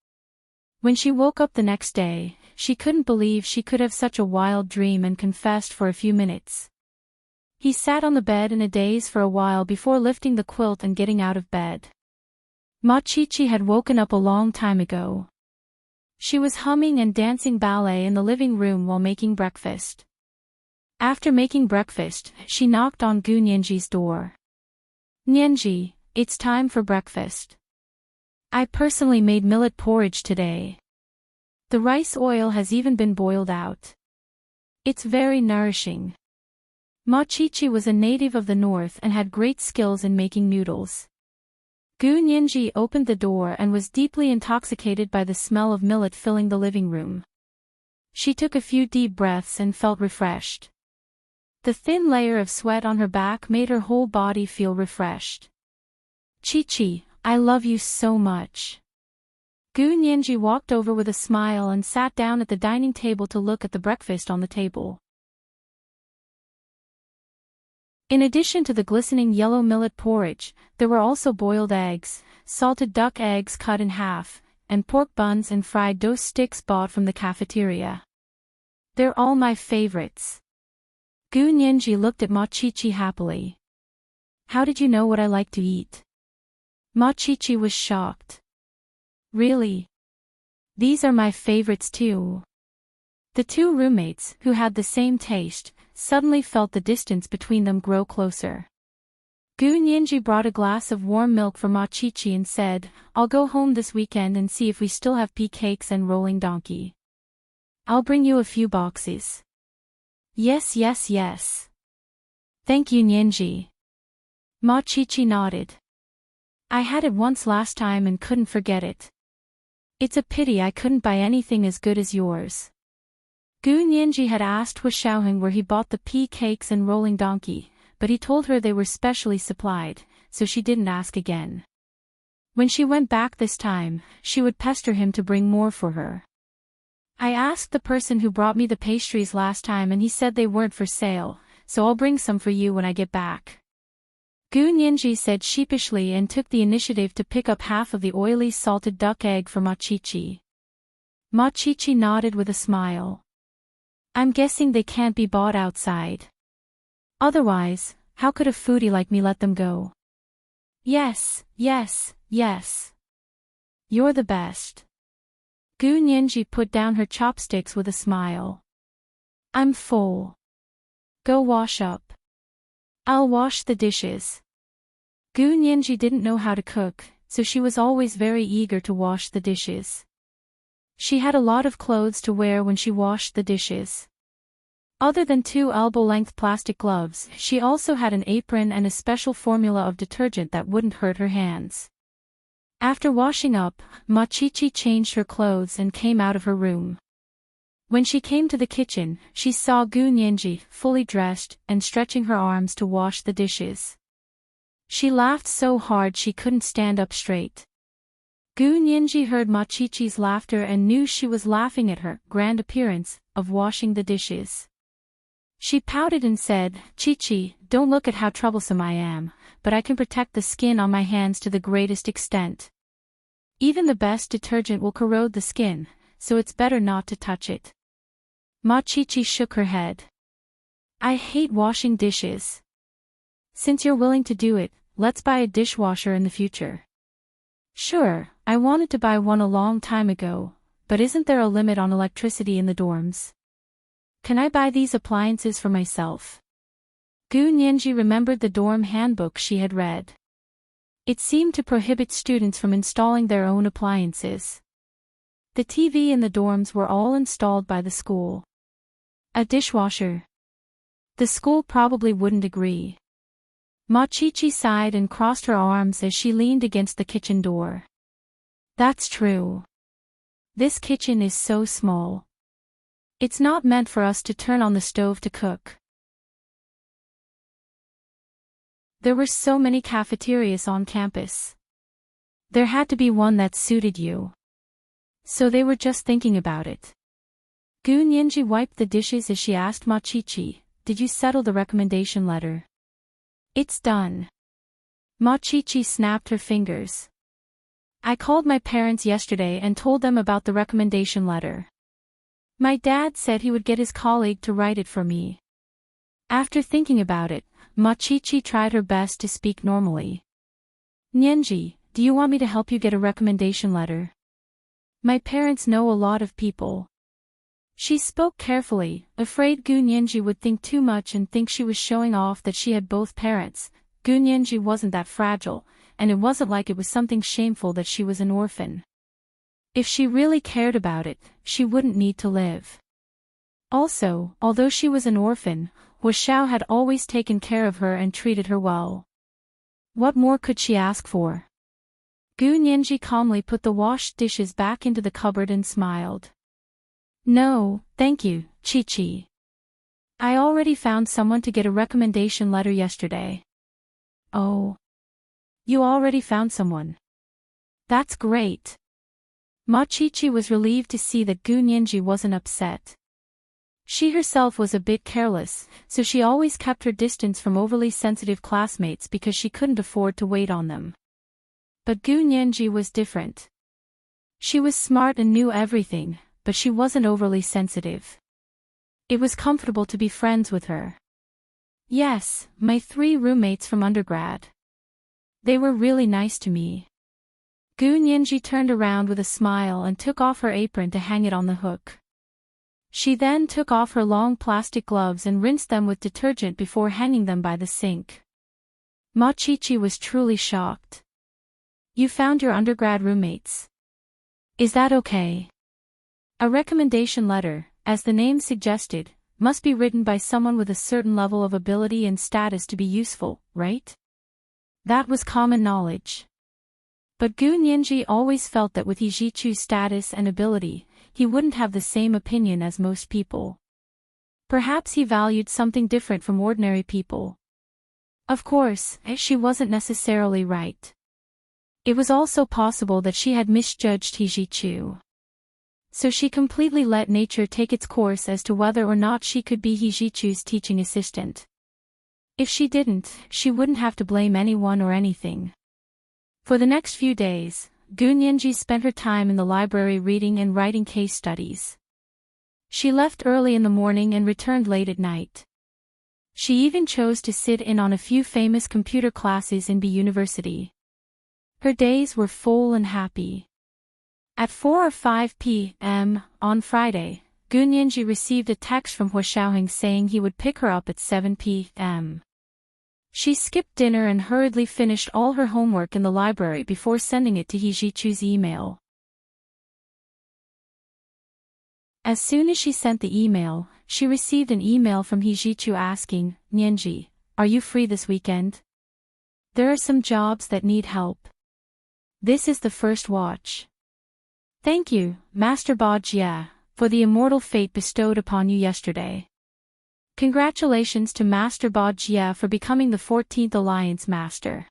When she woke up the next day, she couldn't believe she could have such a wild dream and confessed for a few minutes. He sat on the bed in a daze for a while before lifting the quilt and getting out of bed. Ma Chi-Chi had woken up a long time ago. She was humming and dancing ballet in the living room while making breakfast. After making breakfast, she knocked on Gu Nianji's door. Nianji, it's time for breakfast. I personally made millet porridge today. The rice oil has even been boiled out. It's very nourishing. Ma Chi-Chi was a native of the north and had great skills in making noodles. Gu Nianji opened the door and was deeply intoxicated by the smell of millet filling the living room. She took a few deep breaths and felt refreshed. The thin layer of sweat on her back made her whole body feel refreshed. Chi-Chi, I love you so much. Gu Nianji walked over with a smile and sat down at the dining table to look at the breakfast on the table. In addition to the glistening yellow millet porridge, there were also boiled eggs, salted duck eggs cut in half, and pork buns and fried dough sticks bought from the cafeteria. They're all my favorites. Gu Nianji looked at Ma Chi-Chi happily. How did you know what I like to eat? Ma Chi-Chi was shocked. Really? These are my favorites too. The two roommates, who had the same taste, suddenly felt the distance between them grow closer. Gu Nianji brought a glass of warm milk for Ma Chi-Chi and said, "I'll go home this weekend and see if we still have pea cakes and rolling donkey. I'll bring you a few boxes." "Yes, yes, yes. Thank you, Nianji." Ma Chi-Chi nodded. "I had it once last time and couldn't forget it. It's a pity I couldn't buy anything as good as yours." Gu Nianji had asked Hu Xiaoheng where he bought the pea cakes and rolling donkey, but he told her they were specially supplied, so she didn't ask again. When she went back this time, she would pester him to bring more for her. "I asked the person who brought me the pastries last time and he said they weren't for sale, so I'll bring some for you when I get back." Gu Nianji said sheepishly and took the initiative to pick up half of the oily salted duck egg for Ma Chi-Chi. Ma Chi-Chi nodded with a smile. "I'm guessing they can't be bought outside. Otherwise, how could a foodie like me let them go?" "Yes, yes, yes. You're the best." Gu Nianji put down her chopsticks with a smile. "I'm full. Go wash up. I'll wash the dishes." Gu Nianji didn't know how to cook, so she was always very eager to wash the dishes. She had a lot of clothes to wear when she washed the dishes. Other than 2 elbow-length plastic gloves, she also had an apron and a special formula of detergent that wouldn't hurt her hands. After washing up, Ma Chi-Chi changed her clothes and came out of her room. When she came to the kitchen, she saw Gu Nianji, fully dressed, and stretching her arms to wash the dishes. She laughed so hard she couldn't stand up straight. Gu Nianji heard Ma Chi-Chi's laughter and knew she was laughing at her grand appearance of washing the dishes. She pouted and said, "Chi-Chi, don't look at how troublesome I am, but I can protect the skin on my hands to the greatest extent. Even the best detergent will corrode the skin, so it's better not to touch it." Ma Chi-Chi shook her head. "I hate washing dishes. Since you're willing to do it, let's buy a dishwasher in the future." "Sure, I wanted to buy one a long time ago, but isn't there a limit on electricity in the dorms? Can I buy these appliances for myself?" Gu Nianji remembered the dorm handbook she had read. It seemed to prohibit students from installing their own appliances. The TV in the dorms were all installed by the school. A dishwasher? The school probably wouldn't agree. Ma Chi-Chi sighed and crossed her arms as she leaned against the kitchen door. "That's true. This kitchen is so small. It's not meant for us to turn on the stove to cook." There were so many cafeterias on campus. There had to be one that suited you. So they were just thinking about it. Gu Nianji wiped the dishes as she asked Ma Chi-Chi, "Did you settle the recommendation letter?" "It's done." Ma Chi-Chi snapped her fingers. "I called my parents yesterday and told them about the recommendation letter. My dad said he would get his colleague to write it for me." After thinking about it, Ma Chi-Chi tried her best to speak normally. "Nianji, do you want me to help you get a recommendation letter? My parents know a lot of people." She spoke carefully, afraid Gu Nianji would think too much and think she was showing off that she had both parents. Gu Nianji wasn't that fragile, and it wasn't like it was something shameful that she was an orphan. If she really cared about it, she wouldn't need to live. Also, although she was an orphan, Hu Xiao had always taken care of her and treated her well. What more could she ask for? Gu Nianji calmly put the washed dishes back into the cupboard and smiled. "No, thank you, Chi-Chi. I already found someone to get a recommendation letter yesterday." "Oh. You already found someone? That's great." Ma Chi-Chi was relieved to see that Gu Nianji wasn't upset. She herself was a bit careless, so she always kept her distance from overly sensitive classmates because she couldn't afford to wait on them. But Gu Nianji was different. She was smart and knew everything, but she wasn't overly sensitive. It was comfortable to be friends with her. "Yes, my 3 roommates from undergrad. They were really nice to me." Gu Nianji turned around with a smile and took off her apron to hang it on the hook. She then took off her long plastic gloves and rinsed them with detergent before hanging them by the sink. Ma Qiqi was truly shocked. You found your undergrad roommates. Is that okay? A recommendation letter, as the name suggested, must be written by someone with a certain level of ability and status to be useful, right? That was common knowledge. But Gu Nianji always felt that with He Jichu's status and ability, he wouldn't have the same opinion as most people. Perhaps he valued something different from ordinary people. Of course, she wasn't necessarily right. It was also possible that she had misjudged He Jichu. So she completely let nature take its course as to whether or not she could be He Jichu's teaching assistant. If she didn't, she wouldn't have to blame anyone or anything. For the next few days, Gu Nianji spent her time in the library reading and writing case studies. She left early in the morning and returned late at night. She even chose to sit in on a few famous computer classes in B University. Her days were full and happy. At 4 or 5 p.m. on Friday, Gu Nianji received a text from Hua Xiaoheng saying he would pick her up at 7 p.m. She skipped dinner and hurriedly finished all her homework in the library before sending it to He Jichu's email. As soon as she sent the email, she received an email from He Jichu asking, Nianji, are you free this weekend? There are some jobs that need help. This is the first watch. Thank you, Master Ba Jie, for the immortal fate bestowed upon you yesterday. Congratulations to Master Ba Jie for becoming the 14th Alliance Master.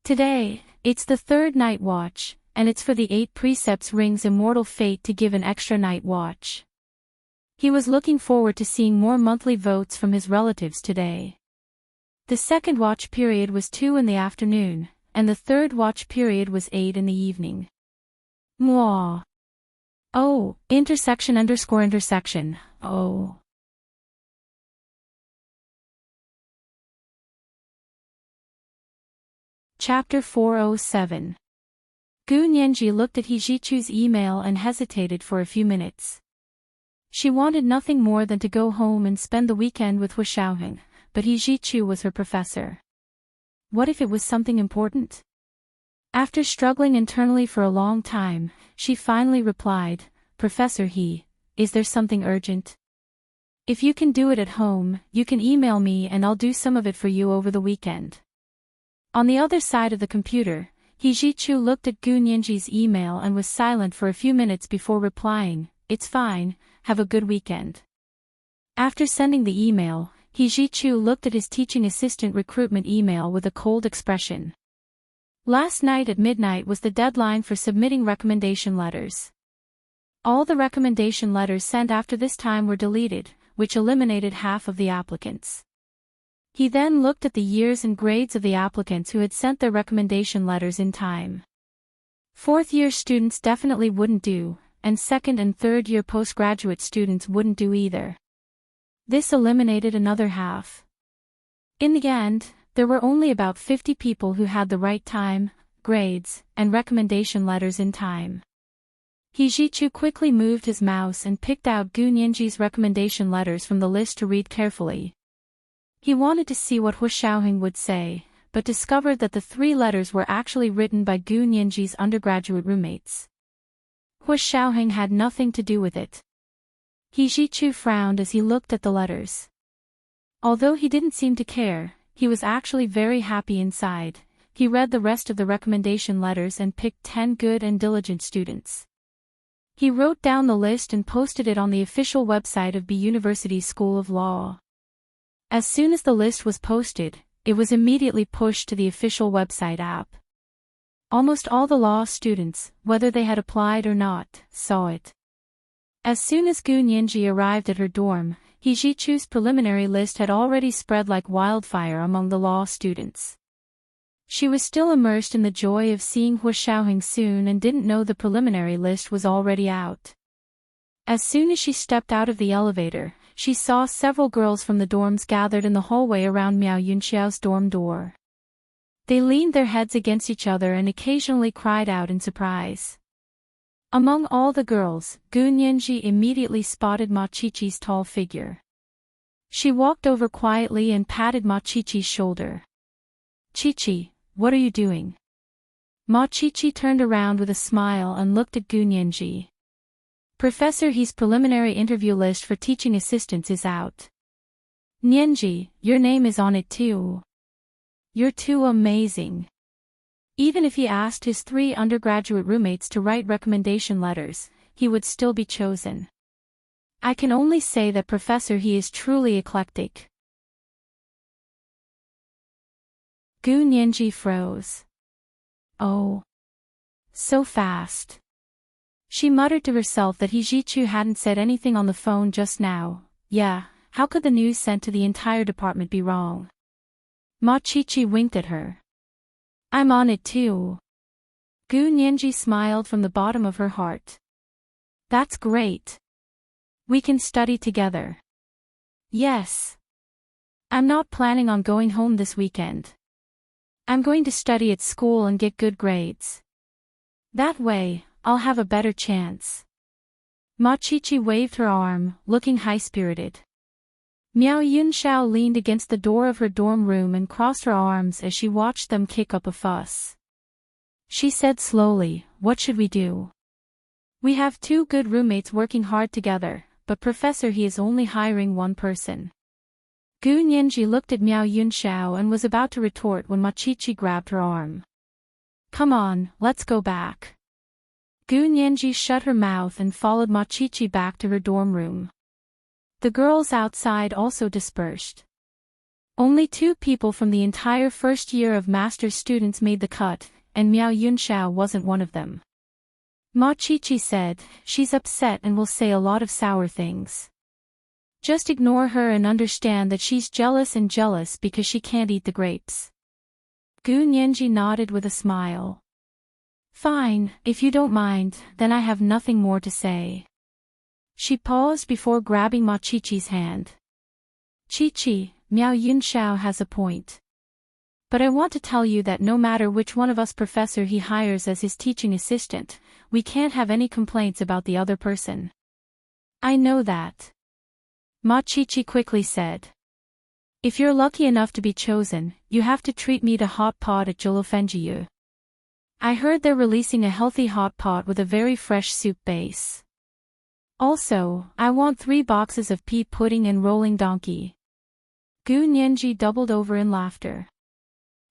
Today, it's the third night watch, and it's for the 8 Precepts Ring's immortal fate to give an extra night watch. He was looking forward to seeing more monthly votes from his relatives today. The second watch period was 2 in the afternoon, and the third watch period was 8 in the evening. Mwah. Oh, intersection. Oh. Chapter 407. Gu Nianji looked at He Jichu's email and hesitated for a few minutes. She wanted nothing more than to go home and spend the weekend with Hua Xiaoheng, but He Jichu was her professor. What if it was something important? After struggling internally for a long time, she finally replied, Professor He, is there something urgent? If you can do it at home, you can email me and I'll do some of it for you over the weekend. On the other side of the computer, He Jichu looked at Gu Nianji's email and was silent for a few minutes before replying, It's fine, have a good weekend. After sending the email, He Jichu looked at his teaching assistant recruitment email with a cold expression. Last night at midnight was the deadline for submitting recommendation letters. All the recommendation letters sent after this time were deleted, which eliminated half of the applicants. He then looked at the years and grades of the applicants who had sent their recommendation letters in time. Fourth-year students definitely wouldn't do, and second- and third-year postgraduate students wouldn't do either. This eliminated another half. In the end, there were only about 50 people who had the right time, grades, and recommendation letters in time. He Jichu quickly moved his mouse and picked out Gu Nianji's recommendation letters from the list to read carefully. He wanted to see what Hua Xiaoheng would say, but discovered that the 3 letters were actually written by Gu Nianji's undergraduate roommates. Hua Xiaoheng had nothing to do with it. He Jichu frowned as he looked at the letters. Although he didn't seem to care, he was actually very happy inside. He read the rest of the recommendation letters and picked 10 good and diligent students. He wrote down the list and posted it on the official website of B University School of Law. As soon as the list was posted, it was immediately pushed to the official website app. Almost all the law students, whether they had applied or not, saw it. As soon as Gu Nianji arrived at her dorm, He Jichu's preliminary list had already spread like wildfire among the law students. She was still immersed in the joy of seeing Hua Xiaoheng soon and didn't know the preliminary list was already out. As soon as she stepped out of the elevator, she saw several girls from the dorms gathered in the hallway around Miao Yunxiao's dorm door. They leaned their heads against each other and occasionally cried out in surprise. Among all the girls, Gu Nianji immediately spotted Ma Qiqi's tall figure. She walked over quietly and patted Ma Qiqi's shoulder. "Qiqi, what are you doing?" Ma Qiqi turned around with a smile and looked at Gu Nianji. "Professor He's preliminary interview list for teaching assistants is out. Nianji, your name is on it too. You're too amazing." Even if he asked his 3 undergraduate roommates to write recommendation letters, he would still be chosen. I can only say that Professor He is truly eclectic. Gu Nianji froze. Oh. So fast. She muttered to herself that He Jichu hadn't said anything on the phone just now. Yeah, how could the news sent to the entire department be wrong? Ma Qiqi winked at her. "I'm on it too." Gu Nianji smiled from the bottom of her heart. "That's great. We can study together." "Yes. I'm not planning on going home this weekend. I'm going to study at school and get good grades. That way, I'll have a better chance." Ma Qiqi waved her arm, looking high-spirited. Miao Yunxiao leaned against the door of her dorm room and crossed her arms as she watched them kick up a fuss. She said slowly, "What should we do? We have 2 good roommates working hard together, but Professor He is only hiring 1 person." Gu Nianji looked at Miao Yunxiao and was about to retort when Ma Qiqi grabbed her arm. "Come on, let's go back." Gu Nianji shut her mouth and followed Ma Qiqi back to her dorm room. The girls outside also dispersed. Only 2 people from the entire first year of master's students made the cut, and Miao Yunxiao wasn't one of them. Ma Qiqi said, "She's upset and will say a lot of sour things. Just ignore her and understand that she's jealous because she can't eat the grapes." Gu Nianji nodded with a smile. "Fine, if you don't mind, then I have nothing more to say." She paused before grabbing Ma Qiqi's hand. "Qiqi, Miao Yunxiao has a point. But I want to tell you that no matter which one of us Professor He hires as his teaching assistant, we can't have any complaints about the other person." "I know that," Ma Qiqi quickly said. "If you're lucky enough to be chosen, you have to treat me to hot pot at Zhulofenjiu. I heard they're releasing a healthy hot pot with a very fresh soup base. Also, I want 3 boxes of pea pudding and rolling donkey." Gu Nianji doubled over in laughter.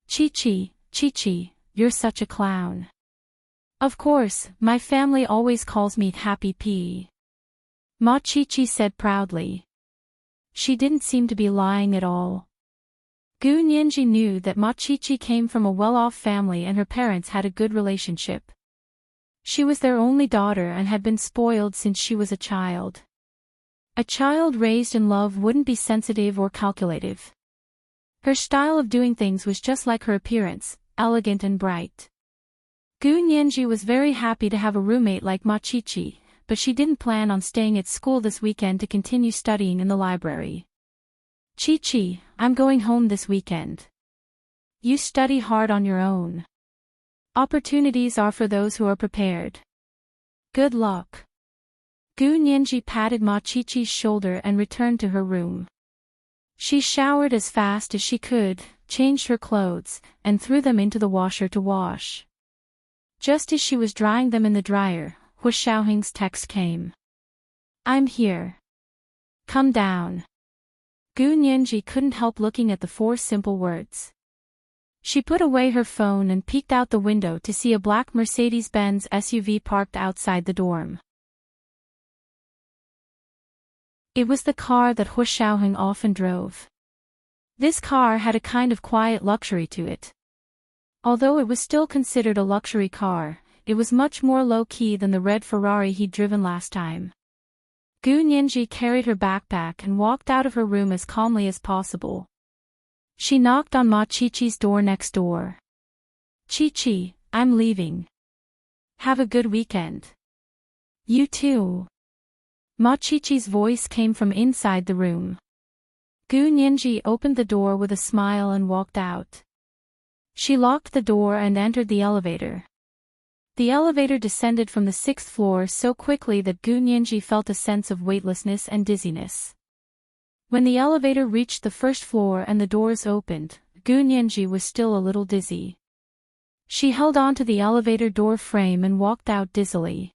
Qiqi, you're such a clown." "Of course, my family always calls me Happy Pea," Ma Qiqi said proudly. She didn't seem to be lying at all. Gu Nianji knew that Ma Qiqi came from a well-off family and her parents had a good relationship. She was their only daughter and had been spoiled since she was a child. A child raised in love wouldn't be sensitive or calculative. Her style of doing things was just like her appearance, elegant and bright. Gu Nianji was very happy to have a roommate like Ma Qiqi, but she didn't plan on staying at school this weekend to continue studying in the library. "Qiqi, I'm going home this weekend. You study hard on your own. Opportunities are for those who are prepared. Good luck." Gu Nianji patted Ma Qiqi's shoulder and returned to her room. She showered as fast as she could, changed her clothes, and threw them into the washer to wash. Just as she was drying them in the dryer, Hu Xiaoheng's text came. "I'm here. Come down." Gu Nianji couldn't help looking at the 4 simple words. She put away her phone and peeked out the window to see a black Mercedes-Benz SUV parked outside the dorm. It was the car that Hu Xiaoheng often drove. This car had a kind of quiet luxury to it. Although it was still considered a luxury car, it was much more low-key than the red Ferrari he'd driven last time. Gu Nianji carried her backpack and walked out of her room as calmly as possible. She knocked on Ma Qiqi's door next door. "Qiqi, I'm leaving. Have a good weekend." "You too." Ma Qiqi's voice came from inside the room. Gu Nianji opened the door with a smile and walked out. She locked the door and entered the elevator. The elevator descended from the 6th floor so quickly that Gu Nianji felt a sense of weightlessness and dizziness. When the elevator reached the 1st floor and the doors opened, Gu Nianji was still a little dizzy. She held on to the elevator door frame and walked out dizzily.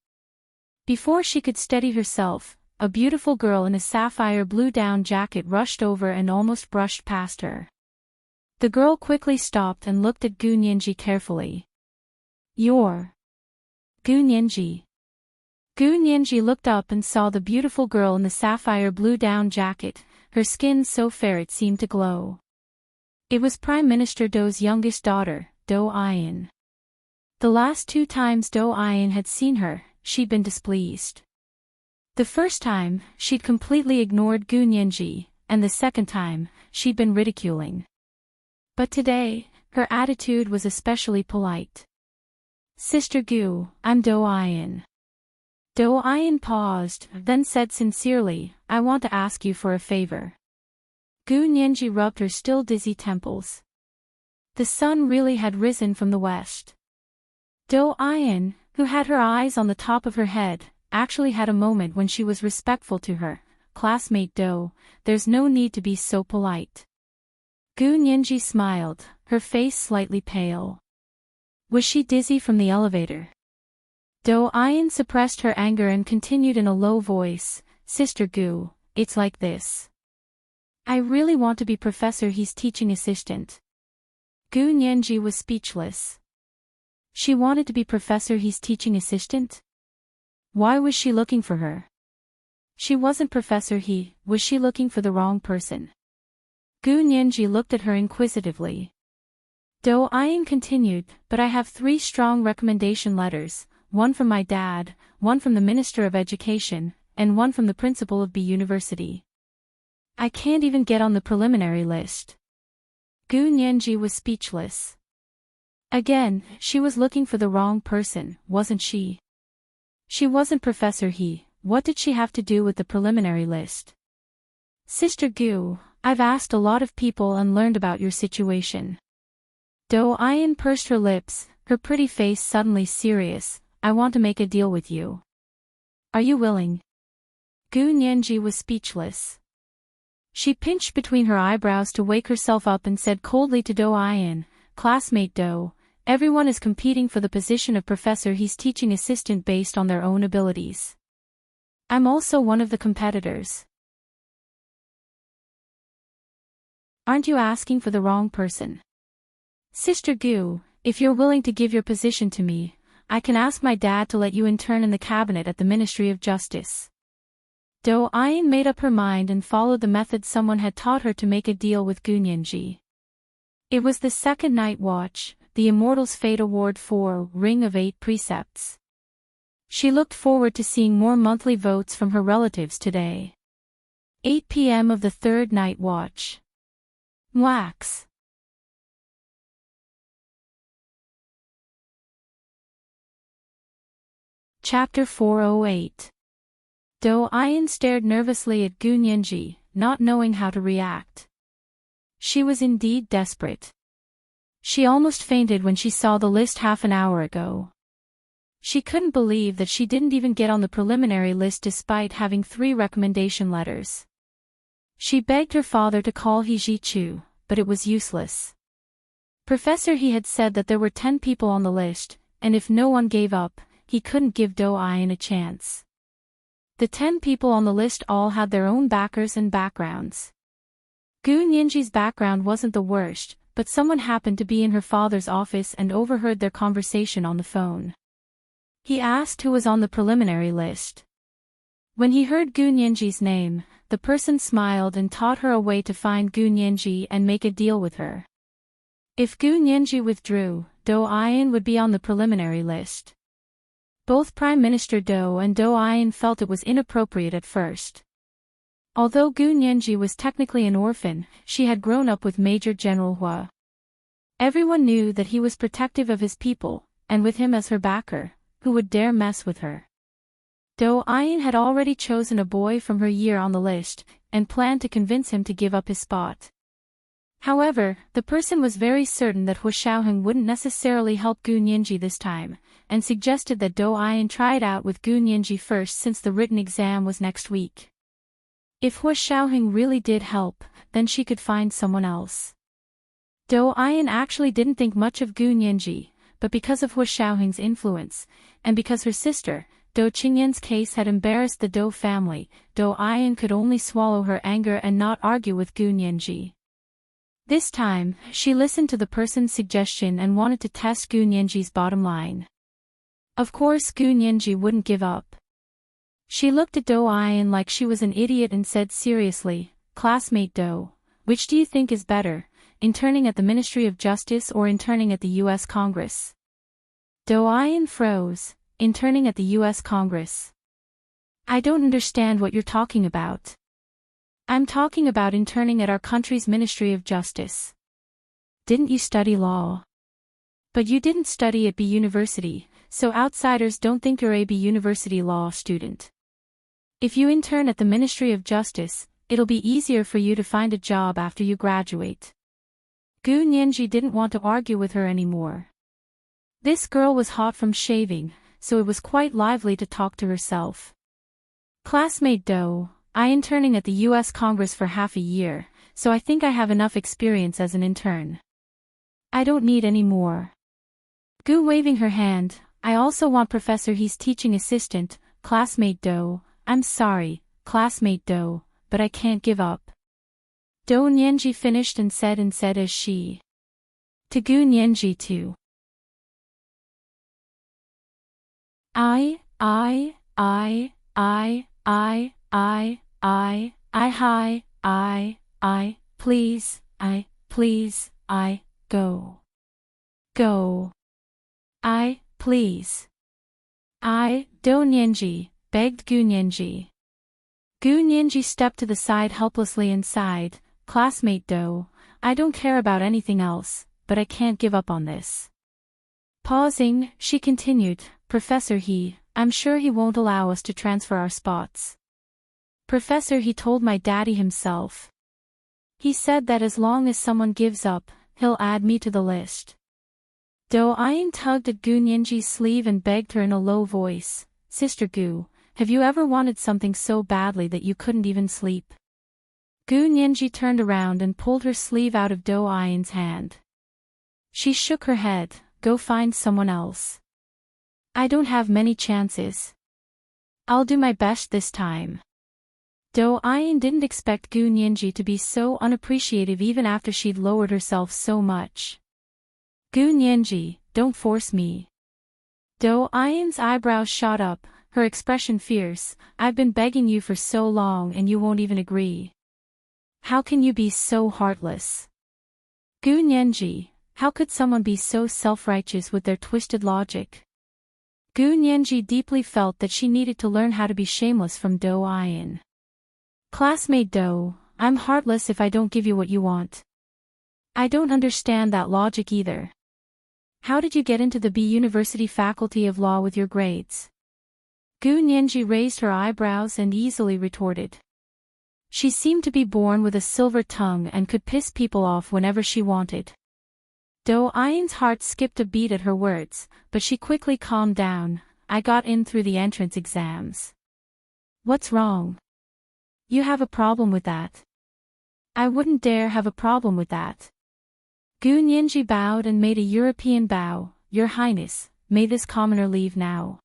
Before she could steady herself, a beautiful girl in a sapphire blue down jacket rushed over and almost brushed past her. The girl quickly stopped and looked at Gu Nianji carefully. "You're Gu Nianji." Gu Nianji looked up and saw the beautiful girl in the sapphire blue down jacket, her skin so fair it seemed to glow. It was Prime Minister Dou's youngest daughter, Dou Ayan. The last 2 times Dou Ayan had seen her, she'd been displeased. The first time, she'd completely ignored Gu Nianji, and the second time, she'd been ridiculing. But today, her attitude was especially polite. "Sister Gu, I'm Dou Ayan." Dou Ayan paused, then said sincerely, "I want to ask you for a favor." Gu Nianji rubbed her still dizzy temples. The sun really had risen from the west. Dou Ayan, who had her eyes on the top of her head, actually had a moment when she was respectful to her classmate Dou. "There's no need to be so polite." Gu Nianji smiled, her face slightly pale. Was she dizzy from the elevator? Dou Ayan suppressed her anger and continued in a low voice, "Sister Gu, it's like this. I really want to be Professor He's teaching assistant." Gu Nianji was speechless. She wanted to be Professor He's teaching assistant? Why was she looking for her? She wasn't Professor He, was she looking for the wrong person? Gu Nianji looked at her inquisitively. Dou Ayan continued, "But I have 3 strong recommendation letters, one from my dad, one from the Minister of Education, and one from the Principal of B University. I can't even get on the preliminary list." Gu Nianji was speechless. Again, she was looking for the wrong person, wasn't she? She wasn't Professor He, what did she have to do with the preliminary list? "Sister Gu, I've asked a lot of people and learned about your situation." Dou Ayan pursed her lips, her pretty face suddenly serious. "I want to make a deal with you. Are you willing?" Gu Nianji was speechless. She pinched between her eyebrows to wake herself up and said coldly to Dou Ayan, "Classmate Dou, everyone is competing for the position of Professor He's teaching assistant based on their own abilities. I'm also one of the competitors. Aren't you asking for the wrong person? Sister Gu, if you're willing to give your position to me, I can ask my dad to let you intern in the cabinet at the Ministry of Justice." Dou Ayan made up her mind and followed the method someone had taught her to make a deal with Gu Nianji. It was the 2nd night watch, the Immortals Fate Award for Ring of 8 Precepts. She looked forward to seeing more monthly votes from her relatives today. 8 p.m. of the 3rd night watch. Wax. Chapter 408. Dou Ayan stared nervously at Gu Nianji, not knowing how to react. She was indeed desperate. She almost fainted when she saw the list half an hour ago. She couldn't believe that she didn't even get on the preliminary list despite having 3 recommendation letters. She begged her father to call He Ji-chu, but it was useless. Professor He had said that there were 10 people on the list, and if no one gave up, he couldn't give Dou Ayan a chance. The 10 people on the list all had their own backers and backgrounds. Gu Nianji's background wasn't the worst, but someone happened to be in her father's office and overheard their conversation on the phone. He asked who was on the preliminary list. When he heard Gu Nianji's name, the person smiled and taught her a way to find Gu Nianji and make a deal with her. If Gu Nianji withdrew, Dou Ayan would be on the preliminary list. Both Prime Minister Dou and Dou Ayan felt it was inappropriate at first. Although Gu Nianji was technically an orphan, she had grown up with Major General Hua. Everyone knew that he was protective of his people, and with him as her backer, who would dare mess with her? Dou Ayan had already chosen a boy from her year on the list, and planned to convince him to give up his spot. However, the person was very certain that Hua Xiaoheng wouldn't necessarily help Gu Nianji this time, and suggested that Dou Ayan try it out with Gu Nianji first since the written exam was next week. If Hua Xiaoheng really did help, then she could find someone else. Dou Ayan actually didn't think much of Gu Nianji, but because of Hua Xiaoheng's influence, and because her sister, Dou Qingyan's case had embarrassed the Dou family, Dou Ayan could only swallow her anger and not argue with Gu Nianji. This time, she listened to the person's suggestion and wanted to test Gu Nianji's bottom line. Of course Gu Nianji wouldn't give up. She looked at Dou Ayan like she was an idiot and said seriously, "Classmate Dou, which do you think is better, interning at the Ministry of Justice or interning at the U.S. Congress?" Dou Ayan froze. "Interning at the U.S. Congress. I don't understand what you're talking about." "I'm talking about interning at our country's Ministry of Justice." "Didn't you study law?" "But you didn't study at B University, so outsiders don't think you're a B University law student. If you intern at the Ministry of Justice, it'll be easier for you to find a job after you graduate." Gu Nianji didn't want to argue with her anymore. This girl was hot from shaving, so it was quite lively to talk to herself. "Classmate Dou, I'm interning at the U.S. Congress for half a year, so I think I have enough experience as an intern. I don't need any more." Gu waving her hand, "I also want Professor He's teaching assistant, classmate Dou. I'm sorry, classmate Dou, but I can't give up." Dou Nianji finished and said as she. To Gu Nianji too. I, please, go. Please. Dou Nianji, begged Gu Nianji. Gu Nianji stepped to the side helplessly and sighed, "Classmate Dou, I don't care about anything else, but I can't give up on this." Pausing, she continued, "Professor He, I'm sure he won't allow us to transfer our spots. Professor He told my daddy himself. He said that as long as someone gives up, he'll add me to the list." Dou Ayan tugged at Gu Nianji's sleeve and begged her in a low voice, "Sister Gu, have you ever wanted something so badly that you couldn't even sleep?" Gu Nianji turned around and pulled her sleeve out of Dou Ayan's hand. She shook her head, "Go find someone else. I don't have many chances. I'll do my best this time." Dou Ayan didn't expect Gu Nianji to be so unappreciative even after she'd lowered herself so much. "Gu Nianji, don't force me." Dou Ayan's eyebrows shot up, her expression fierce, "I've been begging you for so long and you won't even agree. How can you be so heartless? Gu Nianji, how could someone be so self-righteous with their twisted logic?" Gu Nianji deeply felt that she needed to learn how to be shameless from Dou Ayan. "Classmate Dou, I'm heartless if I don't give you what you want. I don't understand that logic either. How did you get into the B University Faculty of Law with your grades?" Gu Nianji raised her eyebrows and easily retorted. She seemed to be born with a silver tongue and could piss people off whenever she wanted. Dou Ayan's heart skipped a beat at her words, but she quickly calmed down. "I got in through the entrance exams." "What's wrong? You have a problem with that?" "I wouldn't dare have a problem with that." Gu Nianji bowed and made a European bow. "Your Highness, may this commoner leave now."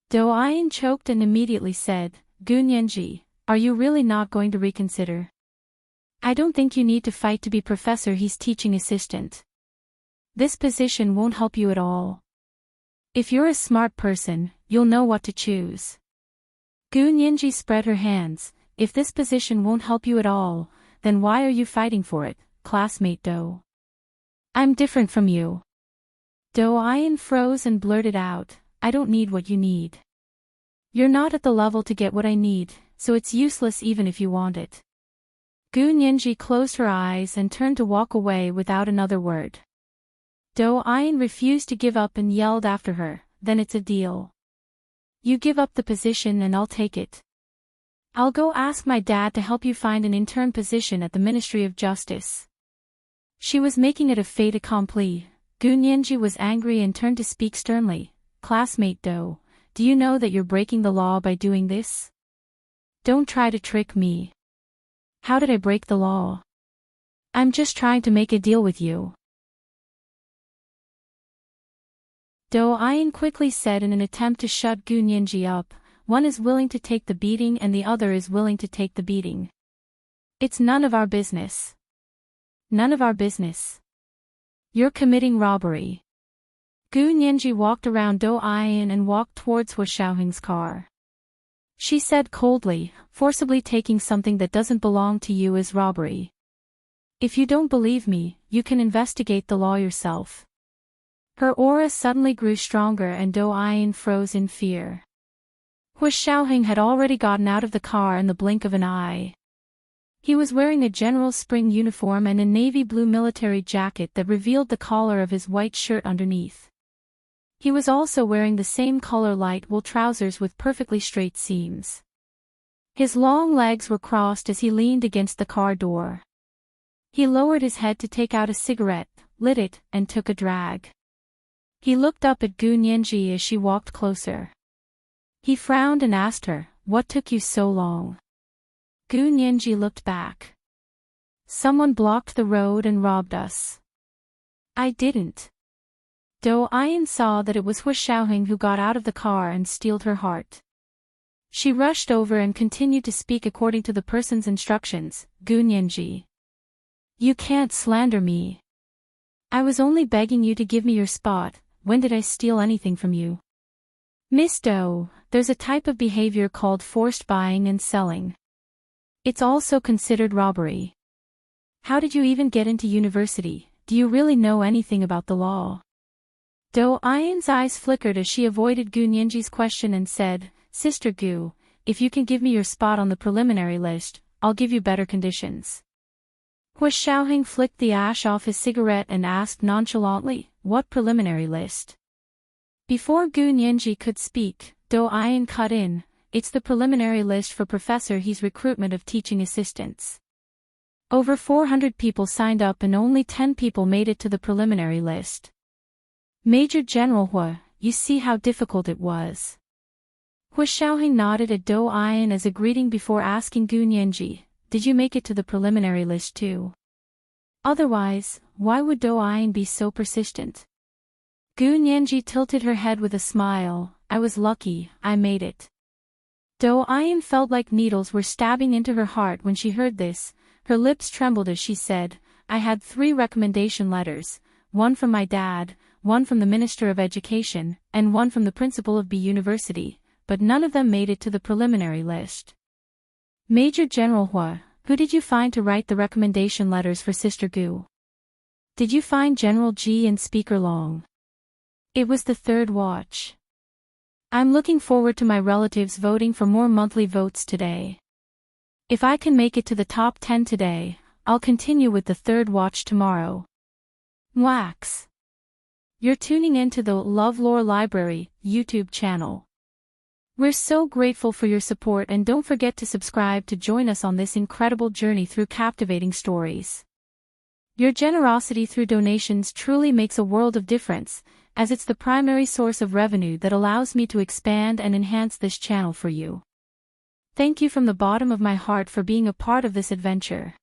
Dou Ayan choked and immediately said, "Gu Nianji, are you really not going to reconsider? I don't think you need to fight to be Professor He's teaching assistant. This position won't help you at all. If you're a smart person, you'll know what to choose." Gu Nianji spread her hands. "If this position won't help you at all, then why are you fighting for it, classmate Dou? I'm different from you." Dou Ayan froze and blurted out, "I don't need what you need. You're not at the level to get what I need, so it's useless even if you want it." Gu Nianji closed her eyes and turned to walk away without another word. Dou Ayan refused to give up and yelled after her, "Then it's a deal. You give up the position and I'll take it. I'll go ask my dad to help you find an intern position at the Ministry of Justice." She was making it a fait accompli. Gu Nianji was angry and turned to speak sternly. Classmate Do, do you know that you're breaking the law by doing this? Don't try to trick me. How did I break the law? I'm just trying to make a deal with you. Do Ayan quickly said in an attempt to shut Gu Nianji up. One is willing to take the beating and the other is willing to take the beating. It's none of our business. None of our business. You're committing robbery. Gu Nianji walked around Do Ayan and walked towards Hua Xiaoheng's car. She said coldly, forcibly taking something that doesn't belong to you is robbery. If you don't believe me, you can investigate the law yourself. Her aura suddenly grew stronger and Do Ayan froze in fear. Hua Xiaoheng had already gotten out of the car in the blink of an eye. He was wearing a General Spring uniform and a navy blue military jacket that revealed the collar of his white shirt underneath. He was also wearing the same color light wool trousers with perfectly straight seams. His long legs were crossed as he leaned against the car door. He lowered his head to take out a cigarette, lit it, and took a drag. He looked up at Gu Nianji as she walked closer. He frowned and asked her, "What took you so long?" Gu Nianji looked back. "Someone blocked the road and robbed us." "I didn't." Do Ayan saw that it was Hua Xiaoheng who got out of the car and steeled her heart. She rushed over and continued to speak according to the person's instructions. "Gu Nianji, you can't slander me. I was only begging you to give me your spot. When did I steal anything from you?" "Miss Do, there's a type of behavior called forced buying and selling. It's also considered robbery. How did you even get into university? Do you really know anything about the law?" Do Ayan's eyes flickered as she avoided Gu Nianji's question and said, "Sister Gu, if you can give me your spot on the preliminary list, I'll give you better conditions." Hua Xiaoheng flicked the ash off his cigarette and asked nonchalantly, "What preliminary list?" Before Gu Nianji could speak, Do Ayan cut in, "It's the preliminary list for Professor He's recruitment of teaching assistants. Over 400 people signed up and only 10 people made it to the preliminary list. Major General Hua, you see how difficult it was." Hua Xiaoheng nodded at Do Ayan as a greeting before asking Gu Nianji, "Did you make it to the preliminary list too? Otherwise, why would Do Ayan be so persistent?" Gu Nianji tilted her head with a smile, "I was lucky, I made it." Do Ayan felt like needles were stabbing into her heart when she heard this. Her lips trembled as she said, "I had 3 recommendation letters, one from my dad, one from the Minister of Education, and one from the Principal of B University, but none of them made it to the preliminary list." "Major General Hua, who did you find to write the recommendation letters for Sister Gu? Did you find General Ji and Speaker Long?" "It was the third watch. I'm looking forward to my relatives voting for more monthly votes today. If I can make it to the top 10 today, I'll continue with the third watch tomorrow." Wax. You're tuning into the LoveLore Library YouTube channel. We're so grateful for your support and don't forget to subscribe to join us on this incredible journey through captivating stories. Your generosity through donations truly makes a world of difference, as it's the primary source of revenue that allows me to expand and enhance this channel for you. Thank you from the bottom of my heart for being a part of this adventure.